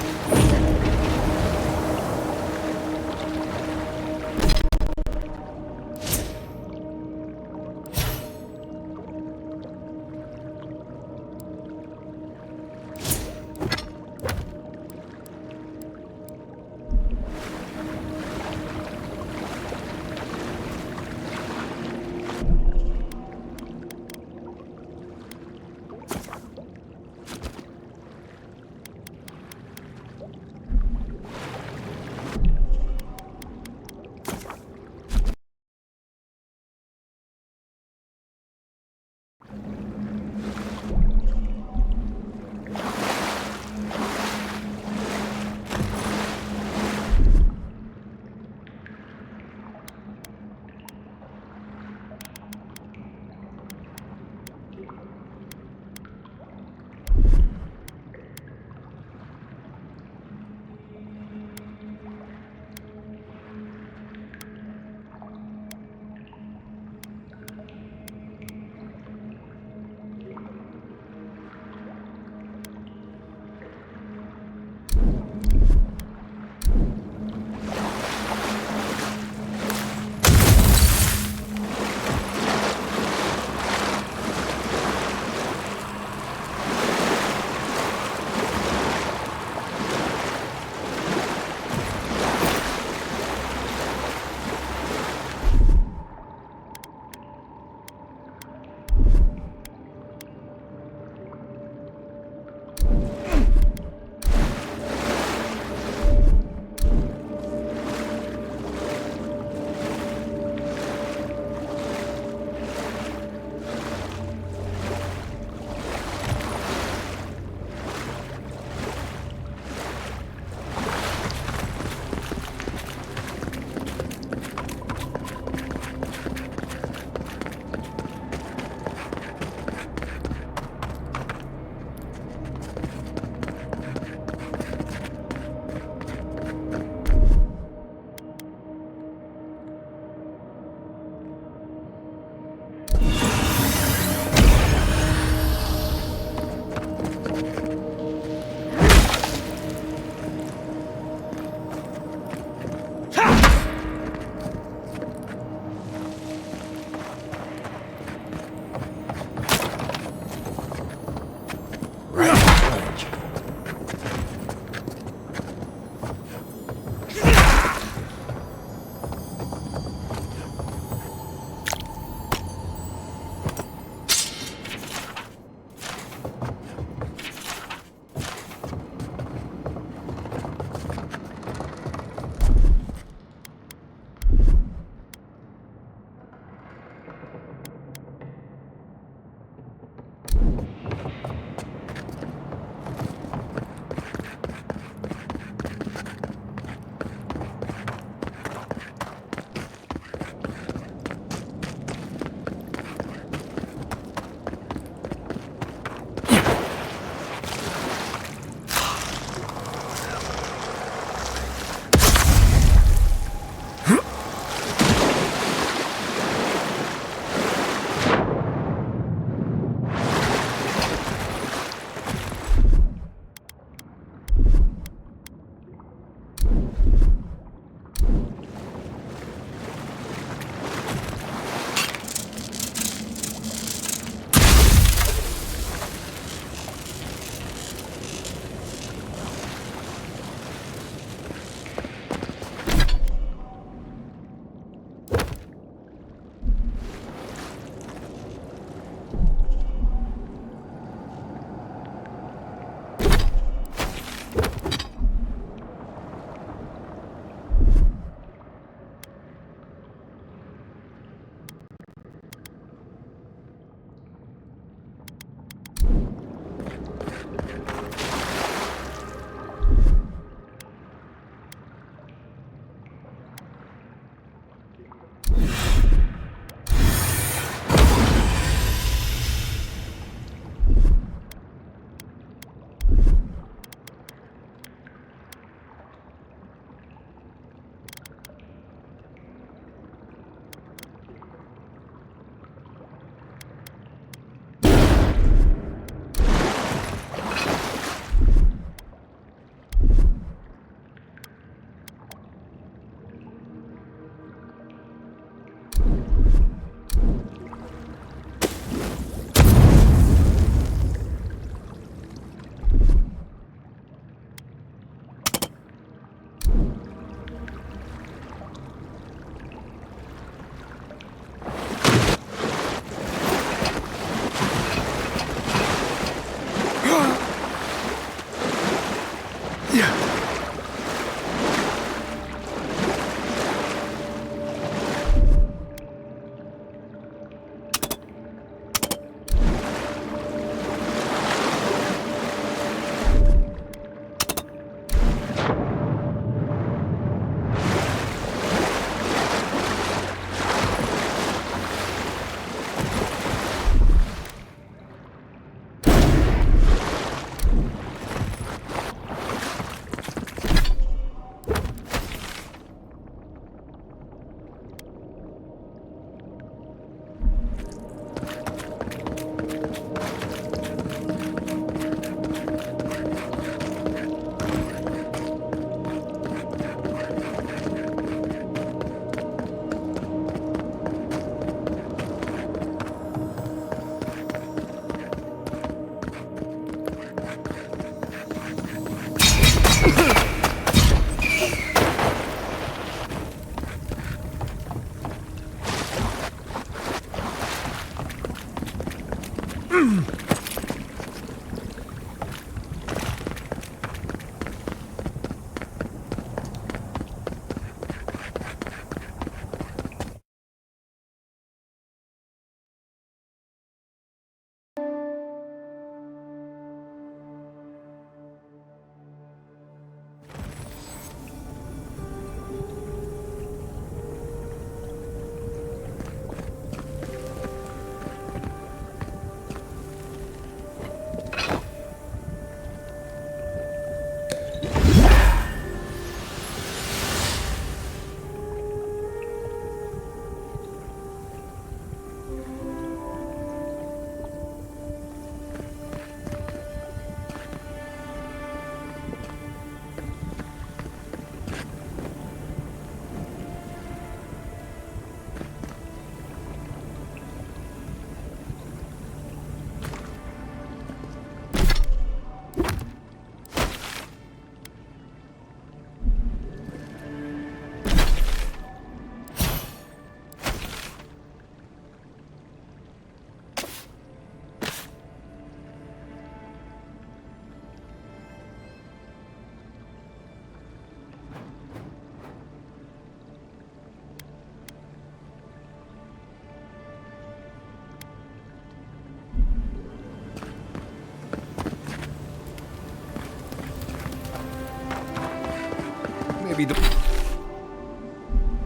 Maybe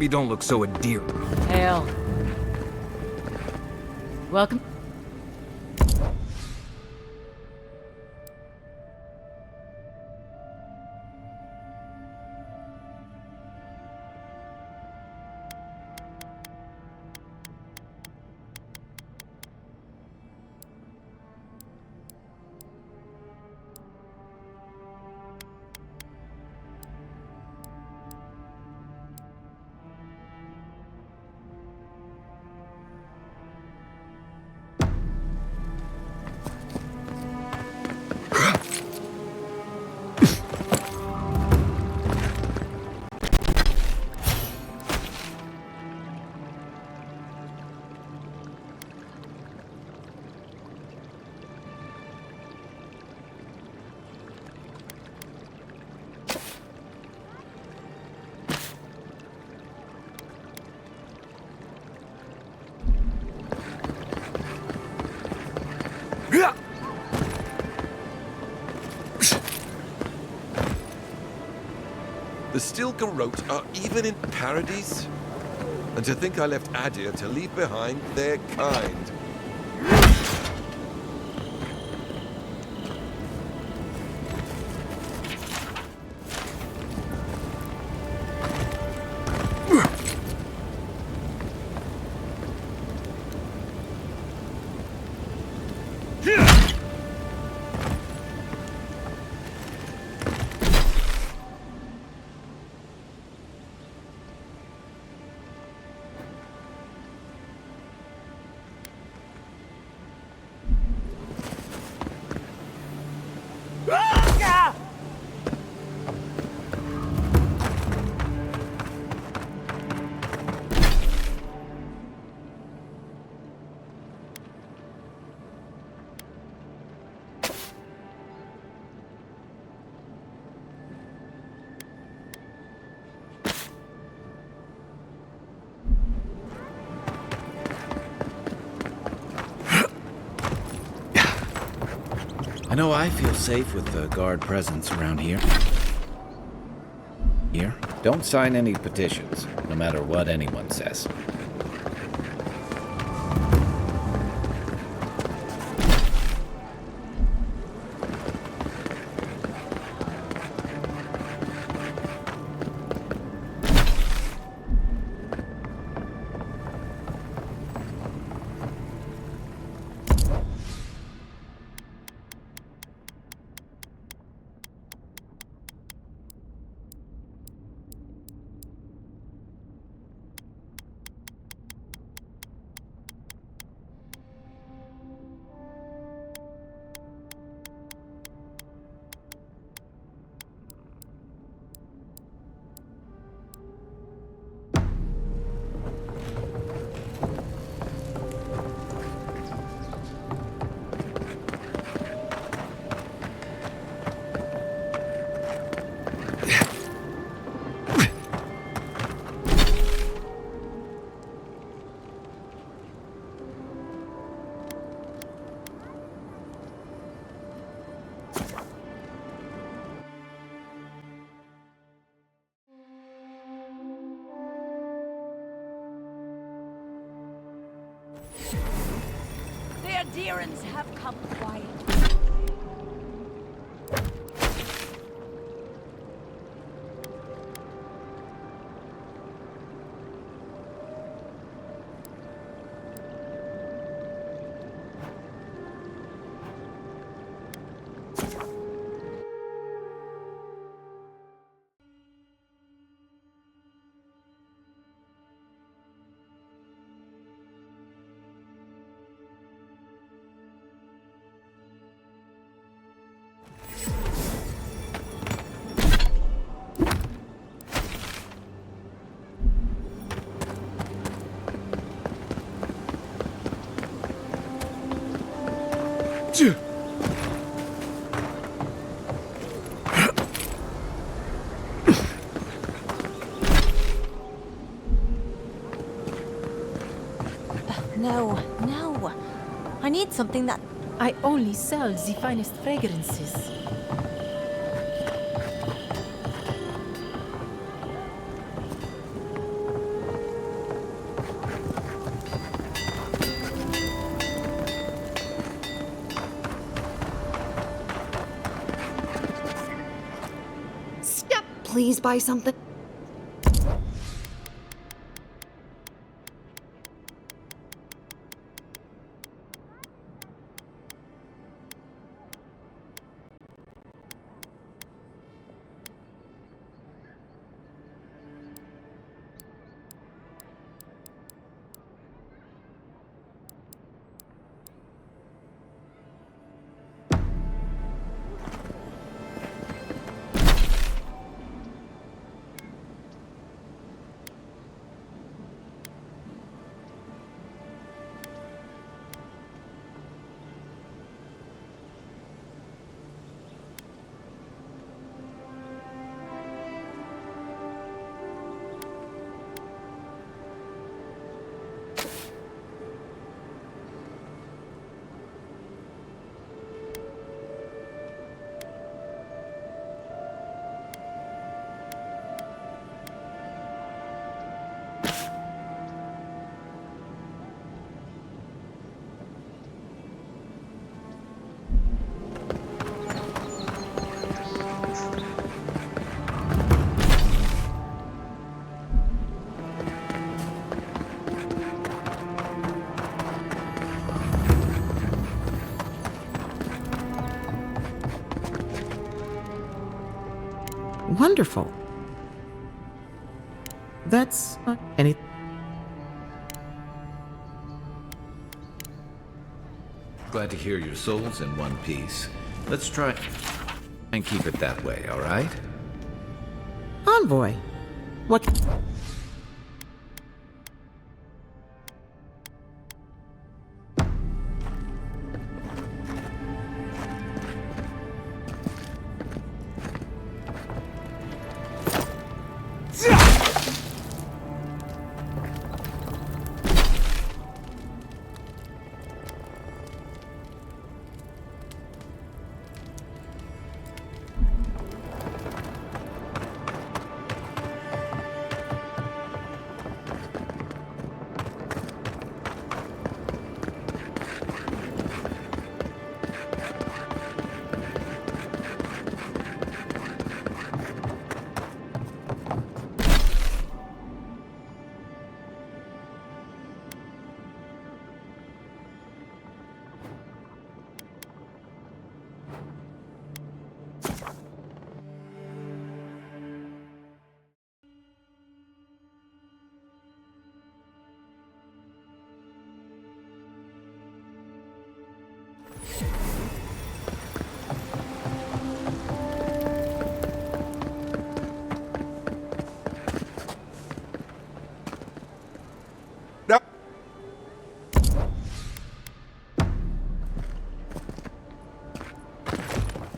don't look so endearing. Hail. Welcome. The Stilgarrote are even in Paradise? And to think I left Adir to leave behind their kind. I know I feel safe with the guard presence around here. Don't sign any petitions, no matter what anyone says. adherents have come quiet. No, no. I need something that... I only sell the finest fragrances. Stop! Please buy something. Wonderful. That's not any... Glad to hear your soul's in one piece. Let's try and keep it that way, all right? Envoy. What...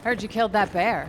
Heard you killed that bear.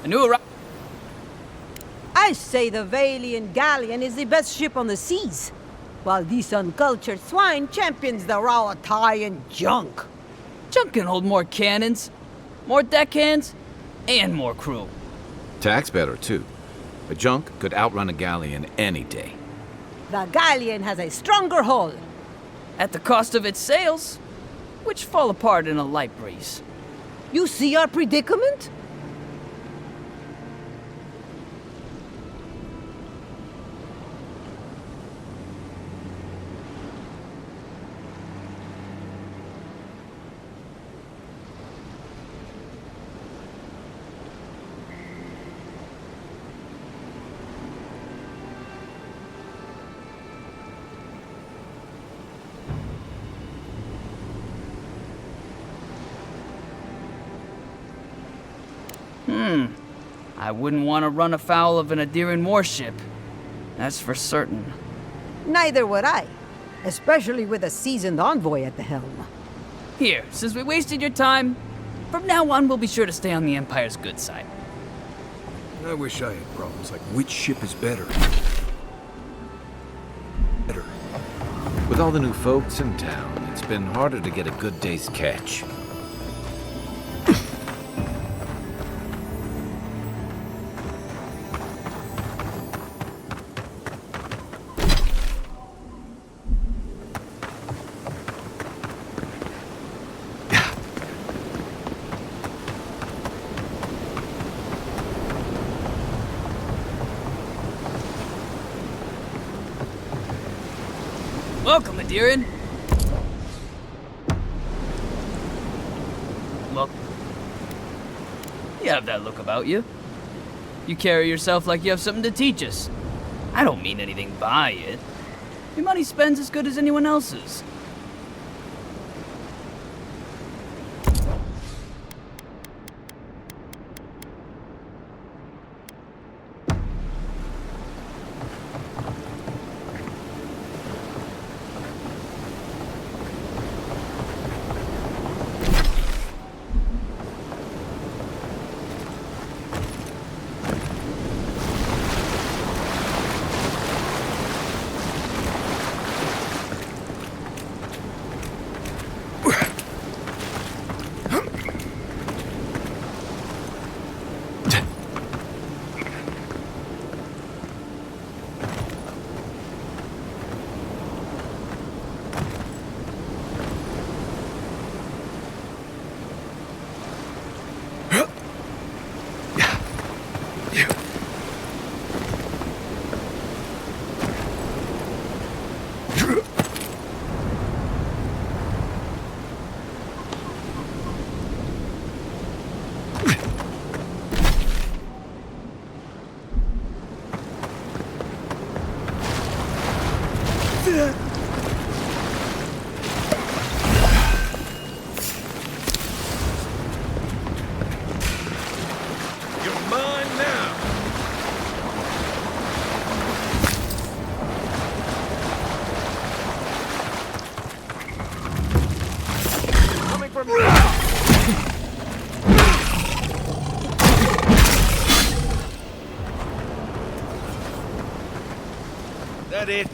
A new arrival. I say the Valian galleon is the best ship on the seas, while this uncultured swine champions the raw Italian junk. Junk can hold more cannons, more deckhands, and more crew. Tack's better, too. A junk could outrun a galleon any day. The galleon has a stronger hull. At the cost of its sails, which fall apart in a light breeze. You see our predicament? I wouldn't want to run afoul of an Adirian warship. That's for certain. Neither would I, especially with a seasoned envoy at the helm. Here, since we wasted your time, from now on we'll be sure to stay on the Empire's good side. I wish I had problems like which ship is better. With all the new folks in town, it's been harder to get a good day's catch. Welcome, Adirian. Well, you have that look about you. You carry yourself like you have something to teach us. I don't mean anything by it. Your money spends as good as anyone else's. That it?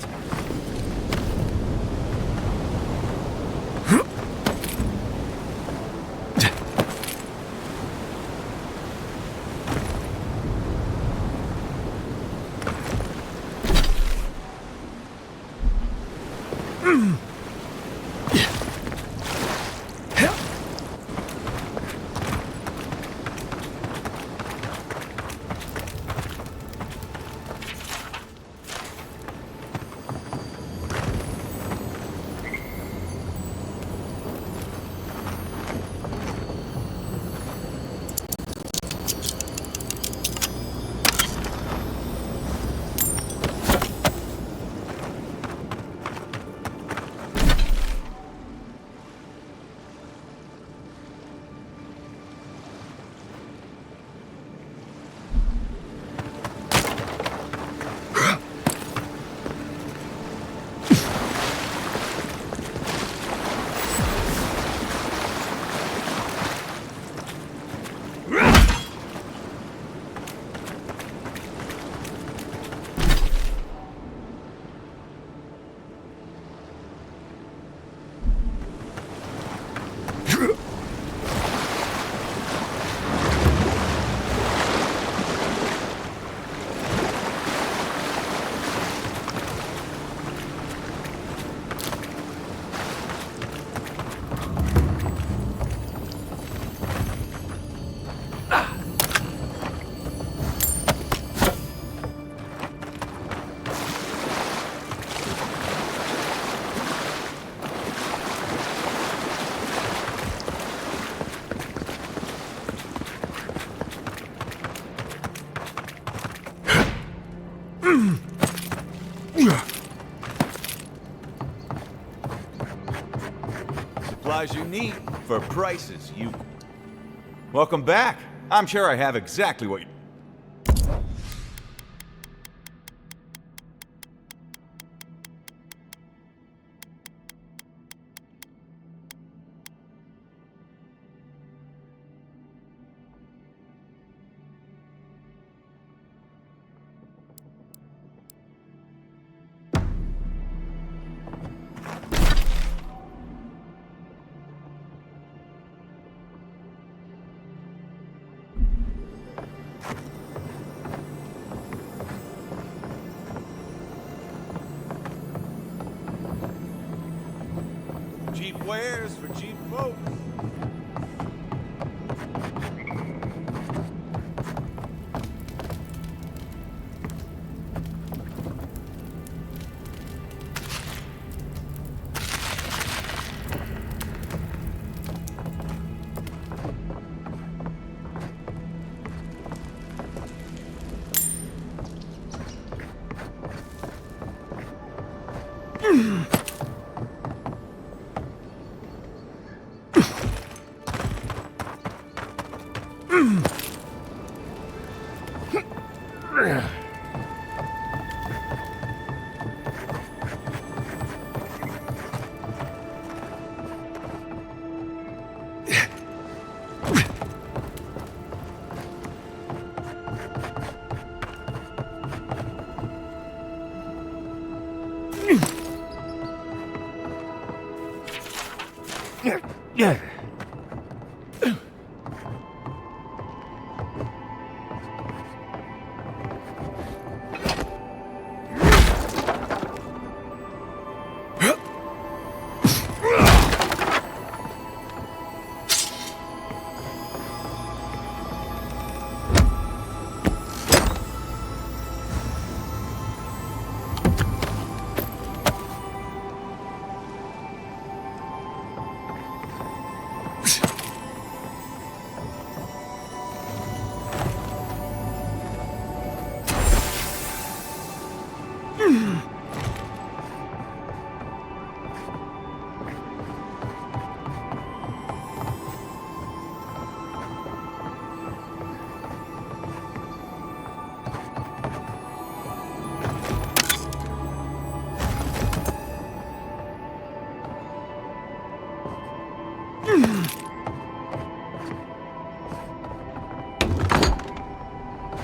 Supplies you need for prices you... Welcome back. I'm sure I have exactly what you... Cheap wares for cheap folks.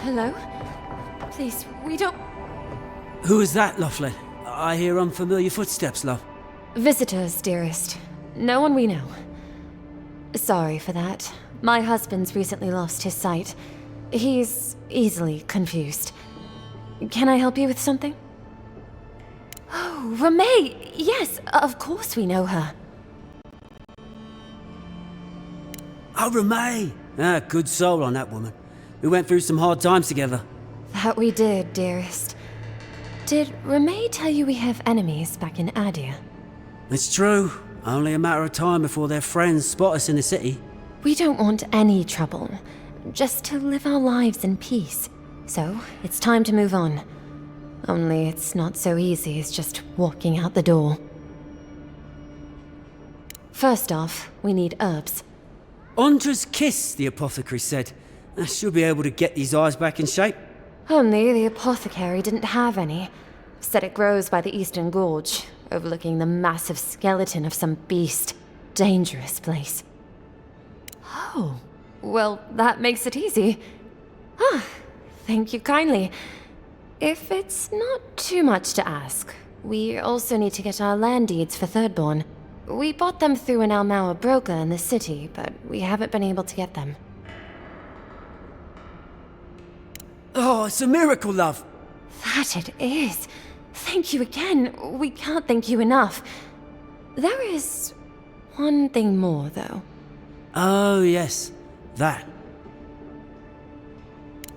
Hello? Please, we don't... Who is that, Lovely? I hear unfamiliar footsteps, love. Visitors, dearest. No one we know. Sorry for that. My husband's recently lost his sight. He's easily confused. Can I help you with something? Oh, Ramay! Yes, of course we know her. Oh, Ramay! Ah, good soul on that woman. We went through some hard times together. That we did, dearest. Did Ramay tell you we have enemies back in Adir? It's true. Only a matter of time before their friends spot us in the city. We don't want any trouble. Just to live our lives in peace. So, it's time to move on. Only it's not so easy as just walking out the door. First off, we need herbs. Andra's kiss, the apothecary said. I should be able to get these eyes back in shape. Only the apothecary didn't have any. Said it grows by the Eastern Gorge, overlooking the massive skeleton of some beast. Dangerous place. Oh, well, that makes it easy. Ah, thank you kindly. If it's not too much to ask, we also need to get our land deeds for Thirdborn. We bought them through an Almaua broker in the city, but we haven't been able to get them. Oh, it's a miracle, love. That it is. Thank you again. We can't thank you enough. There is one thing more, though. Oh, yes. That.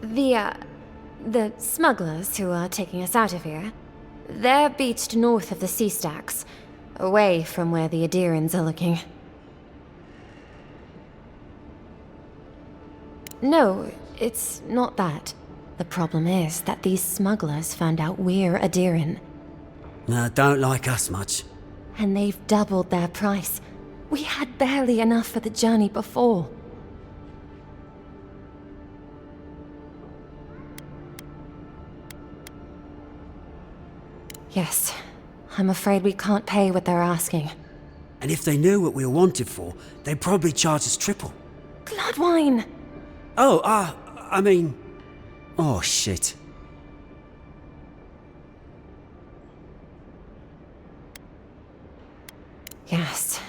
The smugglers who are taking us out of here, they're beached north of the sea stacks, away from where the Adirans are looking. No, it's not that. The problem is that these smugglers found out we're Adiran, No, don't like us much. and they've doubled their price. We had barely enough for the journey before. Yes, I'm afraid we can't pay what they're asking. And if they knew what we were wanted for, they'd probably charge us triple. Bloodwine! Oh, I mean... Oh, shit. Yes,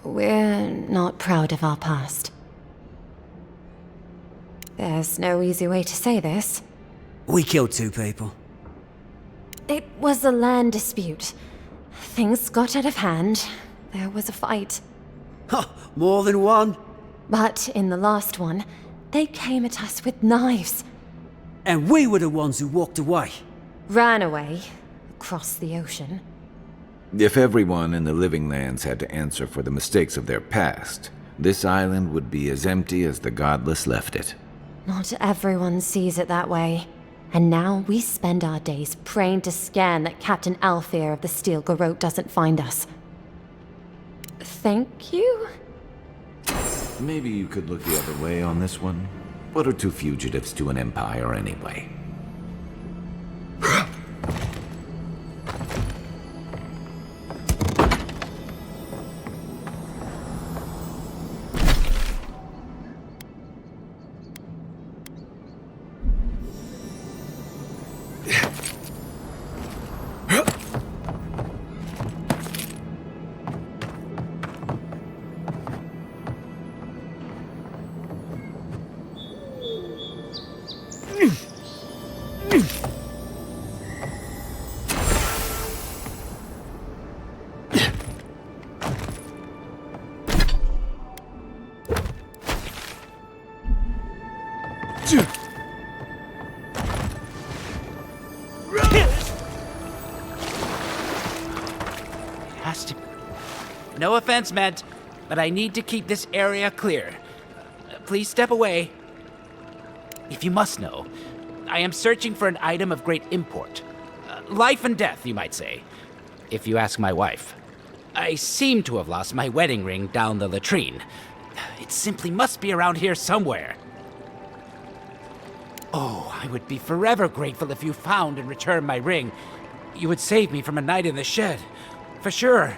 we're not proud of our past. There's no easy way to say this. We killed 2 people. It was a land dispute. Things got out of hand. There was a fight. Ha! More than one? But in the last one, they came at us with knives. And we were the ones who walked away. Ran away. Across the ocean. If everyone in the Living Lands had to answer for the mistakes of their past, this island would be as empty as the Godless left it. Not everyone sees it that way. And now we spend our days praying to Scan that Captain Alfear of the Steel Garrote doesn't find us. Thank you? Maybe you could look the other way on this one. What are 2 fugitives to an empire anyway? No offense meant, but I need to keep this area clear. Please step away. If you must know, I am searching for an item of great import. Life and death, you might say, if you ask my wife. I seem to have lost my wedding ring down the latrine. It simply must be around here somewhere. Oh, I would be forever grateful if you found and returned my ring. You would save me from a night in the shed, for sure.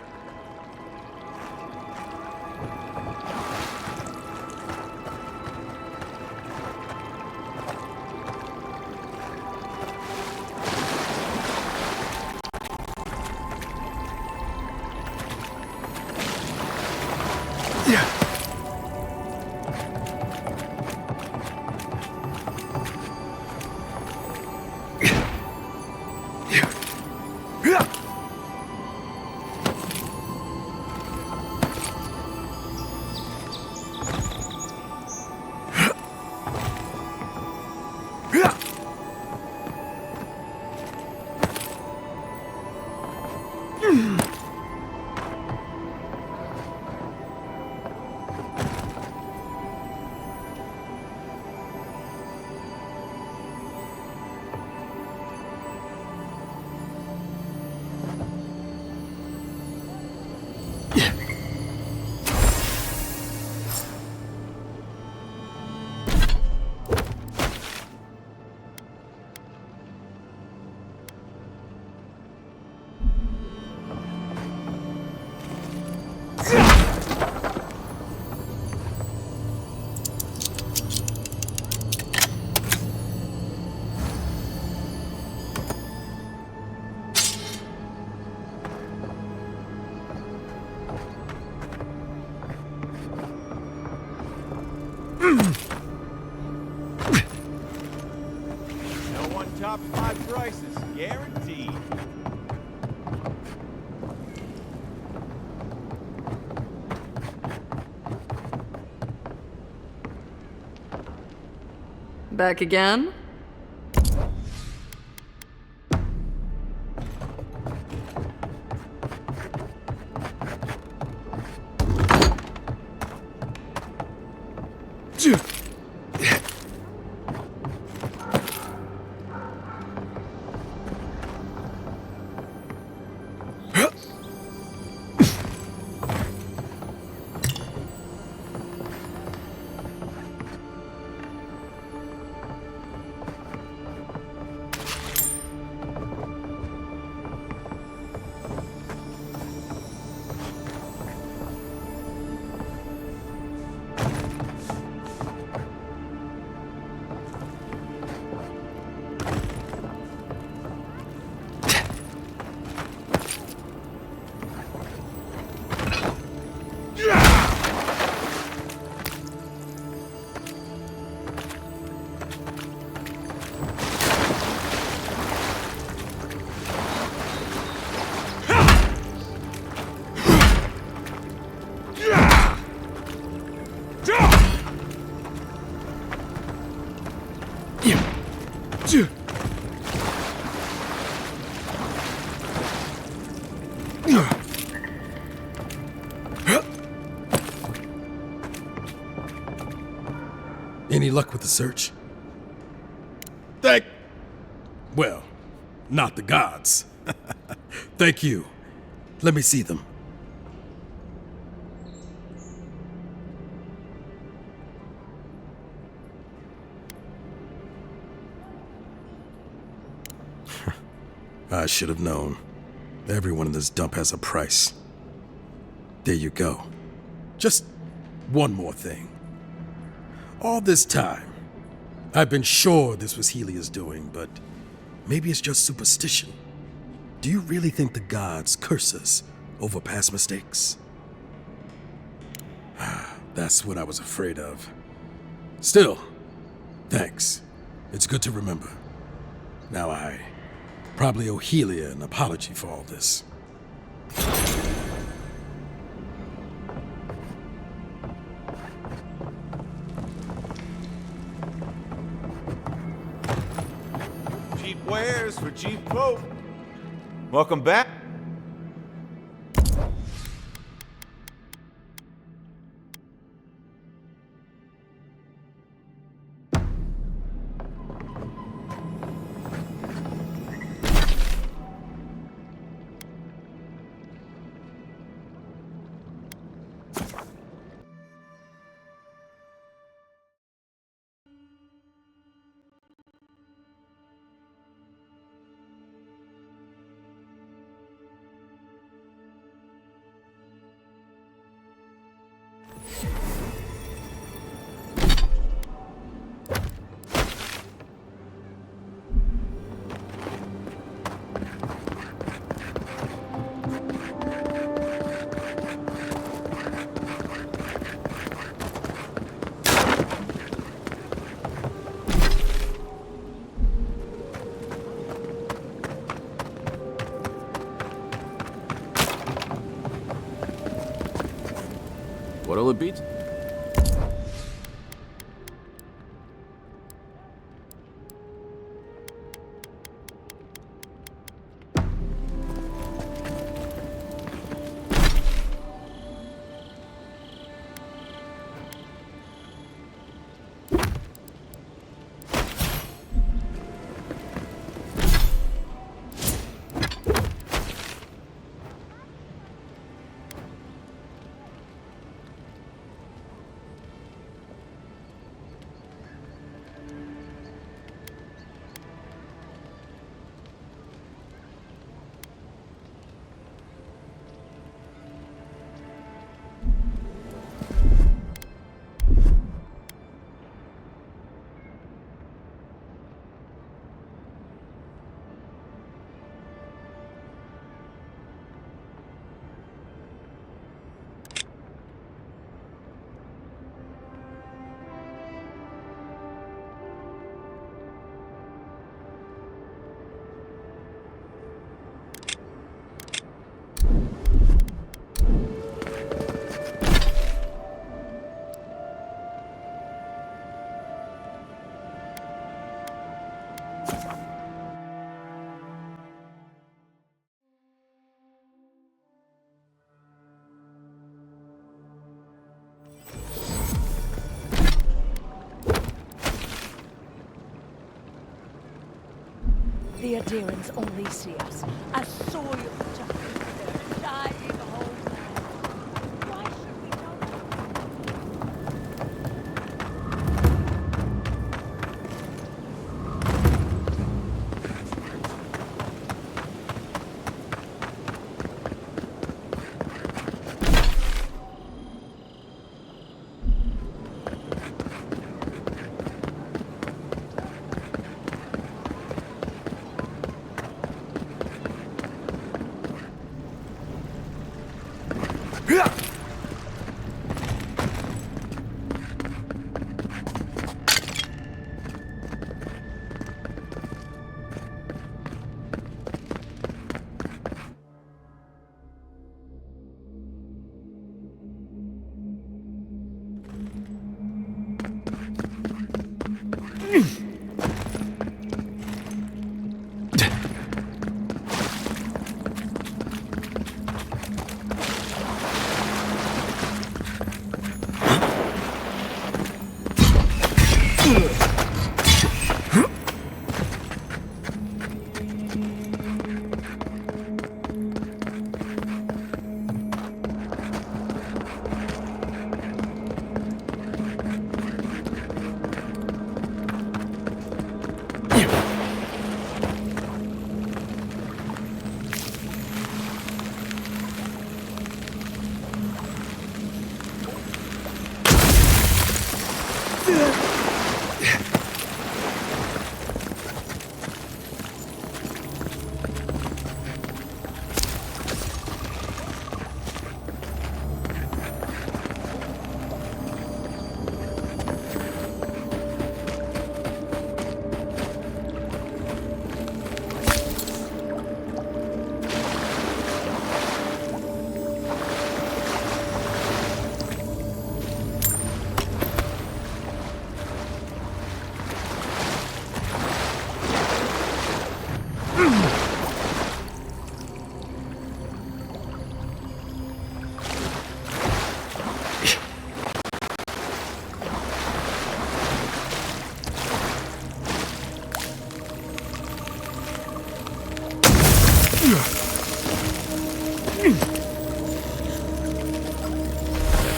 No one tops my prices, guaranteed. Back again? Any luck with the search? Well, not the gods. Thank you. Let me see them. I should have known. Everyone in this dump has a price. There you go. Just one more thing. All this time, I've been sure this was Helia's doing, but maybe it's just superstition. Do you really think the gods curse us over past mistakes? That's what I was afraid of. Still, thanks. It's good to remember. Now I probably owe Helia an apology for all this. Cheap wares for cheap folk. Welcome back. What'll it beat? The Adirans only see us as soil to their dying homeland. Why should we know?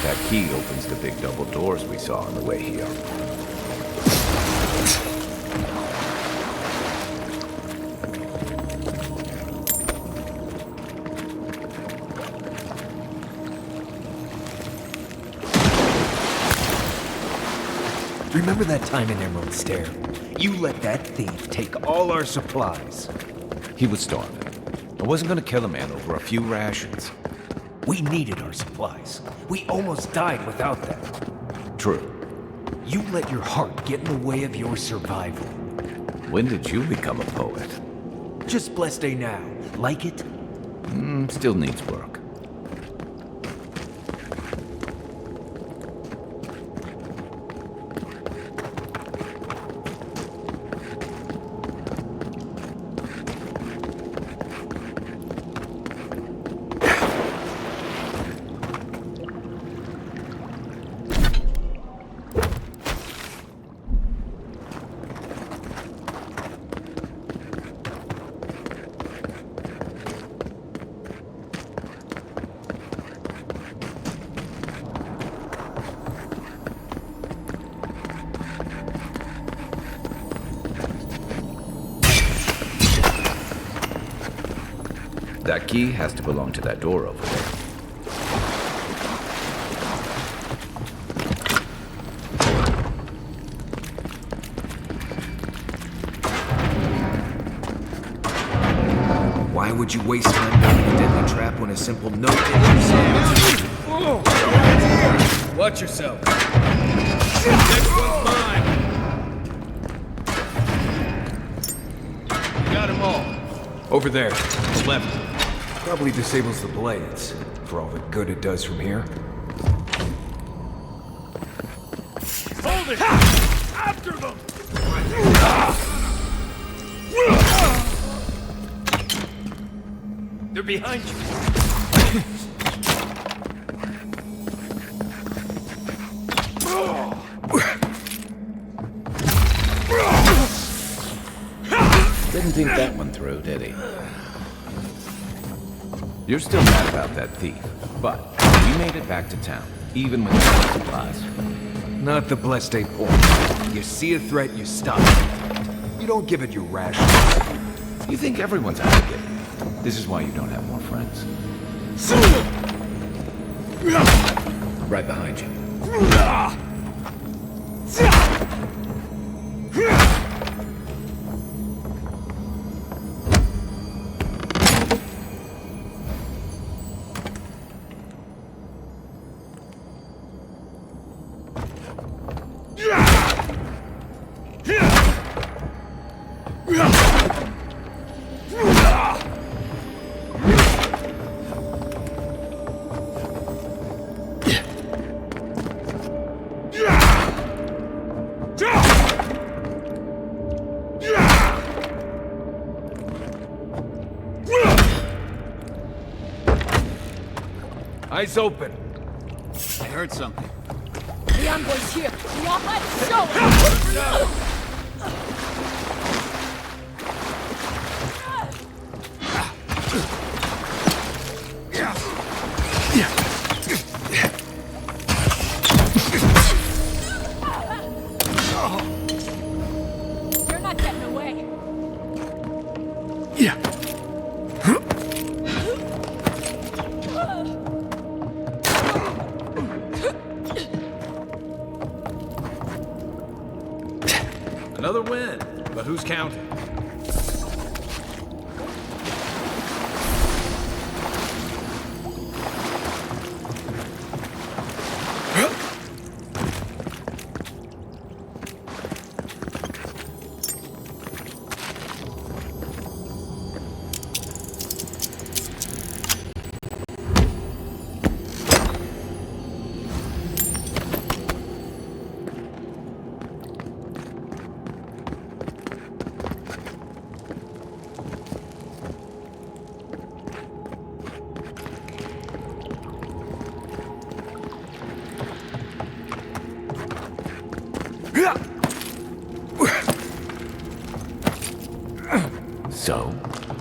That key opens the big double doors we saw on the way here. Remember that time in Emerald Stair? You let that thief take all our supplies. He was starving. I wasn't gonna kill a man over a few rations. We needed our supplies. We almost died without them. True. You let your heart get in the way of your survival. When did you become a poet? Just blessed day now. Like it? Still needs work. That key has to belong to that door over there. Why would you waste time building a deadly trap when a simple note hits your sandwich? Watch yourself. Next one's mine. You got them all. Over there, to the left. Probably disables the blades, for all the good it does from here. Hold it! After them! They're behind you. Didn't think that one through, did he? You're still mad about that thief, but we made it back to town, even with the supplies. Not the blessed day point. You see a threat, you stop it. You don't give it your rations. You think everyone's out to get you. This is why you don't have more friends. Right behind you. Eyes open. I heard something. The envoy's here. We all had You're not getting away. Yeah. Another win, but who's counting?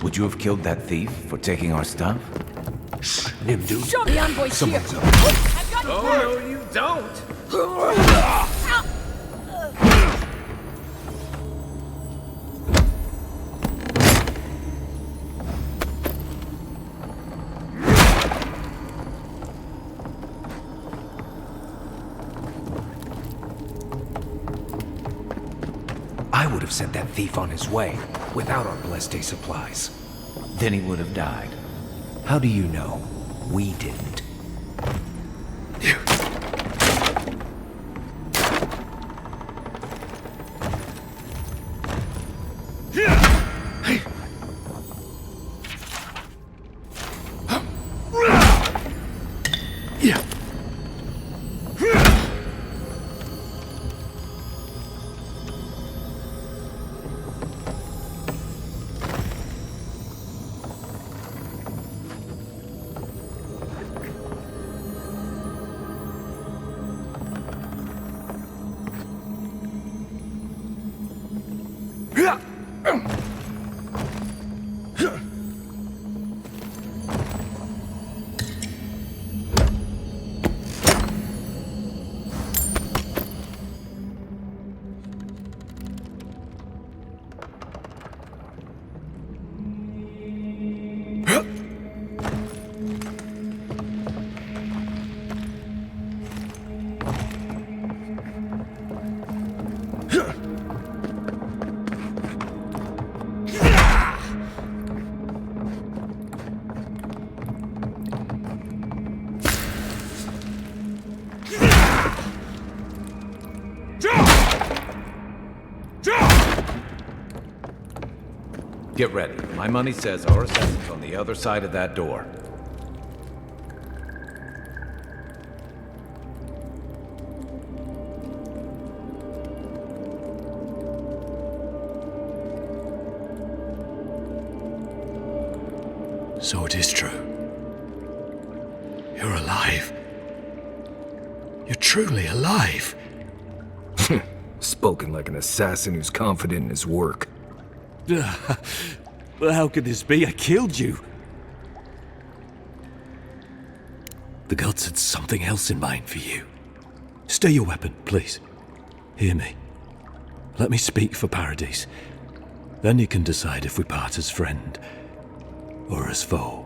Would you have killed that thief for taking our stuff? Him, dude. Show the envoy here. Someone's up. I've got Oh, no, you don't! I would have sent that thief on his way, without our blessed day supplies. Then he would have died. How do you know? We didn't. Get ready. My money says our assassin's on the other side of that door. So it is true. You're alive. You're truly alive. Spoken like an assassin who's confident in his work. Well, how could this be? I killed you. The gods had something else in mind for you. Stay your weapon, please. Hear me. Let me speak for Paradise. Then you can decide if we part as friend or as foe.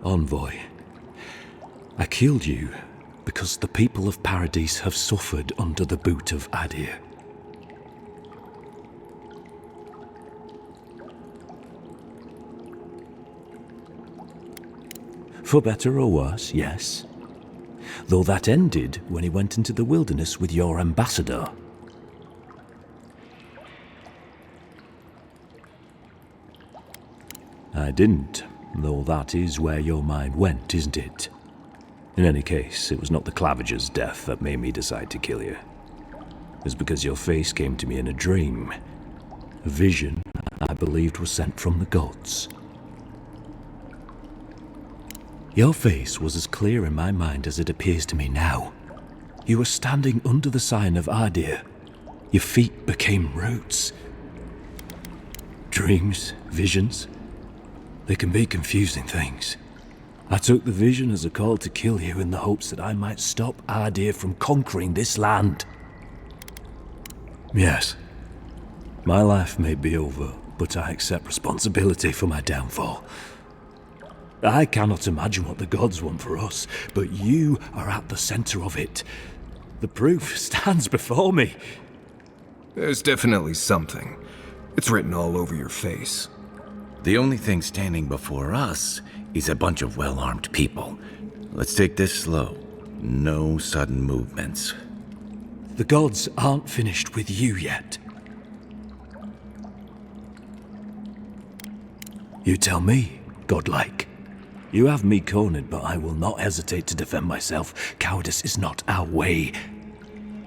Envoy, I killed you because the people of Paradise have suffered under the boot of Adir. For better or worse, yes. Though that ended when he went into the wilderness with your ambassador. I didn't. Though that is where your mind went, isn't it? In any case, it was not the Clavager's death that made me decide to kill you. It was because your face came to me in a dream. A vision I believed was sent from the gods. Your face was as clear in my mind as it appears to me now. You were standing under the sign of Adir. Your feet became roots. Dreams, visions, they can be confusing things. I took the vision as a call to kill you in the hopes that I might stop Adir from conquering this land. Yes, my life may be over, but I accept responsibility for my downfall. I cannot imagine what the gods want for us, but you are at the center of it. The proof stands before me. There's definitely something. It's written all over your face. The only thing standing before us is a bunch of well-armed people. Let's take this slow. No sudden movements. The gods aren't finished with you yet. You tell me, godlike. You have me cornered, but I will not hesitate to defend myself. Cowardice is not our way.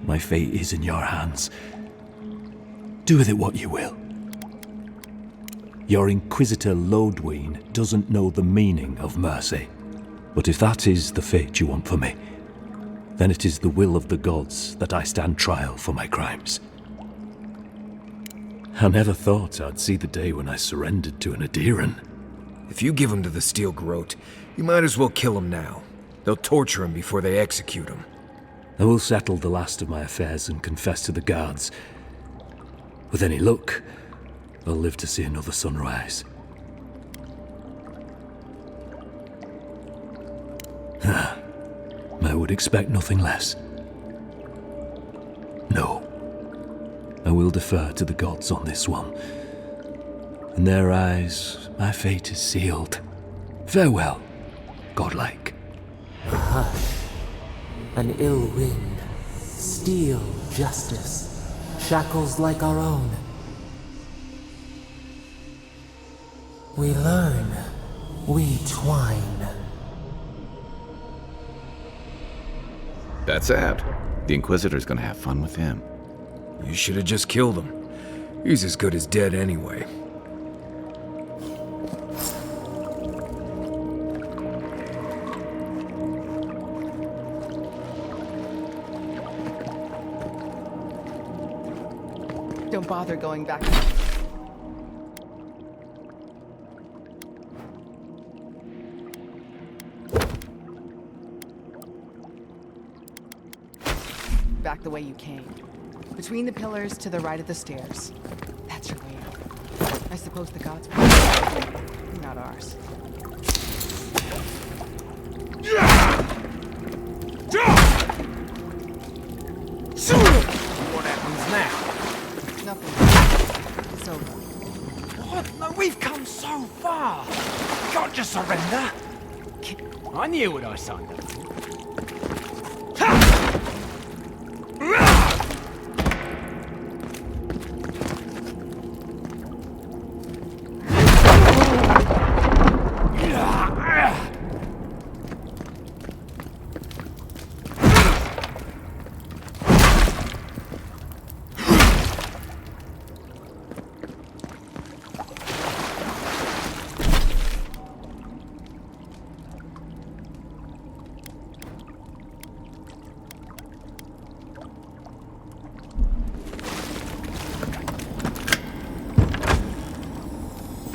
My fate is in your hands. Do with it what you will. Your Inquisitor Lodwyn doesn't know the meaning of mercy. But if that is the fate you want for me, then it is the will of the gods that I stand trial for my crimes. I never thought I'd see the day when I surrendered to an Adiran. If you give him to the Steel Garrote, you might as well kill him now. They'll torture him before they execute him. I will settle the last of my affairs and confess to the guards. With any luck, I'll live to see another sunrise. I would expect nothing less. No. I will defer to the gods on this one. In their eyes, my fate is sealed. Farewell, godlike. A hush, an ill wind, steel justice, shackles like our own. We learn, we twine. That's sad. The Inquisitor's gonna have fun with him. You should have just killed him. He's as good as dead anyway. Don't bother going back. Back the way you came. Between the pillars to the right of the stairs. That's your way out. I suppose the gods were not ours. What happens now? Nothing. It's over. What? No, we've come so far. You can't just surrender. I knew what I signed up for.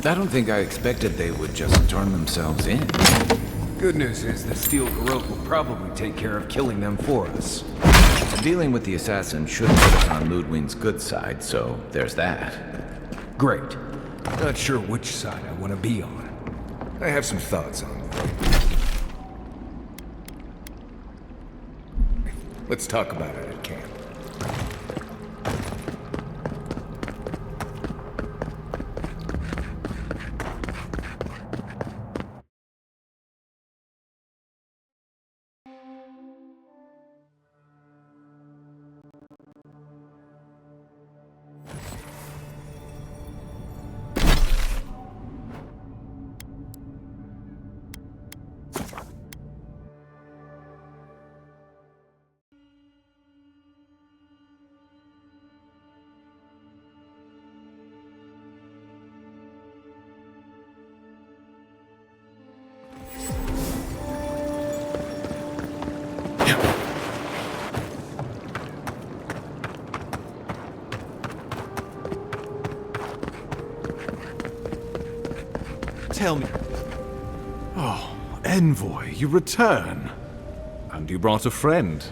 I don't think I expected they would just turn themselves in. Good news is the Steel Garrote will probably take care of killing them for us. Dealing with the assassin should put us on Ludwig's good side, so there's that. Great. Not sure which side I want to be on. I have some thoughts on it. Let's talk about it at camp. Tell me... Oh, Envoy, you return. And you brought a friend.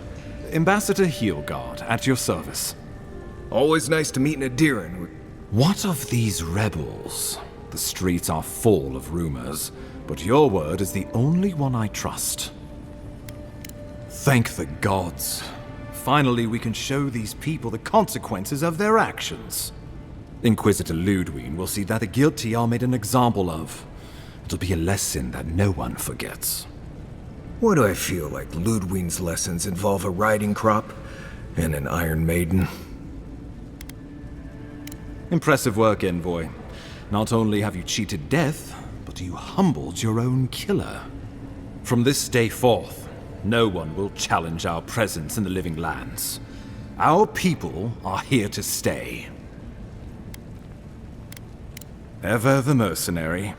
Ambassador Heelguard, at your service. Always nice to meet an Adiran. What of these rebels? The streets are full of rumors, but your word is the only one I trust. Thank the gods. Finally, we can show these people the consequences of their actions. Inquisitor Ludwig will see that the guilty are made an example of. It'll be a lesson that no one forgets. Why do I feel like Ludwig's lessons involve a riding crop and an Iron Maiden? Impressive work, Envoy. Not only have you cheated death, but you humbled your own killer. From this day forth, no one will challenge our presence in the living lands. Our people are here to stay. Ever the mercenary.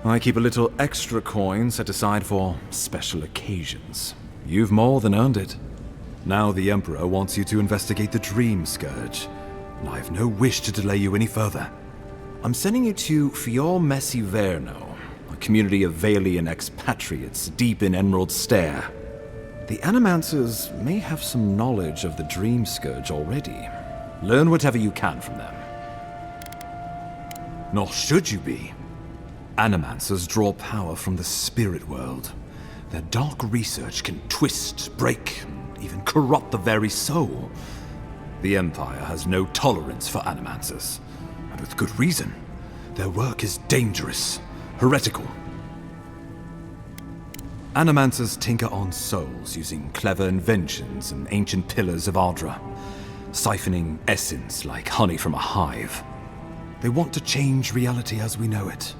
I keep a little extra coin set aside for special occasions. You've more than earned it. Now the Emperor wants you to investigate the Dream Scourge, and I have no wish to delay you any further. I'm sending you to Fior Messi Verno, a community of Valian expatriates deep in Emerald Stair. The Animancers may have some knowledge of the Dream Scourge already. Learn whatever you can from them. Nor should you be. Animancers draw power from the spirit world. Their dark research can twist, break, and even corrupt the very soul. The Empire has no tolerance for Animancers, and with good reason. Their work is dangerous, heretical. Animancers tinker on souls using clever inventions and ancient pillars of Ardra, siphoning essence like honey from a hive. They want to change reality as we know it,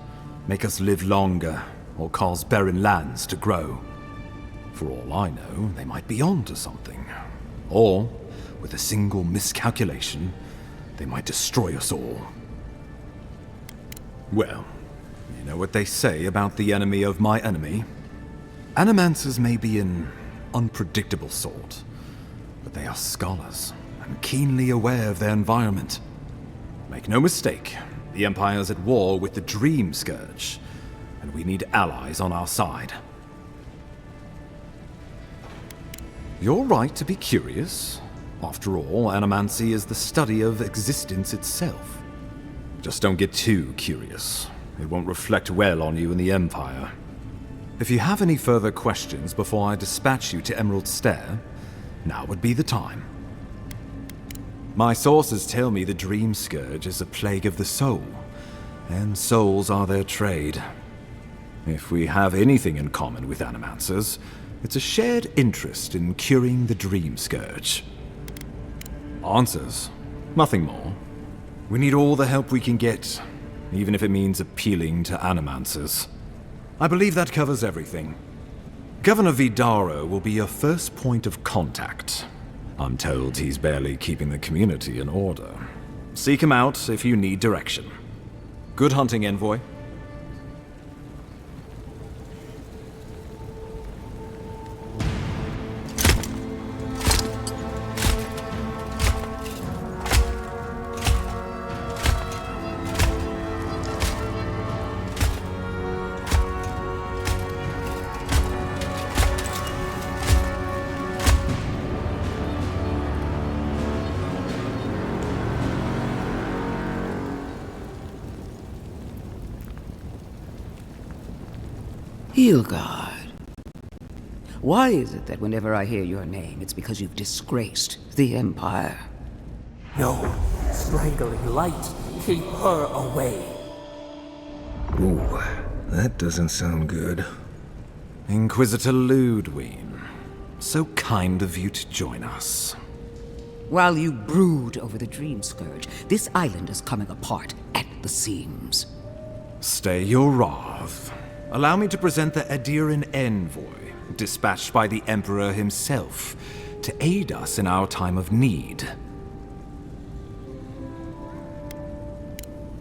make us live longer, or cause barren lands to grow. For all I know, they might be on to something. Or, with a single miscalculation, they might destroy us all. Well, you know what they say about the enemy of my enemy? Animancers may be an unpredictable sort, but they are scholars, and keenly aware of their environment. Make no mistake, the Empire's at war with the Dream Scourge, and we need allies on our side. You're right to be curious. After all, animancy is the study of existence itself. Just don't get too curious. It won't reflect well on you in the Empire. If you have any further questions before I dispatch you to Emerald Stair, now would be the time. My sources tell me the Dream Scourge is a plague of the soul, and souls are their trade. If we have anything in common with Animancers, it's a shared interest in curing the Dream Scourge. Answers, nothing more. We need all the help we can get, even if it means appealing to Animancers. I believe that covers everything. Governor Vidaro will be your first point of contact. I'm told he's barely keeping the community in order. Seek him out if you need direction. Good hunting, Envoy. Hilgard. Why is it that whenever I hear your name, it's because you've disgraced the Empire? No. Strangling light. Keep her away. Ooh, that doesn't sound good. Inquisitor Ludwig. So kind of you to join us. While you brood over the Dream Scourge, this island is coming apart at the seams. Stay your wrath. Allow me to present the Adiran Envoy, dispatched by the Emperor himself, to aid us in our time of need.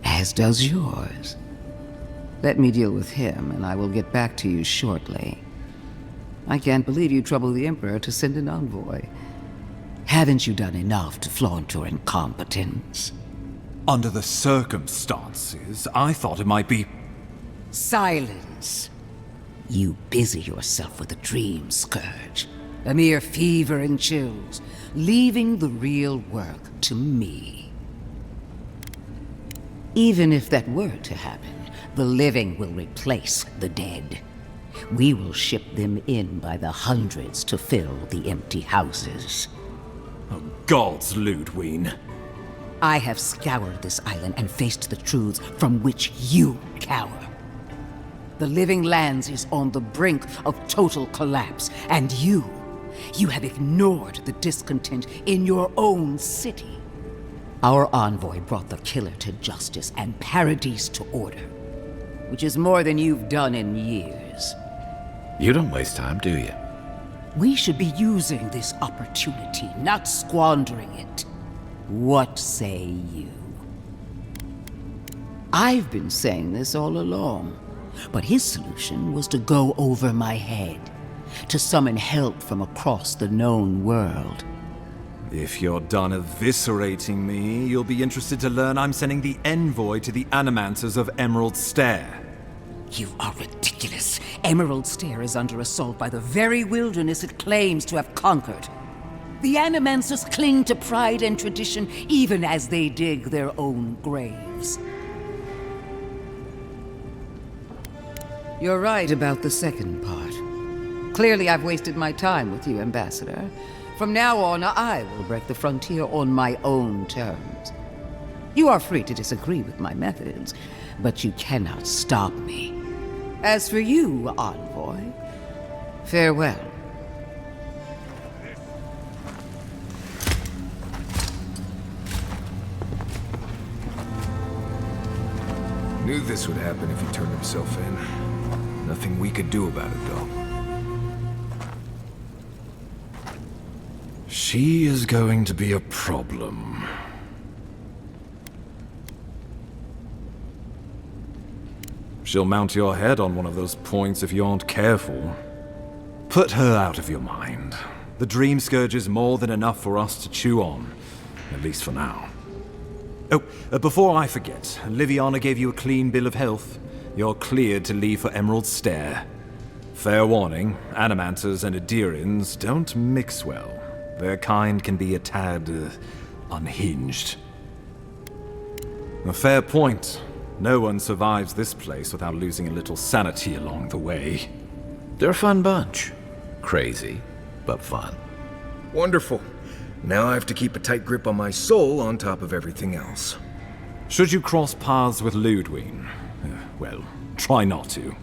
As does yours. Let me deal with him, and I will get back to you shortly. I can't believe you troubled the Emperor to send an envoy. Haven't you done enough to flaunt your incompetence? Under the circumstances, I thought it might be... Silence. You busy yourself with the Dream Scourge, a mere fever and chills, leaving the real work to me. Even if that were to happen, the living will replace the dead. We will ship them in by the hundreds to fill the empty houses. Oh, gods, Ludwig. I have scoured this island and faced the truths from which you cower. The Living Lands is on the brink of total collapse, and you have ignored the discontent in your own city. Our envoy brought the killer to justice and Paradise to order, which is more than you've done in years. You don't waste time, do you? We should be using this opportunity, not squandering it. What say you? I've been saying this all along, but his solution was to go over my head, to summon help from across the known world. If you're done eviscerating me, you'll be interested to learn I'm sending the envoy to the Animancers of Emerald Stair. You are ridiculous. Emerald Stair is under assault by the very wilderness it claims to have conquered. The Animancers cling to pride and tradition even as they dig their own graves. You're right about the second part. Clearly I've wasted my time with you, Ambassador. From now on, I will break the frontier on my own terms. You are free to disagree with my methods, but you cannot stop me. As for you, Envoy, farewell. Knew this would happen if he turned himself in. Nothing we could do about it, though. She is going to be a problem. She'll mount your head on one of those points if you aren't careful. Put her out of your mind. The Dream Scourge is more than enough for us to chew on, at least for now. Oh, before I forget, Liviana gave you a clean bill of health. You're cleared to leave for Emerald Stair. Fair warning, Animancers and Adirians don't mix well. Their kind can be a tad, unhinged. A fair point. No one survives this place without losing a little sanity along the way. They're a fun bunch. Crazy, but fun. Wonderful. Now I have to keep a tight grip on my soul on top of everything else. Should you cross paths with Ludwig, well, try not to.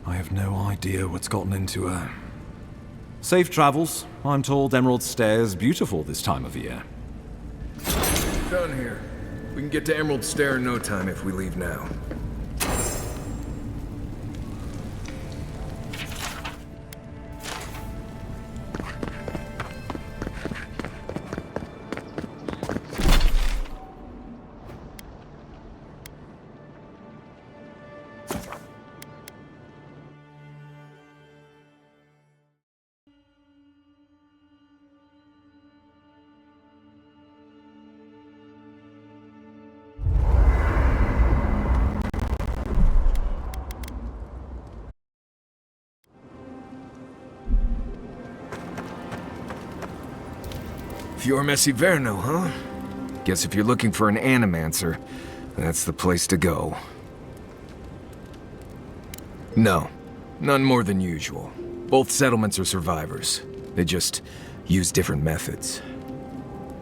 I have no idea what's gotten into her. Safe travels. I'm told Emerald Stair is beautiful this time of year. Done here. We can get to Emerald Stair in no time if we leave now. Fior Messiverno, huh? Guess if you're looking for an Animancer, that's the place to go. No, none more than usual. Both settlements are survivors. They just use different methods.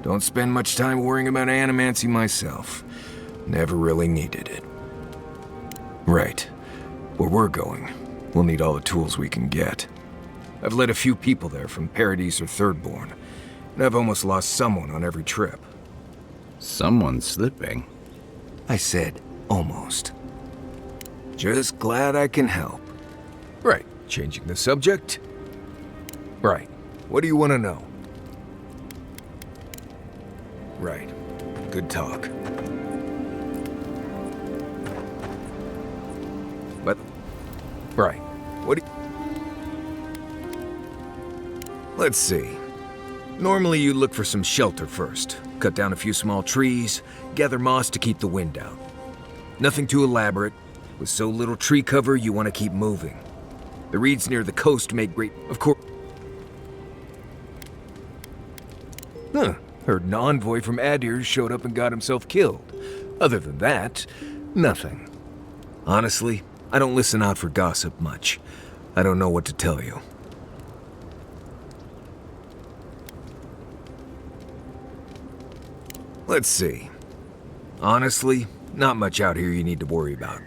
Don't spend much time worrying about animancy myself. Never really needed it. Right. Where we're going, we'll need all the tools we can get. I've led a few people there from Paradise or Thirdborn, and I've almost lost someone on every trip. Someone's slipping. I said almost. Just glad I can help. Right, changing the subject? Right, what do you want to know? Right, good talk. But, right, what do Let's see. Normally you look for some shelter first. Cut down a few small trees, gather moss to keep the wind out. Nothing too elaborate. With so little tree cover, you want to keep moving. The reeds near the coast make great... Of course... Huh. Heard an envoy from Adir showed up and got himself killed. Other than that, nothing. Honestly, I don't listen out for gossip much. I don't know what to tell you. Let's see. Honestly, not much out here you need to worry about.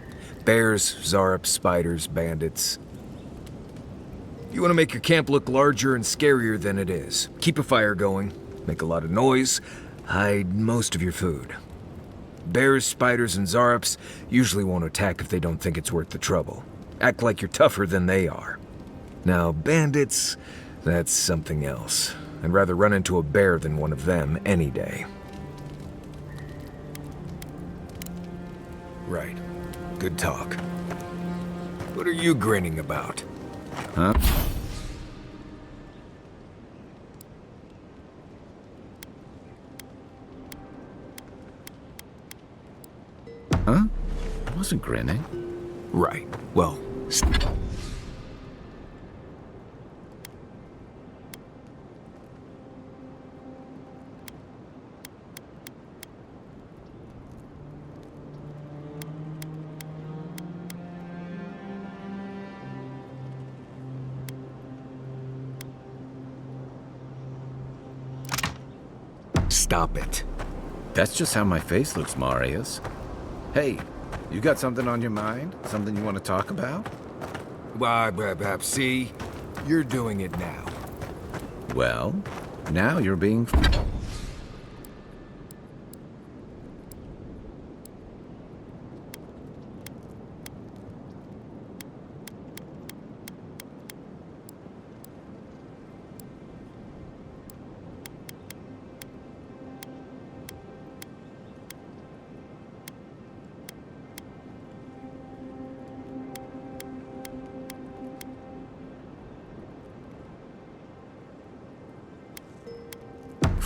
Bears, Zarups, spiders, bandits. You want to make your camp look larger and scarier than it is. Keep a fire going, make a lot of noise, hide most of your food. Bears, spiders, and Zarups usually won't attack if they don't think it's worth the trouble. Act like you're tougher than they are. Now, bandits, that's something else. I'd rather run into a bear than one of them any day. Right. Good talk. What are you grinning about? Huh? Huh? I wasn't grinning. Right. Well, stop it. That's just how my face looks, Marius. Hey, you got something on your mind? Something you want to talk about? See? You're doing it now. Well, now you're being...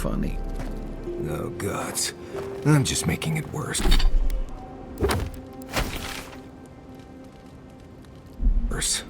funny. Oh, gods. I'm just making it worse. Worse.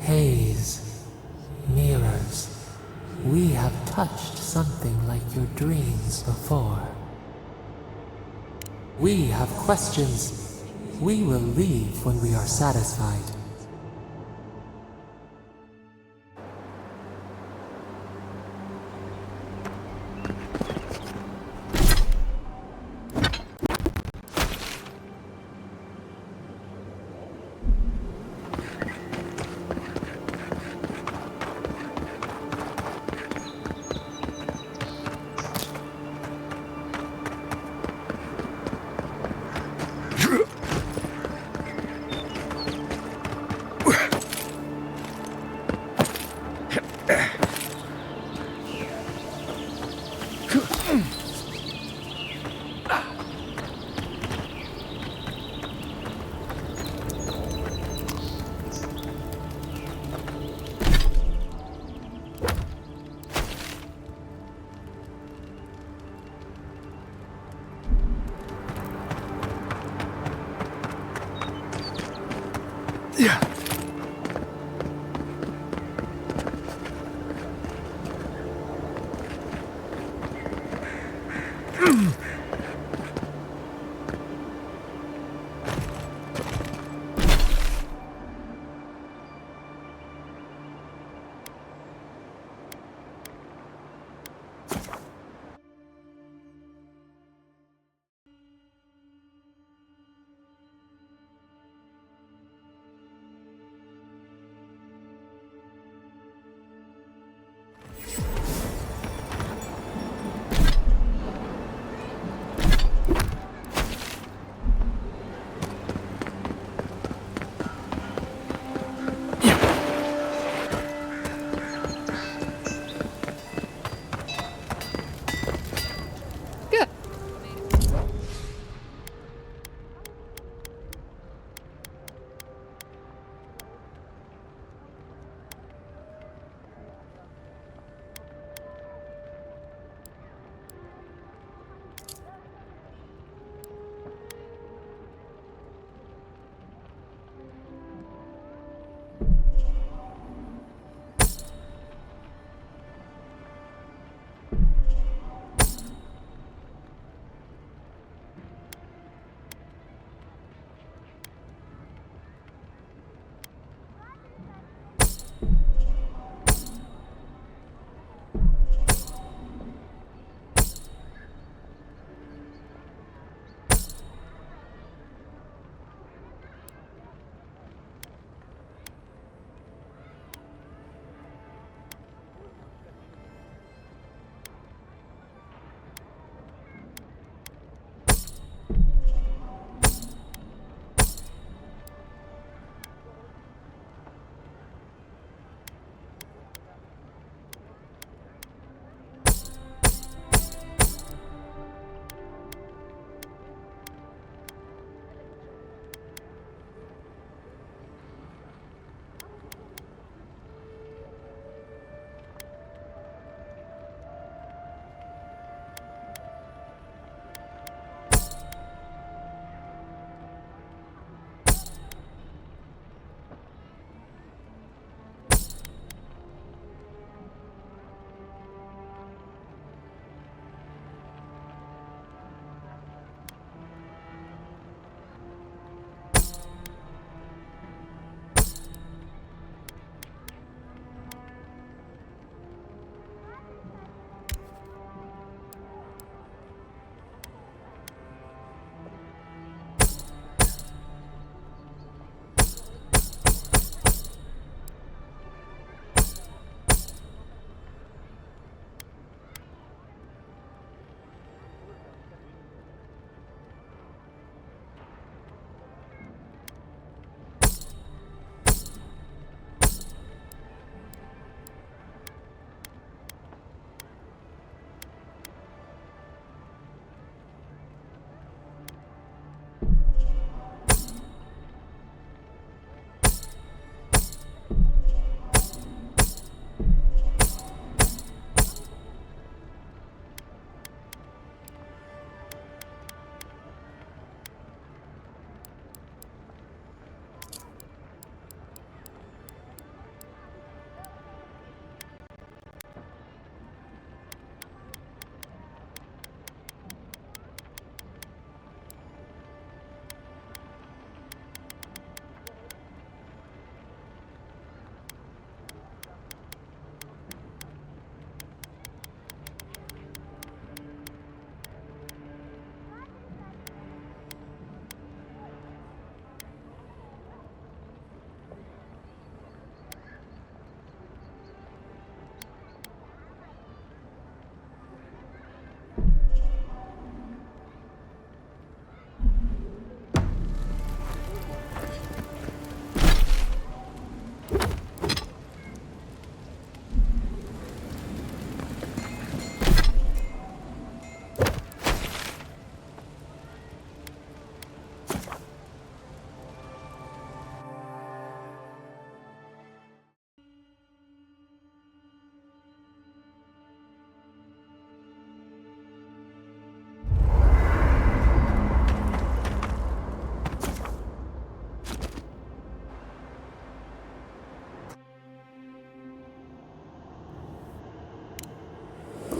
Haze, mirrors, we have touched something like your dreams before. We have questions. We will leave when we are satisfied.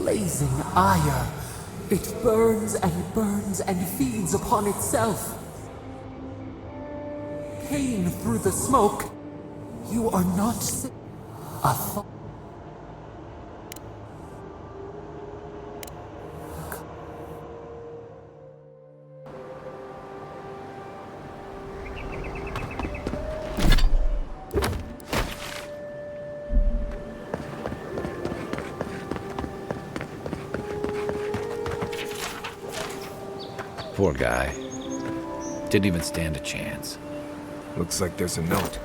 blazing ire. It burns and feeds upon itself. Pain through the smoke. You are not sick. A thought. Poor guy. Didn't even stand a chance. Looks like there's a note.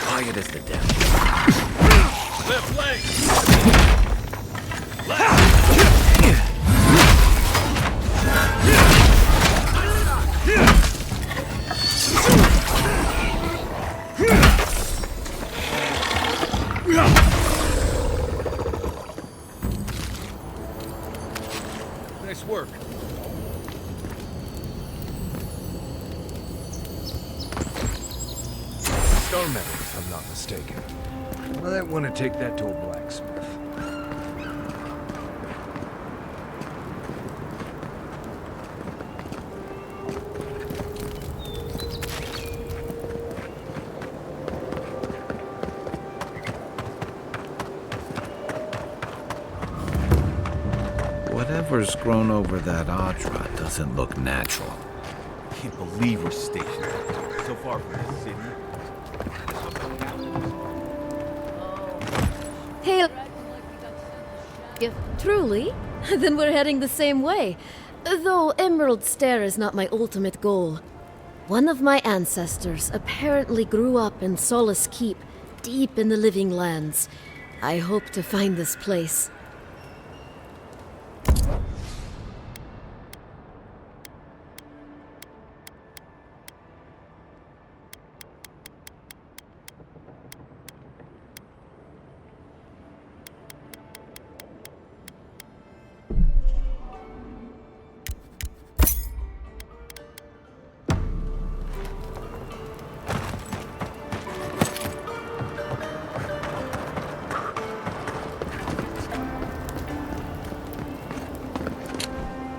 Quiet as the devil. Left leg! Nice work. Stone metal, if I'm not mistaken. I might want to take that to a blacksmith. Whatever's grown over that Audra doesn't look natural. Can't believe we're stationed so far from the city. Hail. If truly, then we're heading the same way. Though Emerald Stair is not my ultimate goal. One of my ancestors apparently grew up in Solace Keep, deep in the Living Lands. I hope to find this place.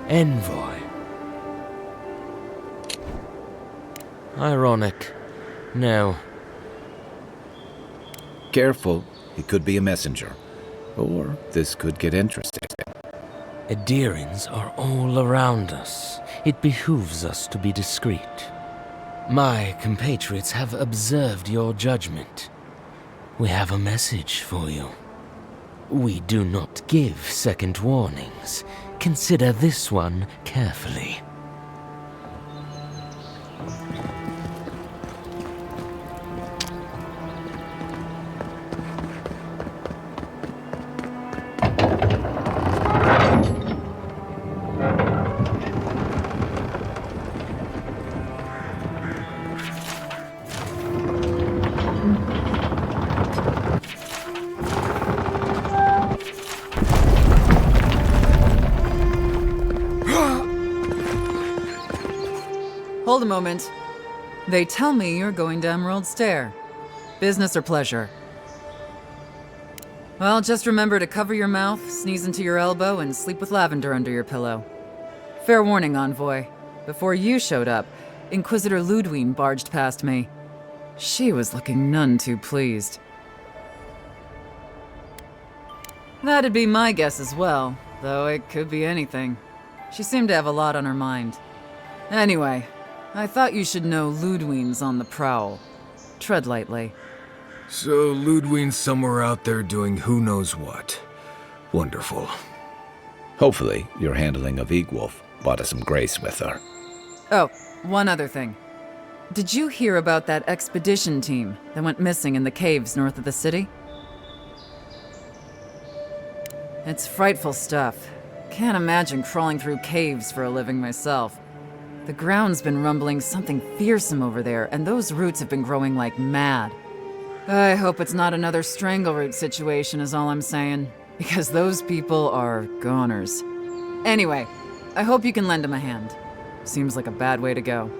Envoy. Ironic. No. Careful, he could be a messenger. Or this could get interesting. Edirins are all around us. It behooves us to be discreet. My compatriots have observed your judgment. We have a message for you. We do not give second warnings. Consider this one carefully. Hold a moment. They tell me you're going to Emerald Stair. Business or pleasure? Well, just remember to cover your mouth, sneeze into your elbow, and sleep with lavender under your pillow. Fair warning, Envoy. Before you showed up, Inquisitor Ludwine barged past me. She was looking none too pleased. That'd be my guess as well, though it could be anything. She seemed to have a lot on her mind. Anyway, I thought you should know Ludwine's on the prowl. Tread lightly. So Ludwine's somewhere out there doing who knows what. Wonderful. Hopefully, your handling of Egwolf brought us some grace with her. Oh, one other thing. Did you hear about that expedition team that went missing in the caves north of the city? It's frightful stuff. Can't imagine crawling through caves for a living myself. The ground's been rumbling something fearsome over there, and those roots have been growing like mad. I hope it's not another strangleroot situation is all I'm saying, because those people are goners. Anyway, I hope you can lend him a hand. Seems like a bad way to go.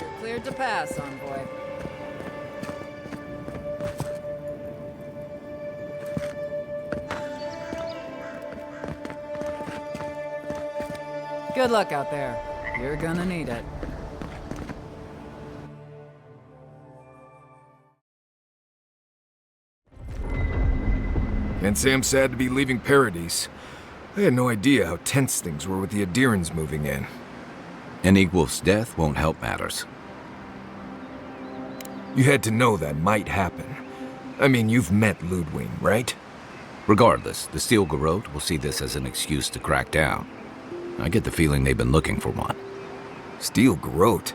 You're cleared to pass, envoy. Good luck out there. You're gonna need it. Can't say I'm sad to be leaving Paradise. I had no idea how tense things were with the Adirans moving in. An equal's death won't help matters. You had to know that might happen. I mean, you've met Ludwig, right? Regardless, the Steel Garrote will see this as an excuse to crack down. I get the feeling they've been looking for one. Steel Garrote?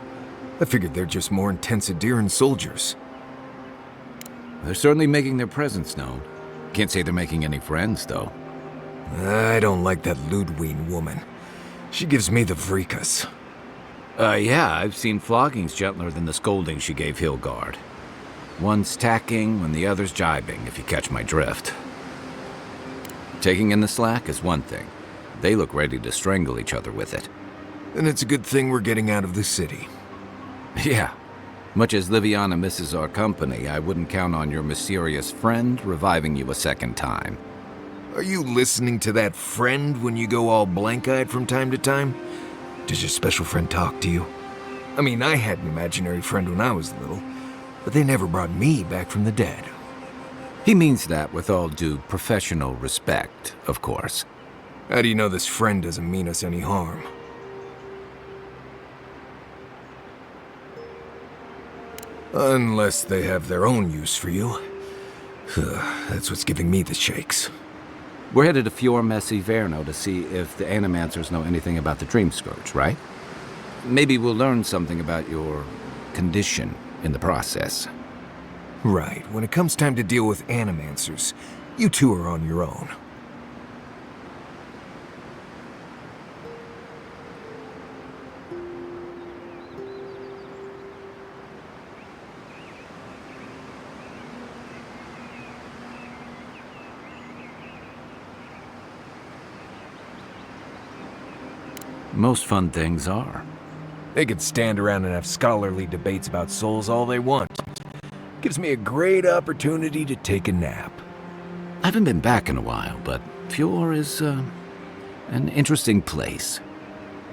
I figured they're just more intense Adiran soldiers. They're certainly making their presence known. Can't say they're making any friends, though. I don't like that Ludwig woman. She gives me the freakus. Yeah, I've seen floggings gentler than the scolding she gave Hilgard. One's tacking when the other's jibing, if you catch my drift. Taking in the slack is one thing. They look ready to strangle each other with it. Then it's a good thing we're getting out of the city. Yeah. Much as Liviana misses our company, I wouldn't count on your mysterious friend reviving you a second time. Are you listening to that friend when you go all blank-eyed from time to time? Does your special friend talk to you? I mean, I had an imaginary friend when I was little, but they never brought me back from the dead. He means that with all due professional respect, of course. How do you know this friend doesn't mean us any harm? Unless they have their own use for you. That's what's giving me the shakes. We're headed to Fior Messi Verno to see if the Animancers know anything about the Dream Scourge, right? Maybe we'll learn something about your condition in the process. Right. When it comes time to deal with Animancers, you two are on your own. Most fun things are. They could stand around and have scholarly debates about souls all they want. Gives me a great opportunity to take a nap. I haven't been back in a while, but Fior is, an interesting place.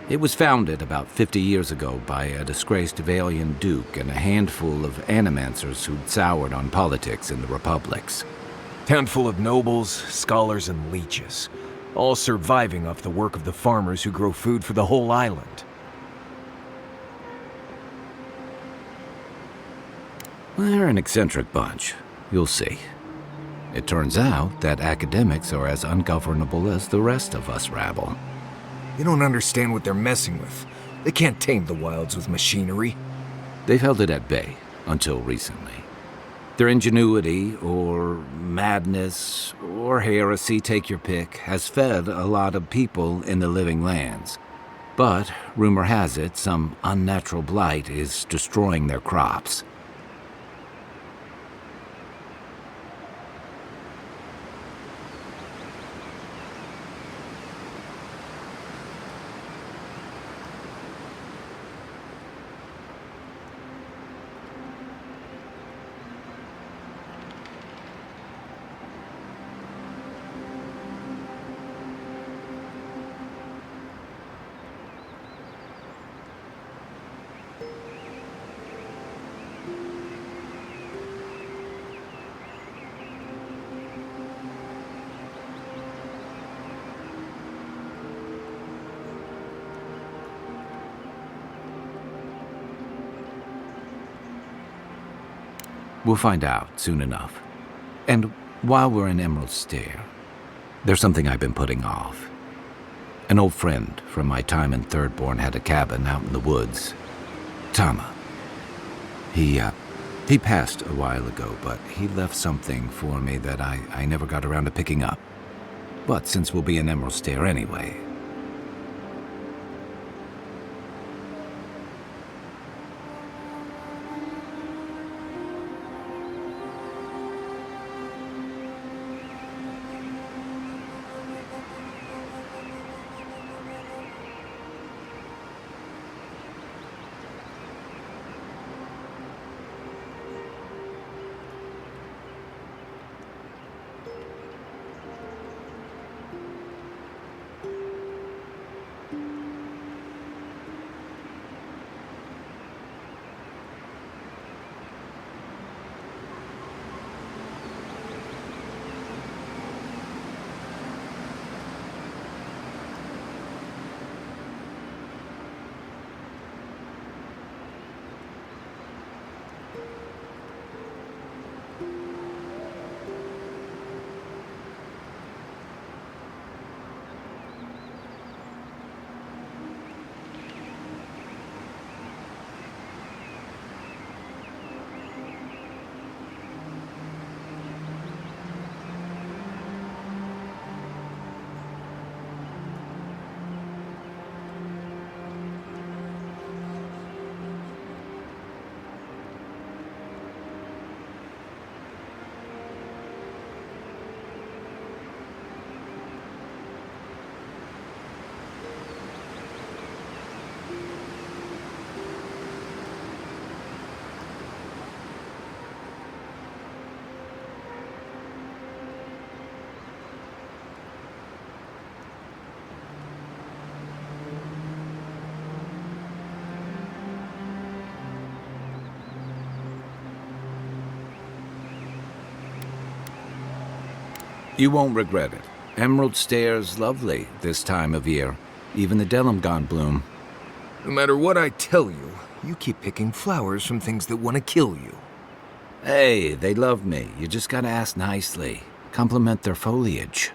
It was founded about 50 years ago by a disgraced Valian duke and a handful of Animancers who'd soured on politics in the republics. Town full of nobles, scholars, and leeches. All surviving off the work of the farmers who grow food for the whole island. They're an eccentric bunch. You'll see. It turns out that academics are as ungovernable as the rest of us rabble. You don't understand what they're messing with. They can't tame the wilds with machinery. They've held it at bay, until recently. Their ingenuity, or madness, or heresy, take your pick, has fed a lot of people in the living lands. But, rumor has it, some unnatural blight is destroying their crops. We'll find out soon enough. And while we're in Emerald Stair, there's something I've been putting off. An old friend from my time in Thirdborn had a cabin out in the woods. Tama, He passed a while ago, but he left something for me that I never got around to picking up. But since we'll be in Emerald Stair anyway... You won't regret it. Emerald Stair's lovely this time of year. Even the Delimgon bloom. No matter what I tell you, you keep picking flowers from things that want to kill you. Hey, they love me. You just gotta ask nicely. Compliment their foliage.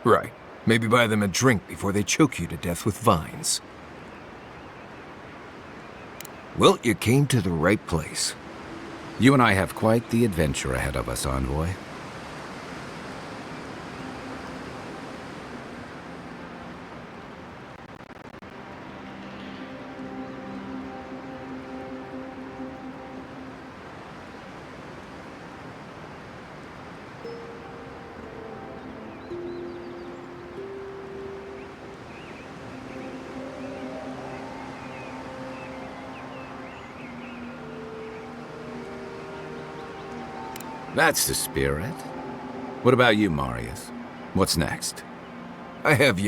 Right. Maybe buy them a drink before they choke you to death with vines. Well, you came to the right place. You and I have quite the adventure ahead of us, Envoy. That's the spirit. What about you, Marius? What's next? I have,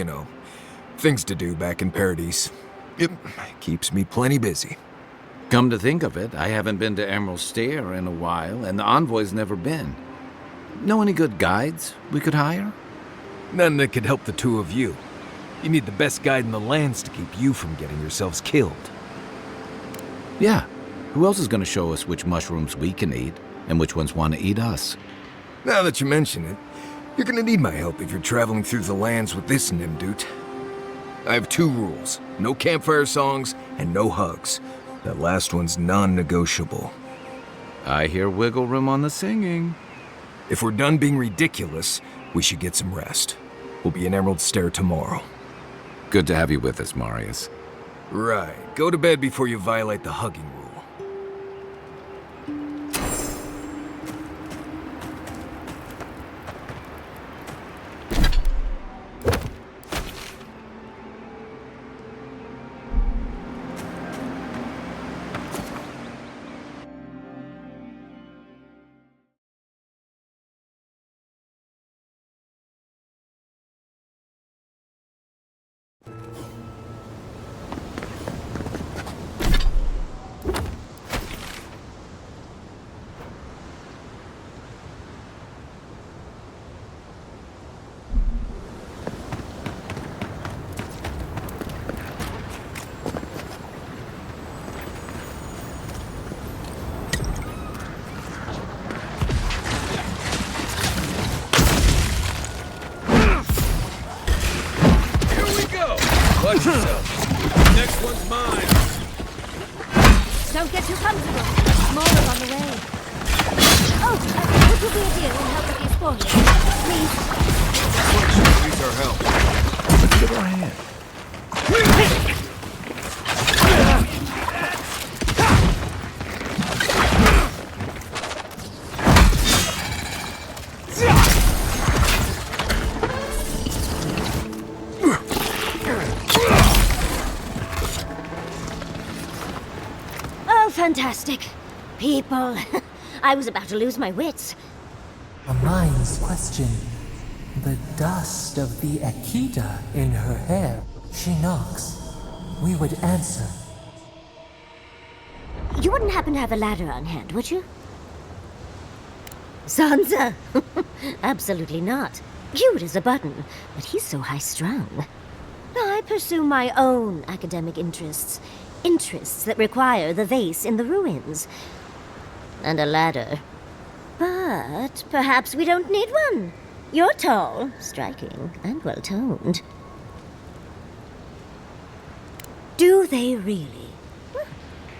things to do back in Paradise. It keeps me plenty busy. Come to think of it, I haven't been to Emerald Stair in a while, and the Envoy's never been. Know any good guides we could hire? None that could help the two of you. You need the best guide in the lands to keep you from getting yourselves killed. Yeah. Who else is going to show us which mushrooms we can eat, and which ones want to eat us? Now that you mention it, you're gonna need my help if you're traveling through the lands with this Nimdut. I have 2 rules. No campfire songs, and no hugs. That last one's non-negotiable. I hear wiggle room on the singing. If we're done being ridiculous, we should get some rest. We'll be in Emerald Stair tomorrow. Good to have you with us, Marius. Right. Go to bed before you violate the hugging rule. Watch yourself. Next one's mine. Don't get too comfortable. on the way. Oh, would you be a dear and help with these spoilers? Please. She needs our help. Give her a hand. Oh, fantastic. People. I was about to lose my wits. Our minds question the dust of the Akita in her hair. She knocks. We would answer. You wouldn't happen to have a ladder on hand, would you? Sansa! Absolutely not. Cute as a button, but he's so high-strung. I pursue my own academic interests. Interests that require the vase in the ruins. And a ladder. But perhaps we don't need one. You're tall, striking, and well-toned. Do they really? Well,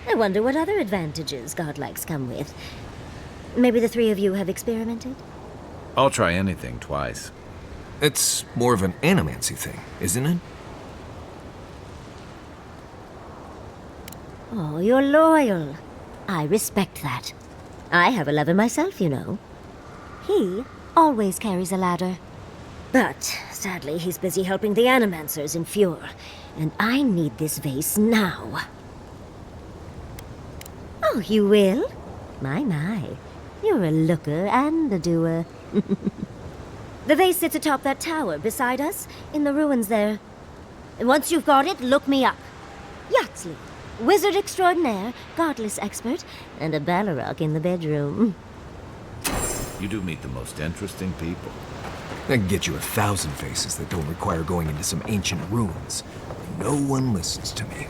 I wonder what other advantages godlikes come with. Maybe the three of you have experimented? I'll try anything twice. It's more of an animancy thing, isn't it? Oh, you're loyal. I respect that. I have a lover myself, you know. He always carries a ladder. But, sadly, he's busy helping the Animancers in Fjord, and I need this vase now. Oh, you will? My. You're a looker and a doer. The vase sits atop that tower beside us, in the ruins there. And once you've got it, look me up. Yaxley, wizard extraordinaire, godless expert, and a Balrog in the bedroom. You do meet the most interesting people. I can get you 1,000 faces that don't require going into some ancient ruins. No one listens to me.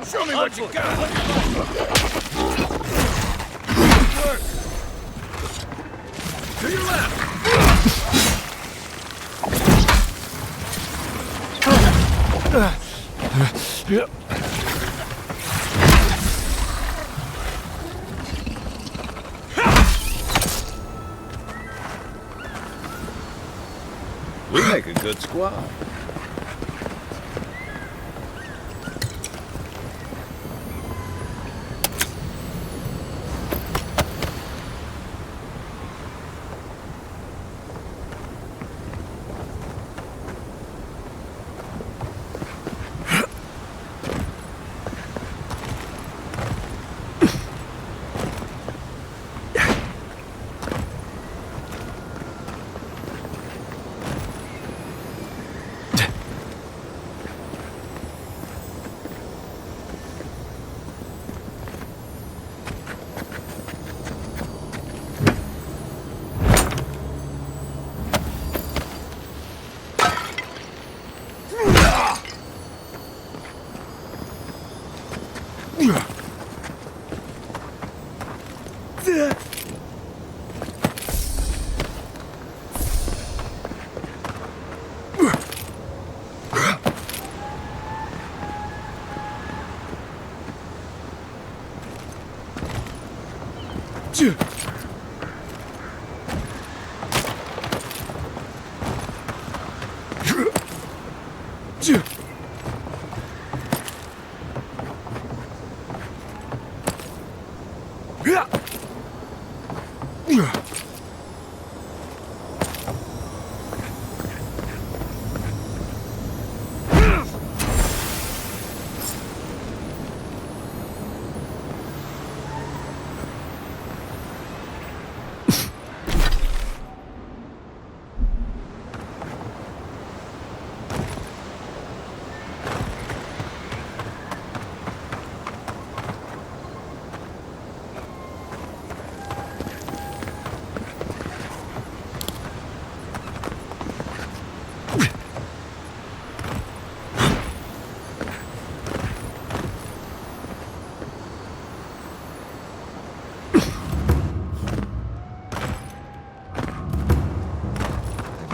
Show me what you got! Work. To your left! We make a good squad.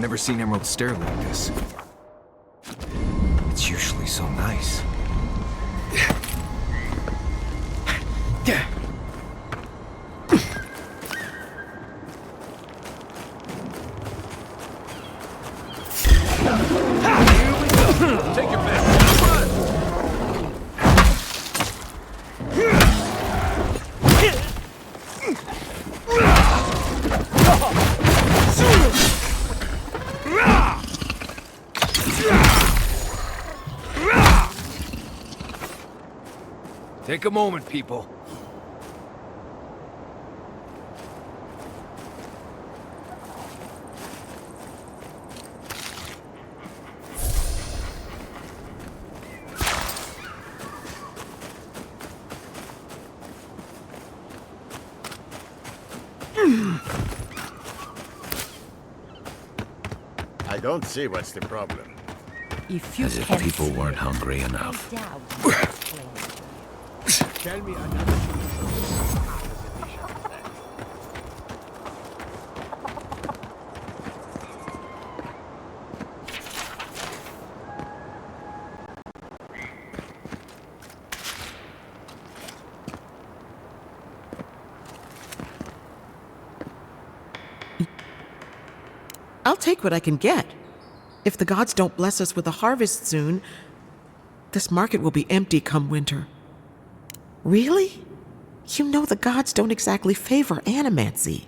never seen Emerald Stair like this. It's usually so nice. Take your best. Run! Take a moment, people. I don't see what's the problem. If you As if can people see weren't it, hungry enough. I doubt you can explain it. Tell me another. I'll take what I can get. If the gods don't bless us with a harvest soon, this market will be empty come winter. Really? You know the gods don't exactly favor animancy.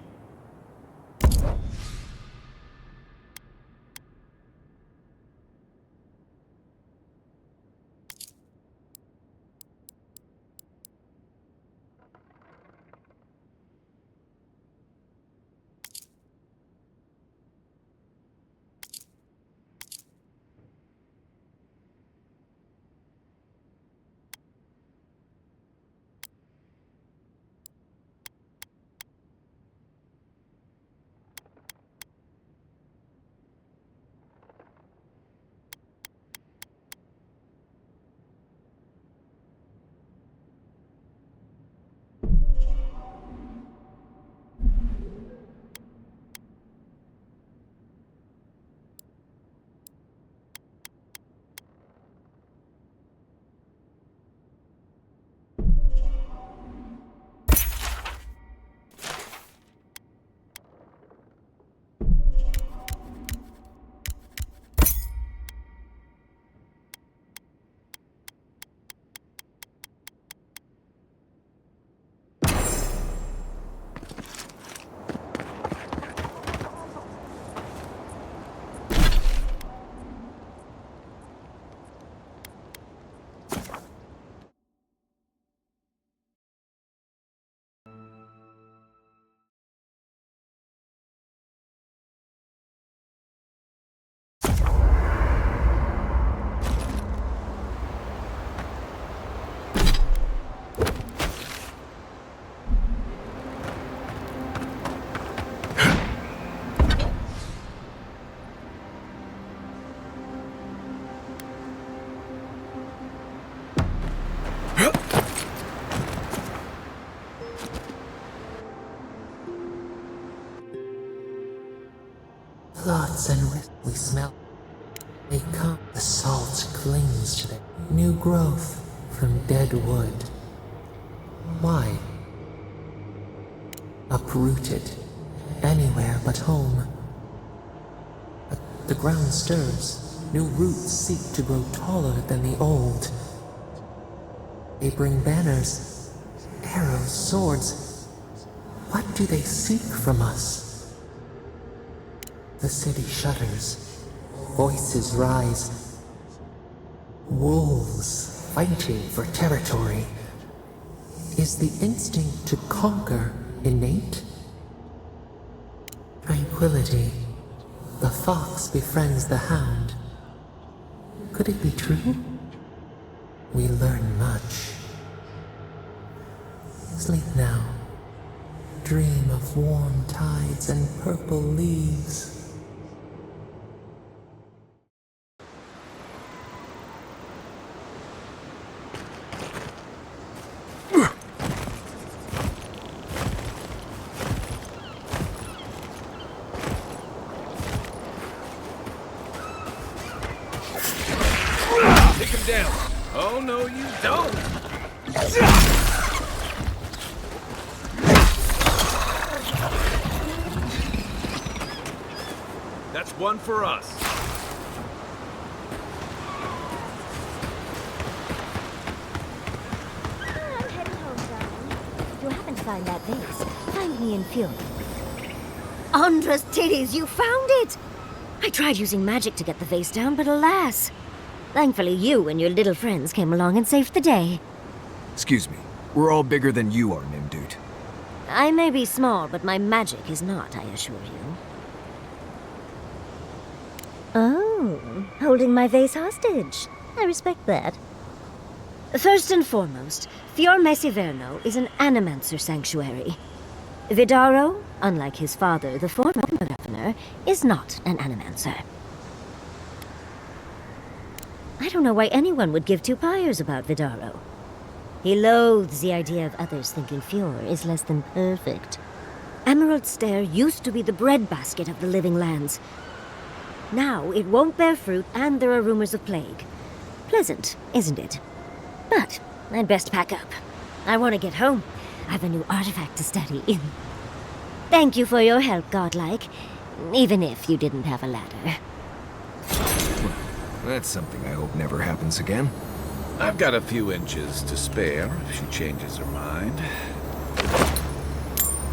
Blots and we smell. They come. The salt clings to them. New growth from dead wood. Why? Uprooted. Anywhere but home. But the ground stirs. New roots seek to grow taller than the old. They bring banners, arrows, swords. What do they seek from us? The city shudders. Voices rise. Wolves fighting for territory. Is the instinct to conquer innate? Tranquility. The fox befriends the hound. Could it be true? We learn much. Sleep now. Dream of warm tides and purple leaves. one for us. I'm heading home, darling. If you happen to find that vase, find me in Fury. Andra's titties, you found it! I tried using magic to get the vase down, but alas. Thankfully, you and your little friends came along and saved the day. Excuse me. We're all bigger than you are, Nimdude. I may be small, but my magic is not, I assure you. Oh, holding my vase hostage. I respect that. First and foremost, Fiorme Siverno is an animancer sanctuary. Vidaro, unlike his father, the former governor, is not an animancer. I don't know why anyone would give two pyres about Vidaro. He loathes the idea of others thinking Fior is less than perfect. Emerald Stair used to be the breadbasket of the Living Lands. Now it won't bear fruit, and there are rumors of plague. Pleasant, isn't it? But I'd best pack up. I want to get home. I have a new artifact to study. Thank you for your help, Godlike. Even if you didn't have a ladder. That's something I hope never happens again. I've got a few inches to spare if she changes her mind.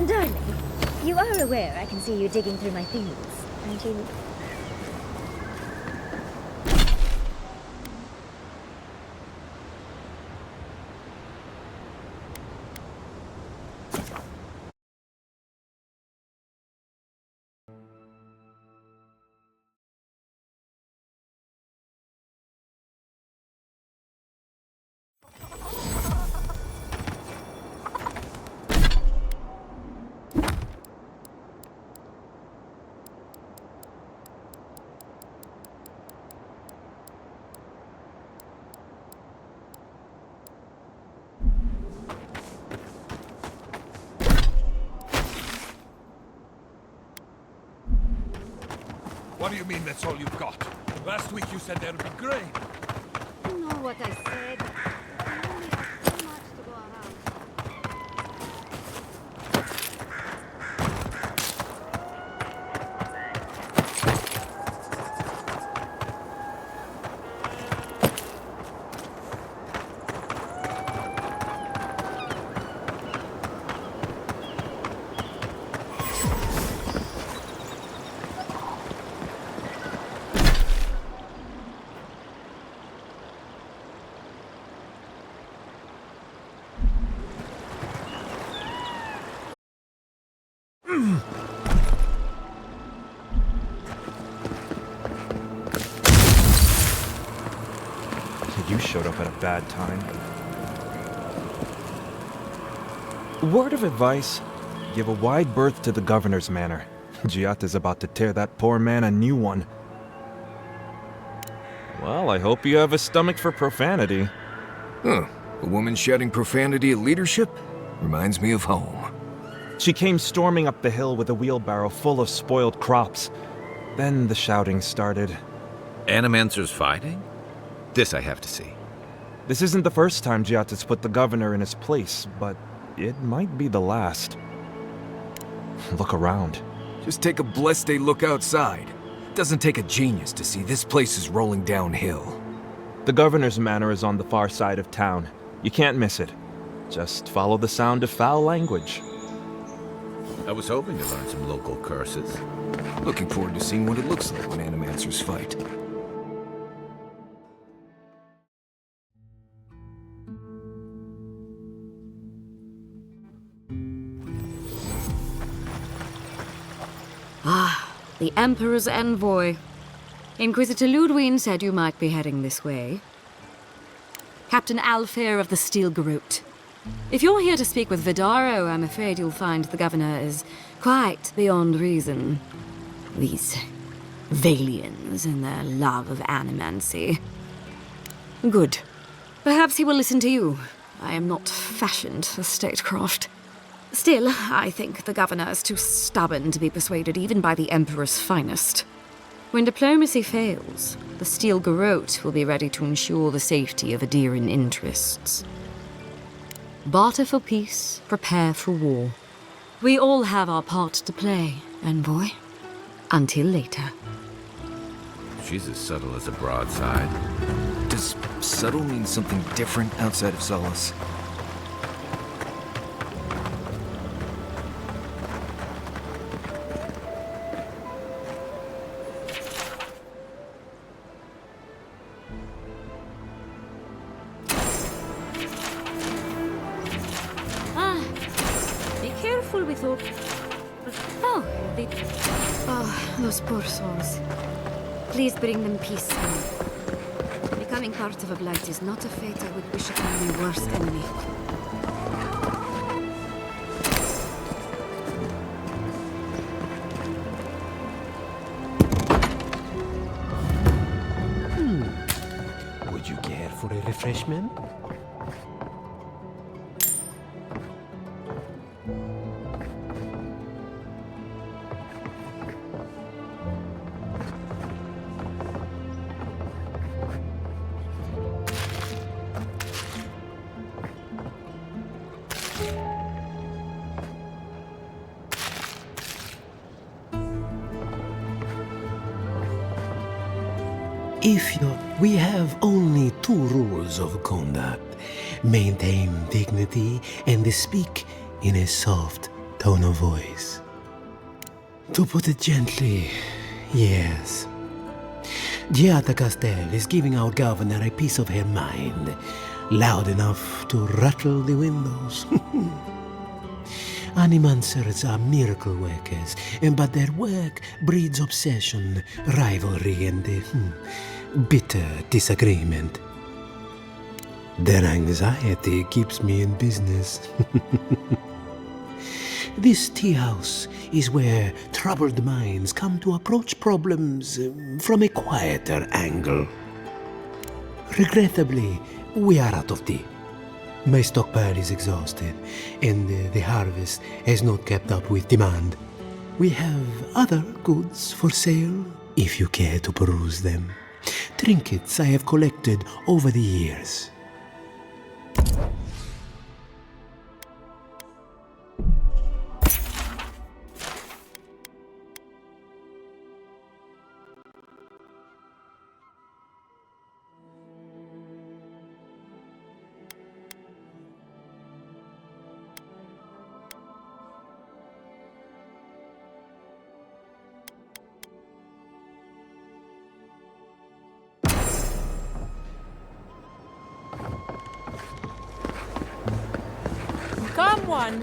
Darling, you are aware I can see you digging through my things, aren't you? What do you mean that's all you've got? Last week you said there would be grain. You know what I said. I only have so much to go around. You showed up at a bad time. Word of advice, give a wide berth to the governor's manor. Giat is about to tear that poor man a new one. Well, I hope you have a stomach for profanity. Huh. A woman shouting profanity at leadership? Reminds me of home. She came storming up the hill with a wheelbarrow full of spoiled crops. Then the shouting started. Animancers fighting? This I have to see. This isn't the first time Giat has put the governor in his place, but it might be the last. Look around. Just take a blessed day look outside. Doesn't take a genius to see this place is rolling downhill. The governor's manor is on the far side of town. You can't miss it. Just follow the sound of foul language. I was hoping to learn some local curses. Looking forward to seeing what it looks like when animancers fight. Ah, the Emperor's envoy. Inquisitor Ludwig said you might be heading this way. Captain Alfair of the Steel Garrote. If you're here to speak with Vidaro, I'm afraid you'll find the governor is quite beyond reason. These Valians and their love of animancy. Good. Perhaps he will listen to you. I am not fashioned for statecraft. Still, I think the governor is too stubborn to be persuaded even by the Emperor's finest. When diplomacy fails, the Steel Garrote will be ready to ensure the safety of Adiran interests. Barter for peace, prepare for war. We all have our part to play, envoy. Until later. she's as subtle as a broadside. Does subtle mean something different outside of Solace? Ah, be careful with all... Oh, those poor souls. Please bring them peace. Becoming part of a blight is not a fate I would wish upon my worst enemy. Would you care for a refreshment? If not, we have only 2 rules of conduct. Maintain dignity and speak in a soft tone of voice. To put it gently, yes. Giada Castel is giving our governor a piece of her mind, loud enough to rattle the windows. Animancers are miracle workers, but their work breeds obsession, rivalry, and bitter disagreement. Their anxiety keeps me in business. This tea house is where troubled minds come to approach problems from a quieter angle. Regrettably, we are out of tea. My stockpile is exhausted, and the harvest has not kept up with demand. We have other goods for sale, if you care to peruse them. Trinkets I have collected over the years.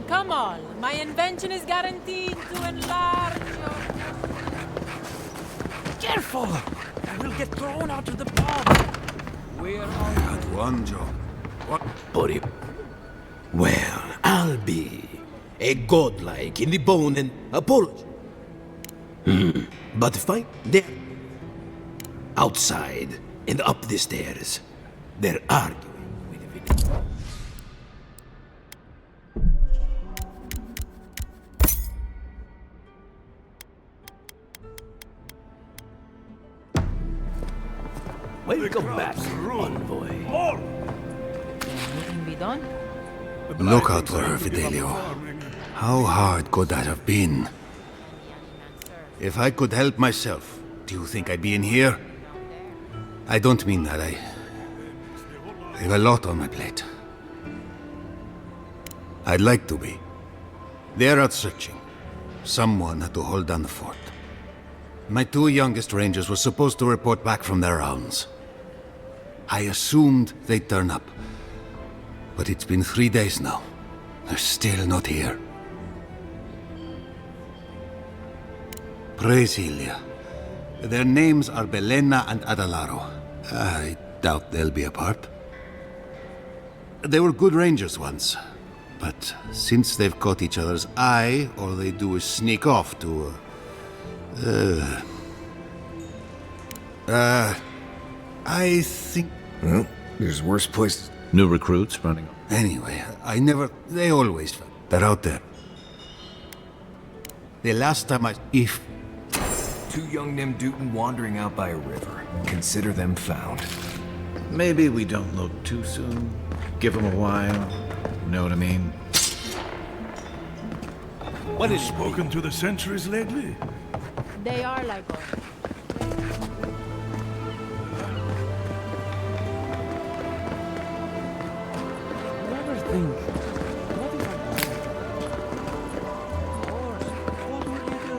Come on. My invention is guaranteed to enlarge your... Careful! I will get thrown out of the pub. Where are you? Had one job. What? Buddy. Well, I'll be a godlike in the bone and apology. But fight there. Outside and up the stairs. They're arguing with the victim. Welcome back, envoy. Anything be done? Look out for her, Fidelio. How hard could that have been? If I could help myself, do you think I'd be in here? I don't mean that. I have a lot on my plate. I'd like to be. They're out searching. Someone had to hold down the fort. My 2 youngest rangers were supposed to report back from their rounds. I assumed they'd turn up. But it's been 3 days now. They're still not here. Praise Ilia. Their names are Belena and Adalaro. I doubt they'll be apart. They were good rangers once. But since they've caught each other's eye, all they do is sneak off to... I think... Well, there's worse places. New recruits running. Anyway, they always... They're out there. The last time If 2 young Nimdutan wandering out by a river, consider them found. Maybe we don't look too soon. Give them a while. Know what I mean? What has spoken to the sentries lately? They are like us. think. What if I... Of course. What would you do?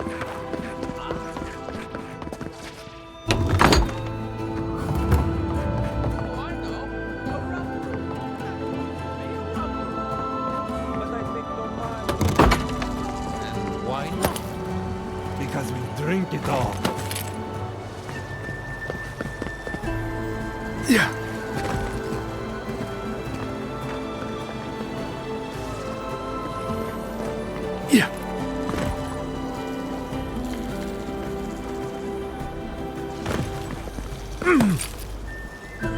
Why not? Because we drink it all. Yeah. Yeah.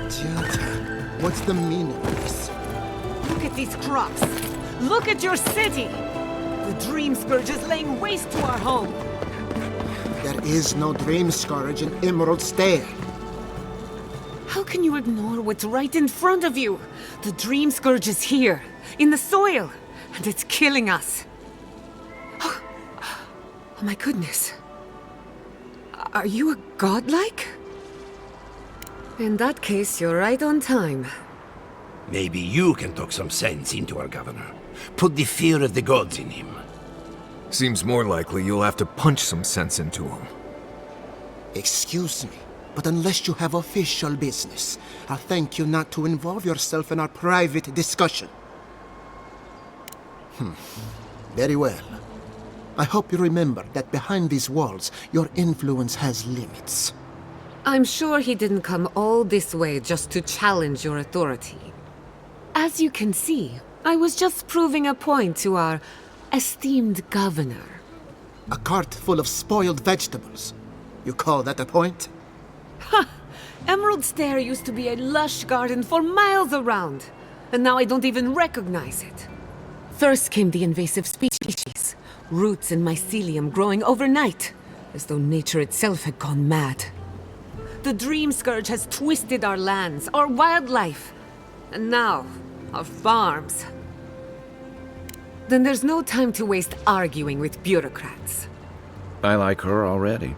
Jota, what's the meaning of this? Look at these crops. Look at your city. The Dream Scourge is laying waste to our home. There is no Dream Scourge in Emerald Stair. How can you ignore what's right in front of you? The Dream Scourge is here, in the soil, and it's killing us. Oh my goodness. Are you a godlike? In that case, you're right on time. Maybe you can talk some sense into our governor. Put the fear of the gods in him. Seems more likely you'll have to punch some sense into him. Excuse me, but unless you have official business, I'll thank you not to involve yourself in our private discussion. Very well. I hope you remember that behind these walls, your influence has limits. I'm sure he didn't come all this way just to challenge your authority. As you can see, I was just proving a point to our esteemed governor. A cart full of spoiled vegetables. You call that a point? Ha! Emerald Stair used to be a lush garden for miles around, and now I don't even recognize it. First came the invasive species, roots and mycelium growing overnight, as though nature itself had gone mad. The Dream Scourge has twisted our lands, our wildlife, and now, our farms. Then there's no time to waste arguing with bureaucrats. I like her already.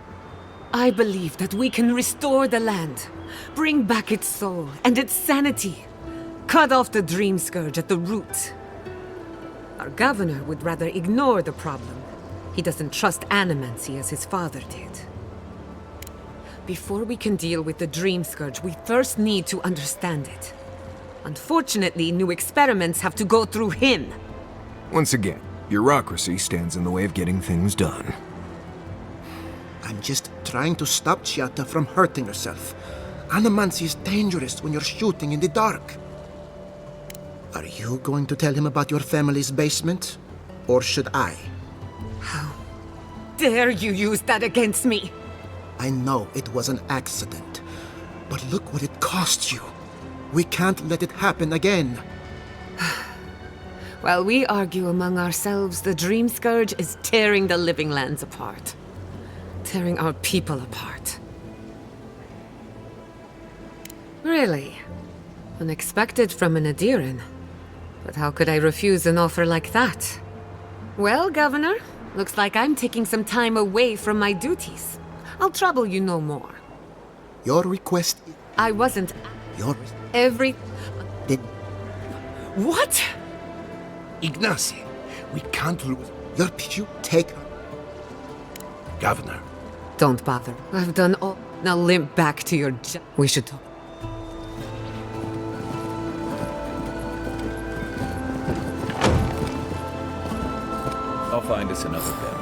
I believe that we can restore the land, bring back its soul and its sanity, cut off the Dream Scourge at the root. Our governor would rather ignore the problem. He doesn't trust animancy as his father did. Before we can deal with the Dream Scourge, we first need to understand it. Unfortunately, new experiments have to go through him. Once again, bureaucracy stands in the way of getting things done. I'm just trying to stop Chiata from hurting herself. Animancy is dangerous when you're shooting in the dark. Are you going to tell him about your family's basement? Or should I? How dare you use that against me? I know it was an accident, but look what it cost you. We can't let it happen again. While we argue among ourselves, the Dream Scourge is tearing the living lands apart. Tearing our people apart. Really? Unexpected from an Adiran. But how could I refuse an offer like that? Well, Governor, looks like I'm taking some time away from my duties. I'll trouble you no more. Your request... I wasn't... Your... Every... Did... What? Ignacy, we can't lose... You take her. Governor. Don't bother. I've done all... Now limp back to your job. We should talk. I'll find us another bed.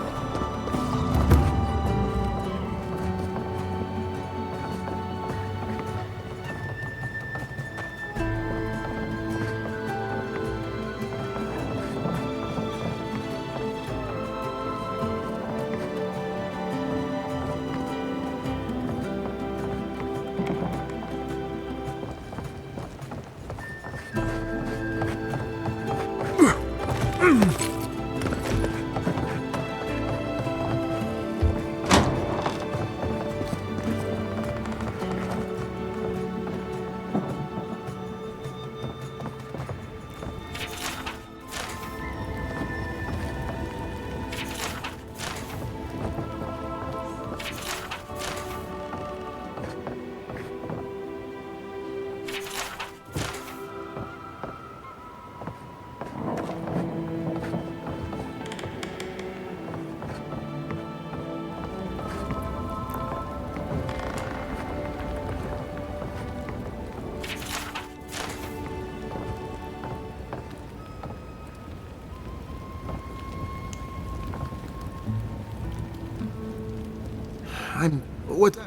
What?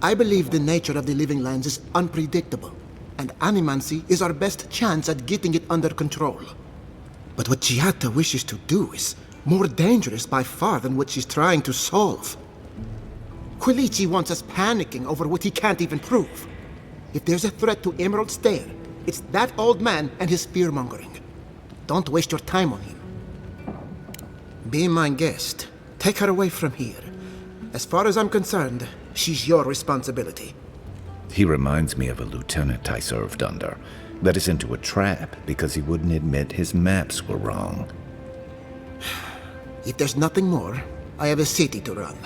I believe the nature of the living lands is unpredictable, and animancy is our best chance at getting it under control. But what Giata wishes to do is more dangerous by far than what she's trying to solve. Quilici wants us panicking over what he can't even prove. If there's a threat to Emerald Stair, it's that old man and his fear-mongering. Don't waste your time on him. Be my guest. Take her away from here. As far as I'm concerned, she's your responsibility. He reminds me of a lieutenant I served under. Led us into a trap because he wouldn't admit his maps were wrong. If there's nothing more, I have a city to run.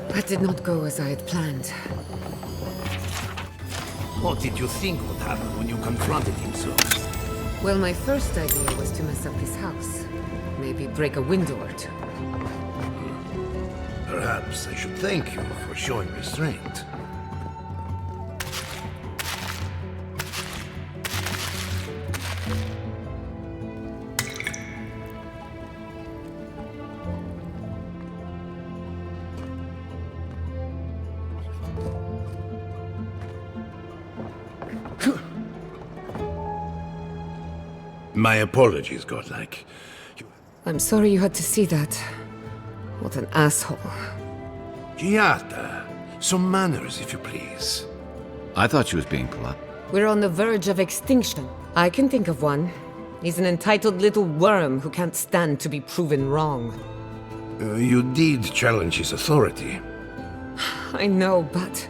That did not go as I had planned. What did you think would happen when you confronted him so? Well, my first idea was to mess up his house. Maybe break a window or two. Perhaps I should thank you for showing restraint. My apologies, Godlike. I'm sorry you had to see that. What an asshole. Giata, some manners, if you please. I thought she was being polite. We're on the verge of extinction. I can think of one. He's an entitled little worm who can't stand to be proven wrong. You did challenge his authority. I know, but...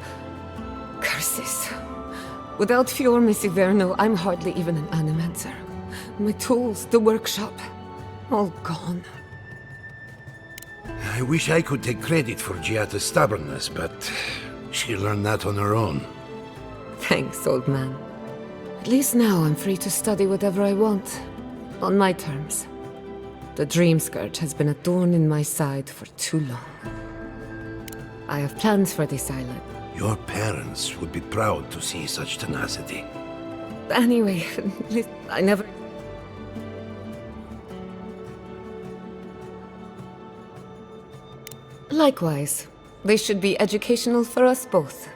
curses. Without Fior Messiverno, I'm hardly even an animancer. My tools, the workshop, all gone. I wish I could take credit for Giata's stubbornness, but she learned that on her own. Thanks, old man. At least now I'm free to study whatever I want, on my terms. The Dream Scourge has been a thorn in my side for too long. I have plans for this island. Your parents would be proud to see such tenacity. Anyway, I never... Likewise, they should be educational for us both.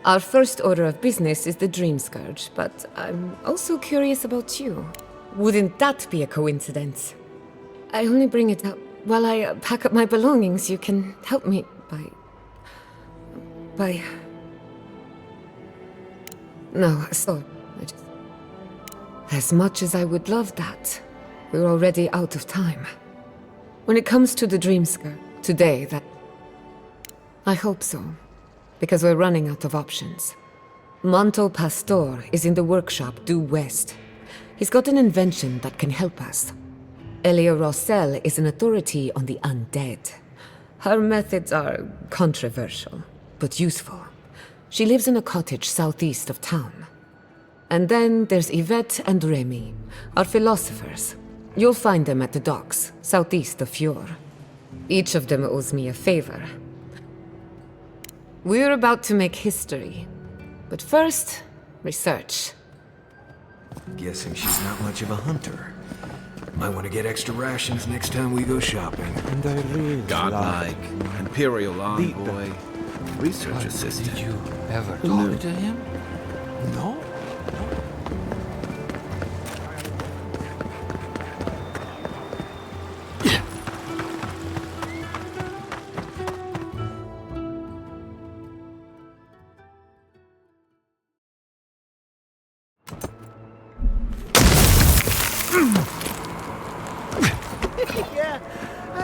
Our first order of business is the Dream Scourge, but I'm also curious about you. Wouldn't that be a coincidence? I only bring it up while I pack up my belongings. You can help me by... No, so... As much as I would love that, we're already out of time. When it comes to the Dream Scourge, today, that... I hope so, because we're running out of options. Manto Pastor is in the workshop due west. He's got an invention that can help us. Elia Rossell is an authority on the undead. Her methods are controversial, but useful. She lives in a cottage southeast of town. And then there's Yvette and Remy, our philosophers. You'll find them at the docks, southeast of Fjord. Each of them owes me a favor. We're about to make history. But first, research. Guessing she's not much of a hunter. Might want to get extra rations next time we go shopping. And I really Godlike, Imperial Envoy, Research Assistant. Did you ever talk to him? No?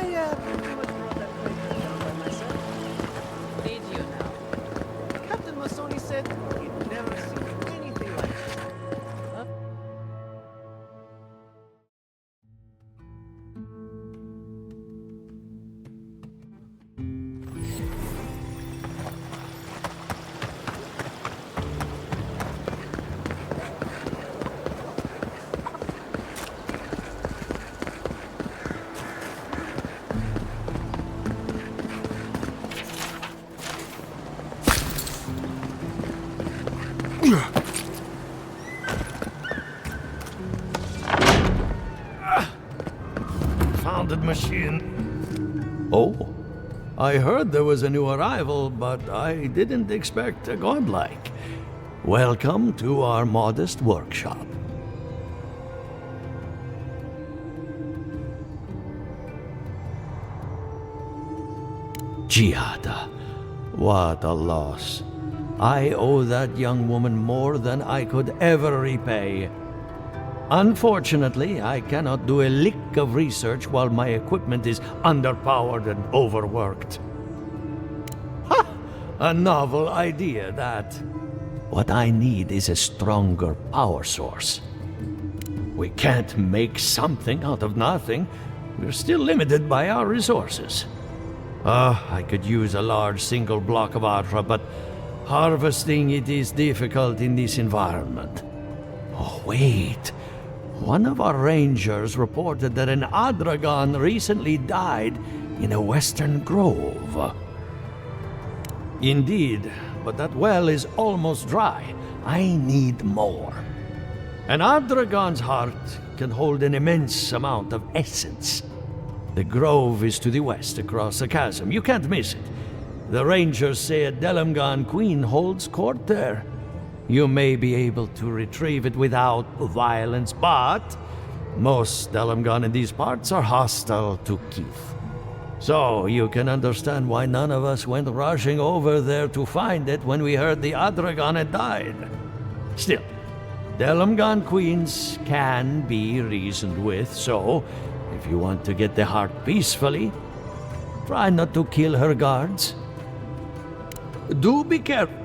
Yeah, I pretty much brought that place down by myself. Did you now? Captain Masoni said he'd never seen anything like Founded machine. Oh, I heard there was a new arrival, but I didn't expect a godlike. Welcome to our modest workshop. Giada, what a loss. I owe that young woman more than I could ever repay. Unfortunately, I cannot do a lick of research while my equipment is underpowered and overworked. Ha! A novel idea, that. What I need is a stronger power source. We can't make something out of nothing. We're still limited by our resources. I could use a large single block of Atra, but harvesting it is difficult in this environment. Oh, wait. One of our rangers reported that an Adragon recently died in a western grove. Indeed, but that well is almost dry. I need more. An Adragon's heart can hold an immense amount of essence. The grove is to the west, across the chasm. You can't miss it. The rangers say a Delamgan queen holds court there. You may be able to retrieve it without violence, but most Delamgan in these parts are hostile to Keith. So you can understand why none of us went rushing over there to find it when we heard the Adragon had died. Still, Delamgan queens can be reasoned with, so if you want to get the heart peacefully, try not to kill her guards. Do be careful.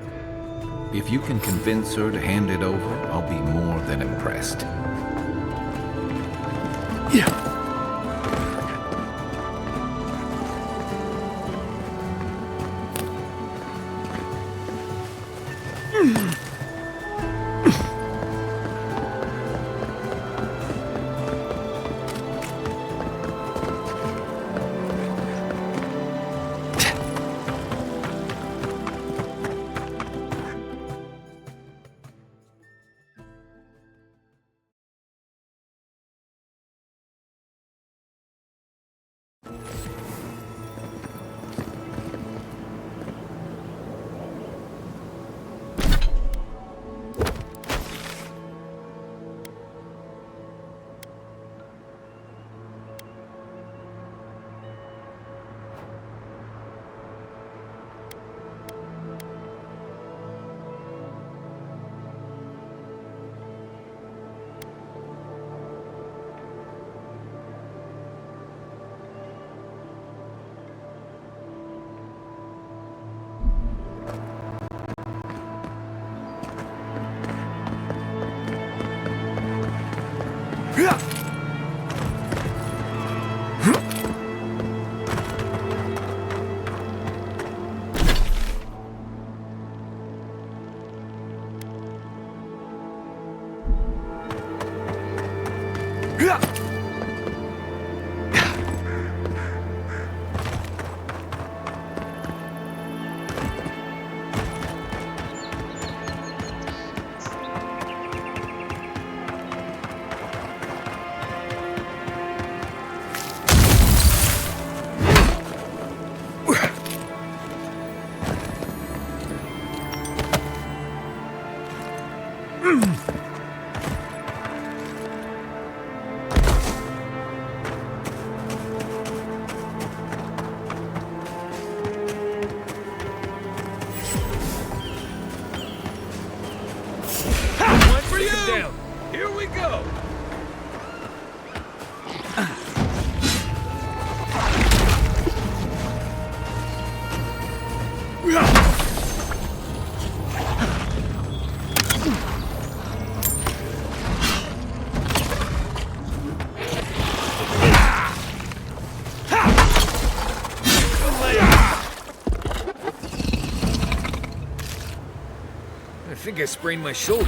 If you can convince her to hand it over, I'll be more than impressed. Yeah. I think I sprained my shoulder.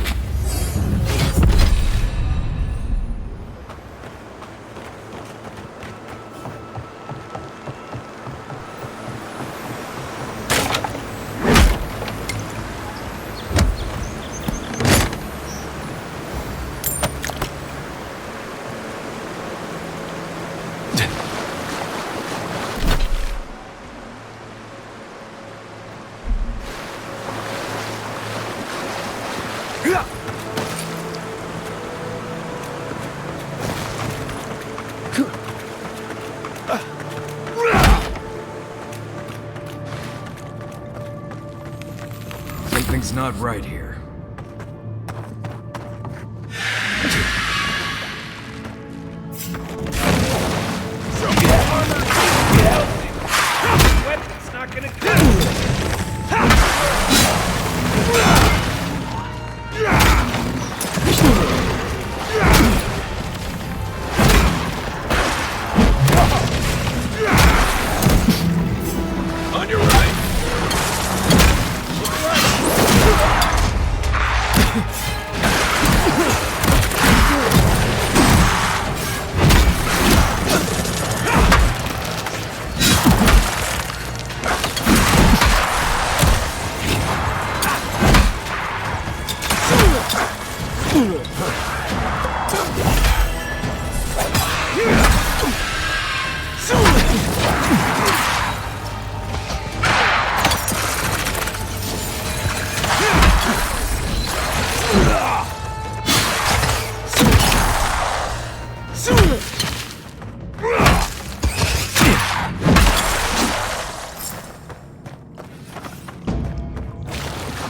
Something's not right here. Weapon's not gonna cut. On your right!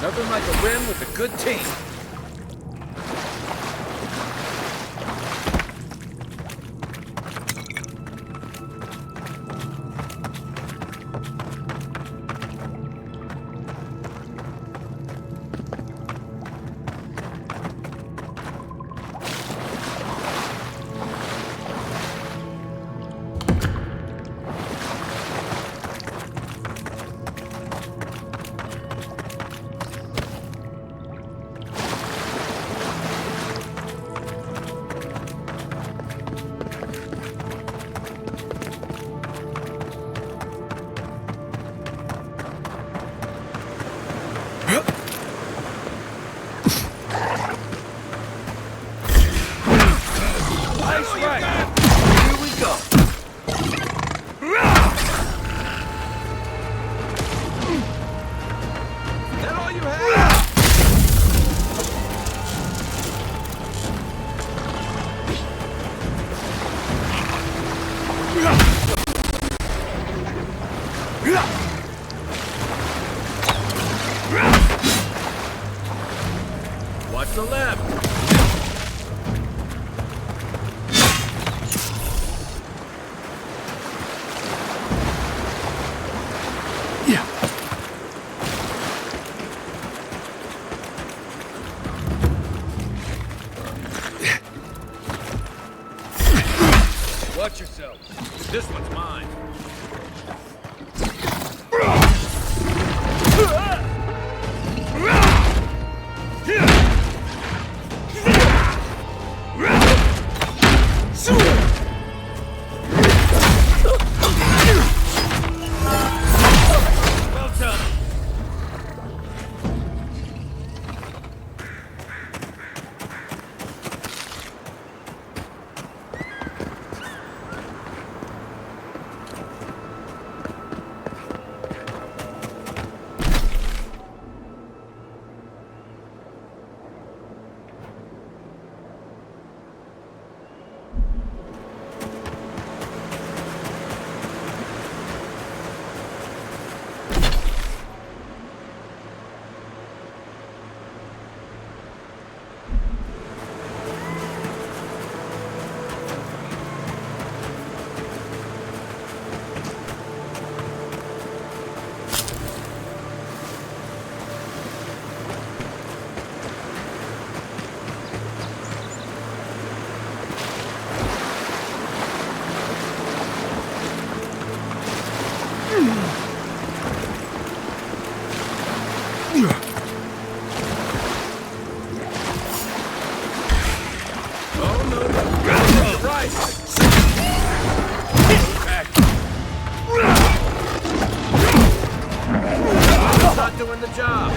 Nothing like a win with a good team. Watch the left. Watch yourself. This one's mine. Well done. Not doing the job.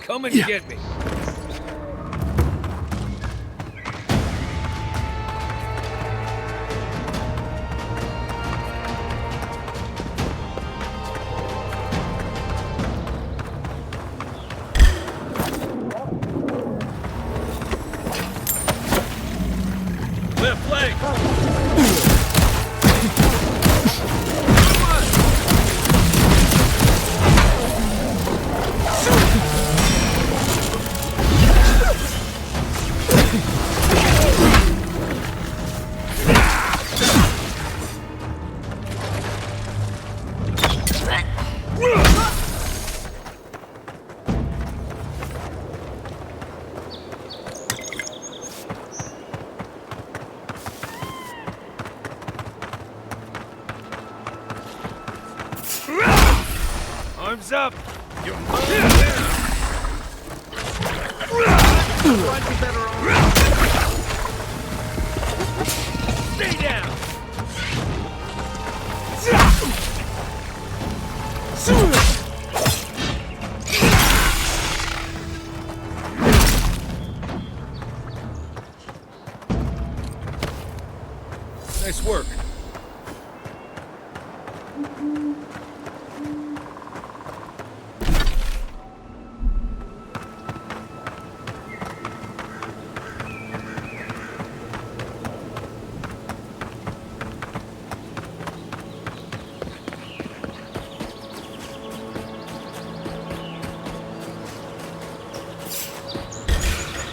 Come and get me. Left leg. Arms up! You're Stay down! Nice work.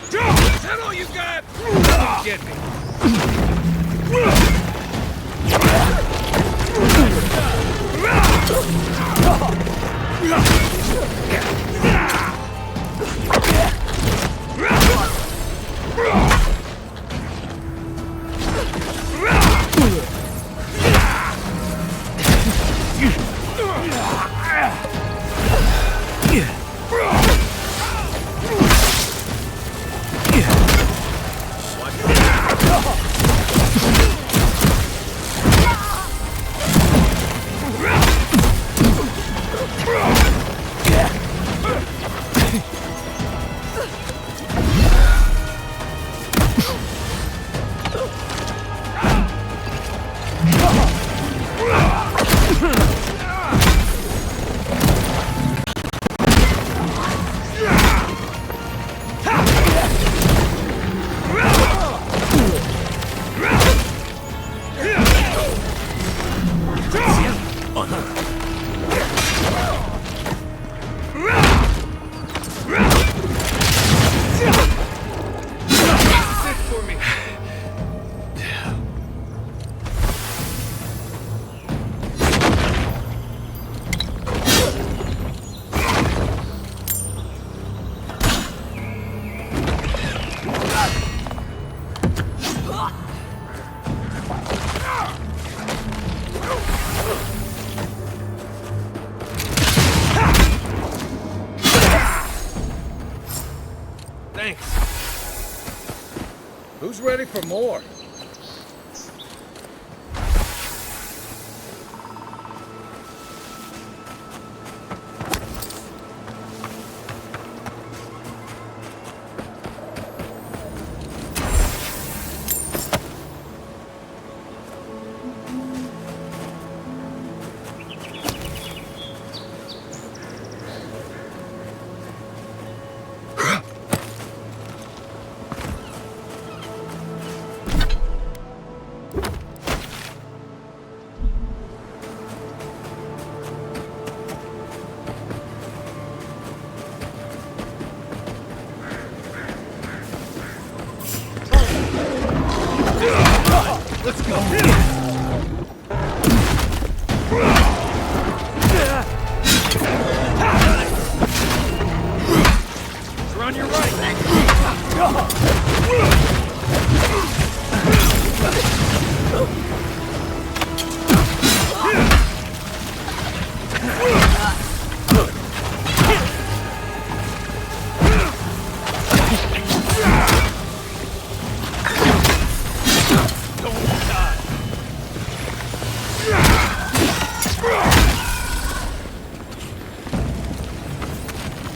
Is that all you got? Get me. Thanks. Who's ready for more?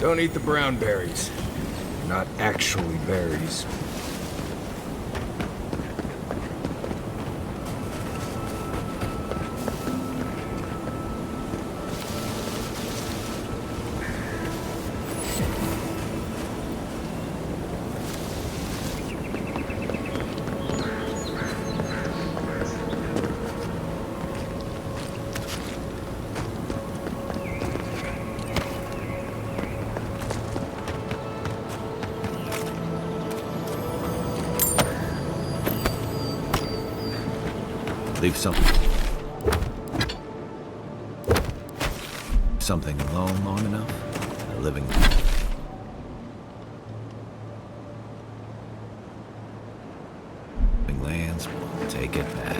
Don't eat the brown berries. Not actually berries. Leave something alone long enough, a living lands will take it back.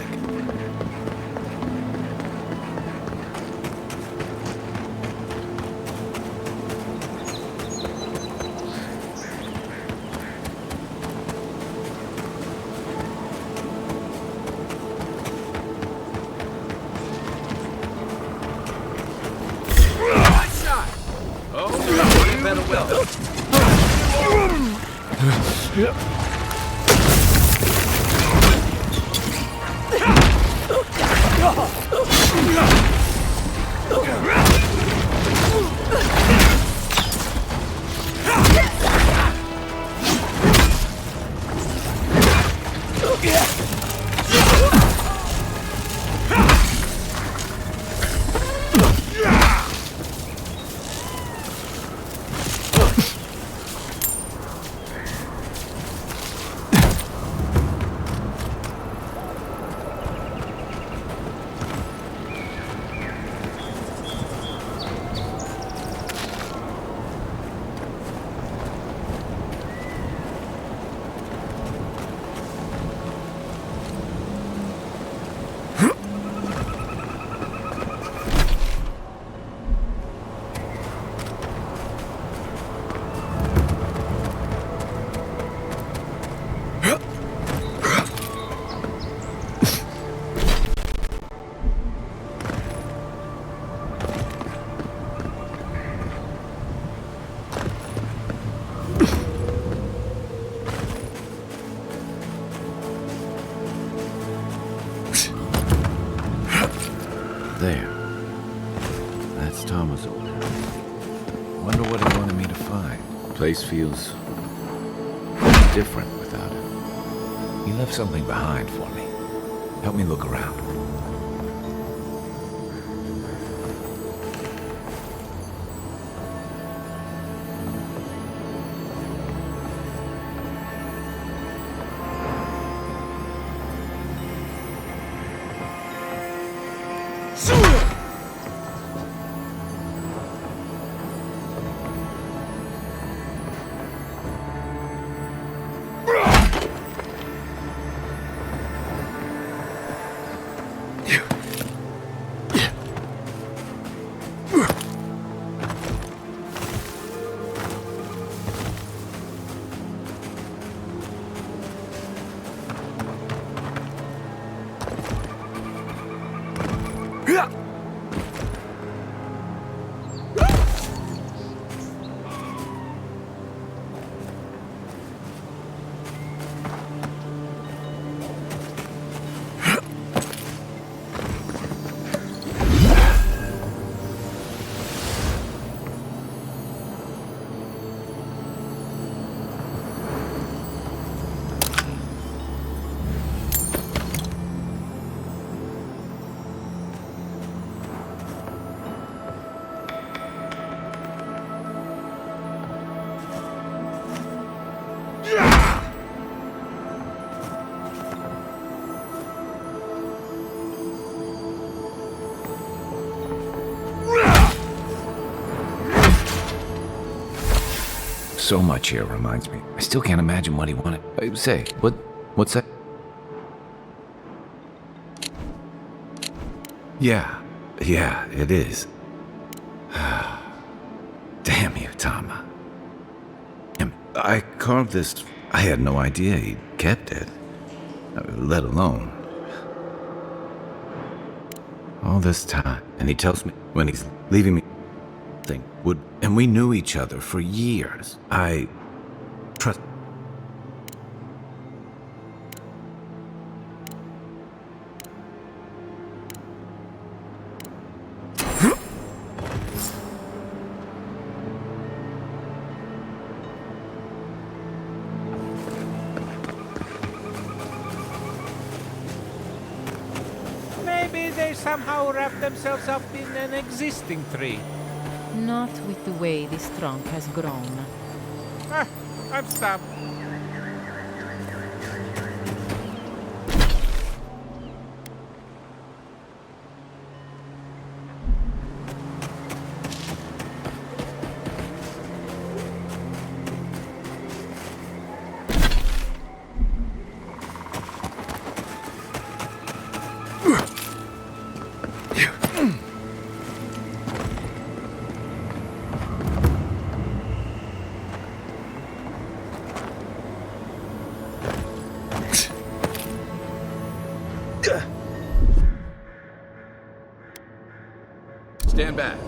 There. That's Thomas' old house. Wonder what he wanted me to find. Place feels different without him. He left something behind for me. Help me look around. So much here reminds me. I still can't imagine what he wanted. Say, what's that? Yeah, it is. Damn you, Tama. I carved this. I had no idea he kept it. Let alone all this time. And he tells me when he's leaving me something would... And we knew each other for years. I trust... Maybe they somehow wrap themselves up in an existing tree. Not with the way this trunk has grown. Ah, I'm stumped. Stand back.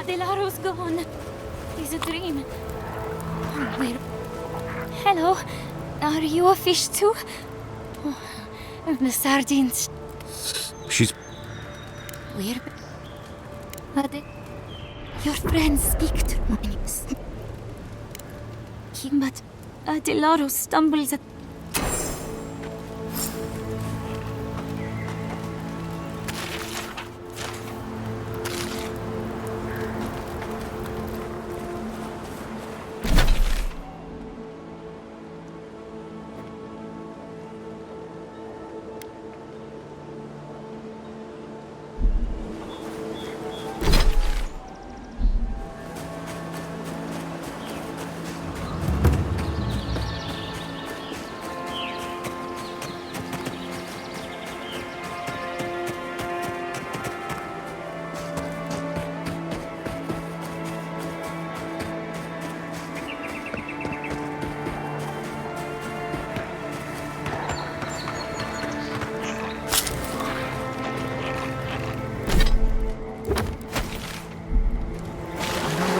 Adelaro's gone. It's a dream. Where? Hello. Are you a fish too? Oh, the sardines. She's... Where? Your friends speak through mines. But Adelaro stumbles at...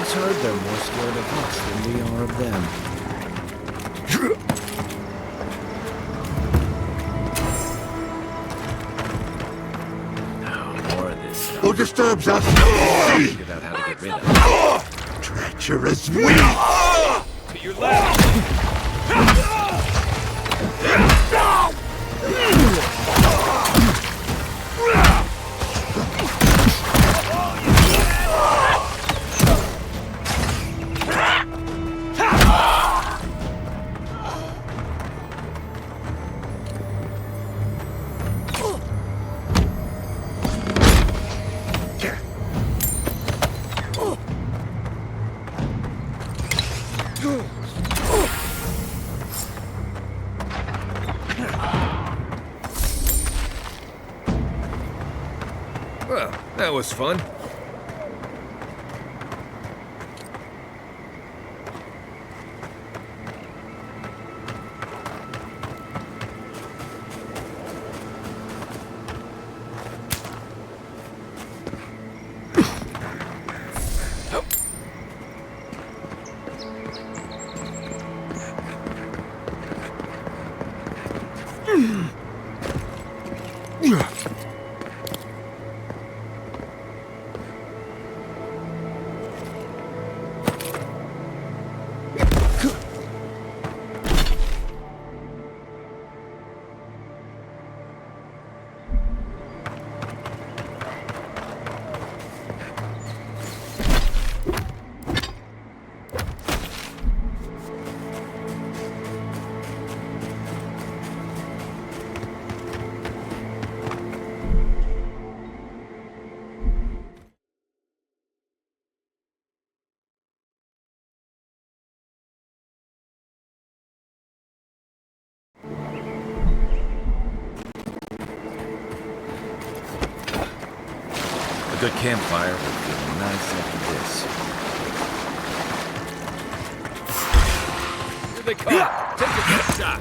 Heard they're more scared of us than we are of them. Now, more of this stuff. Who disturbs us? Figured out how to get rid of it. Treacherous weed! To your left! Well, that was fun. A good campfire would feel nice after this. Here they come. Take the best shot.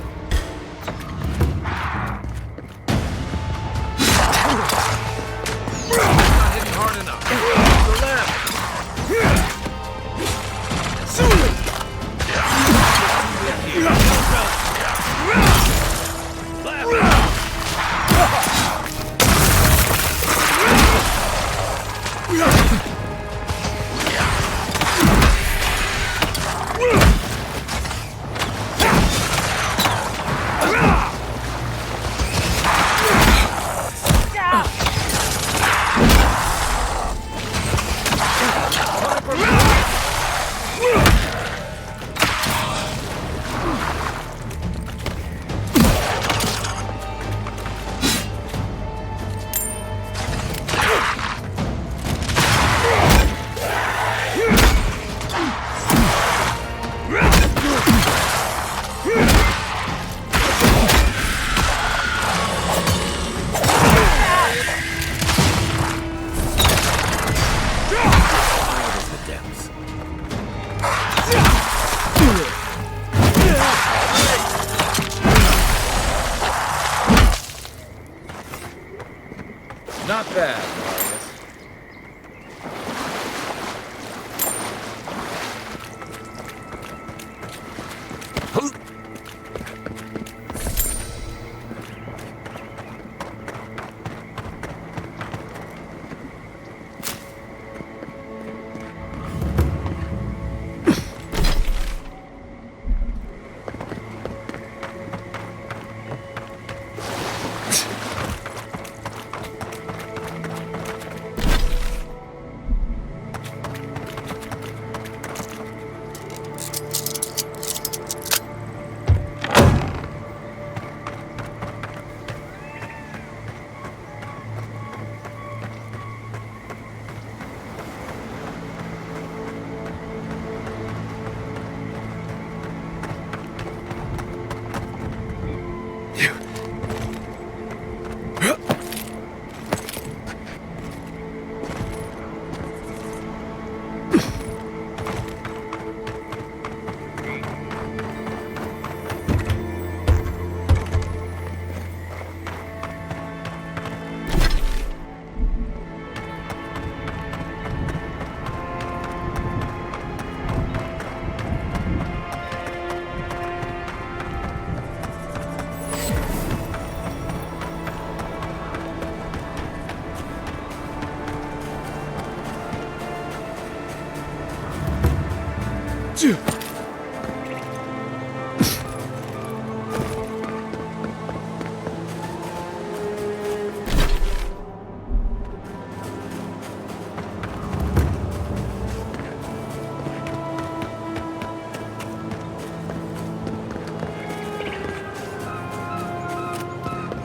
Not hitting hard enough. To the left. Not bad, Marius.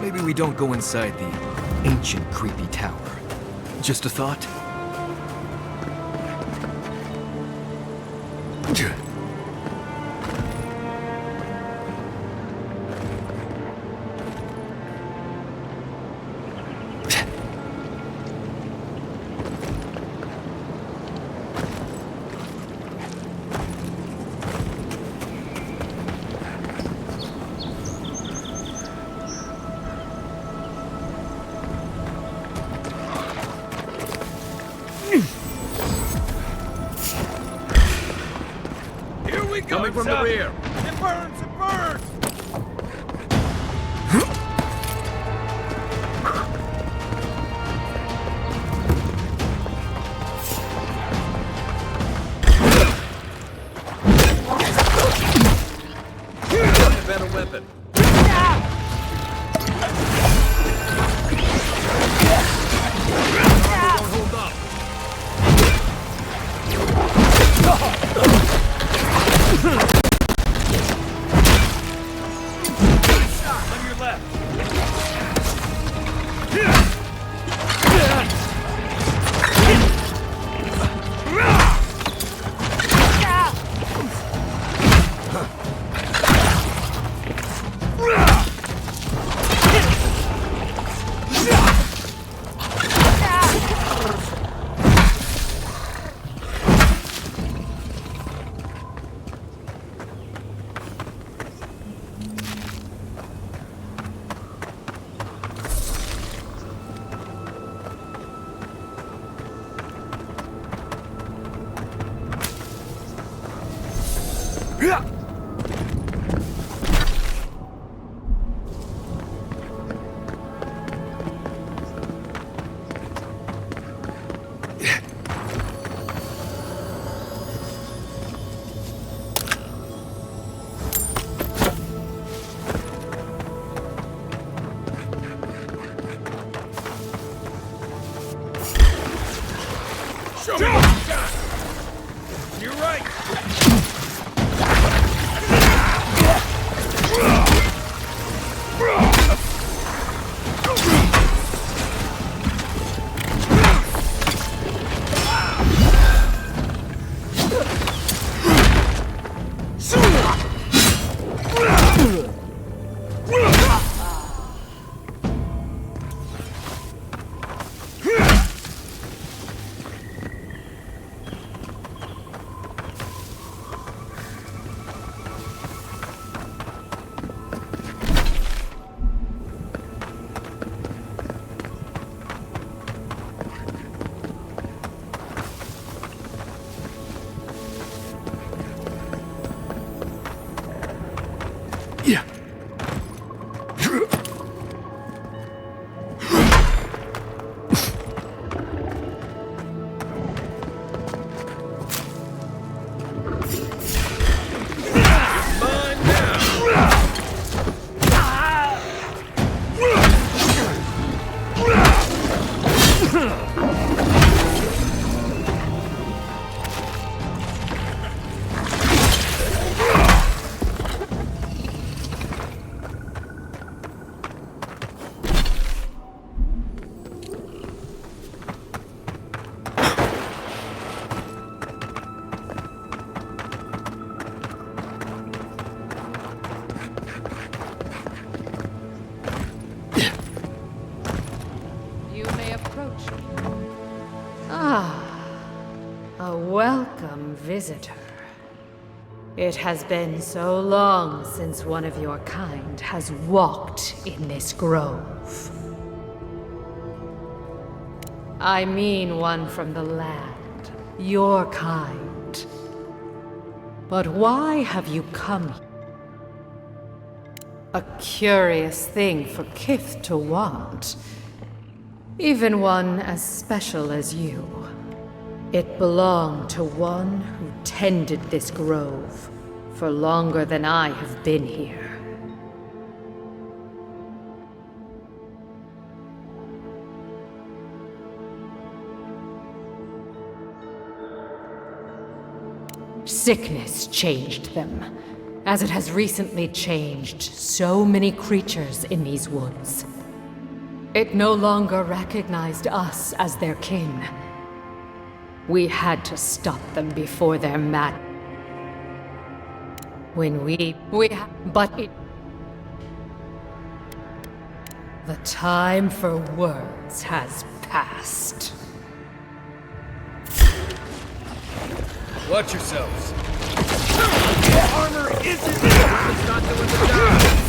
Maybe we don't go inside the ancient creepy tower. Just a thought? Coming from the rear. It burns! It burns! A better weapon. Won't hold up. On your left. Show me what you got. You're right. A welcome visitor. It has been so long since one of your kind has walked in this grove. I mean one from the land, your kind. But why have you come here? A curious thing for Kith to want. Even one as special as you. It belonged to one who tended this grove for longer than I have been here. Sickness changed them, as it has recently changed so many creatures in these woods. It no longer recognized us as their kin. We had to stop them before their mad. The time for words has passed. Watch yourselves. Armor isn't weapons not doing the job.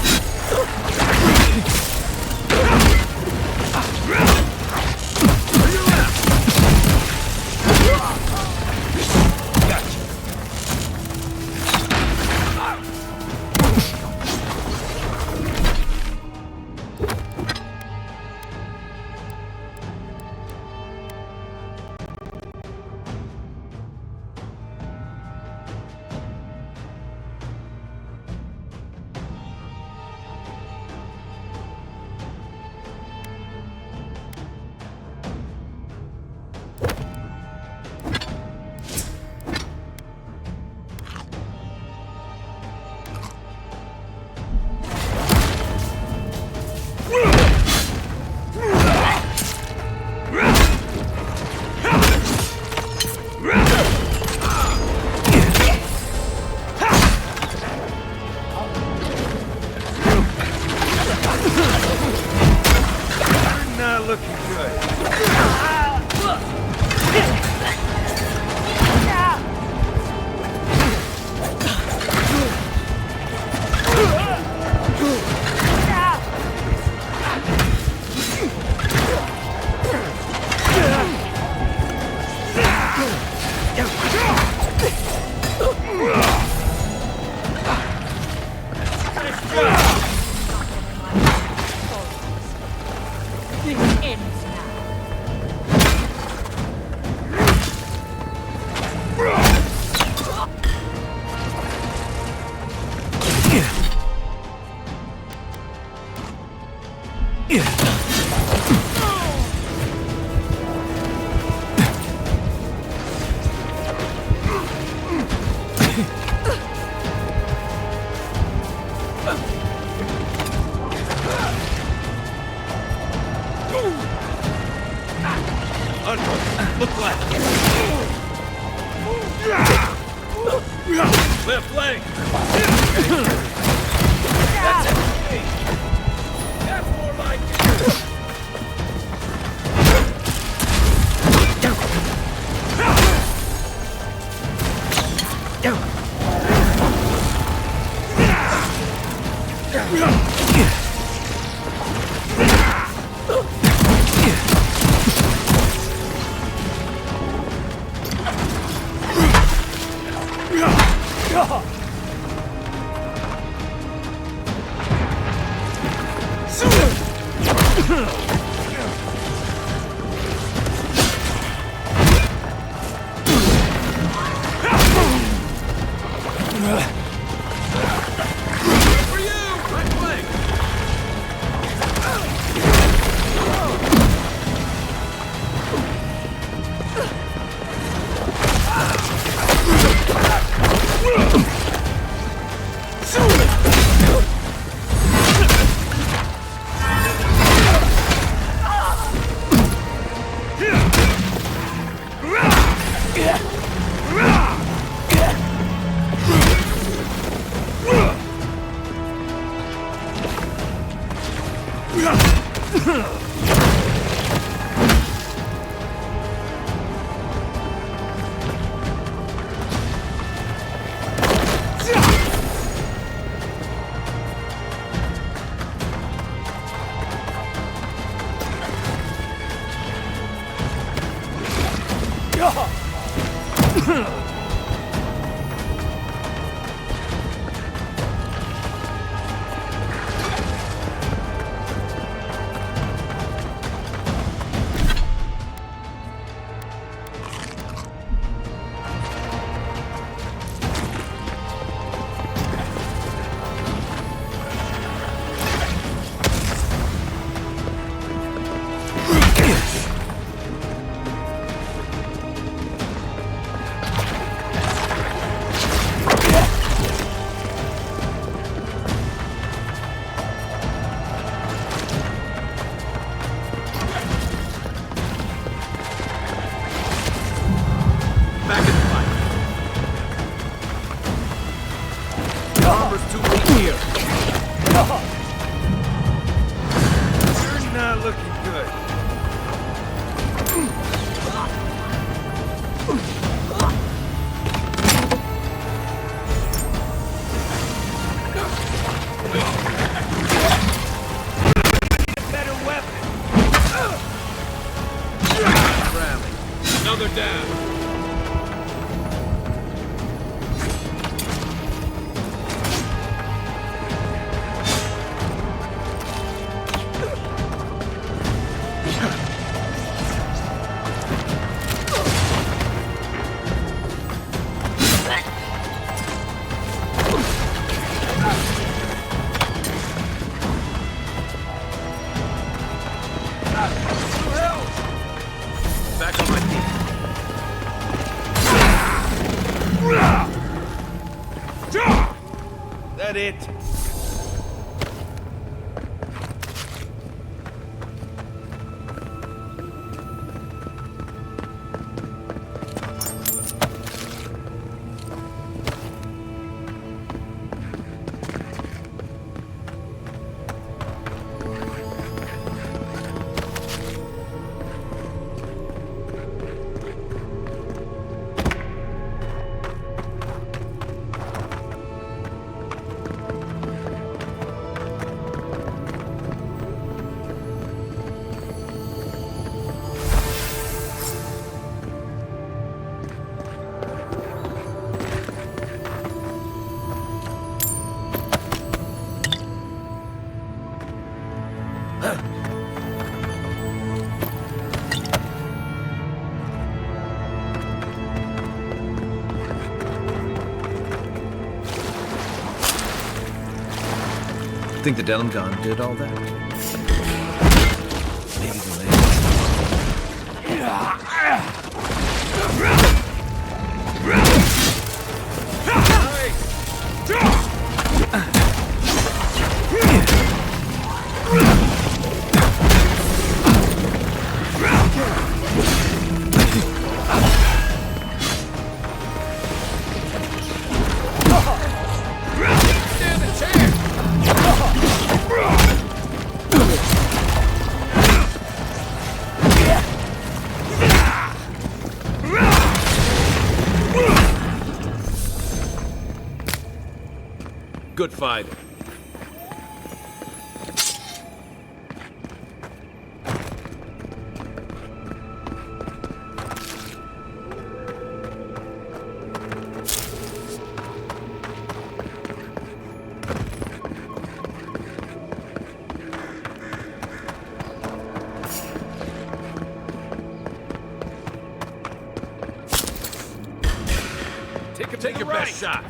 Look left. Left leg. That's it. That's more like it. Another down. Back on my feet. That it? Think the Delimgon did all that? Maybe the Good fighting. Take your best shot.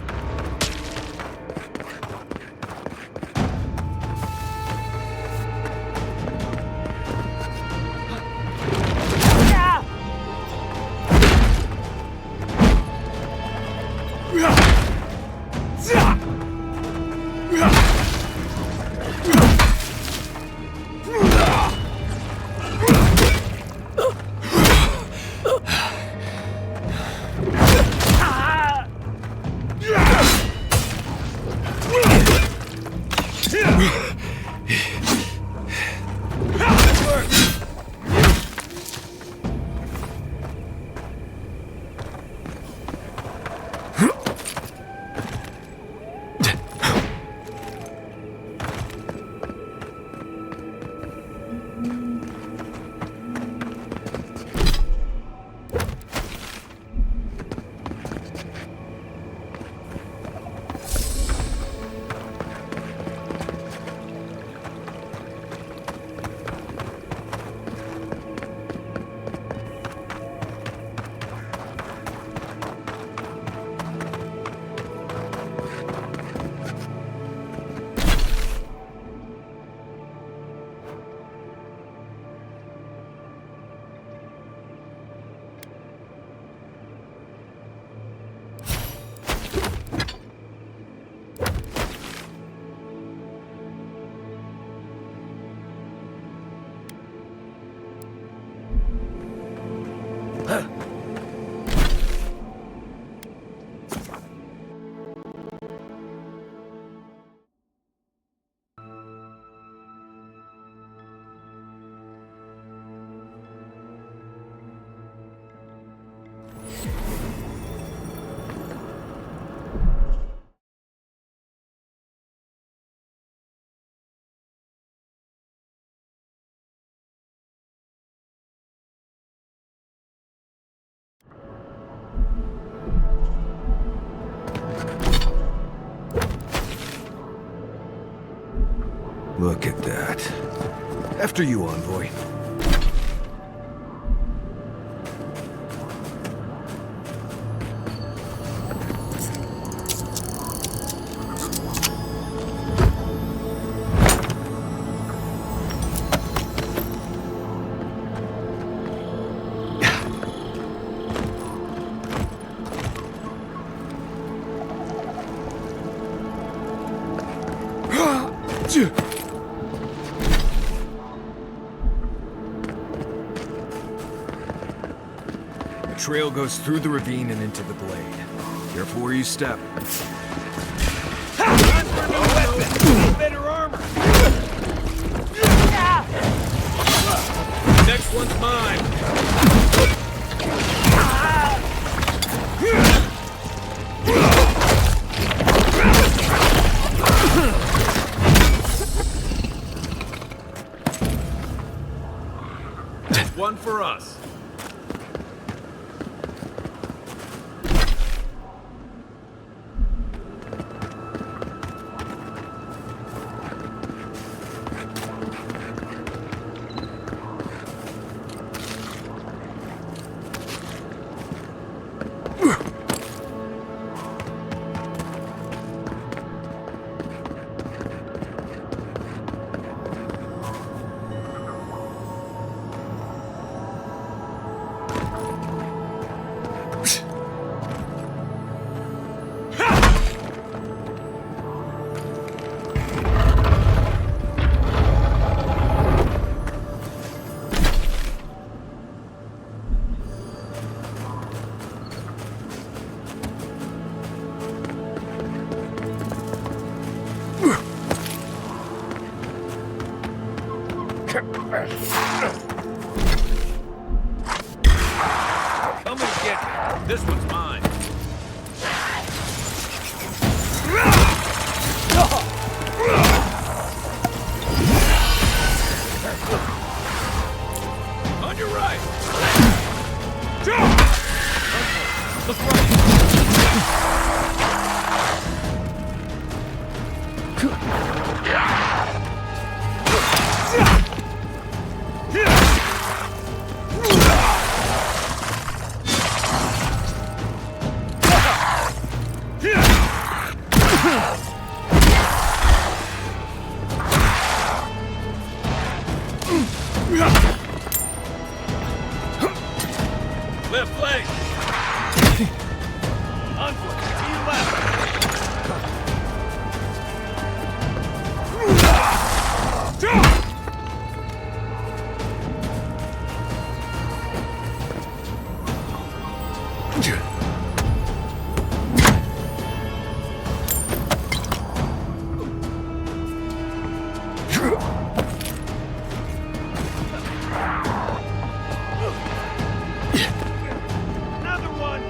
Look at that. After you, Envoy. The trail goes through the ravine and into the glade. Careful where you step. Better armor. Next one's mine. One for us. Come and get me. This one's mine. right! Jump! Look right! Left leg! Onward, to your left! Jump! Another one!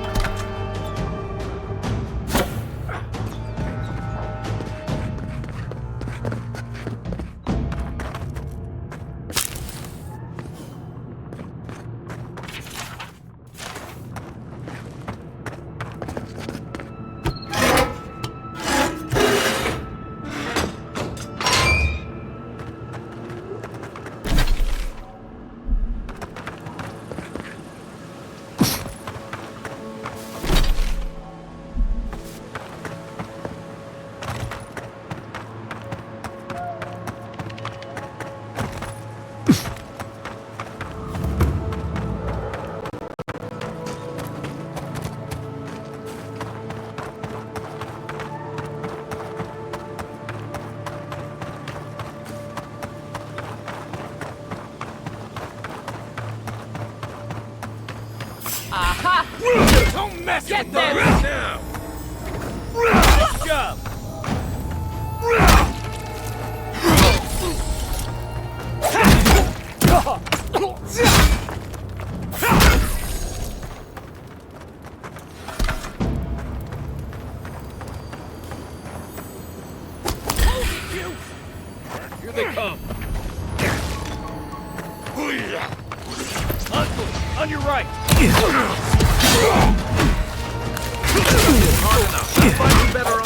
Aha! Don't mess Get with them! us now! Nice job! Here they come! Uncle, on your right! Hard enough. I'll find you better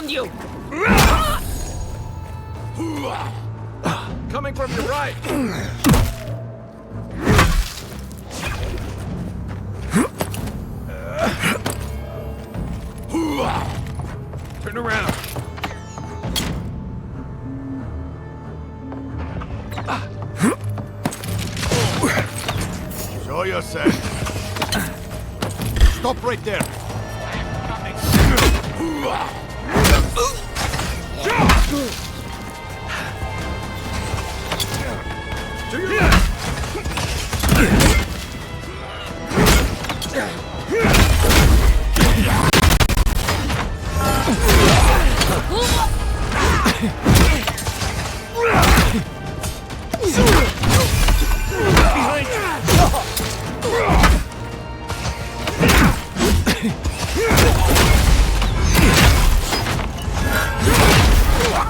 find you! Coming from your right! Turn around! Show yourself! Stop right there! To your left!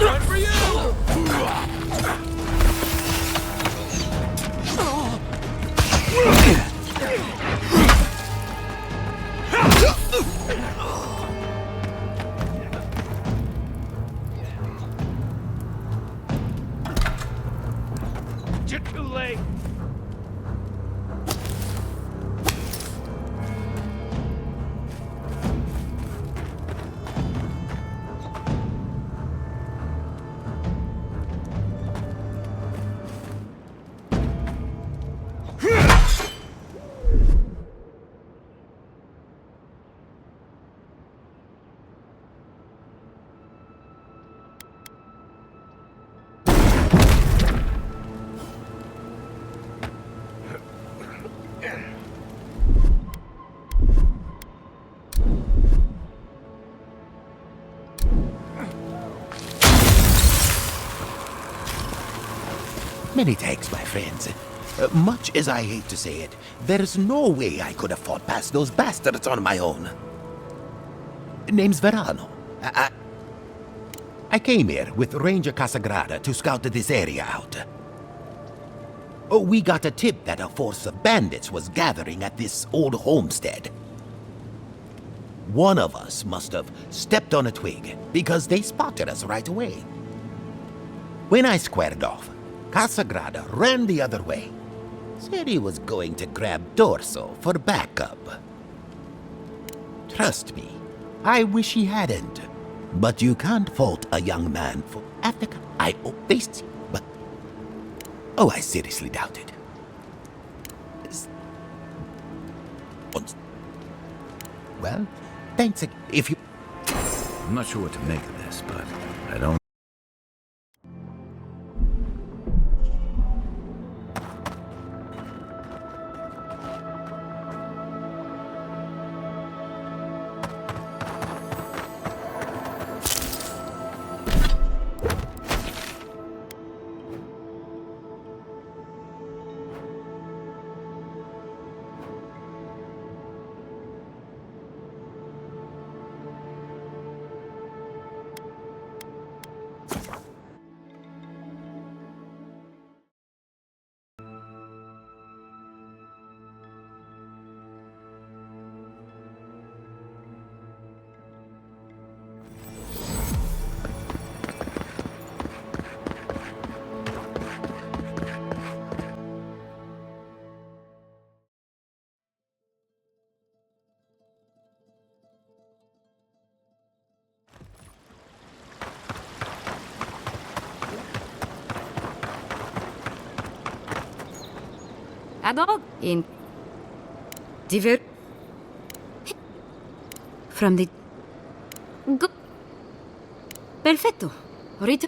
One for you! You're too late. Many thanks, my friends. Much as I hate to say it, there's no way I could have fought past those bastards on my own. Name's Verano. I came here with Ranger Casagrada to scout this area out. Oh, we got a tip that a force of bandits was gathering at this old homestead. One of us must have stepped on a twig, because they spotted us right away. When I squared off, Casagrada ran the other way. Said he was going to grab Dorso for backup. Trust me, I wish he hadn't. But you can't fault a young man for Africa. I faced him, but... Oh, I seriously doubt it. Well, thanks again. If you... I'm not sure what to make of this, but I don't... Adog in Diver from the Go. Perfecto. Ahorita.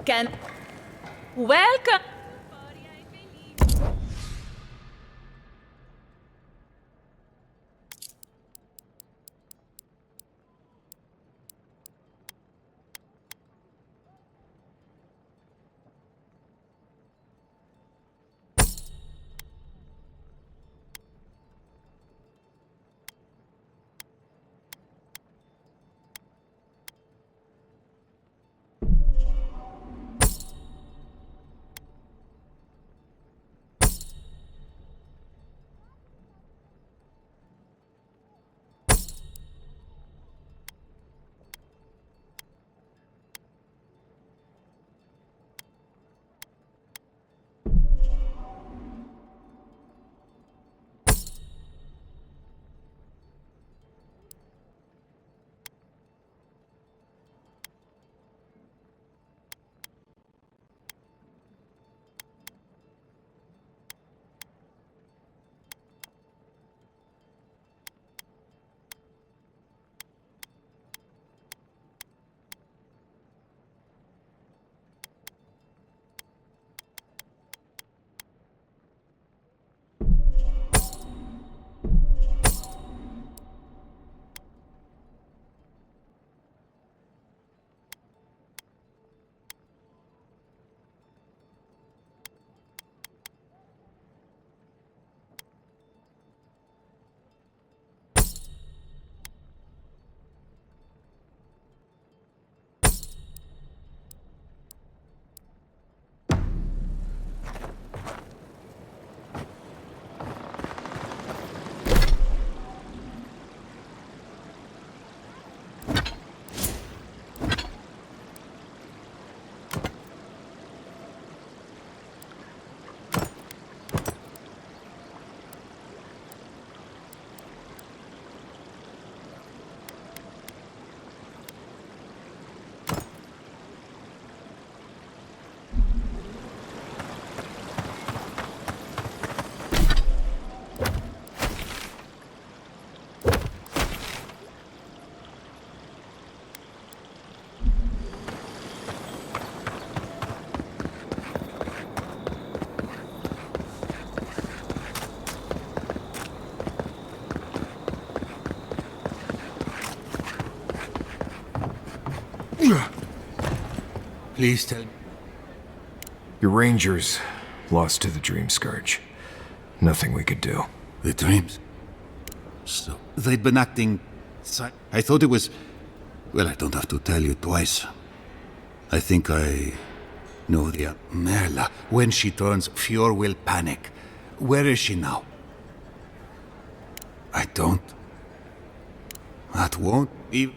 can... Welcome! Please tell me. Your rangers lost to the Dream Scourge. Nothing we could do. The dreams? So, they'd been acting... I thought it was... Well, I don't have to tell you twice. I think I know the... Merla, when she turns, Fjord will panic. Where is she now? I don't. That won't even...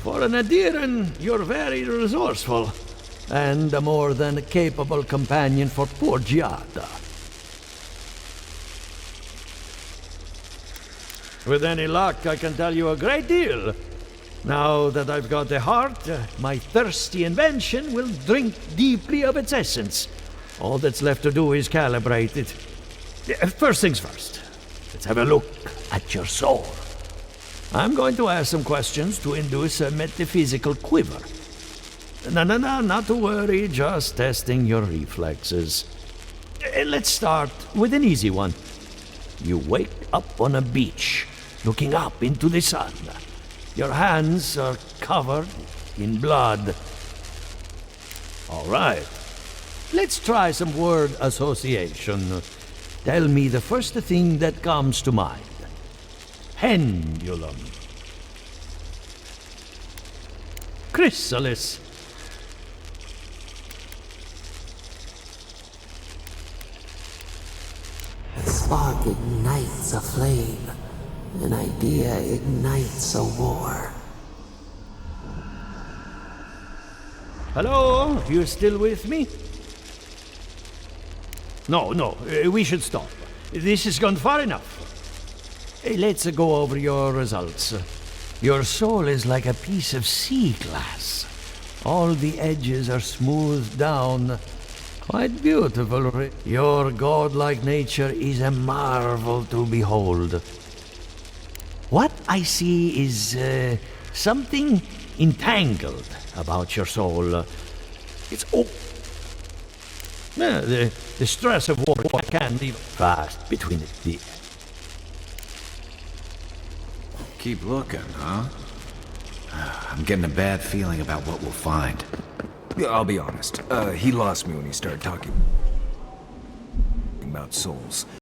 For an Adiran, you're very resourceful, and a more than capable companion for poor Giada. With any luck, I can tell you a great deal. Now that I've got the heart, my thirsty invention will drink deeply of its essence. All that's left to do is calibrate it. First things first, let's have a look at your soul. I'm going to ask some questions to induce a metaphysical quiver. No, not to worry, just testing your reflexes. Let's start with an easy one. You wake up on a beach, looking up into the sun. Your hands are covered in blood. All right. Let's try some word association. Tell me the first thing that comes to mind. Pendulum. Chrysalis. The spark ignites a flame. An idea ignites a war. Hello? You still with me? No, we should stop. This has gone far enough. Let's go over your results. Your soul is like a piece of sea glass. All the edges are smoothed down. Quite beautiful. Your godlike nature is a marvel to behold. What I see is something entangled about your soul. It's the stress of war can be fast between the. Keep looking, huh? I'm getting a bad feeling about what we'll find. Yeah, I'll be honest. He lost me when he started talking about souls.